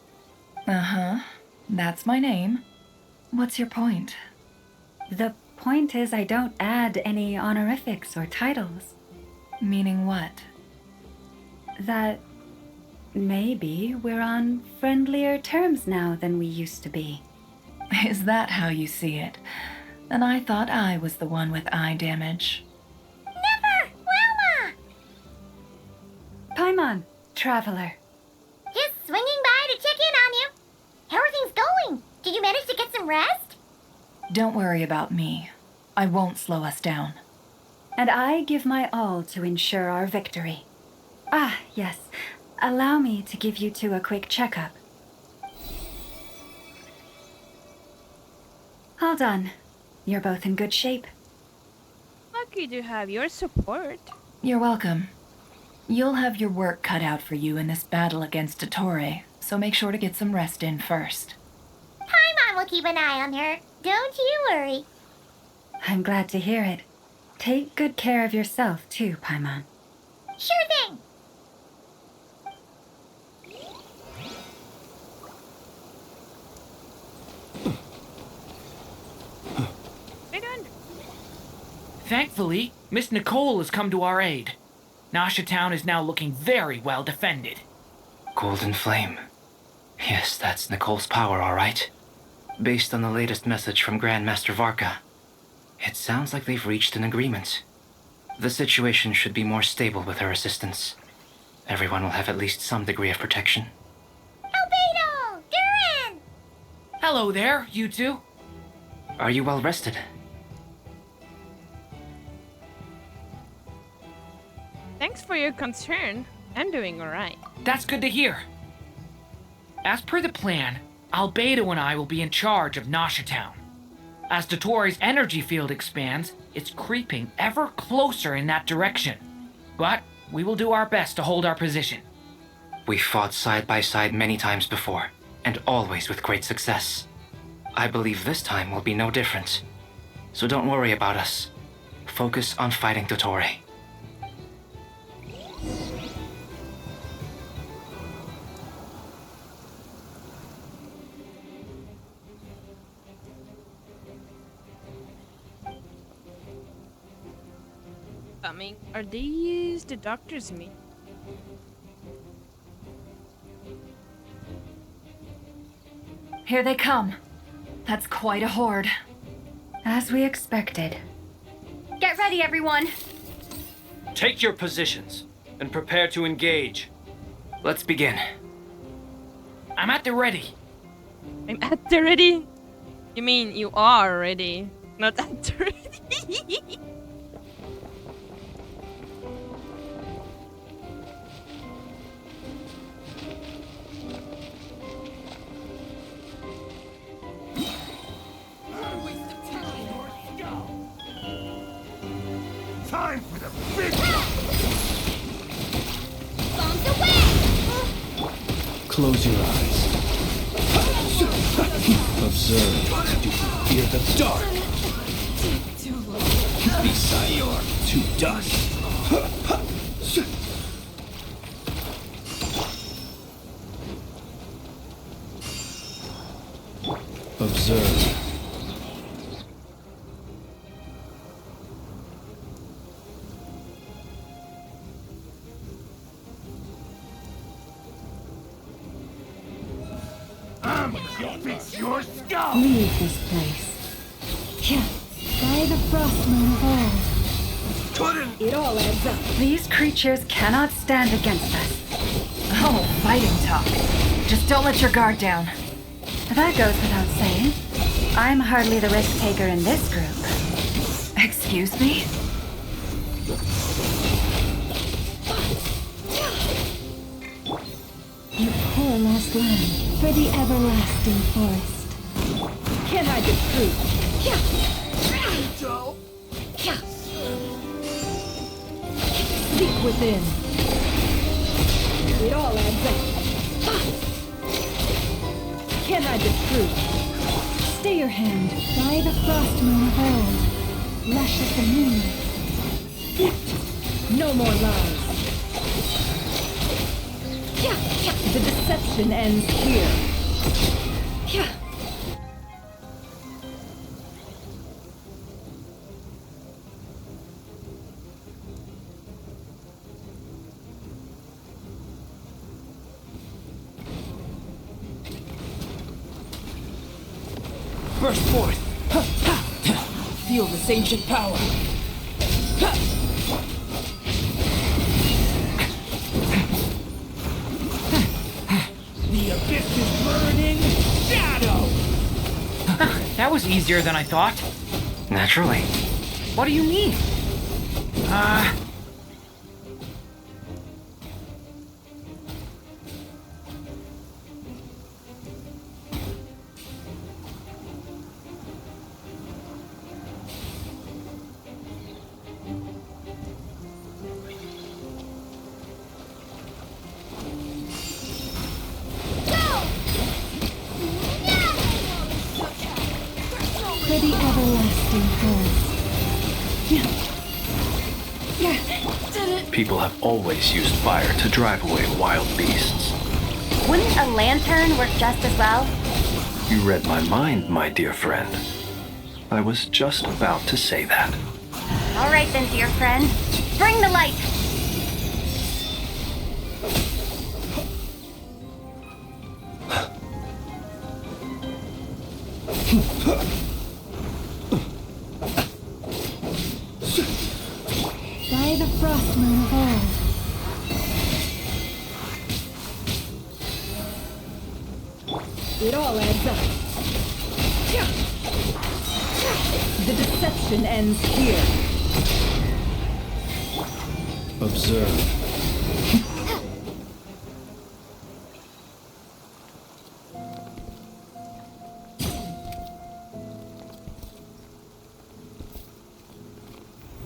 Uh-huh. That's my name. What's your point? The point is I don't add any honorifics or titles. Meaning what? That maybe we're on friendlier terms now than we used to be. Is that how you see it? And I thought I was the one with eye damage. Never! Wilma! Paimon, Traveler. Just swinging by to check in on you. How are things going? Did you manage to get some rest? Don't worry about me. I won't slow us down. And I give my all to ensure our victory. Ah, yes. Allow me to give you two a quick checkup. All done. You're both in good shape. Lucky to have your support. You're welcome. You'll have your work cut out for you in this battle against Dottore, so make sure to get some rest in first. Paimon will keep an eye on her. Don't you worry. I'm glad to hear it. Take good care of yourself, too, Paimon. Sure thing. Thankfully, Miss Nicole has come to our aid. Nasha Town is now looking very well defended. Golden Flame. Yes, that's Nicole's power, all right. Based on the latest message from Grandmaster Varka, it sounds like they've reached an agreement. The situation should be more stable with her assistance. Everyone will have at least some degree of protection. Albedo! Duran! Hello there, you two. Are you well rested? Thanks for your concern. I'm doing alright. That's good to hear. As per the plan, Albedo and I will be in charge of Nasha Town. As Dottore's energy field expands, it's creeping ever closer in that direction. But we will do our best to hold our position. We fought side by side many times before, and always with great success. I believe this time will be no different. So don't worry about us. Focus on fighting Dottore. Coming. Are these the doctor's meet? Here they come. That's quite a horde. As we expected. Get ready, everyone. Take your positions and prepare to engage. Let's begin. I'm at the ready. I'm at the ready? You mean you are ready, not at the ready? Time for the big Bombs away! Close your eyes. Observe. Do you fear the dark? Be Sayor to dust. Observe. I'm gonna fix your skull! Leave this place. Yeah, by the frost moon of old. It all adds up. These creatures cannot stand against us. Oh, fighting talk. Just don't let your guard down. That goes without saying. I'm hardly the risk taker in this group. Excuse me? You poor lost land for the everlasting forest. Can't hide the truth. Seek within. It all adds up. Can't hide the truth. Stay your hand by the frost moon of old. Luscious the moonlight. No more lies. The deception ends here. Burst forth! Feel this ancient power! The abyss is burning shadow! That was easier than I thought. Naturally. What do you mean? For the everlasting forest. People have always used fire to drive away wild beasts. Wouldn't a lantern work just as well? You read my mind, my dear friend. I was just about to say that. All right then, dear friend. Bring the light. By the frost moon of old. It all adds up. The deception ends here. Observe.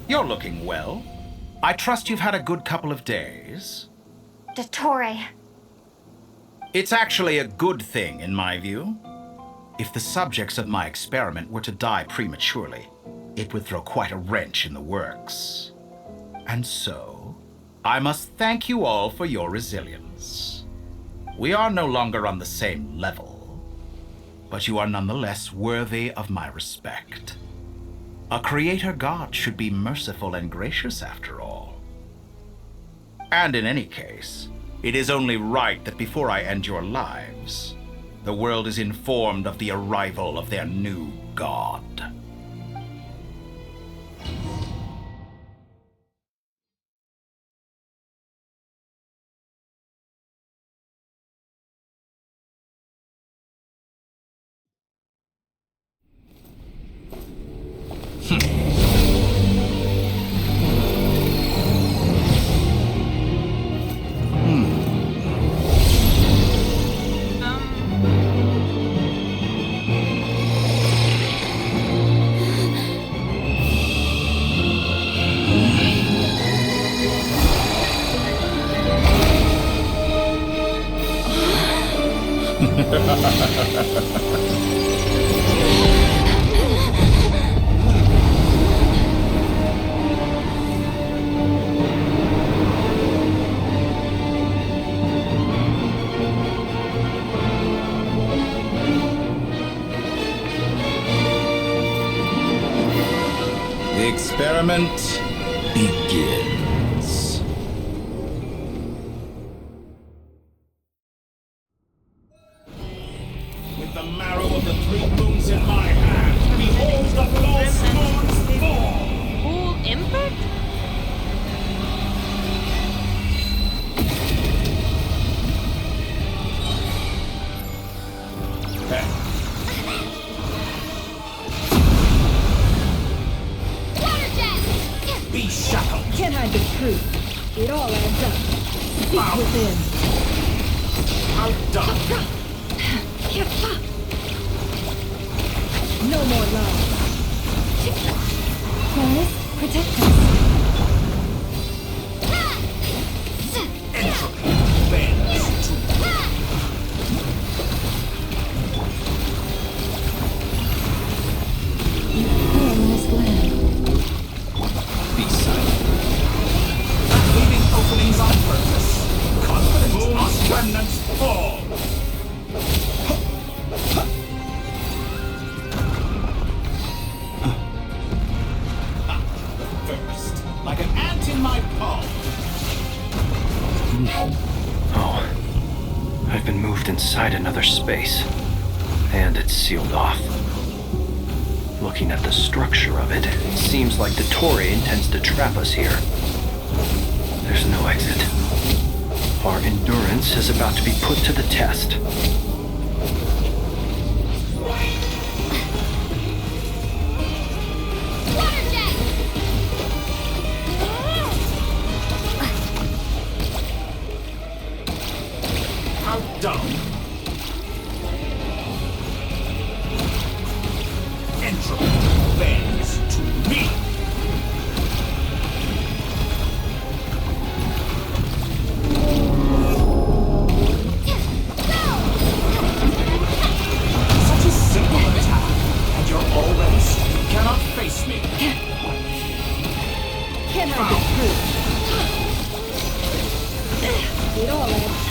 You're looking well. I trust you've had a good couple of days. Dottore. It's actually a good thing, in my view. If the subjects of my experiment were to die prematurely, it would throw quite a wrench in the works. And so, I must thank you all for your resilience. We are no longer on the same level, but you are nonetheless worthy of my respect. A creator god should be merciful and gracious after all. And in any case, it is only right that before I end your lives, the world is informed of the arrival of their new god. The experiment begins. With the marrow of the 3 moons in my hand, behold the false moons fall! Full impact? Be shackled! Can't hide the truth. It all adds up. Seek within. Outdone! No more love. Chorus, protect us. Entropy bends to Paralyzed land. be silent. Leaving openings on purpose. Confident moon's remnants fall. First, like an ant in my palm. Oh, I've been moved inside another space, and it's sealed off. Looking at the structure of it, it seems like the Tory intends to trap us here. There's no exit. Our endurance is about to be put to the test. Outdone. Entropy bends to me. Such a simple attack, and you're already you cannot face me. Can't hide the truth. It all adds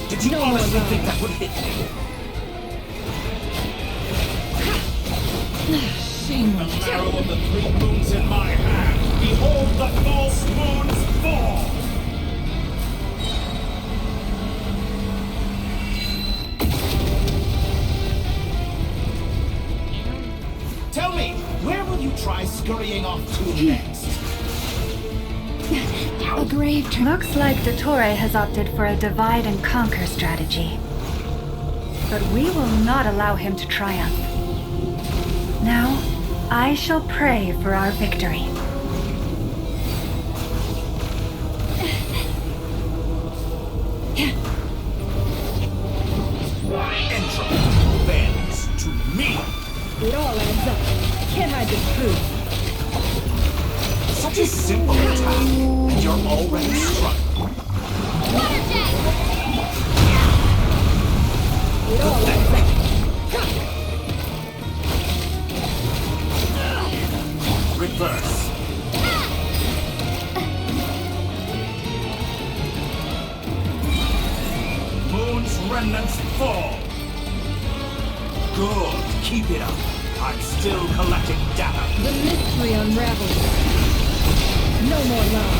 Did you honestly think that would hit me? shameless. The marrow of the 3 moons in my hand. Behold the false moons fall. Tell me, where will you try scurrying off to next? A grave. Looks like the Toray has opted for a divide and conquer strategy. But we will not allow him to triumph. Now, I shall pray for our victory. Entropy bends to me. It all adds up. Can't hide the truth. Such a simple attack, and you're already struck. It all adds up. Reverse. Moon's remnants fall. Good, keep it up. I'm still collecting data. The mystery unravels. No more love.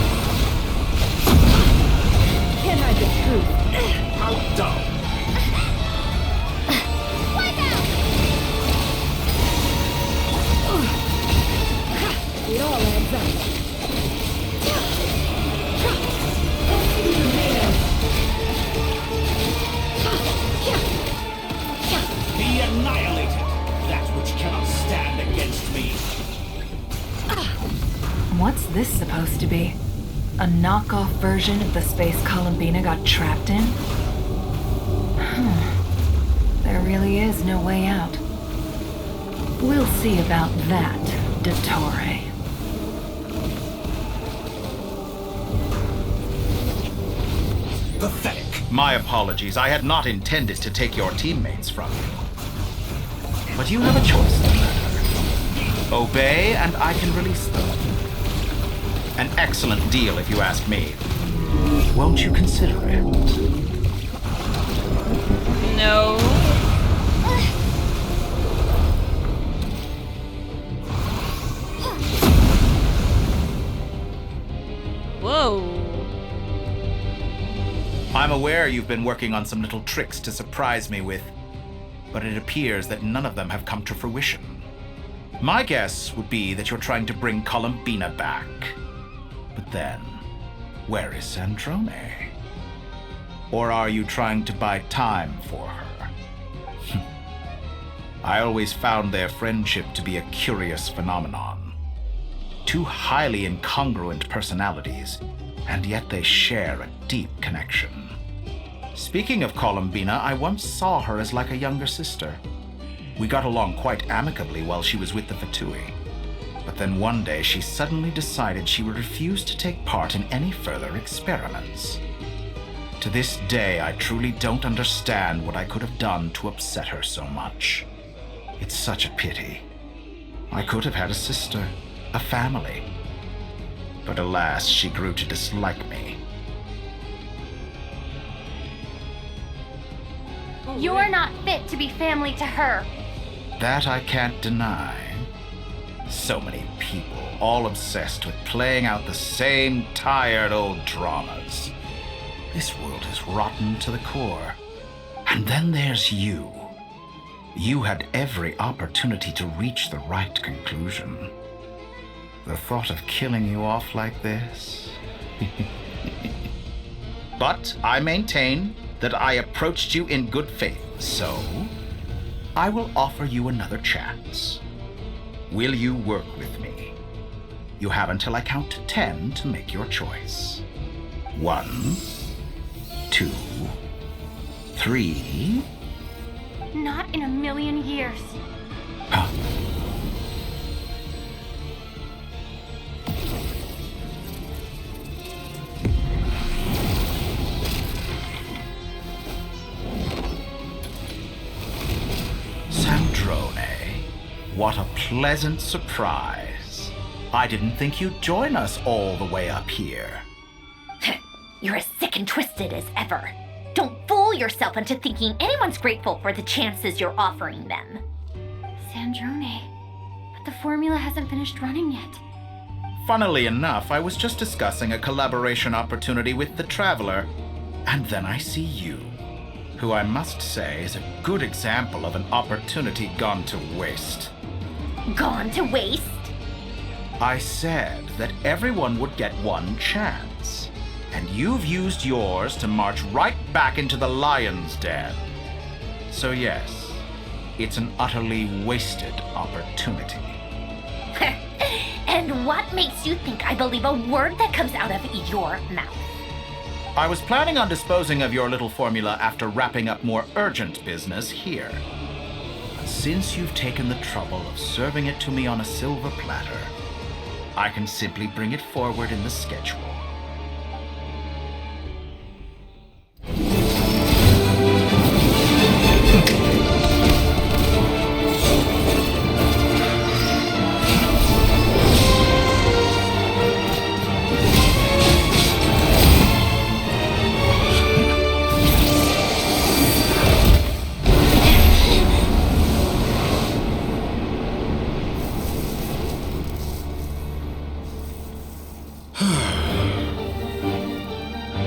Can't hide the truth. Outdone. It all adds up. Be annihilated, that which cannot stand against me. What's this supposed to be? A knockoff version of the space Columbina got trapped in? There really is no way out. We'll see about that, Dottore. Pathetic. My apologies. I had not intended to take your teammates from you. But you have a choice in the matter. Obey, and I can release them. An excellent deal, if you ask me. Won't you consider it? No. aware you've been working on some little tricks to surprise me with, but it appears that none of them have come to fruition. My guess would be that you're trying to bring Columbina back. But then, where is Sandrone? Or are you trying to buy time for her? I always found their friendship to be a curious phenomenon. Two highly incongruent personalities, and yet they share a deep connection. Speaking of Columbina, I once saw her as like a younger sister. We got along quite amicably while she was with the VIII. But then one day she suddenly decided she would refuse to take part in any further experiments. To this day, I truly don't understand what I could have done to upset her so much. It's such a pity. I could have had a sister, a family. But alas, she grew to dislike me. You're not fit to be family to her. That I can't deny. So many people, all obsessed with playing out the same tired old dramas. This world is rotten to the core. And then there's you. You had every opportunity to reach the right conclusion. The thought of killing you off like this? But I maintain that I approached you in good faith, so I will offer you another chance. Will you work with me? You have until I count to 10 to make your choice. 1, 2, 3. Not in a million years. Huh. Sandrone, what a pleasant surprise. I didn't think you'd join us all the way up here. You're as sick and twisted as ever. Don't fool yourself into thinking anyone's grateful for the chances you're offering them. Sandrone, but the formula hasn't finished running yet. Funnily enough, I was just discussing a collaboration opportunity with the Traveler, and then I see you, who I must say is a good example of an opportunity gone to waste. Gone to waste? I said that everyone would get one chance, and you've used yours to march right back into the lion's den. So yes, it's an utterly wasted opportunity. And what makes you think I believe a word that comes out of your mouth? I was planning on disposing of your little formula after wrapping up more urgent business here. But since you've taken the trouble of serving it to me on a silver platter, I can simply bring it forward in the schedule.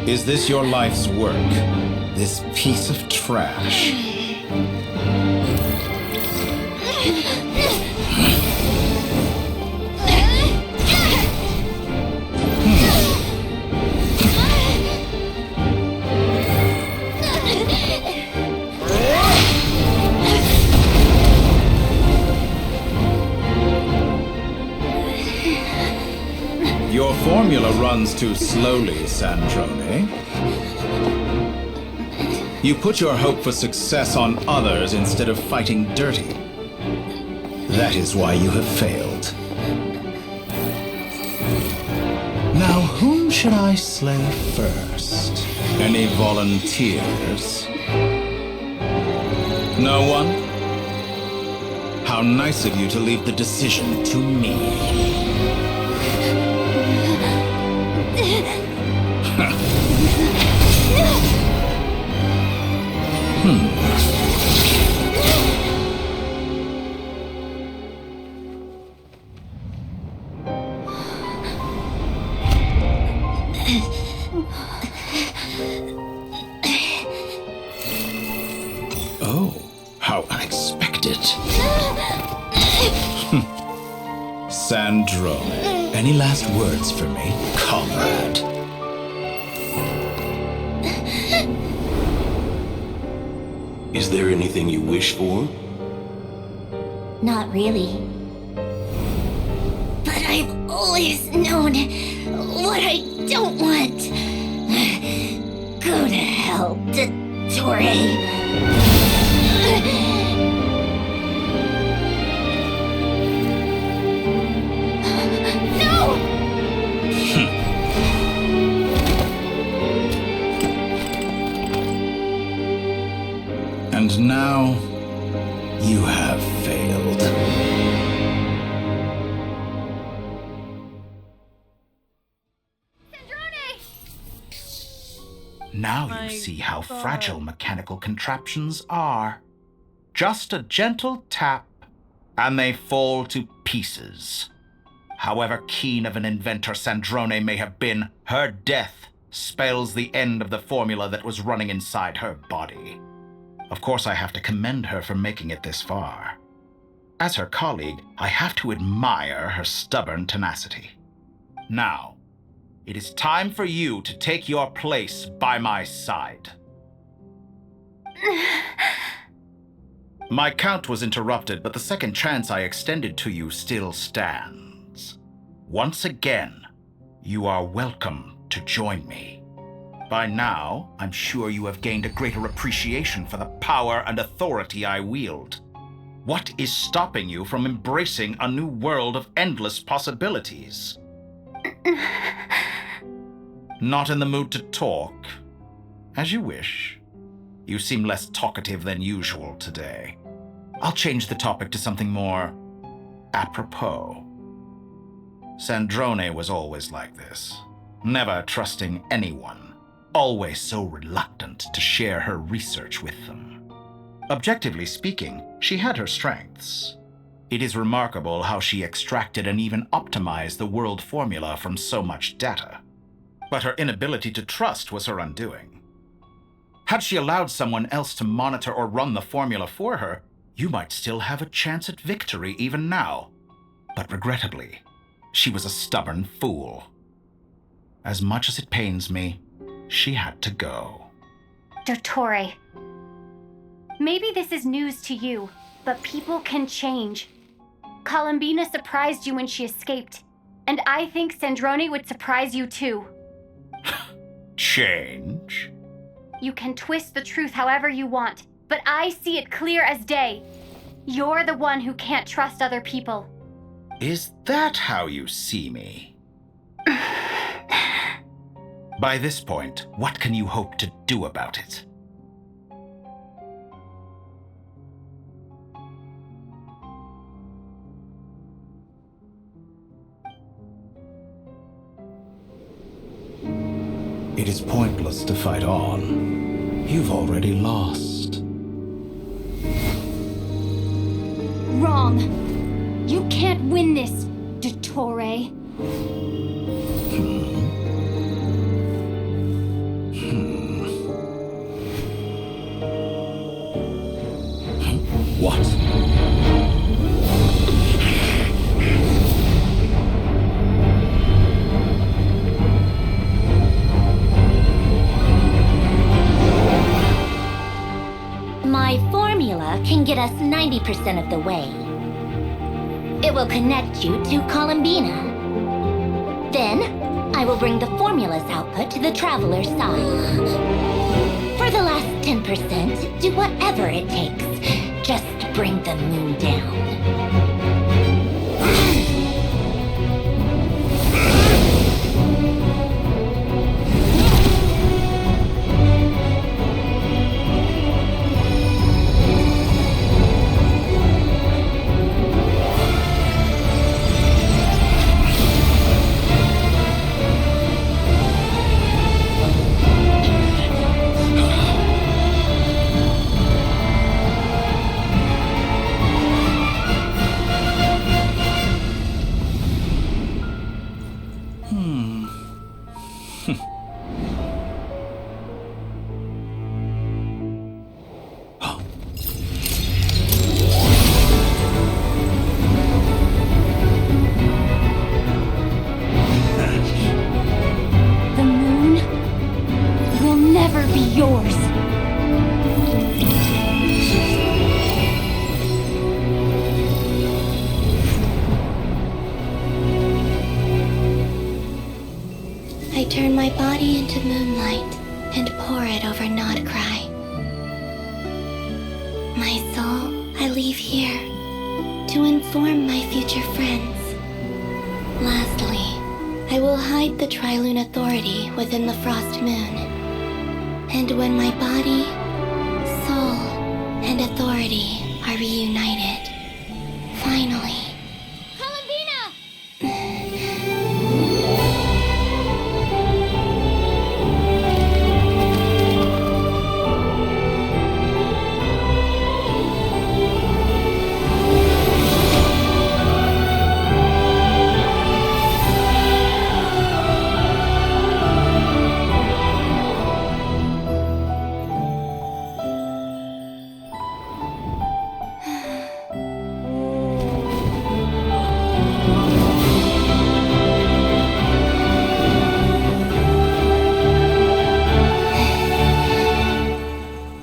Is this your life's work? This piece of trash? Your formula runs too slowly, Sandrone. You put your hope for success on others instead of fighting dirty. That is why you have failed. Now, whom should I slay first? Any volunteers? No one? How nice of you to leave the decision to me. Oh, how unexpected. Sandrone, any last words for me, comrade? Is there anything you wish for? Not really. But I've always known what I don't want. Go to hell, Torre. And now, you have failed. Now you see how fragile mechanical contraptions are. Just a gentle tap, and they fall to pieces. However keen of an inventor Sandrone may have been, her death spells the end of the formula that was running inside her body. Of course, I have to commend her for making it this far. As her colleague, I have to admire her stubborn tenacity. Now, it is time for you to take your place by my side. My count was interrupted, but the second chance I extended to you still stands. Once again, you are welcome to join me. By now, I'm sure you have gained a greater appreciation for the power and authority I wield. What is stopping you from embracing a new world of endless possibilities? Not in the mood to talk? As you wish. You seem less talkative than usual today. I'll change the topic to something more apropos. Sandrone was always like this, never trusting anyone, always so reluctant to share her research with them. Objectively speaking, she had her strengths. It is remarkable how she extracted and even optimized the world formula from so much data. But her inability to trust was her undoing. Had she allowed someone else to monitor or run the formula for her, you might still have a chance at victory even now. But regrettably, she was a stubborn fool. As much as it pains me, she had to go. Dottore, maybe this is news to you, but people can change. Columbina surprised you when she escaped, and I think Sandrone would surprise you too. Change? You can twist the truth however you want, but I see it clear as day. You're the one who can't trust other people. Is that how you see me? By this point, what can you hope to do about it? It is pointless to fight on. You've already lost. Wrong. You can't win this, Dottore. What? My formula can get us 90% of the way. It will connect you to Columbina. Then, I will bring the formula's output to the Traveler's side. For the last 10%, do whatever it takes. Just bring the moon down. moonlight and pour it over Nod-Krai. My soul, I leave here to inform my future friends. Lastly, I will hide the Trilune Authority within the Frost Moon. And when my body, soul, and authority are reunited, finally...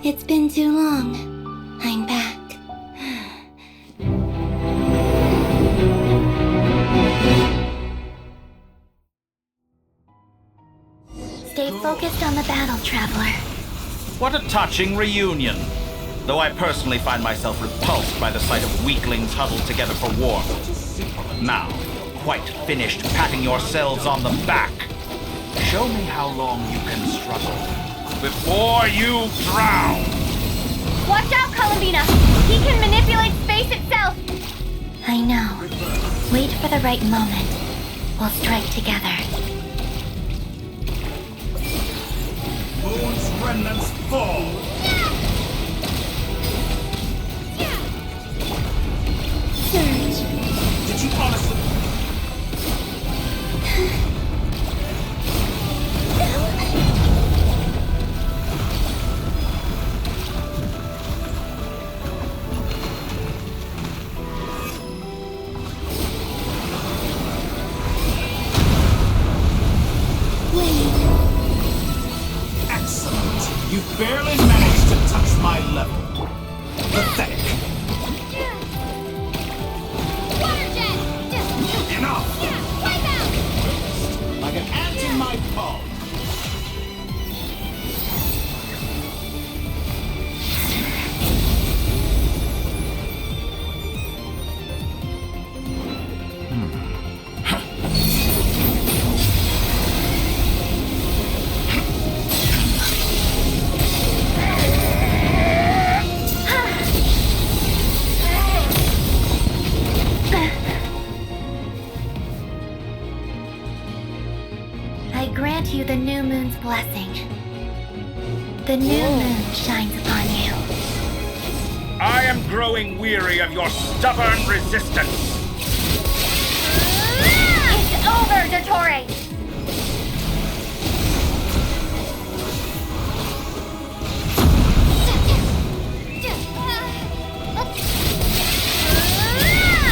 It's been too long. I'm back. Stay focused on the battle, Traveler. What a touching reunion. Though I personally find myself repulsed by the sight of weaklings huddled together for warmth. Now, quite finished patting yourselves on the back. Show me how long you can struggle before you drown. Watch out, Columbina! He can manipulate space itself! I know. Wait for the right moment. We'll strike together. Moon's remnants fall. Surge. Did you honestly... You barely managed to touch my level. Pathetic. Water jet! Enough! Wipe out! Like an ant in my palm. You the new moon's blessing. The new moon shines upon you. I am growing weary of your stubborn resistance. It's over, Dottore!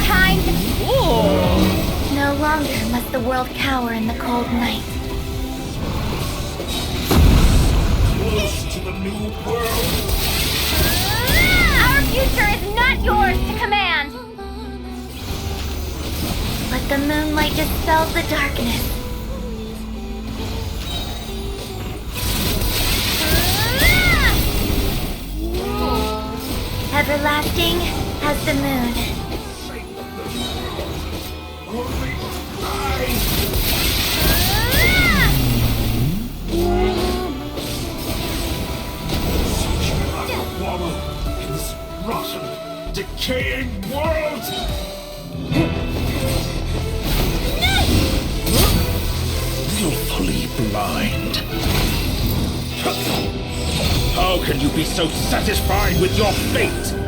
Time to... No longer must the world cower in the cold night. Close to the new world. Our future is not yours to command! Let the moonlight dispel the darkness. Everlasting as the moon. Only I... Wallow in this rotten, decaying world! Willfully blind. How can you be so satisfied with your fate?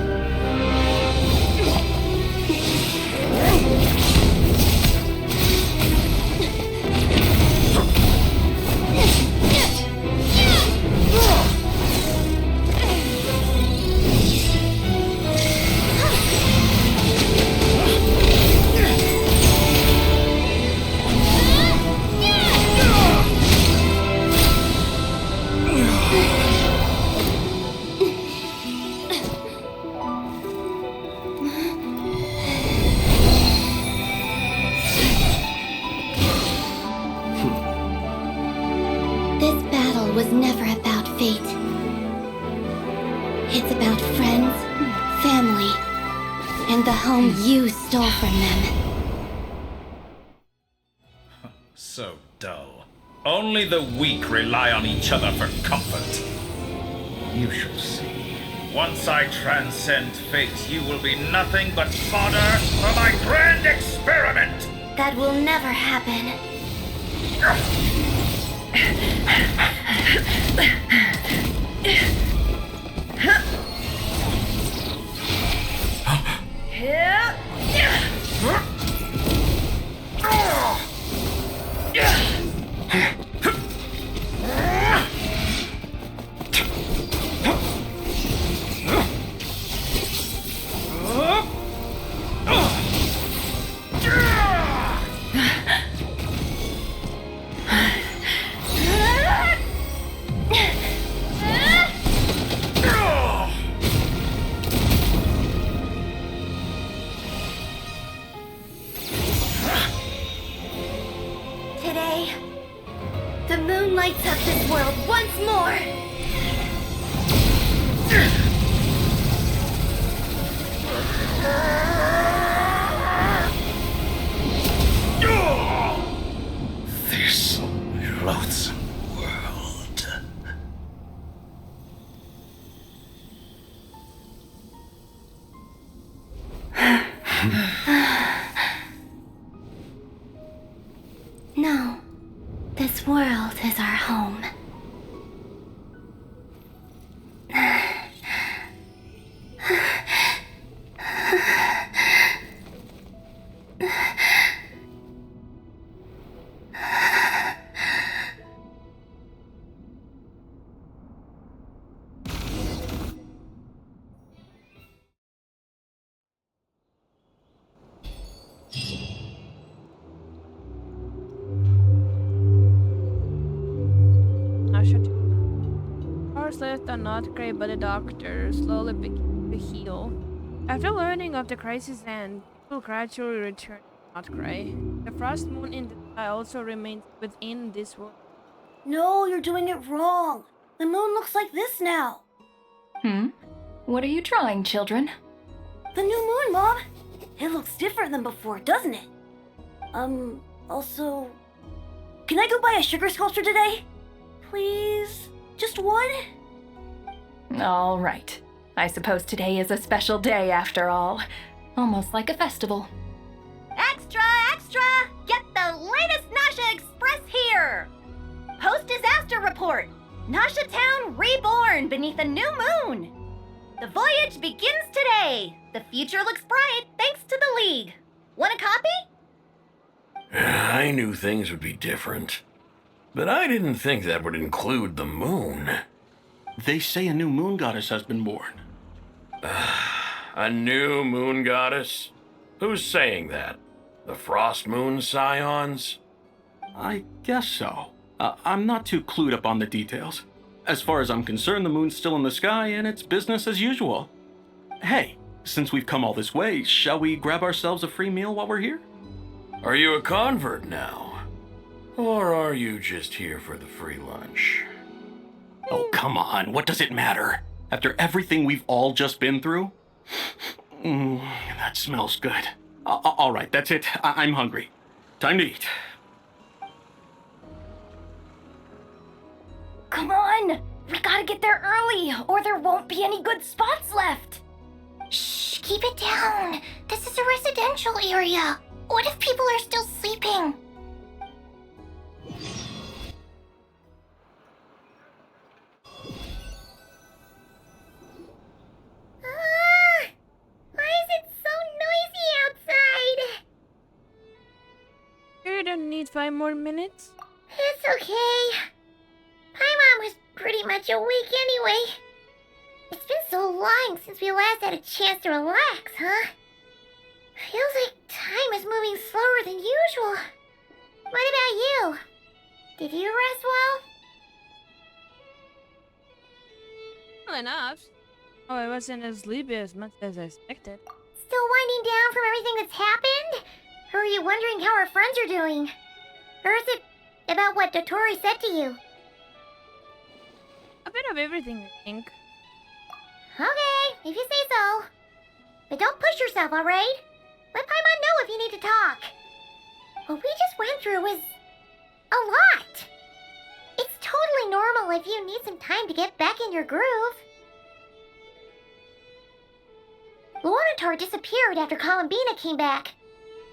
friends, family, and the home you stole from them. So dull. Only the weak rely on each other for comfort. You shall see. Once I transcend fate, you will be nothing but fodder for my grand experiment! That will never happen. Today, the moon lights up this world once more. This loathsome world. No, this world is our home. Hours left on Nod-Krai, but the doctor slowly began to heal. After learning of the crisis end, people gradually return to Nod-Krai. The frost moon in the sky also remains within this world. No, you're doing it wrong. The moon looks like this now. What are you drawing, children? The new moon, Mom. It looks different than before, doesn't it? Also, can I go buy a sugar sculpture today? Please? Just one? All right. I suppose today is a special day after all. Almost like a festival. Extra, extra! Get the latest Nasha Express here! Post-disaster report! Nasha Town reborn beneath a new moon! The voyage begins today! The future looks bright thanks to the League. Want a copy? I knew things would be different. But I didn't think that would include the moon. They say a new moon goddess has been born. A new moon goddess? Who's saying that? The Frost Moon Scions? I guess so. I'm not too clued up on the details. As far as I'm concerned, the moon's still in the sky and it's business as usual. Hey, since we've come all this way, shall we grab ourselves a free meal while we're here? Are you a convert now? Or are you just here for the free lunch? Oh, come on. What does it matter? After everything we've all just been through? That smells good. All right, that's it. I'm hungry. Time to eat. Come on! We gotta get there early, or there won't be any good spots left! Shh, keep it down. This is a residential area. What if people are still sleeping? Why is it so noisy outside? You don't need 5 more minutes? It's okay. My mom was pretty much awake anyway. It's been so long since we last had a chance to relax, huh? Feels like time is moving slower than usual. What about you? Did you rest well? Well enough. Oh, I wasn't as sleepy as much as I expected. Still winding down from everything that's happened? Or are you wondering how our friends are doing? Or is it about what Dotori said to you? A bit of everything, I think. Okay. if you say so. But don't push yourself, alright? Let Paimon know if you need to talk. What we just went through was a lot. It's totally normal if you need some time to get back in your groove. Luanatar disappeared after Columbina came back.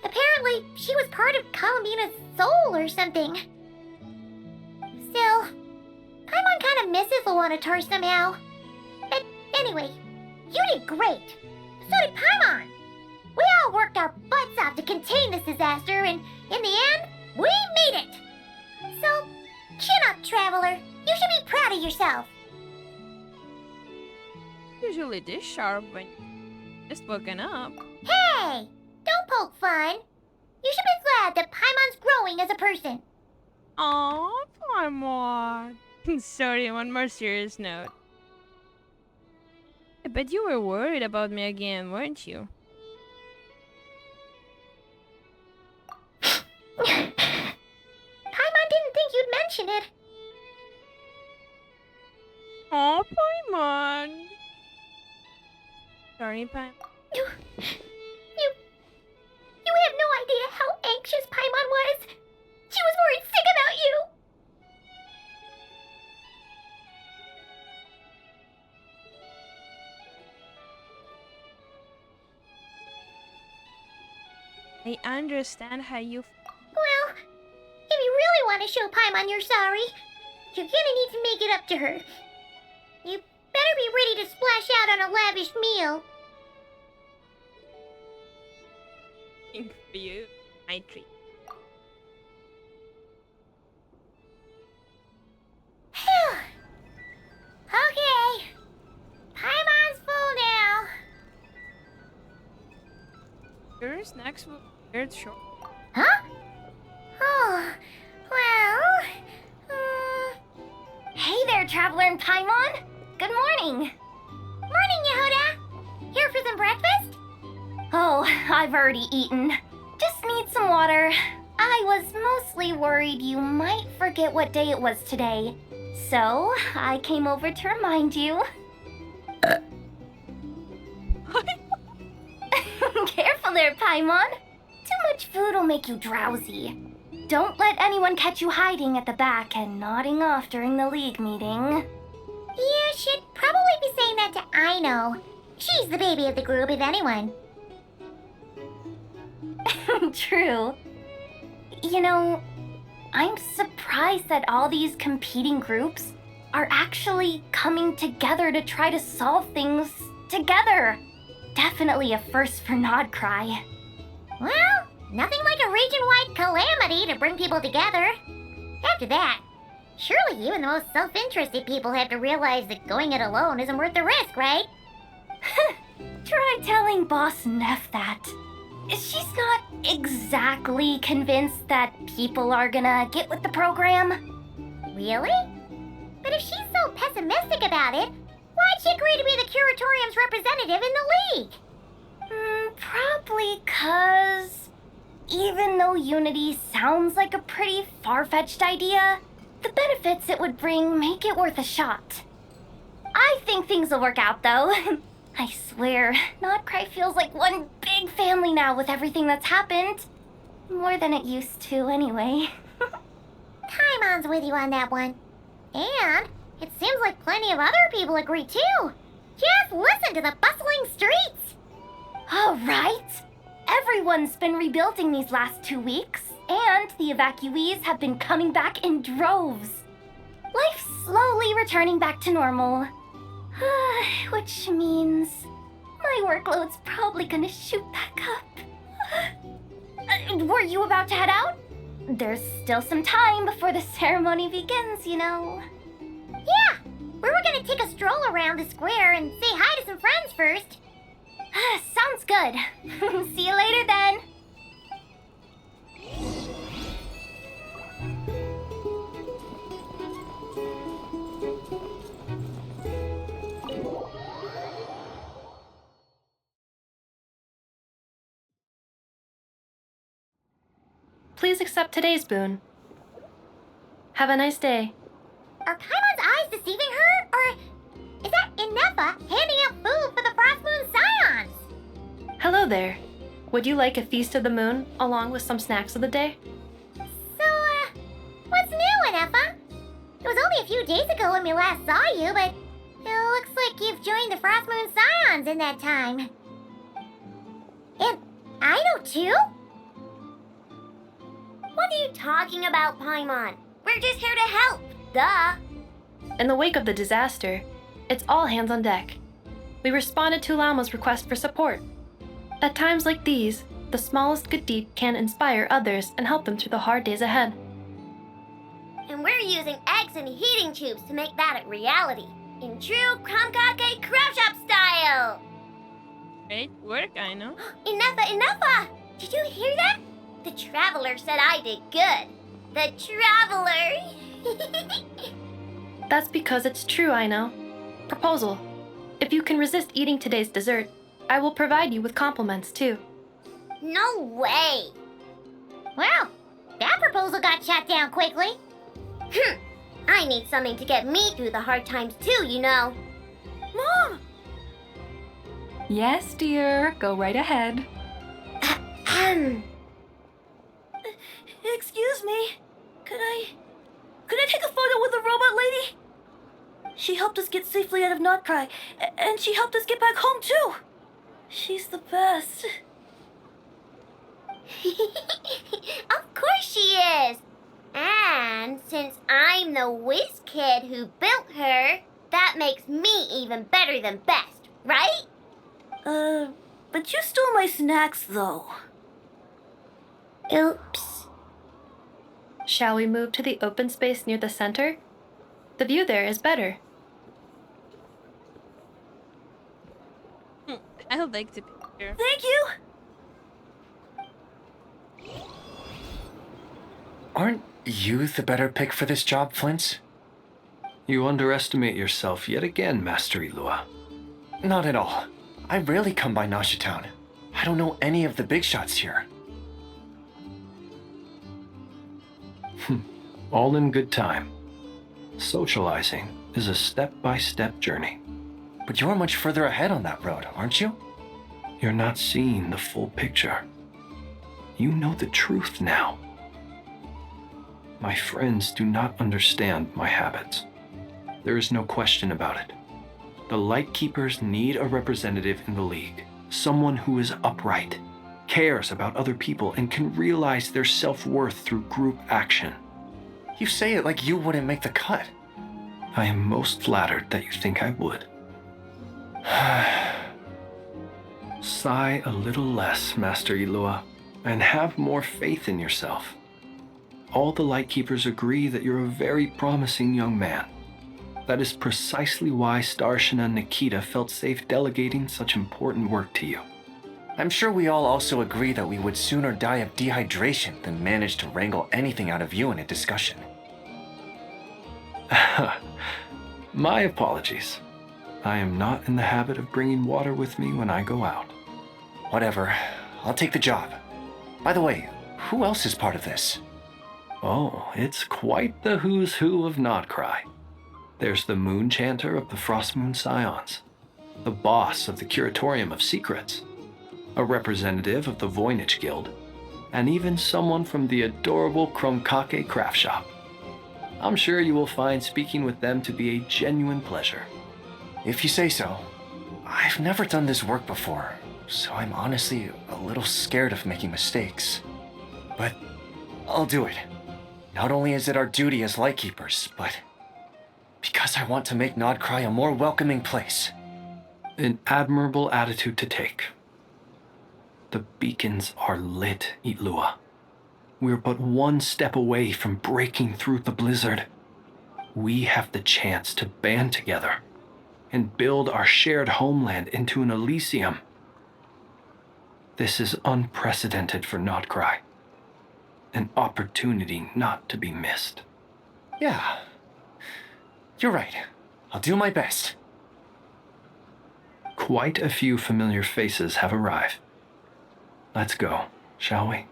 Apparently, she was part of Columbina's soul or something. Still, Paimon kind of misses Luanatar somehow. But anyway, you did great. So did Paimon. We all worked our butts off to contain this disaster, and in the end, we made it. So, chin up, Traveler. You should be proud of yourself. Usually this sharp when just woken up. Hey! Don't poke fun. You should be glad that Paimon's growing as a person. Aw, Paimon. Sorry, one more serious note. I bet you were worried about me again, weren't you? Paimon didn't think you'd mention it. Aw, Paimon. Sorry, Paimon. You have no idea how anxious Paimon was. She was worried sick about you. I understand how you Well, if you really want to show Paimon you're sorry, you're gonna need to make it up to her. You better be ready to splash out on a lavish meal. for you. My treat. Phew. Okay. Paimon's full now. Your snacks will be very short. Huh? Oh, well... Hey there, Traveler and Paimon. Good morning. Morning, Yehuda. Here for some breakfast? Oh, I've already eaten. Just need some water. I was mostly worried you might forget what day it was today. So, I came over to remind you. Careful there, Paimon. Too much food will make you drowsy. Don't let anyone catch you hiding at the back and nodding off during the league meeting. You should probably be saying that to Aino. She's the baby of the group, if anyone. True. You know, I'm surprised that all these competing groups are actually coming together to try to solve things together. Definitely a first for Nod-Krai. Well, nothing like a region-wide calamity to bring people together. After that, surely even the most self-interested people have to realize that going it alone isn't worth the risk, right? Try telling Boss Neff that. She's not exactly convinced that people are gonna get with the program. Really? But if she's so pessimistic about it, why'd she agree to be the Curatorium's representative in the league? Probably 'cause even though Unity sounds like a pretty far-fetched idea, the benefits it would bring make it worth a shot. I think things will work out, though. I swear, Nod-Krai feels like one big family now with everything that's happened. More than it used to, anyway. Paimon's with you on that one. And it seems like plenty of other people agree, too. Just listen to the bustling streets. All right. Everyone's been rebuilding these last 2 weeks, and the evacuees have been coming back in droves. Life's slowly returning back to normal. Which means my workload's probably gonna shoot back up. Were you about to head out? There's still some time before the ceremony begins, you know. Yeah, we were gonna take a stroll around the square and say hi to some friends first. Sounds good. See you later then. Please accept today's boon. Have a nice day. Are Paimon's eyes deceiving her? Or is that Inefa handing out food for the there. Would you like a feast of the moon along with some snacks of the day? So, what's new, Anefa? It was only a few days ago when we last saw you, but it looks like you've joined the Frost Moon Scions in that time. And I know too? What are you talking about, Paimon? We're just here to help, duh. In the wake of the disaster, it's all hands on deck. We responded to Lauma's request for support. At times like these, the smallest good deed can inspire others and help them through the hard days ahead. And we're using eggs and heating tubes to make that a reality, in true Kromkake Craft Shop style! Great work, I know. Enough! Did you hear that? The Traveler said I did good. The Traveler! That's because it's true, I know. Proposal. If you can resist eating today's dessert, I will provide you with compliments too. No way! Well, that proposal got shot down quickly. I need something to get me through the hard times too, you know. Mom! Yes, dear. Go right ahead. Excuse me. Could I take a photo with the robot lady? She helped us get safely out of Nod-Krai, and she helped us get back home too. She's the best. Of course she is! And since I'm the whiz kid who built her, that makes me even better than best, right? But you stole my snacks though. Oops. Shall we move to the open space near the center? The view there is better. I would like to be here. Thank you! Aren't you the better pick for this job, Flint? You underestimate yourself yet again, Master Ilua. Not at all. I rarely come by Nasha Town. I don't know any of the big shots here. All in good time. Socializing is a step-by-step journey. But you're much further ahead on that road, aren't you? You're not seeing the full picture. You know the truth now. My friends do not understand my habits. There is no question about it. The Lightkeepers need a representative in the League. Someone who is upright, cares about other people, and can realize their self-worth through group action. You say it like you wouldn't make the cut. I am most flattered that you think I would. Sigh a little less, Master Ilua, and have more faith in yourself. All the Lightkeepers agree that you're a very promising young man. That is precisely why Starshina and Nikita felt safe delegating such important work to you. I'm sure we all also agree that we would sooner die of dehydration than manage to wrangle anything out of you in a discussion. My apologies. I am not in the habit of bringing water with me when I go out. Whatever. I'll take the job. By the way, who else is part of this? Oh, it's quite the who's who of Nod-Krai. There's the Moon Chanter of the Frost Moon Scions, the boss of the Curatorium of Secrets, a representative of the Voynich Guild, and even someone from the adorable Kromkake Craft Shop. I'm sure you will find speaking with them to be a genuine pleasure. If you say so. I've never done this work before, so I'm honestly a little scared of making mistakes. But I'll do it. Not only is it our duty as Lightkeepers, but because I want to make Nod-Krai a more welcoming place. An admirable attitude to take. The beacons are lit, Ilua. We're but one step away from breaking through the blizzard. We have the chance to band together and build our shared homeland into an Elysium. This is unprecedented for Nod-Krai. An opportunity not to be missed. Yeah. You're right. I'll do my best. Quite a few familiar faces have arrived. Let's go, shall we?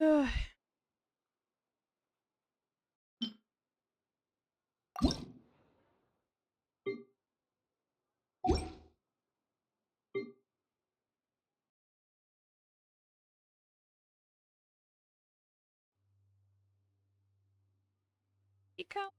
Ugh. Ika?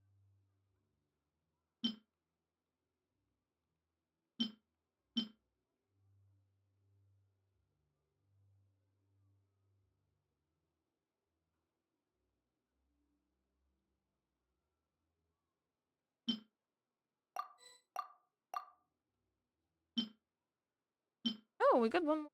Oh, we got one more.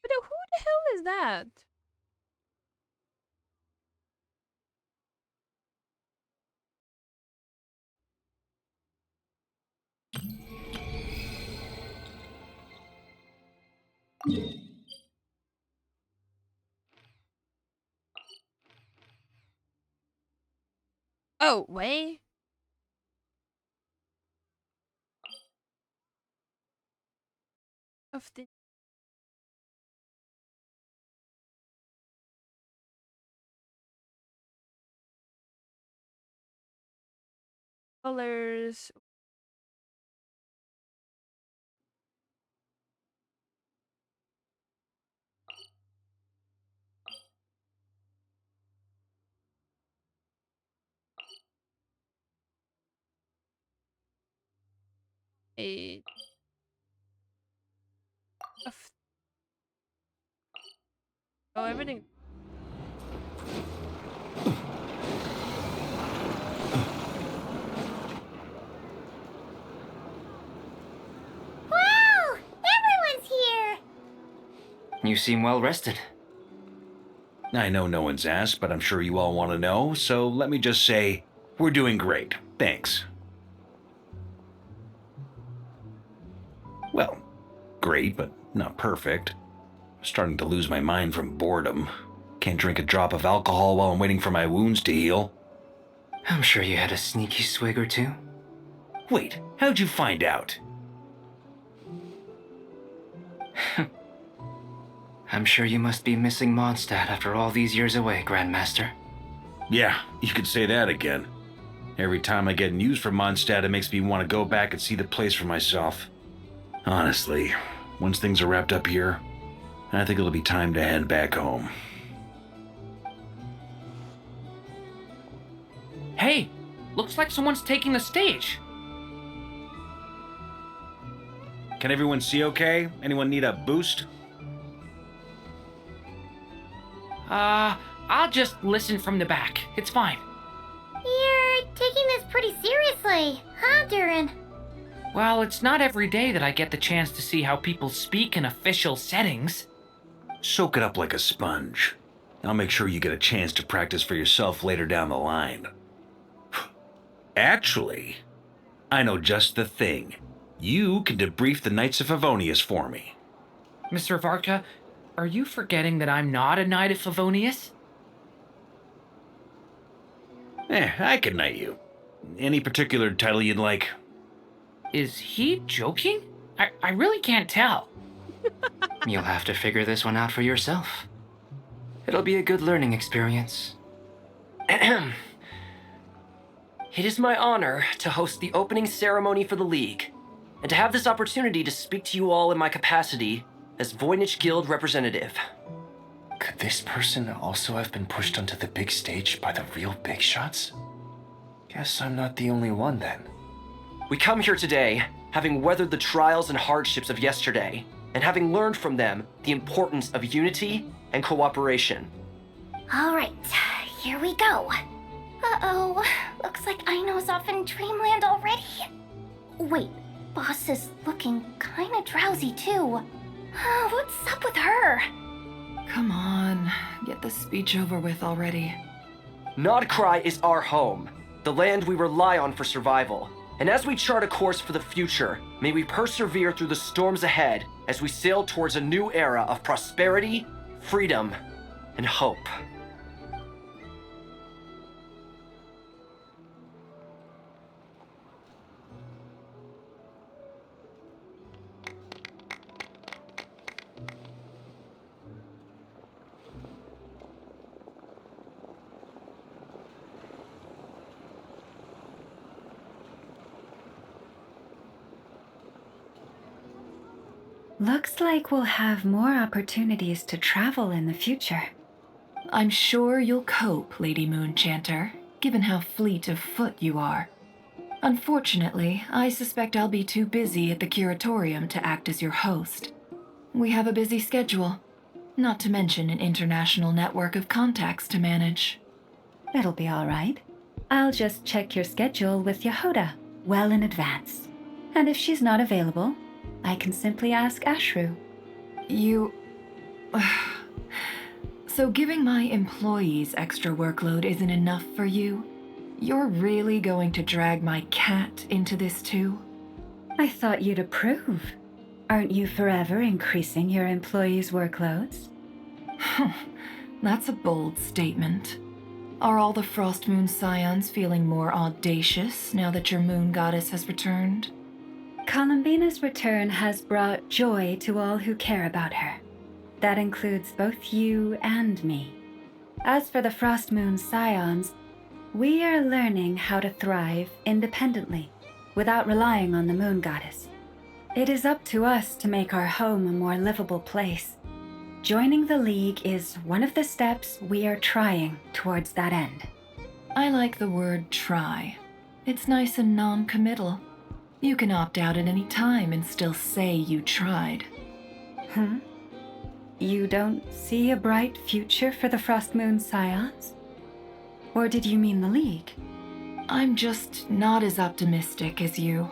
But who the hell is that? Oh, wait. Of the colors. A of oh, everything. Wow! Everyone's here! You seem well rested. I know no one's asked, but I'm sure you all want to know, so let me just say, we're doing great. Thanks. Well, great, but not perfect. I'm starting to lose my mind from boredom. Can't drink a drop of alcohol while I'm waiting for my wounds to heal. I'm sure you had a sneaky swig or two. Wait, how'd you find out? I'm sure you must be missing Mondstadt after all these years away, Grandmaster. Yeah, you could say that again. Every time I get news from Mondstadt, it makes me want to go back and see the place for myself. Honestly, once things are wrapped up here, I think it'll be time to head back home. Hey, looks like someone's taking the stage. Can everyone see okay? Anyone need a boost? I'll just listen from the back. It's fine. You're taking this pretty seriously, huh, Durin? Well, it's not every day that I get the chance to see how people speak in official settings. Soak it up like a sponge. I'll make sure you get a chance to practice for yourself later down the line. Actually, I know just the thing. You can debrief the Knights of Favonius for me. Mr. Varka, are you forgetting that I'm not a Knight of Favonius? I can knight you. Any particular title you'd like? Is he joking? I really can't tell. You'll have to figure this one out for yourself. It'll be a good learning experience. It is my honor to host the opening ceremony for the League, and to have this opportunity to speak to you all in my capacity as Voynich Guild representative. Could this person also have been pushed onto the big stage by the real big shots? Guess I'm not the only one then. We come here today, having weathered the trials and hardships of yesterday, and having learned from them the importance of unity and cooperation. All right, here we go. Uh-oh, looks like Aino's off in dreamland already. Wait, Boss is looking kinda drowsy too. What's up with her? Come on, get the speech over with already. Nod-Krai is our home. the land we rely on for survival. And as we chart a course for the future, may we persevere through the storms ahead as we sail towards a new era of prosperity, freedom, and hope. Looks like we'll have more opportunities to travel in the future. I'm sure you'll cope, Lady Moonchanter, given how fleet of foot you are. Unfortunately, I suspect I'll be too busy at the curatorium to act as your host. We have a busy schedule, not to mention an international network of contacts to manage. It'll be all right. I'll just check your schedule with Yehoda well in advance. And if she's not available, I can simply ask Ashru. You... So giving my employees extra workload isn't enough for you? You're really going to drag my cat into this too? I thought you'd approve. Aren't you forever increasing your employees' workloads? That's a bold statement. Are all the Frost Moon Scions feeling more audacious now that your moon goddess has returned? Columbina's return has brought joy to all who care about her. That includes both you and me. As for the Frost Moon Scions, we are learning how to thrive independently, without relying on the moon goddess. It is up to us to make our home a more livable place. Joining the League is one of the steps we are trying towards that end. I like the word try. It's nice and non-committal. You can opt out at any time and still say you tried. You don't see a bright future for the Frost Moon Scions? Or did you mean the League? I'm just not as optimistic as you.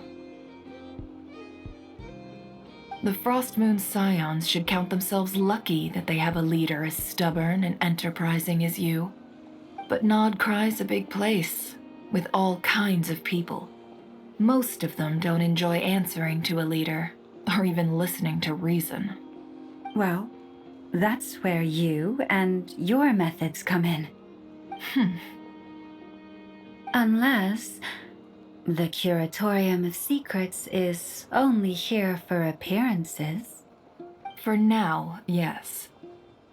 The Frost Moon Scions should count themselves lucky that they have a leader as stubborn and enterprising as you. But Nod-Krai's a big place, with all kinds of people. Most of them don't enjoy answering to a leader, or even listening to reason. Well, that's where you and your methods come in. Unless the Curatorium of Secrets is only here for appearances. For now, yes.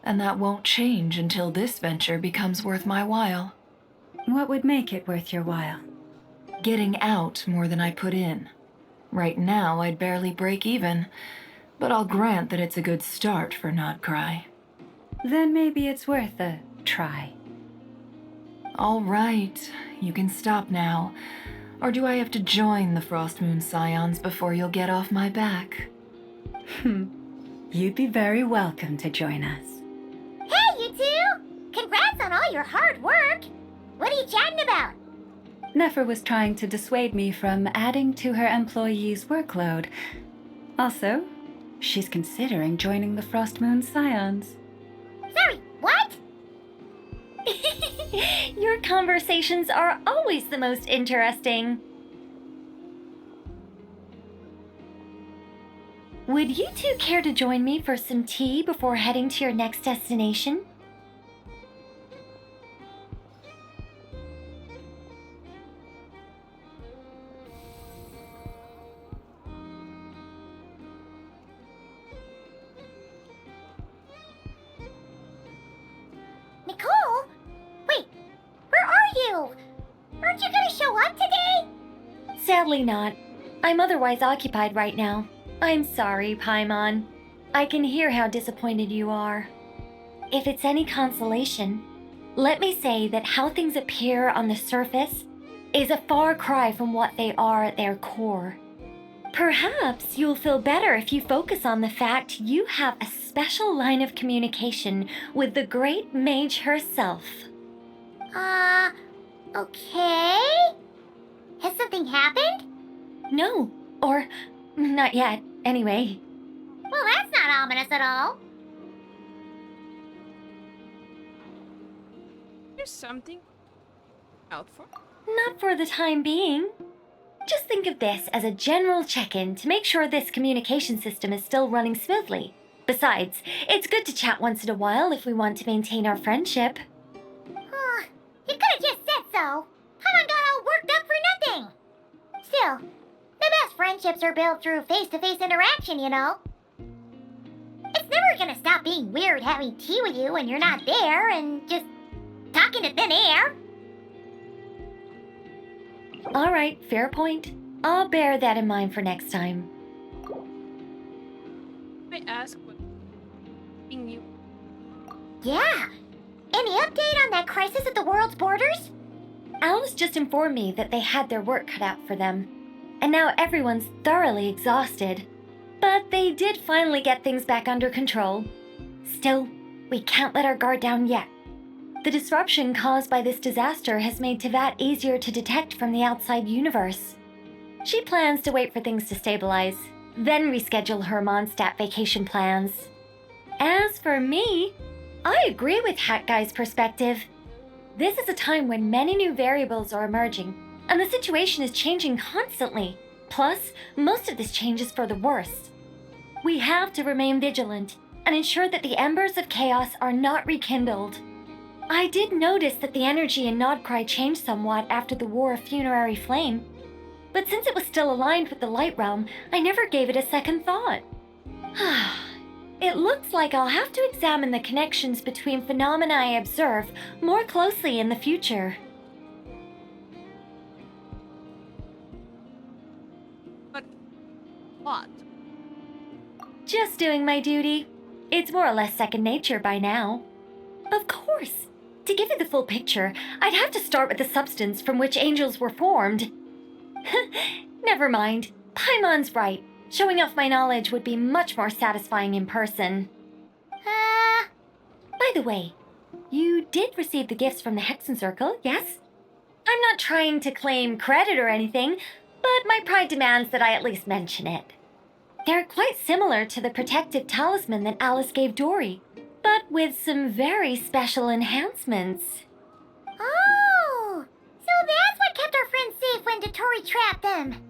And that won't change until this venture becomes worth my while. What would make it worth your while? Getting out more than I put in. Right now, I'd barely break even, but I'll grant that it's a good start for Nod-Krai. Then maybe it's worth a try. All right, you can stop now. Or do I have to join the Frost Moon Scions before you'll get off my back? You'd be very welcome to join us. Hey, you two! Congrats on all your hard work! What are you chatting about? Nefer was trying to dissuade me from adding to her employees' workload. Also, she's considering joining the Frost Moon Scions. Sorry, what? Your conversations are always the most interesting. Would you two care to join me for some tea before heading to your next destination? Nicole? Wait, where are you? Aren't you gonna show up today? Sadly not. I'm otherwise occupied right now. I'm sorry, Paimon. I can hear how disappointed you are. If it's any consolation, let me say that how things appear on the surface is a far cry from what they are at their core. Perhaps you'll feel better if you focus on the fact you have a special line of communication with the great mage herself. Okay? Has something happened? No, or not yet, anyway. Well, that's not ominous at all. Here's something out for. Not for the time being. Just think of this as a general check-in to make sure this communication system is still running smoothly. Besides, it's good to chat once in a while if we want to maintain our friendship. You could have just said so. Paimon got all worked up for nothing. Still, the best friendships are built through face-to-face interaction, you know. It's never gonna stop being weird having tea with you when you're not there and just talking to thin air. All right, fair point. I'll bear that in mind for next time. I ask what being you. Yeah. Any update on that crisis at the world's borders? Alice just informed me that they had their work cut out for them. And now everyone's thoroughly exhausted. But they did finally get things back under control. Still, we can't let our guard down yet. The disruption caused by this disaster has made Teyvat easier to detect from the outside universe. She plans to wait for things to stabilize, then reschedule her Mondstadt vacation plans. As for me, I agree with Hat Guy's perspective. This is a time when many new variables are emerging, and the situation is changing constantly. Plus, most of this change is for the worse. We have to remain vigilant and ensure that the embers of chaos are not rekindled. I did notice that the energy in Nod-Krai changed somewhat after the War of Funerary Flame, but since it was still aligned with the Light Realm, I never gave it a second thought. It looks like I'll have to examine the connections between phenomena I observe more closely in the future. But what? Just doing my duty. It's more or less second nature by now. Of course. To give you the full picture, I'd have to start with the substance from which angels were formed. Never mind. Paimon's right. Showing off my knowledge would be much more satisfying in person. By the way, you did receive the gifts from the Hexen Circle, yes? I'm not trying to claim credit or anything, but my pride demands that I at least mention it. They're quite similar to the protective talisman that Alice gave Dory, but with some very special enhancements. Oh, so that's what kept our friends safe when Dory trapped them.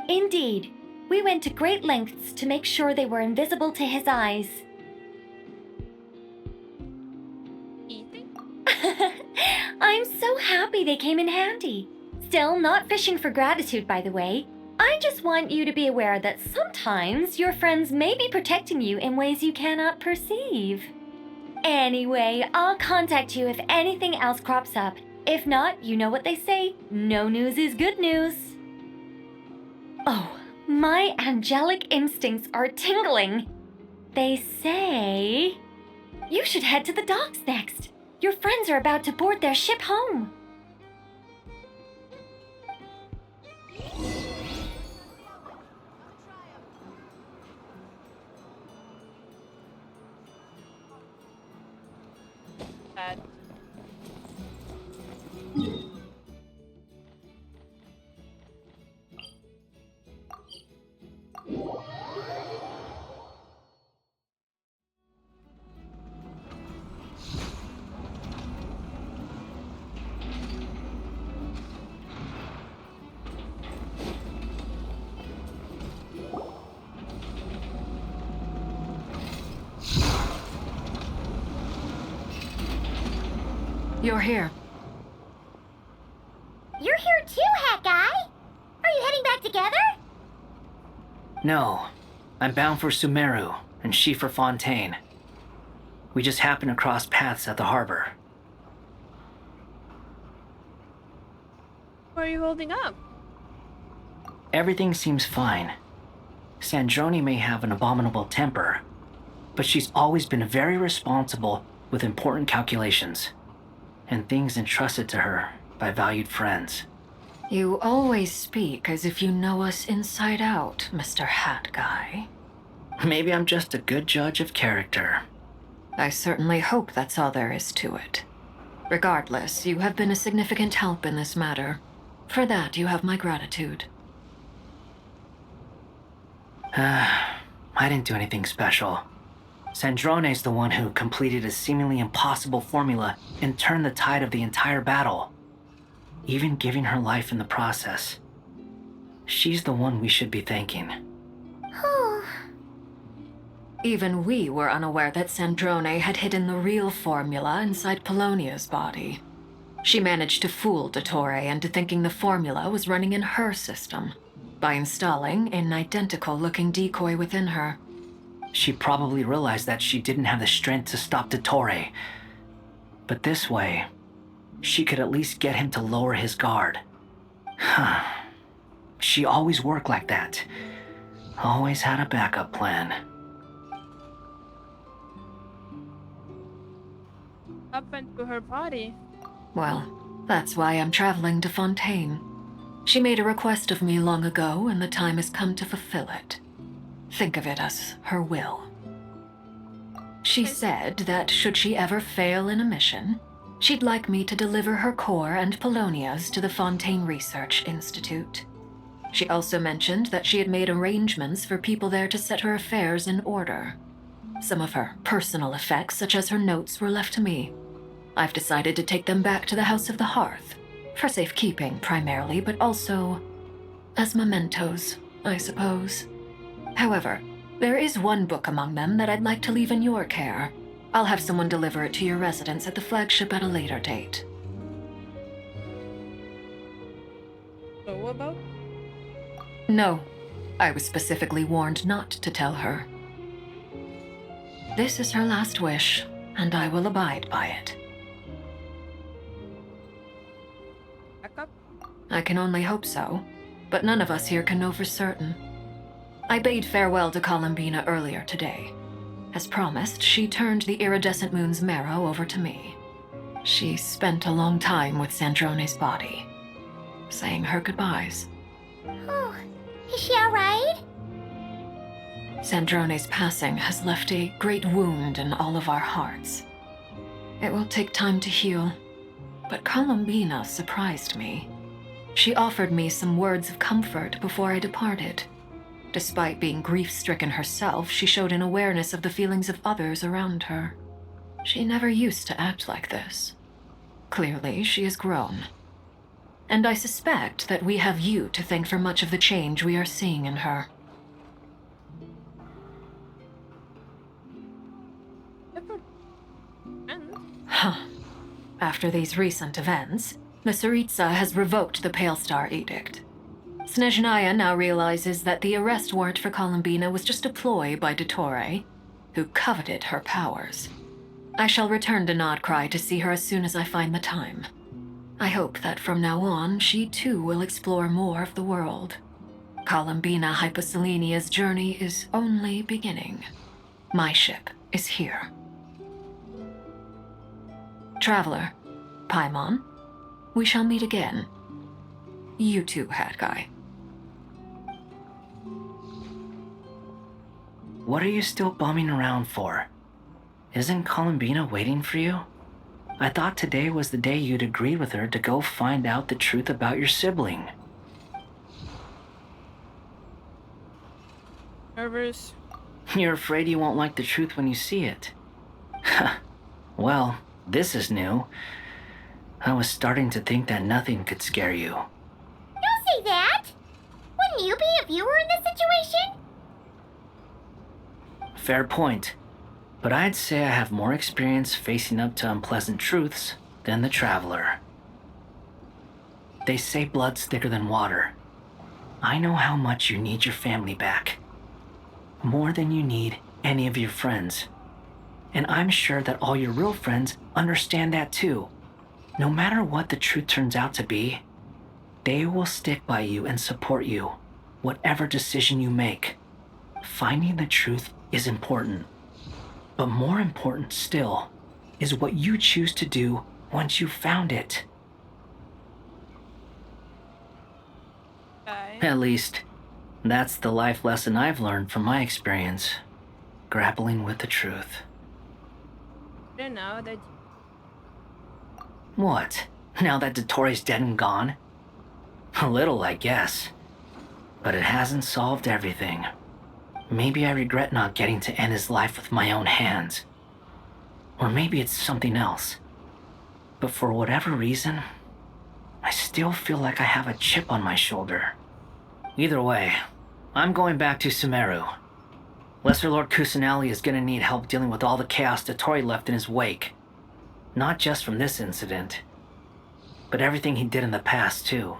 Indeed. We went to great lengths to make sure they were invisible to his eyes. I'm so happy they came in handy. Still, not fishing for gratitude, by the way. I just want you to be aware that sometimes your friends may be protecting you in ways you cannot perceive. Anyway, I'll contact you if anything else crops up. If not, you know what they say, no news is good news. Oh, my angelic instincts are tingling. They say you should head to the docks next. Your friends are about to board their ship home. You're here. You're here too, Hat Guy. Are you heading back together? No. I'm bound for Sumeru, and she for Fontaine. We just happened to cross paths at the harbor. Why are you holding up? Everything seems fine. Sandrone may have an abominable temper, but she's always been very responsible with important calculations and things entrusted to her by valued friends. You always speak as if you know us inside out, Mr. Hat Guy. Maybe I'm just a good judge of character. I certainly hope that's all there is to it. Regardless, you have been a significant help in this matter. For that, you have my gratitude. I didn't do anything special. Sandrone's the one who completed a seemingly impossible formula and turned the tide of the entire battle, even giving her life in the process. She's the one we should be thanking. Even we were unaware that Sandrone had hidden the real formula inside Polonia's body. She managed to fool Dottore into thinking the formula was running in her system by installing an identical-looking decoy within her. She probably realized that she didn't have the strength to stop Dottore. But this way, she could at least get him to lower his guard. She always worked like that. Always had a backup plan. Happened to her body? Well, that's why I'm traveling to Fontaine. She made a request of me long ago, and the time has come to fulfill it. Think of it as her will. She said that should she ever fail in a mission, she'd like me to deliver her core and Polonia's to the Fontaine Research Institute. She also mentioned that she had made arrangements for people there to set her affairs in order. Some of her personal effects, such as her notes, were left to me. I've decided to take them back to the House of the Hearth, for safekeeping primarily, but also as mementos, I suppose. However, there is one book among them that I'd like to leave in your care. I'll have someone deliver it to your residence at the flagship at a later date. So what about? No, I was specifically warned not to tell her. This is her last wish, and I will abide by it. Backup? I can only hope so, but none of us here can know for certain. I bade farewell to Columbina earlier today. As promised, she turned the iridescent moon's marrow over to me. She spent a long time with Sandrone's body, saying her goodbyes. Oh, is she alright? Sandrone's passing has left a great wound in all of our hearts. It will take time to heal, but Columbina surprised me. She offered me some words of comfort before I departed. Despite being grief-stricken herself, she showed an awareness of the feelings of others around her. She never used to act like this. Clearly, she has grown. And I suspect that we have you to thank for much of the change we are seeing in her. Huh. After these recent events, the Tsaritsa has revoked the Pale Star Edict. Snezhnaya now realizes that the arrest warrant for Columbina was just a ploy by Dottore, who coveted her powers. I shall return to Nod-Krai to see her as soon as I find the time. I hope that from now on, she too will explore more of the world. Columbina Hyposelenia's journey is only beginning. My ship is here. Traveler, Paimon, we shall meet again. You too, Hat Guy. What are you still bumming around for? Isn't Columbina waiting for you? I thought today was the day you'd agree with her to go find out the truth about your sibling. Nervous. You're afraid you won't like the truth when you see it. Well, this is new. I was starting to think that nothing could scare you. Don't say that! Wouldn't you be a viewer in this situation? Fair point. But I'd say I have more experience facing up to unpleasant truths than the Traveler. They say blood's thicker than water. I know how much you need your family back. More than you need any of your friends. And I'm sure that all your real friends understand that too. No matter what the truth turns out to be, they will stick by you and support you, whatever decision you make. Finding the truth is important. But more important still is what you choose to do once you've found it. At least, that's the life lesson I've learned from my experience, grappling with the truth. I don't know that. What? Now that Dottore's dead and gone? A little, I guess. But it hasn't solved everything. Maybe I regret not getting to end his life with my own hands. Or maybe it's something else. But for whatever reason, I still feel like I have a chip on my shoulder. Either way, I'm going back to Sumeru. Lesser Lord Kusanali is gonna need help dealing with all the chaos Dotori left in his wake. Not just from this incident, but everything he did in the past, too.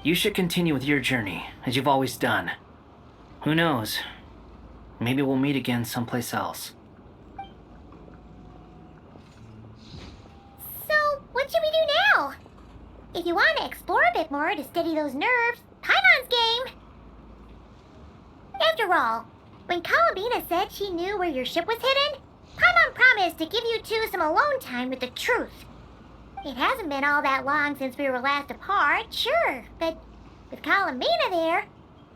You should continue with your journey, as you've always done. Who knows? Maybe we'll meet again someplace else. So, what should we do now? If you want to explore a bit more to steady those nerves, Paimon's game! After all, when Columbina said she knew where your ship was hidden, Paimon promised to give you two some alone time with the truth. It hasn't been all that long since we were last apart, sure, but with Columbina there,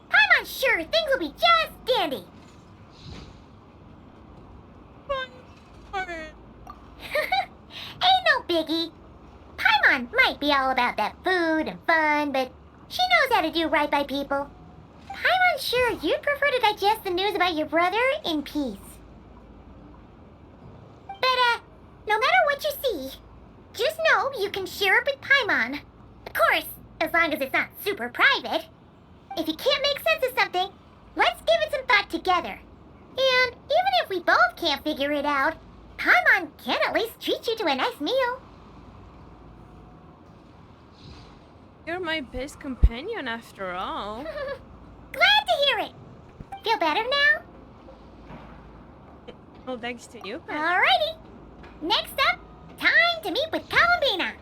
Paimon's sure things will be just dandy. Ain't no biggie. Paimon might be all about that food and fun, but she knows how to do right by people. Paimon's sure you'd prefer to digest the news about your brother in peace. But, no matter what you see, just know you can share it with Paimon. Of course, as long as it's not super private. If you can't make sense of something, let's give it some thought together. And even if we both can't figure it out, Paimon can at least treat you to a nice meal. You're my best companion after all. Glad to hear it. Feel better now? Well, thanks to you. Alrighty. Next up, time to meet with Columbina.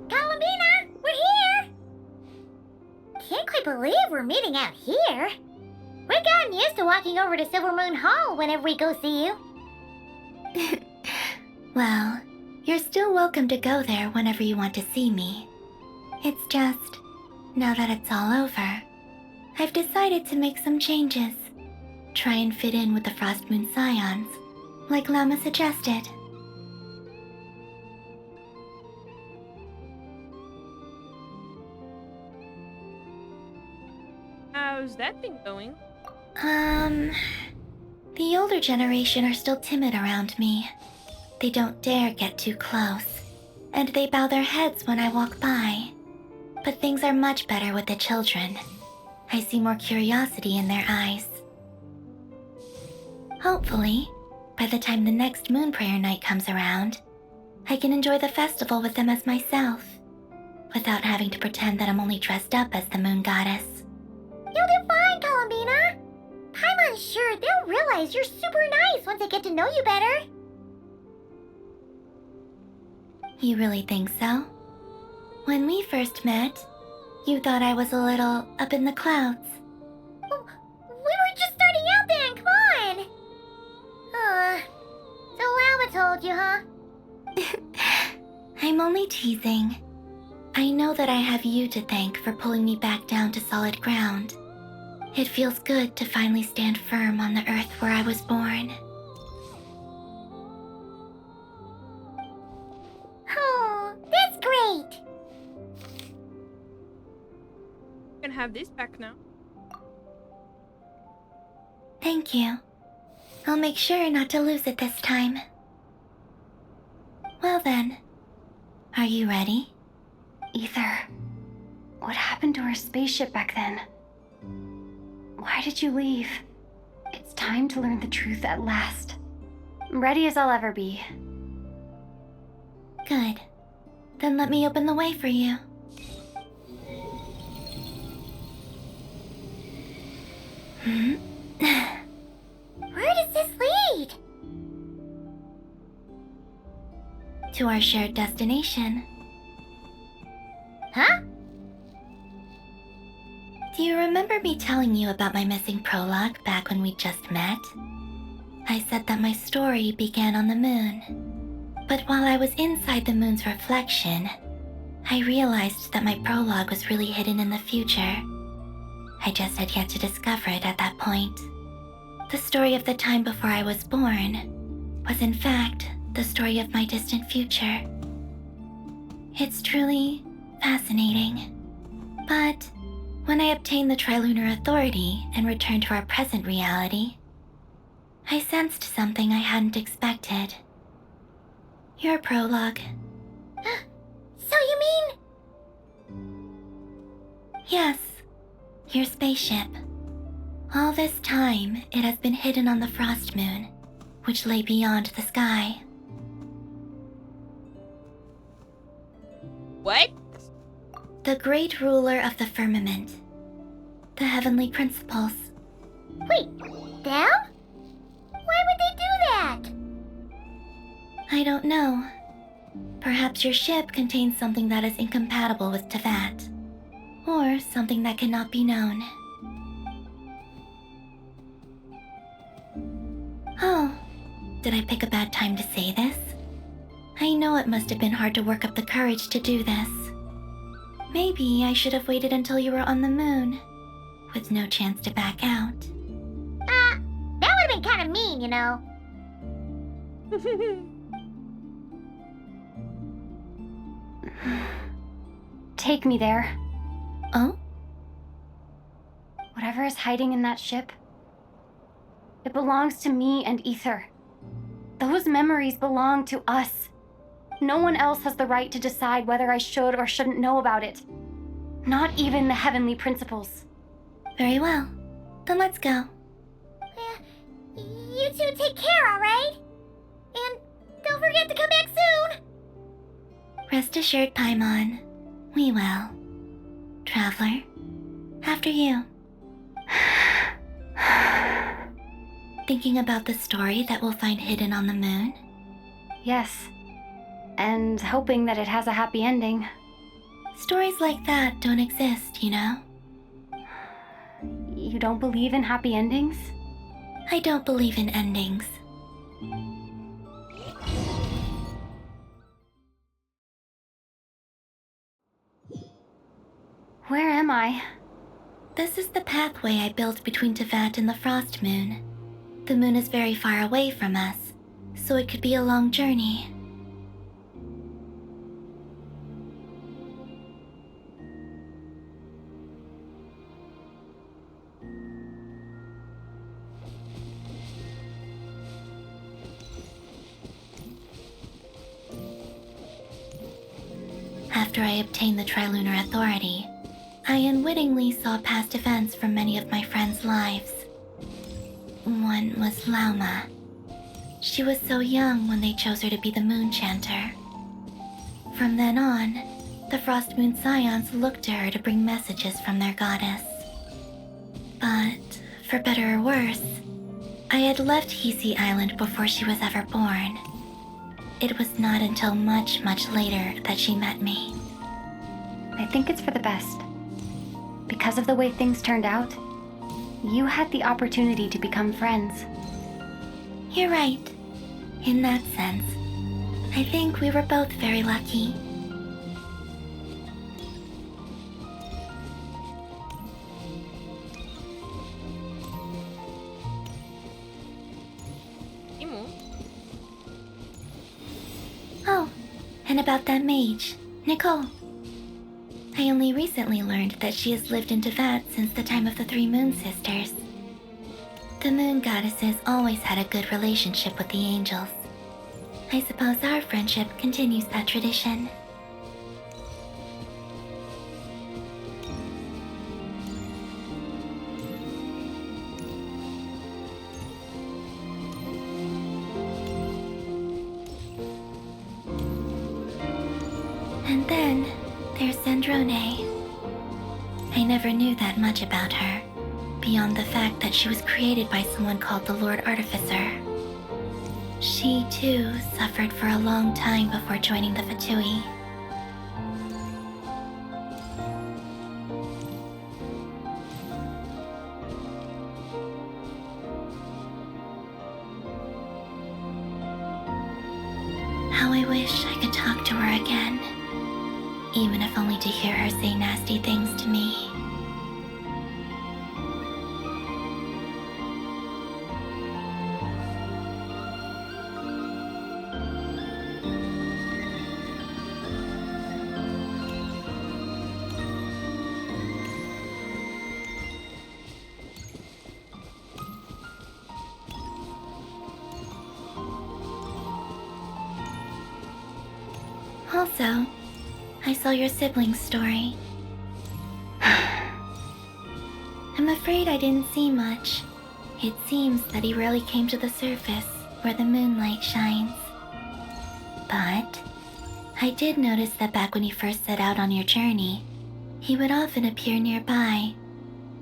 Columbina, we're here! Can't quite believe we're meeting out here. We've gotten used to walking over to Silver Moon Hall whenever we go see you. Well, you're still welcome to go there whenever you want to see me. It's just, now that it's all over, I've decided to make some changes. Try and fit in with the Frost Moon Scions, like Lama suggested. How's that thing going? The older generation are still timid around me. They don't dare get too close, and they bow their heads when I walk by. But things are much better with the children. I see more curiosity in their eyes. Hopefully, by the time the next Moon Prayer Night comes around, I can enjoy the festival with them as myself, without having to pretend that I'm only dressed up as the Moon Goddess. You'll do fine, Columbina. Paimon's sure they'll realize you're super nice once they get to know you better. You really think so? When we first met, you thought I was a little up in the clouds. Oh, we were just starting out then, come on! So Lama told you, huh? I'm only teasing. I know that I have you to thank for pulling me back down to solid ground. It feels good to finally stand firm on the earth where I was born. Oh, that's great! You can have this back now. Thank you. I'll make sure not to lose it this time. Well then, are you ready? Ether, what happened to our spaceship back then? Why did you leave? It's time to learn the truth at last. I'm ready as I'll ever be. Good. Then let me open the way for you. Where does this lead? To our shared destination. Huh? Do you remember me telling you about my missing prologue back when we just met? I said that my story began on the moon. But while I was inside the moon's reflection, I realized that my prologue was really hidden in the future. I just had yet to discover it at that point. The story of the time before I was born was in fact the story of my distant future. It's truly fascinating. But when I obtained the Trilunar Authority and returned to our present reality, I sensed something I hadn't expected. Your prologue. So you mean? Yes, your spaceship. All this time, it has been hidden on the frost moon, which lay beyond the sky. What? The great ruler of the firmament. The heavenly principles. Wait, them? Why would they do that? I don't know. Perhaps your ship contains something that is incompatible with Teyvat. Or something that cannot be known. Oh, did I pick a bad time to say this? I know it must have been hard to work up the courage to do this. Maybe I should have waited until you were on the moon, with no chance to back out. That would have been kind of mean, you know. Take me there. Oh? Whatever is hiding in that ship, it belongs to me and Ether. Those memories belong to us. No one else has the right to decide whether I should or shouldn't know about it. Not even the heavenly principles. Very well. Then let's go. You two take care, alright? And don't forget to come back soon! Rest assured, Paimon. We will. Traveler, after you. Thinking about the story that we'll find hidden on the moon? Yes. And hoping that it has a happy ending. Stories like that don't exist, you know? You don't believe in happy endings? I don't believe in endings. Where am I? This is the pathway I built between Teyvat and the Frost Moon. The moon is very far away from us, so it could be a long journey. After I obtained the Trilunar Authority, I unwittingly saw past events from many of my friends' lives. One was Lauma. She was so young when they chose her to be the Moon Chanter. From then on, the Frost Moon Scions looked to her to bring messages from their goddess. But, for better or worse, I had left Hisi Island before she was ever born. It was not until much, much later that she met me. I think it's for the best. Because of the way things turned out, you had the opportunity to become friends. You're right. In that sense, I think we were both very lucky. Oh, and about that mage, Nicole. I only recently learned that she has lived in Teyvat since the time of the Three Moon Sisters. The moon goddesses always had a good relationship with the angels. I suppose our friendship continues that tradition. And then there's Zandrone. I never knew that much about her, beyond the fact that she was created by someone called the Lord Artificer. She, too, suffered for a long time before joining the VIII. How I wish I could talk to her again. even if only to hear her say nasty things to me. Also, I saw your sibling's story. I'm afraid I didn't see much. It seems that he rarely came to the surface where the moonlight shines. But I did notice that back when you first set out on your journey, he would often appear nearby,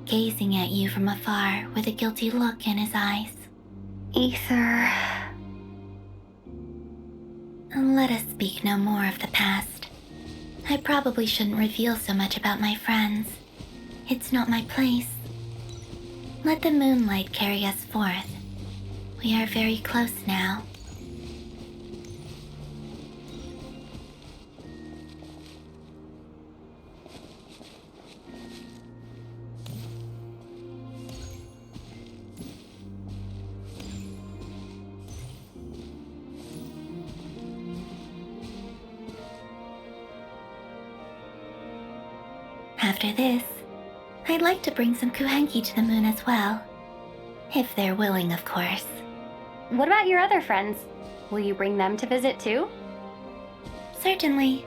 gazing at you from afar with a guilty look in his eyes. Ether. Let us speak no more of the past. I probably shouldn't reveal so much about my friends. It's not my place. Let the moonlight carry us forth. We are very close now. After this, I'd like to bring some kuhenki to the moon as well. If they're willing, of course. What about your other friends? Will you bring them to visit too? Certainly.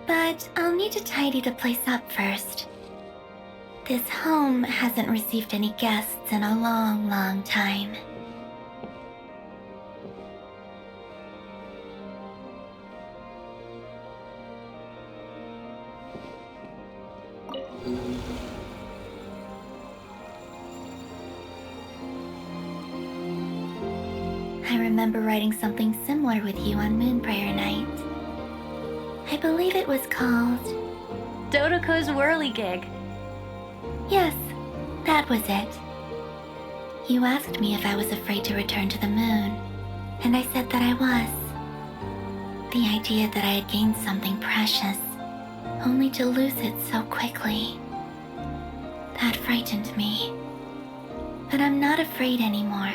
But I'll need to tidy the place up first. This home hasn't received any guests in a long, long time. I remember writing something similar with you on Moon Prayer Night. I believe it was called Dodoko's Whirligig. Yes, that was it. You asked me if I was afraid to return to the moon, and I said that I was. The idea that I had gained something precious, only to lose it so quickly, that frightened me. But I'm not afraid anymore.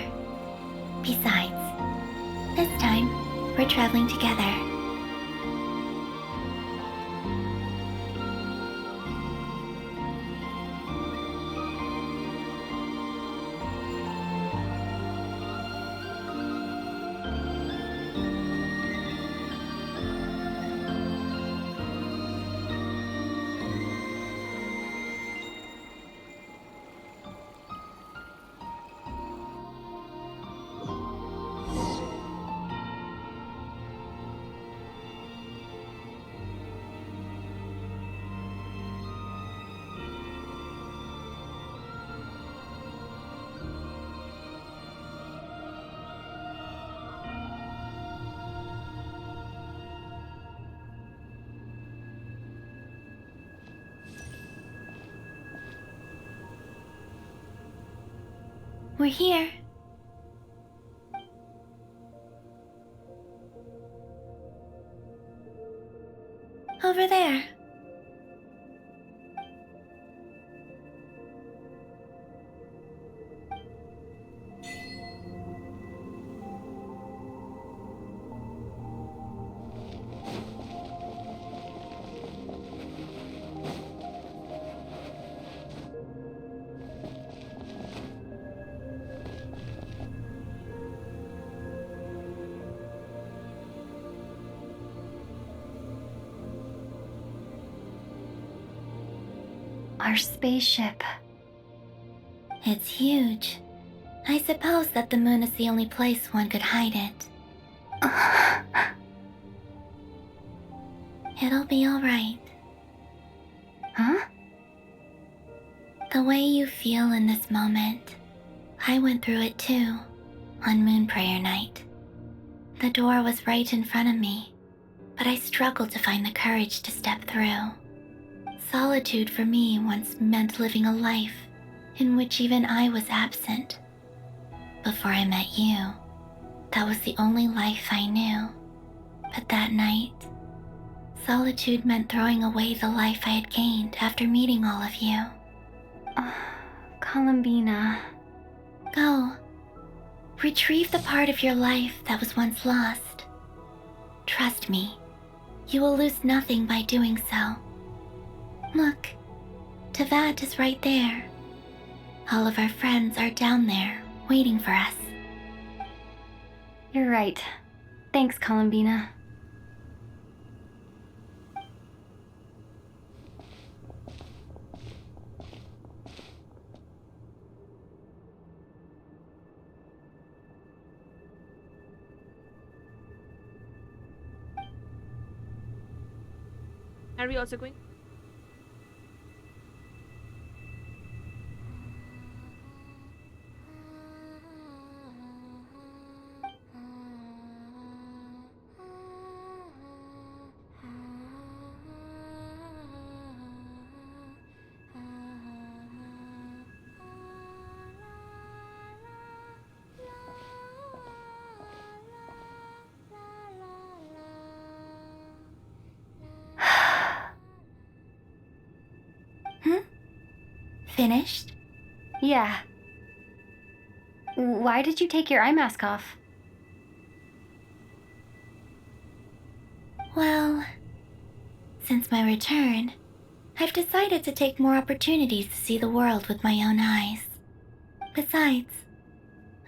Besides, this time, we're traveling together. We're here. Over there. Our spaceship. It's huge. I suppose that the moon is the only place one could hide it. It'll be all right. Huh? The way you feel in this moment, I went through it too, on Moon Prayer Night. The door was right in front of me, but I struggled to find the courage to step through. Solitude for me once meant living a life in which even I was absent. Before I met you, that was the only life I knew. But that night, solitude meant throwing away the life I had gained after meeting all of you. Columbina. Go. Retrieve the part of your life that was once lost. Trust me, you will lose nothing by doing so. Look, Tevat is right there. All of our friends are down there, waiting for us. You're right. Thanks, Columbina. Are we also going? Finished? Yeah. Why did you take your eye mask off? Well, since my return, I've decided to take more opportunities to see the world with my own eyes. Besides,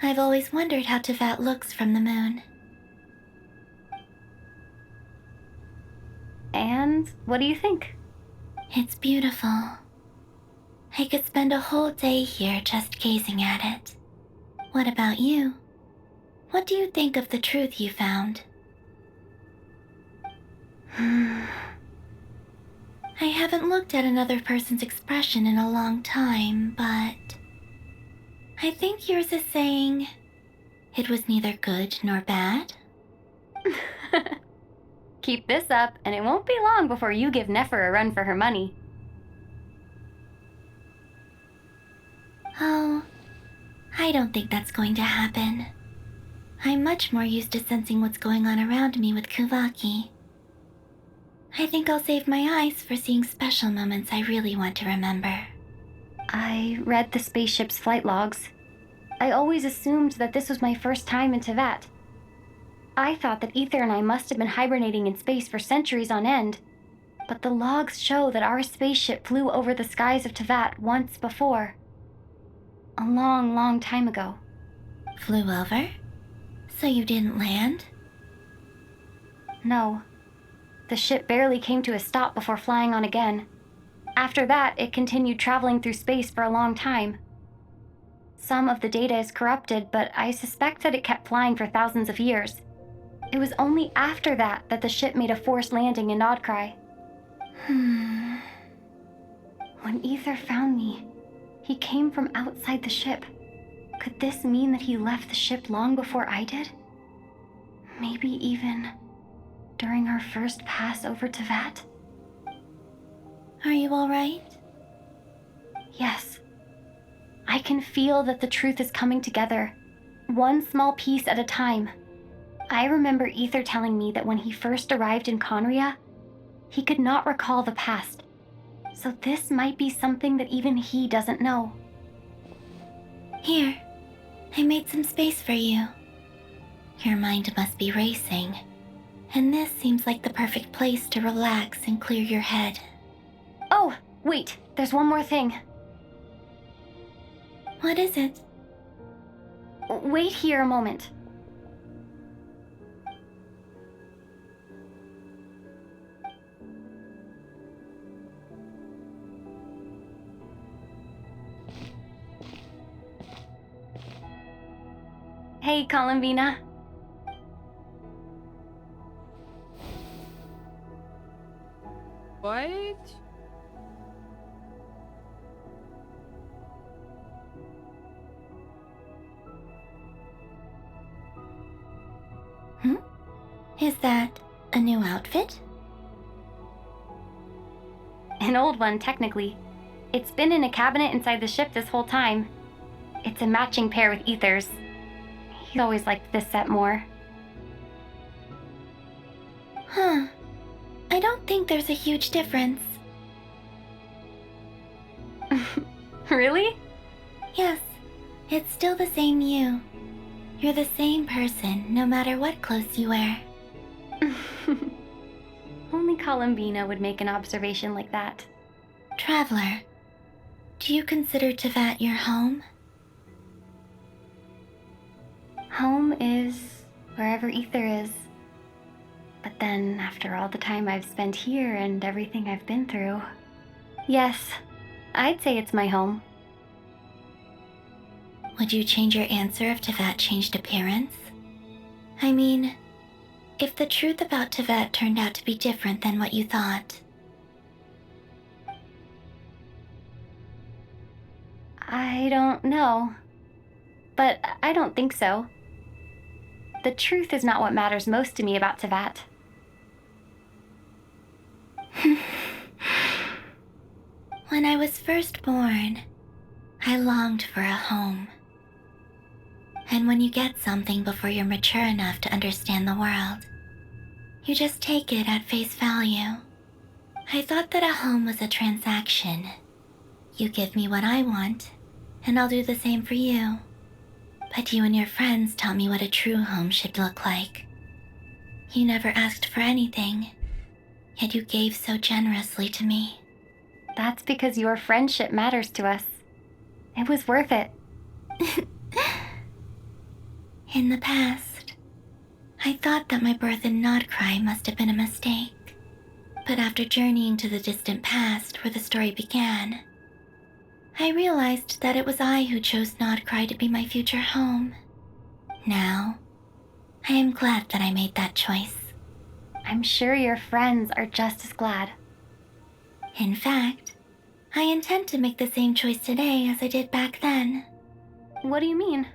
I've always wondered how Tevat looks from the moon. And what do you think? It's beautiful. I could spend a whole day here just gazing at it. What about you? What do you think of the truth you found? I haven't looked at another person's expression in a long time, but I think yours is saying it was neither good nor bad. Keep this up, and it won't be long before you give Nefer a run for her money. Oh, I don't think that's going to happen. I'm much more used to sensing what's going on around me with Kuvaki. I think I'll save my eyes for seeing special moments I really want to remember. I read the spaceship's flight logs. I always assumed that this was my first time in Tevat. I thought that Ether and I must have been hibernating in space for centuries on end. But the logs show that our spaceship flew over the skies of Tevat once before. A long, long time ago. Flew over? So you didn't land? No. The ship barely came to a stop before flying on again. After that, it continued traveling through space for a long time. Some of the data is corrupted, but I suspect that it kept flying for thousands of years. It was only after that that the ship made a forced landing in Nod-Krai. When Ether found me, he came from outside the ship. Could this mean that he left the ship long before I did? Maybe even during our first pass over Tevat? Are you all right? Yes. I can feel that the truth is coming together, one small piece at a time. I remember Ether telling me that when he first arrived in Conria, he could not recall the past. So this might be something that even he doesn't know. Here, I made some space for you. Your mind must be racing, and this seems like the perfect place to relax and clear your head. Oh, wait, there's one more thing. What is it? Wait here a moment. Hey, Columbina. What? Is that a new outfit? An old one, technically. It's been in a cabinet inside the ship this whole time. It's a matching pair with Ether's. He always liked this set more. Huh. I don't think there's a huge difference. Really? Yes, it's still the same you. You're the same person, no matter what clothes you wear. Only Columbina would make an observation like that. Traveler, do you consider Tevat your home? Home is wherever Ether is. But then, after all the time I've spent here and everything I've been through, yes, I'd say it's my home. Would you change your answer if Tevat changed appearance? I mean, if the truth about Tevat turned out to be different than what you thought. I don't know. But I don't think so. The truth is not what matters most to me about Tevat. When I was first born, I longed for a home. And when you get something before you're mature enough to understand the world, you just take it at face value. I thought that a home was a transaction. You give me what I want, and I'll do the same for you. But you and your friends taught me what a true home should look like. You never asked for anything, yet you gave so generously to me. That's because your friendship matters to us. It was worth it. In the past, I thought that my birth in Nod-Krai must have been a mistake. But after journeying to the distant past where the story began, I realized that it was I who chose Nod-Krai to be my future home. Now, I am glad that I made that choice. I'm sure your friends are just as glad. In fact, I intend to make the same choice today as I did back then. What do you mean?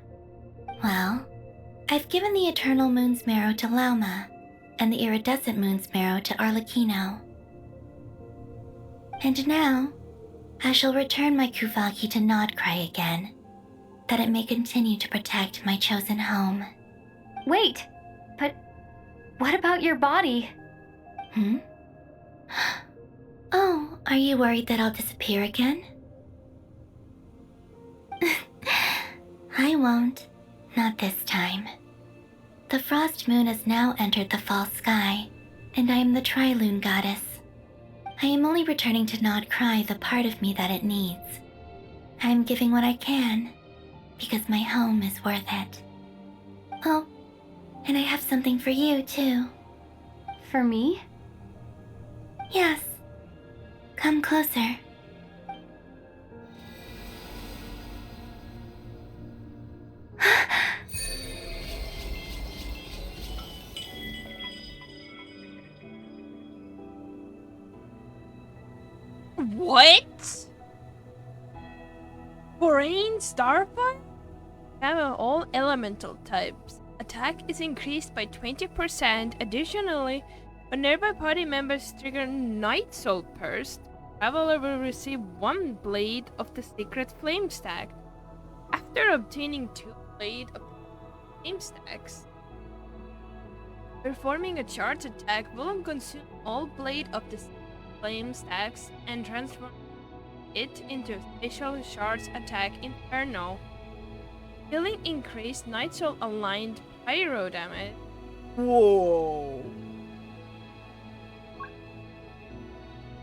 Well, I've given the Eternal Moon's Marrow to Lauma, and the Iridescent Moon's Marrow to Arlecchino. And now, I shall return my Kuvaki to Nod-Krai again, that it may continue to protect my chosen home. Wait, but what about your body? Oh, are you worried that I'll disappear again? I won't. Not this time. The Frost Moon has now entered the fall sky, and I am the Trilune Goddess. I am only returning to Nod-Krai the part of me that it needs. I am giving what I can, because my home is worth it. Oh, and I have something for you, too. For me? Yes. Come closer. What? Foreign Starfire? Have all elemental types. Attack is increased by 20%. Additionally, when nearby party members trigger Night Soul Burst, Traveler will receive 1 blade of the Secret Flame Stack. After obtaining 2 blade of Flame Stacks, performing a charge attack will consume all blade of the Flame Stacks and transform it into a special charge attack Inferno. Healing increased Night Soul aligned pyro damage. Whoa!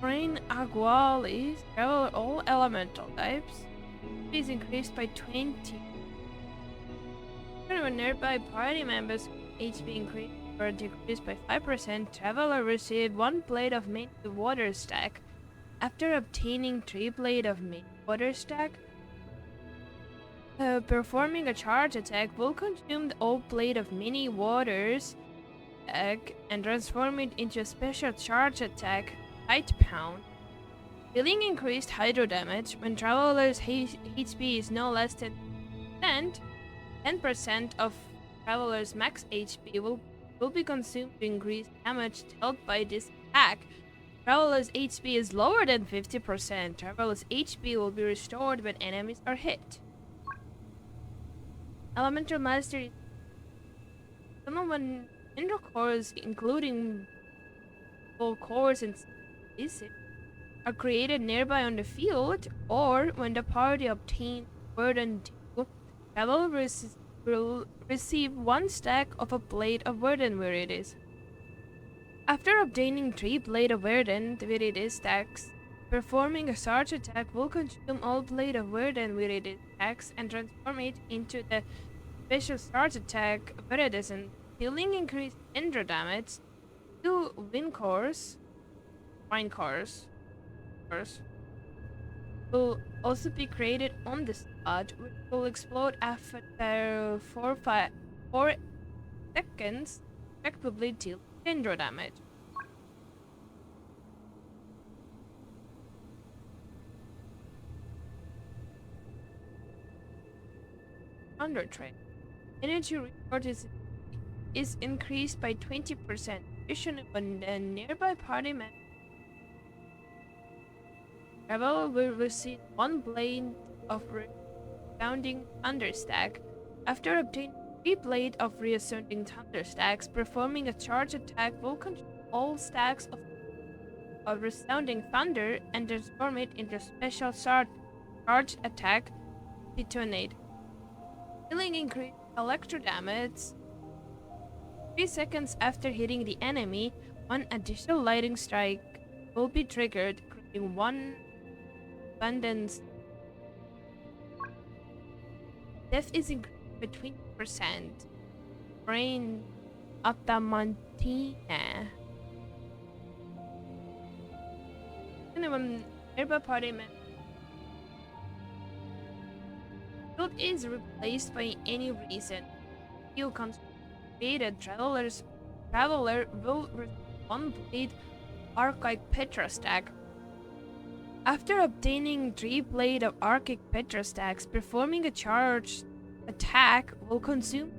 Rain Agualis, travel all elemental types. Is increased by 20. When nearby party members HP increased or decreased by 5%, Traveler received 1 blade of main water stack. After obtaining 3 blade of main water stack, performing a charge attack will consume the old blade of mini waters stack and transform it into a special charge attack, Tight Pound. Dealing increased hydro damage when Traveler's HP is no less than 10% of Traveler's max HP will be consumed to increase damage dealt by this attack. Traveler's HP is lower than 50%. Traveler's HP will be restored when enemies are hit. Elemental Mastery. Some of when intercourse, including full cores and are created nearby on the field, or when the party obtains Burden 2, Travel will receive 1 stack of a Blade of Burden Viridities. After obtaining 3 Blade of Burden Viridities stacks, performing a charge attack will consume all Blade of Burden Viridities stacks and transform it into the special charge attack Viridescent. Healing increased Endra damage. 2 wine cores will also be created on the spot, which will explode after 4 seconds, effectively deal Endra damage. Nod-Krai. Energy resources is increased by 20%. Additionally, when the nearby party member Travel will receive 1 Blade of Resounding Thunder stack. After obtaining 3 Blade of Resounding Thunder stacks, performing a charge attack will control all stacks of Resounding Thunder and transform it into a special charge attack Detonate. Healing increased electro damage. 3 seconds after hitting the enemy, 1 additional lightning strike will be triggered, creating 1 abundance. Death is increased by 20%. Brain Atamantina. Anyone nearby party member is replaced by any reason. You created Traveler will receive 1 Blade Archaic Petra stack. After obtaining 3 Blade of Archaic Petra stacks, performing a charge attack will consume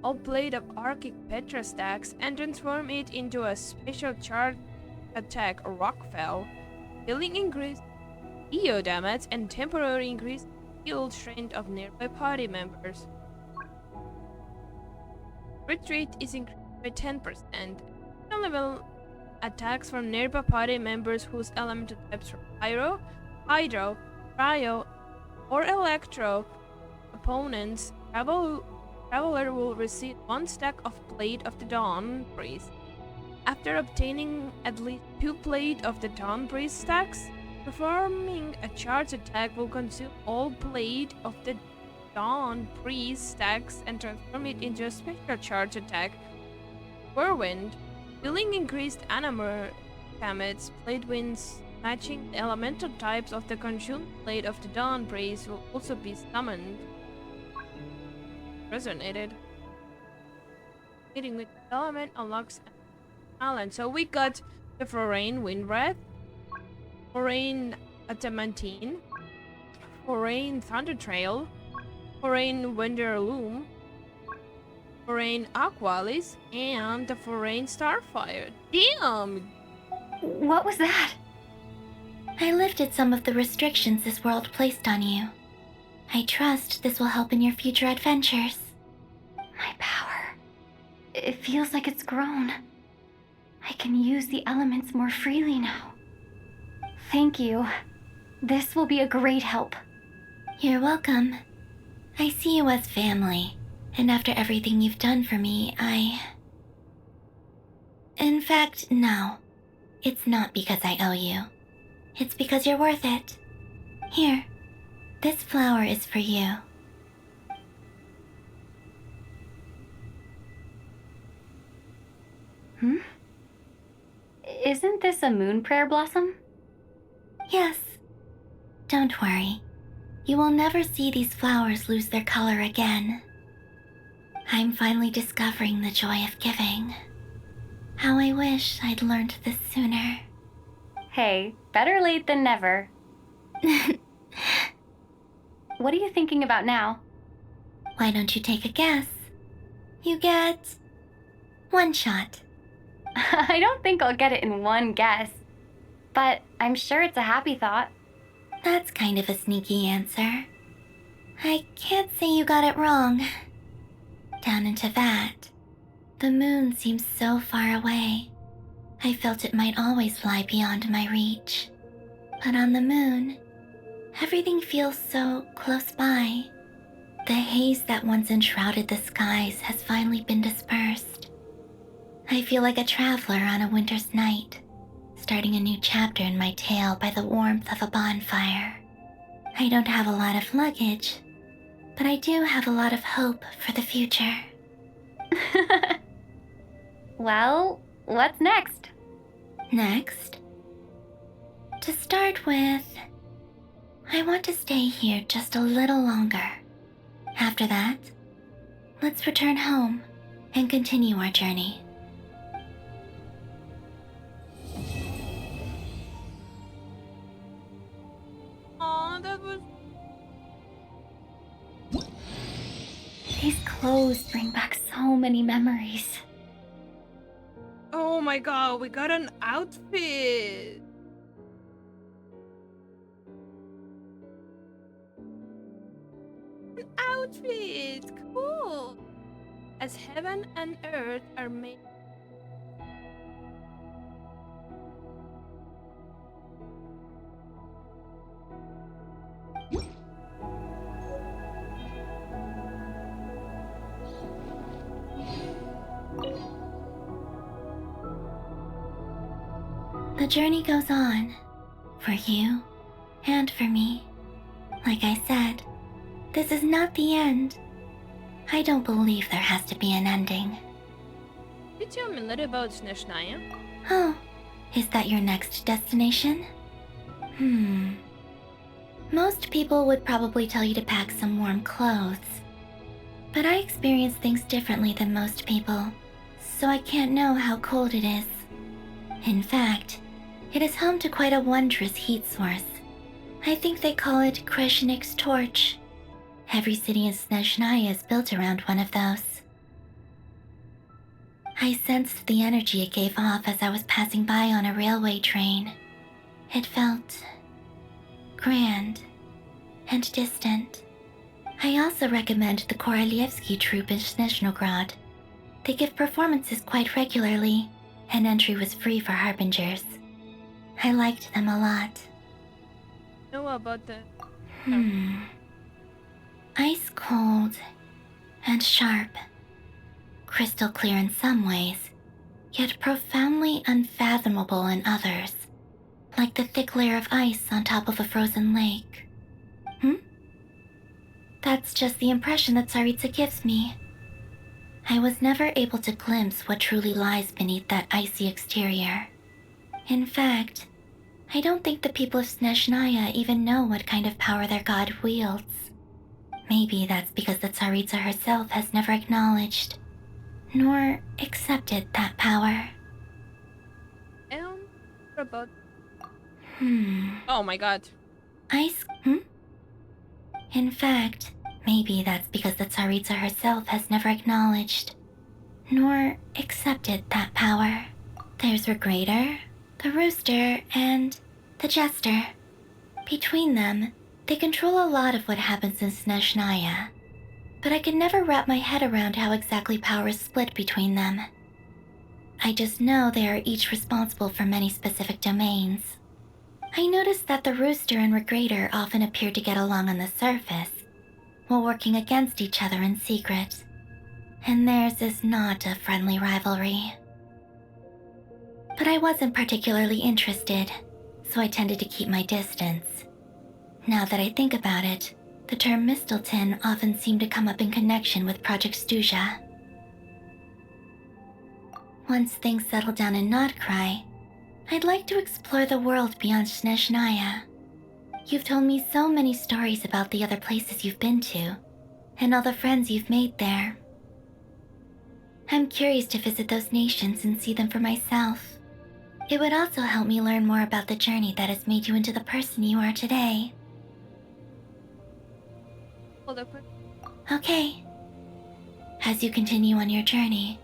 all Blade of Archaic Petra stacks and transform it into a special charge attack Rockfell. Healing increased EO damage and temporary increased heal strength of nearby party members. Retreat is increased by 10%. Level attacks from nearby party members whose elemental types are Pyro, Hydro, Cryo, or Electro opponents. Traveler will receive 1 stack of Blade of the Dawn Breeze. After obtaining at least 2 Blade of the Dawn Breeze stacks, performing a charge attack will consume all Blade of the Dawn Breeze stacks and transform it into a special charge attack. Whirlwind. Healing increased animal damage. Blade winds matching the elemental types of the consumed Blade of the Dawn Breeze will also be summoned. Resonated. Meeting with the element unlocks an talent. So we got the Forain Windwrath, Forain Adamantine, Forain Thunder Trail, Forain Wenderloom, Forain Aqualis, and the Forain Starfire. Damn! What was that? I lifted some of the restrictions this world placed on you. I trust this will help in your future adventures. My power. It feels like it's grown. I can use the elements more freely now. Thank you. This will be a great help. You're welcome. I see you as family, and after everything you've done for me, In fact, no. It's not because I owe you. It's because you're worth it. Here, this flower is for you. Isn't this a moon prayer blossom? Yes. Don't worry. You will never see these flowers lose their color again. I'm finally discovering the joy of giving. How I wish I'd learned this sooner. Hey, better late than never. What are you thinking about now? Why don't you take a guess? You get 1 shot. I don't think I'll get it in 1 guess. But I'm sure it's a happy thought. That's kind of a sneaky answer. I can't say you got it wrong. Down into that, the moon seems so far away. I felt it might always lie beyond my reach. But on the moon, everything feels so close by. The haze that once enshrouded the skies has finally been dispersed. I feel like a traveler on a winter's night, starting a new chapter in my tale by the warmth of a bonfire. I don't have a lot of luggage, but I do have a lot of hope for the future. Well, what's next? Next? To start with, I want to stay here just a little longer. After that, let's return home and continue our journey. Aw, that was... These clothes bring back so many memories. Oh my god, we got an outfit! An outfit! Cool! As heaven and earth are made... The journey goes on, for you and for me. Like I said, this is not the end. I don't believe there has to be an ending. Did you tell me a little about Snezhnaya? Oh, is that your next destination? Most people would probably tell you to pack some warm clothes. But I experience things differently than most people, so I can't know how cold it is. In fact, it is home to quite a wondrous heat source. I think they call it Kreshnik's torch. Every city in Snezhnaya is built around one of those. I sensed the energy it gave off as I was passing by on a railway train. It felt grand and distant. I also recommend the Korolievsky troupe in Snezhnograd. They give performances quite regularly, and entry was free for harbingers. I liked them a lot. Know about the... Ice cold and sharp. Crystal clear in some ways, yet profoundly unfathomable in others. Like the thick layer of ice on top of a frozen lake. That's just the impression that Tsaritsa gives me. I was never able to glimpse what truly lies beneath that icy exterior. In fact, I don't think the people of Snezhnaya even know what kind of power their god wields. Maybe that's because the Tsaritsa herself has never acknowledged, nor accepted that power. About... Oh my god. Ice... In fact, maybe that's because the Tsaritsa herself has never acknowledged, nor accepted that power. There's Regrator, the Rooster, and the Jester. Between them, they control a lot of what happens in Snezhnaya, but I could never wrap my head around how exactly power is split between them. I just know they are each responsible for many specific domains. I noticed that the Rooster and Regrator often appear to get along on the surface, while working against each other in secret, and theirs is not a friendly rivalry. But I wasn't particularly interested, so I tended to keep my distance. Now that I think about it, the term Mistelton often seemed to come up in connection with Project Stuja. Once things settle down in Nod-Krai, I'd like to explore the world beyond Snezhnaya. You've told me so many stories about the other places you've been to, and all the friends you've made there. I'm curious to visit those nations and see them for myself. It would also help me learn more about the journey that has made you into the person you are today. Okay. As you continue on your journey,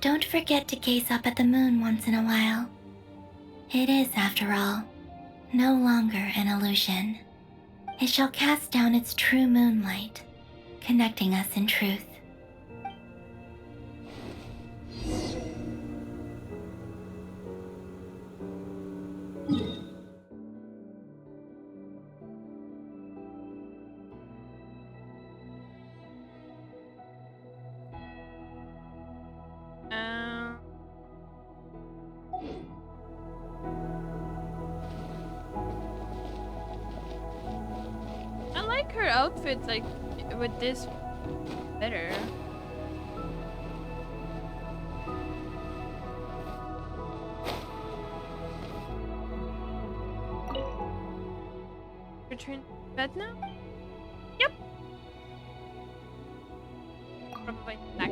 don't forget to gaze up at the moon once in a while. It is, after all, no longer an illusion. It shall cast down its true moonlight, connecting us in truth. outfit like with this better. Return to bed now? Yep. Probably snack.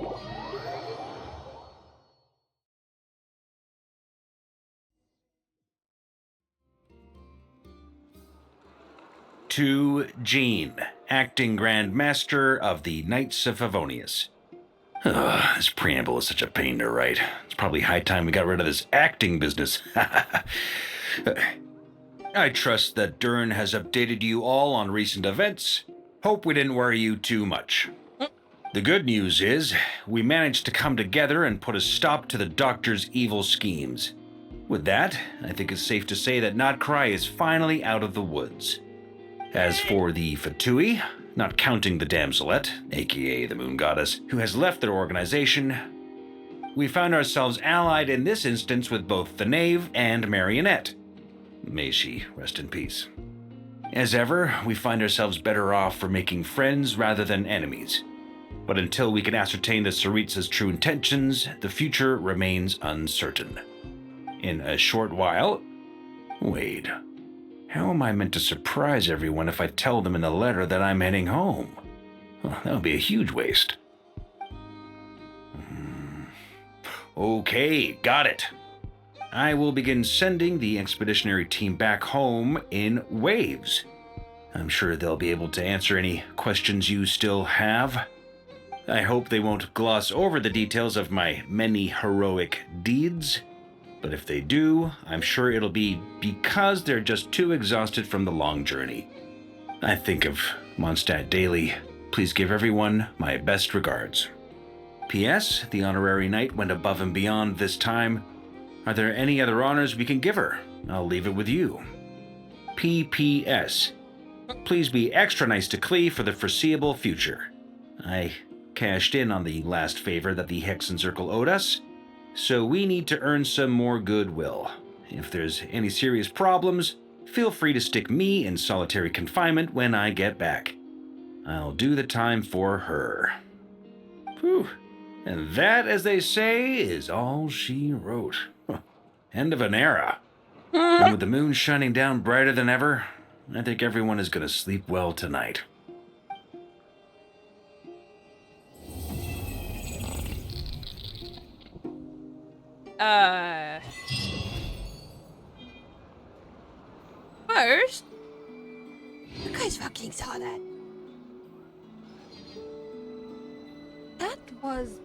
To Jean, acting Grand Master of the Knights of Favonius. This preamble is such a pain to write. It's probably high time we got rid of this acting business. I trust that Dern has updated you all on recent events. Hope we didn't worry you too much. The good news is, we managed to come together and put a stop to the Doctor's evil schemes. With that, I think it's safe to say that Nod-Krai is finally out of the woods. As for the Fatui, not counting the damselette, aka the Moon Goddess, who has left their organization, we found ourselves allied in this instance with both the Knave and Marionette. May she rest in peace. As ever, we find ourselves better off for making friends rather than enemies. But until we can ascertain the Tsaritsa's true intentions, the future remains uncertain. In a short while... Wait. How am I meant to surprise everyone if I tell them in the letter that I'm heading home? Well, that would be a huge waste. Okay, got it. I will begin sending the expeditionary team back home in waves. I'm sure they'll be able to answer any questions you still have. I hope they won't gloss over the details of my many heroic deeds. But if they do, I'm sure it'll be because they're just too exhausted from the long journey. I think of Mondstadt daily. Please give everyone my best regards. P.S. The honorary knight went above and beyond this time. Are there any other honors we can give her? I'll leave it with you. P.P.S. Please be extra nice to Klee for the foreseeable future. I cashed in on the last favor that the Hexen Circle owed us, so we need to earn some more goodwill. If there's any serious problems, feel free to stick me in solitary confinement when I get back. I'll do the time for her. Whew. And that, as they say, is all she wrote. End of an era. And with the moon shining down brighter than ever, I think everyone is going to sleep well tonight. First, you guys fucking saw that. That was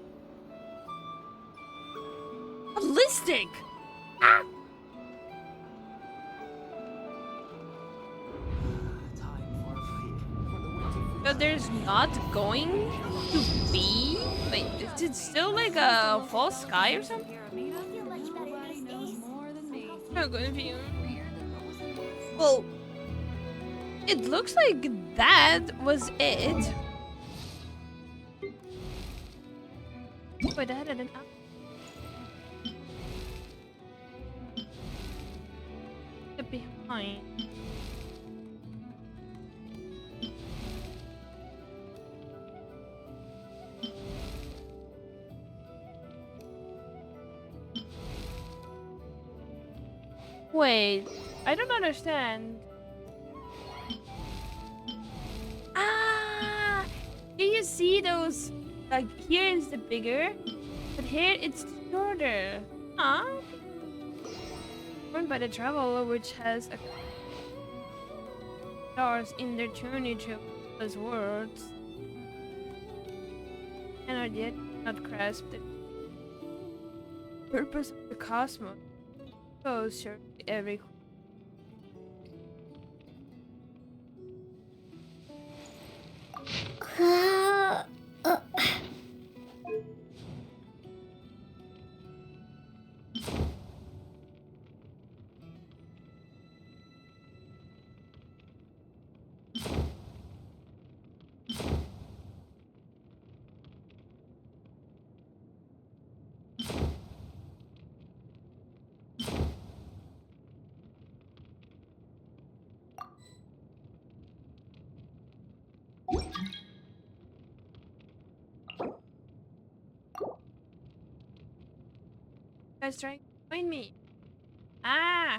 ballistic. Ah! So there's not going to be? Wait, is it still like a false sky or something? I'm confused. Well, it looks like that was it. But I didn't. Behind. Wait, I don't understand. Ah, here you see those, like here is the bigger, but here it's shorter. Huh? Run by the traveler which has a stars in their journey to those worlds. And yet not grasp the purpose of the cosmos. So sure every guys trying to join me? Ah!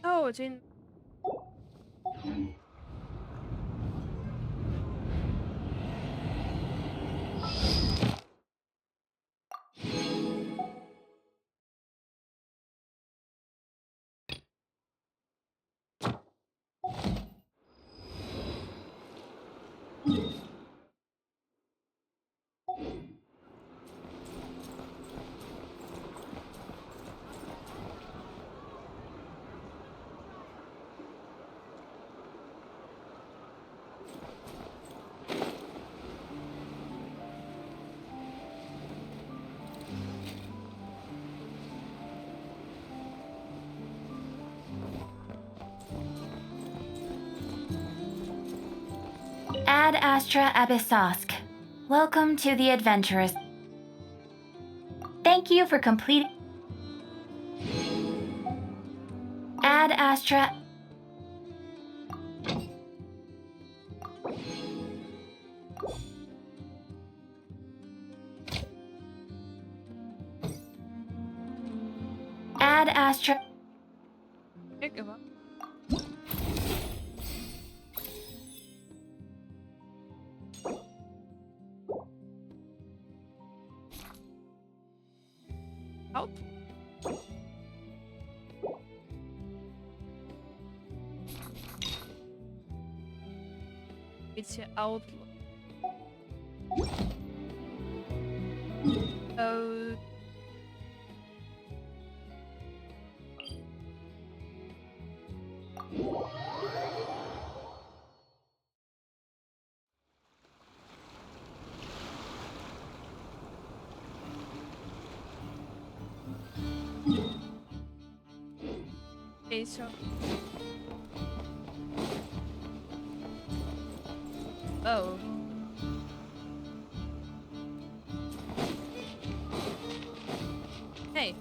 Oh, it's in. Ad Astra Abyssosk. Welcome to the Adventurers. Thank you for completing. Ad Astra. Ad Astra. Help. It's your outlook. Oh. Okay, so. Oh. Hey.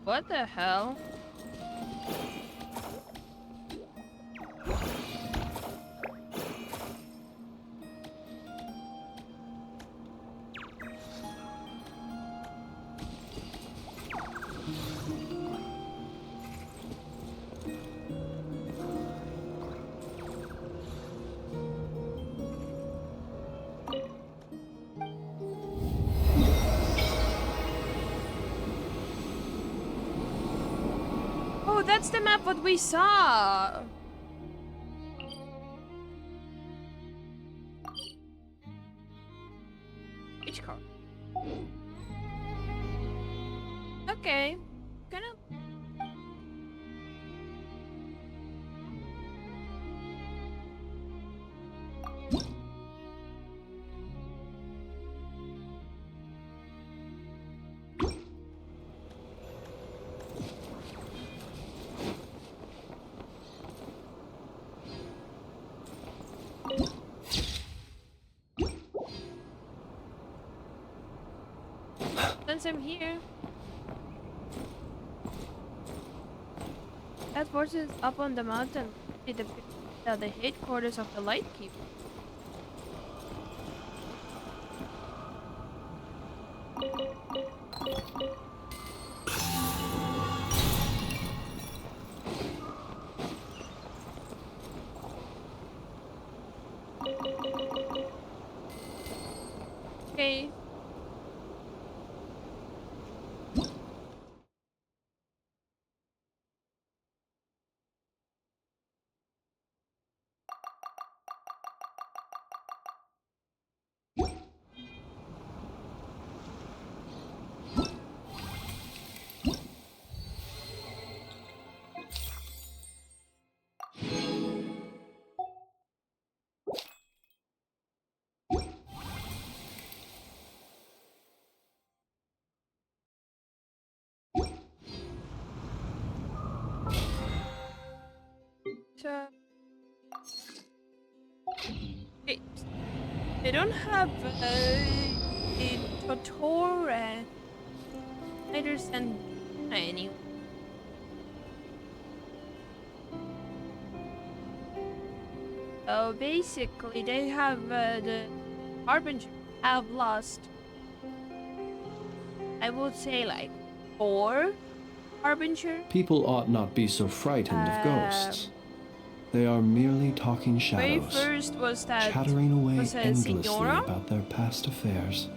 What the hell? Oh, that's the map what we saw. Which car? Okay. Gonna. Since I'm here, that force is up on the mountain. The headquarters of the Lightkeeper. Okay. So, okay. They don't have a tutorial. I understand any. So basically, they have the Harbinger have lost. I would say like 4 Harbinger. People ought not be so frightened of ghosts. They are merely talking Very shadows, first was that chattering away was endlessly Signora? about their past affairs.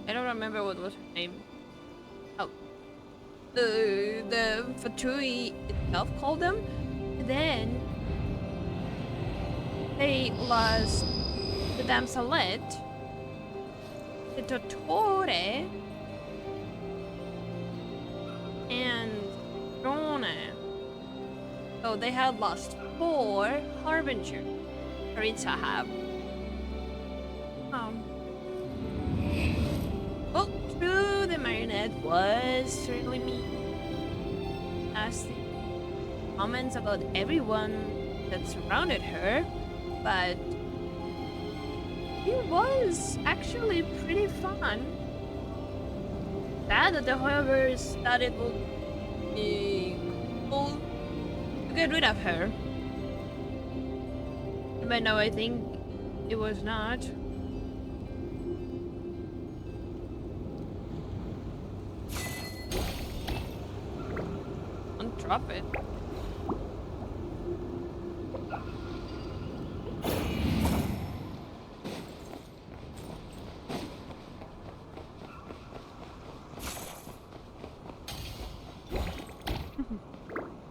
I don't remember what was her name. Oh, the Fatui itself called them. Then they lost the Damselette, the Dottore, and Rona. So they had lost 4 Harbinger. Karitsa have. Well, true, the marionette was certainly mean. As the comments about everyone that surrounded her, but it was actually pretty fun. Sad that the HoYoverse thought it would be cool to get rid of her. But no, I think it was not. Don't drop it.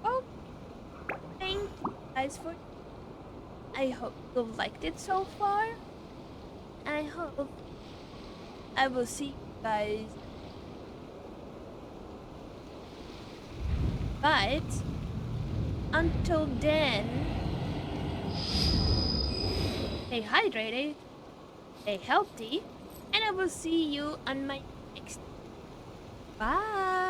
Oh, thank you guys for. I hope you liked it so far. I hope I will see you guys. But until then, stay hydrated, stay healthy, and I will see you on my next. Bye.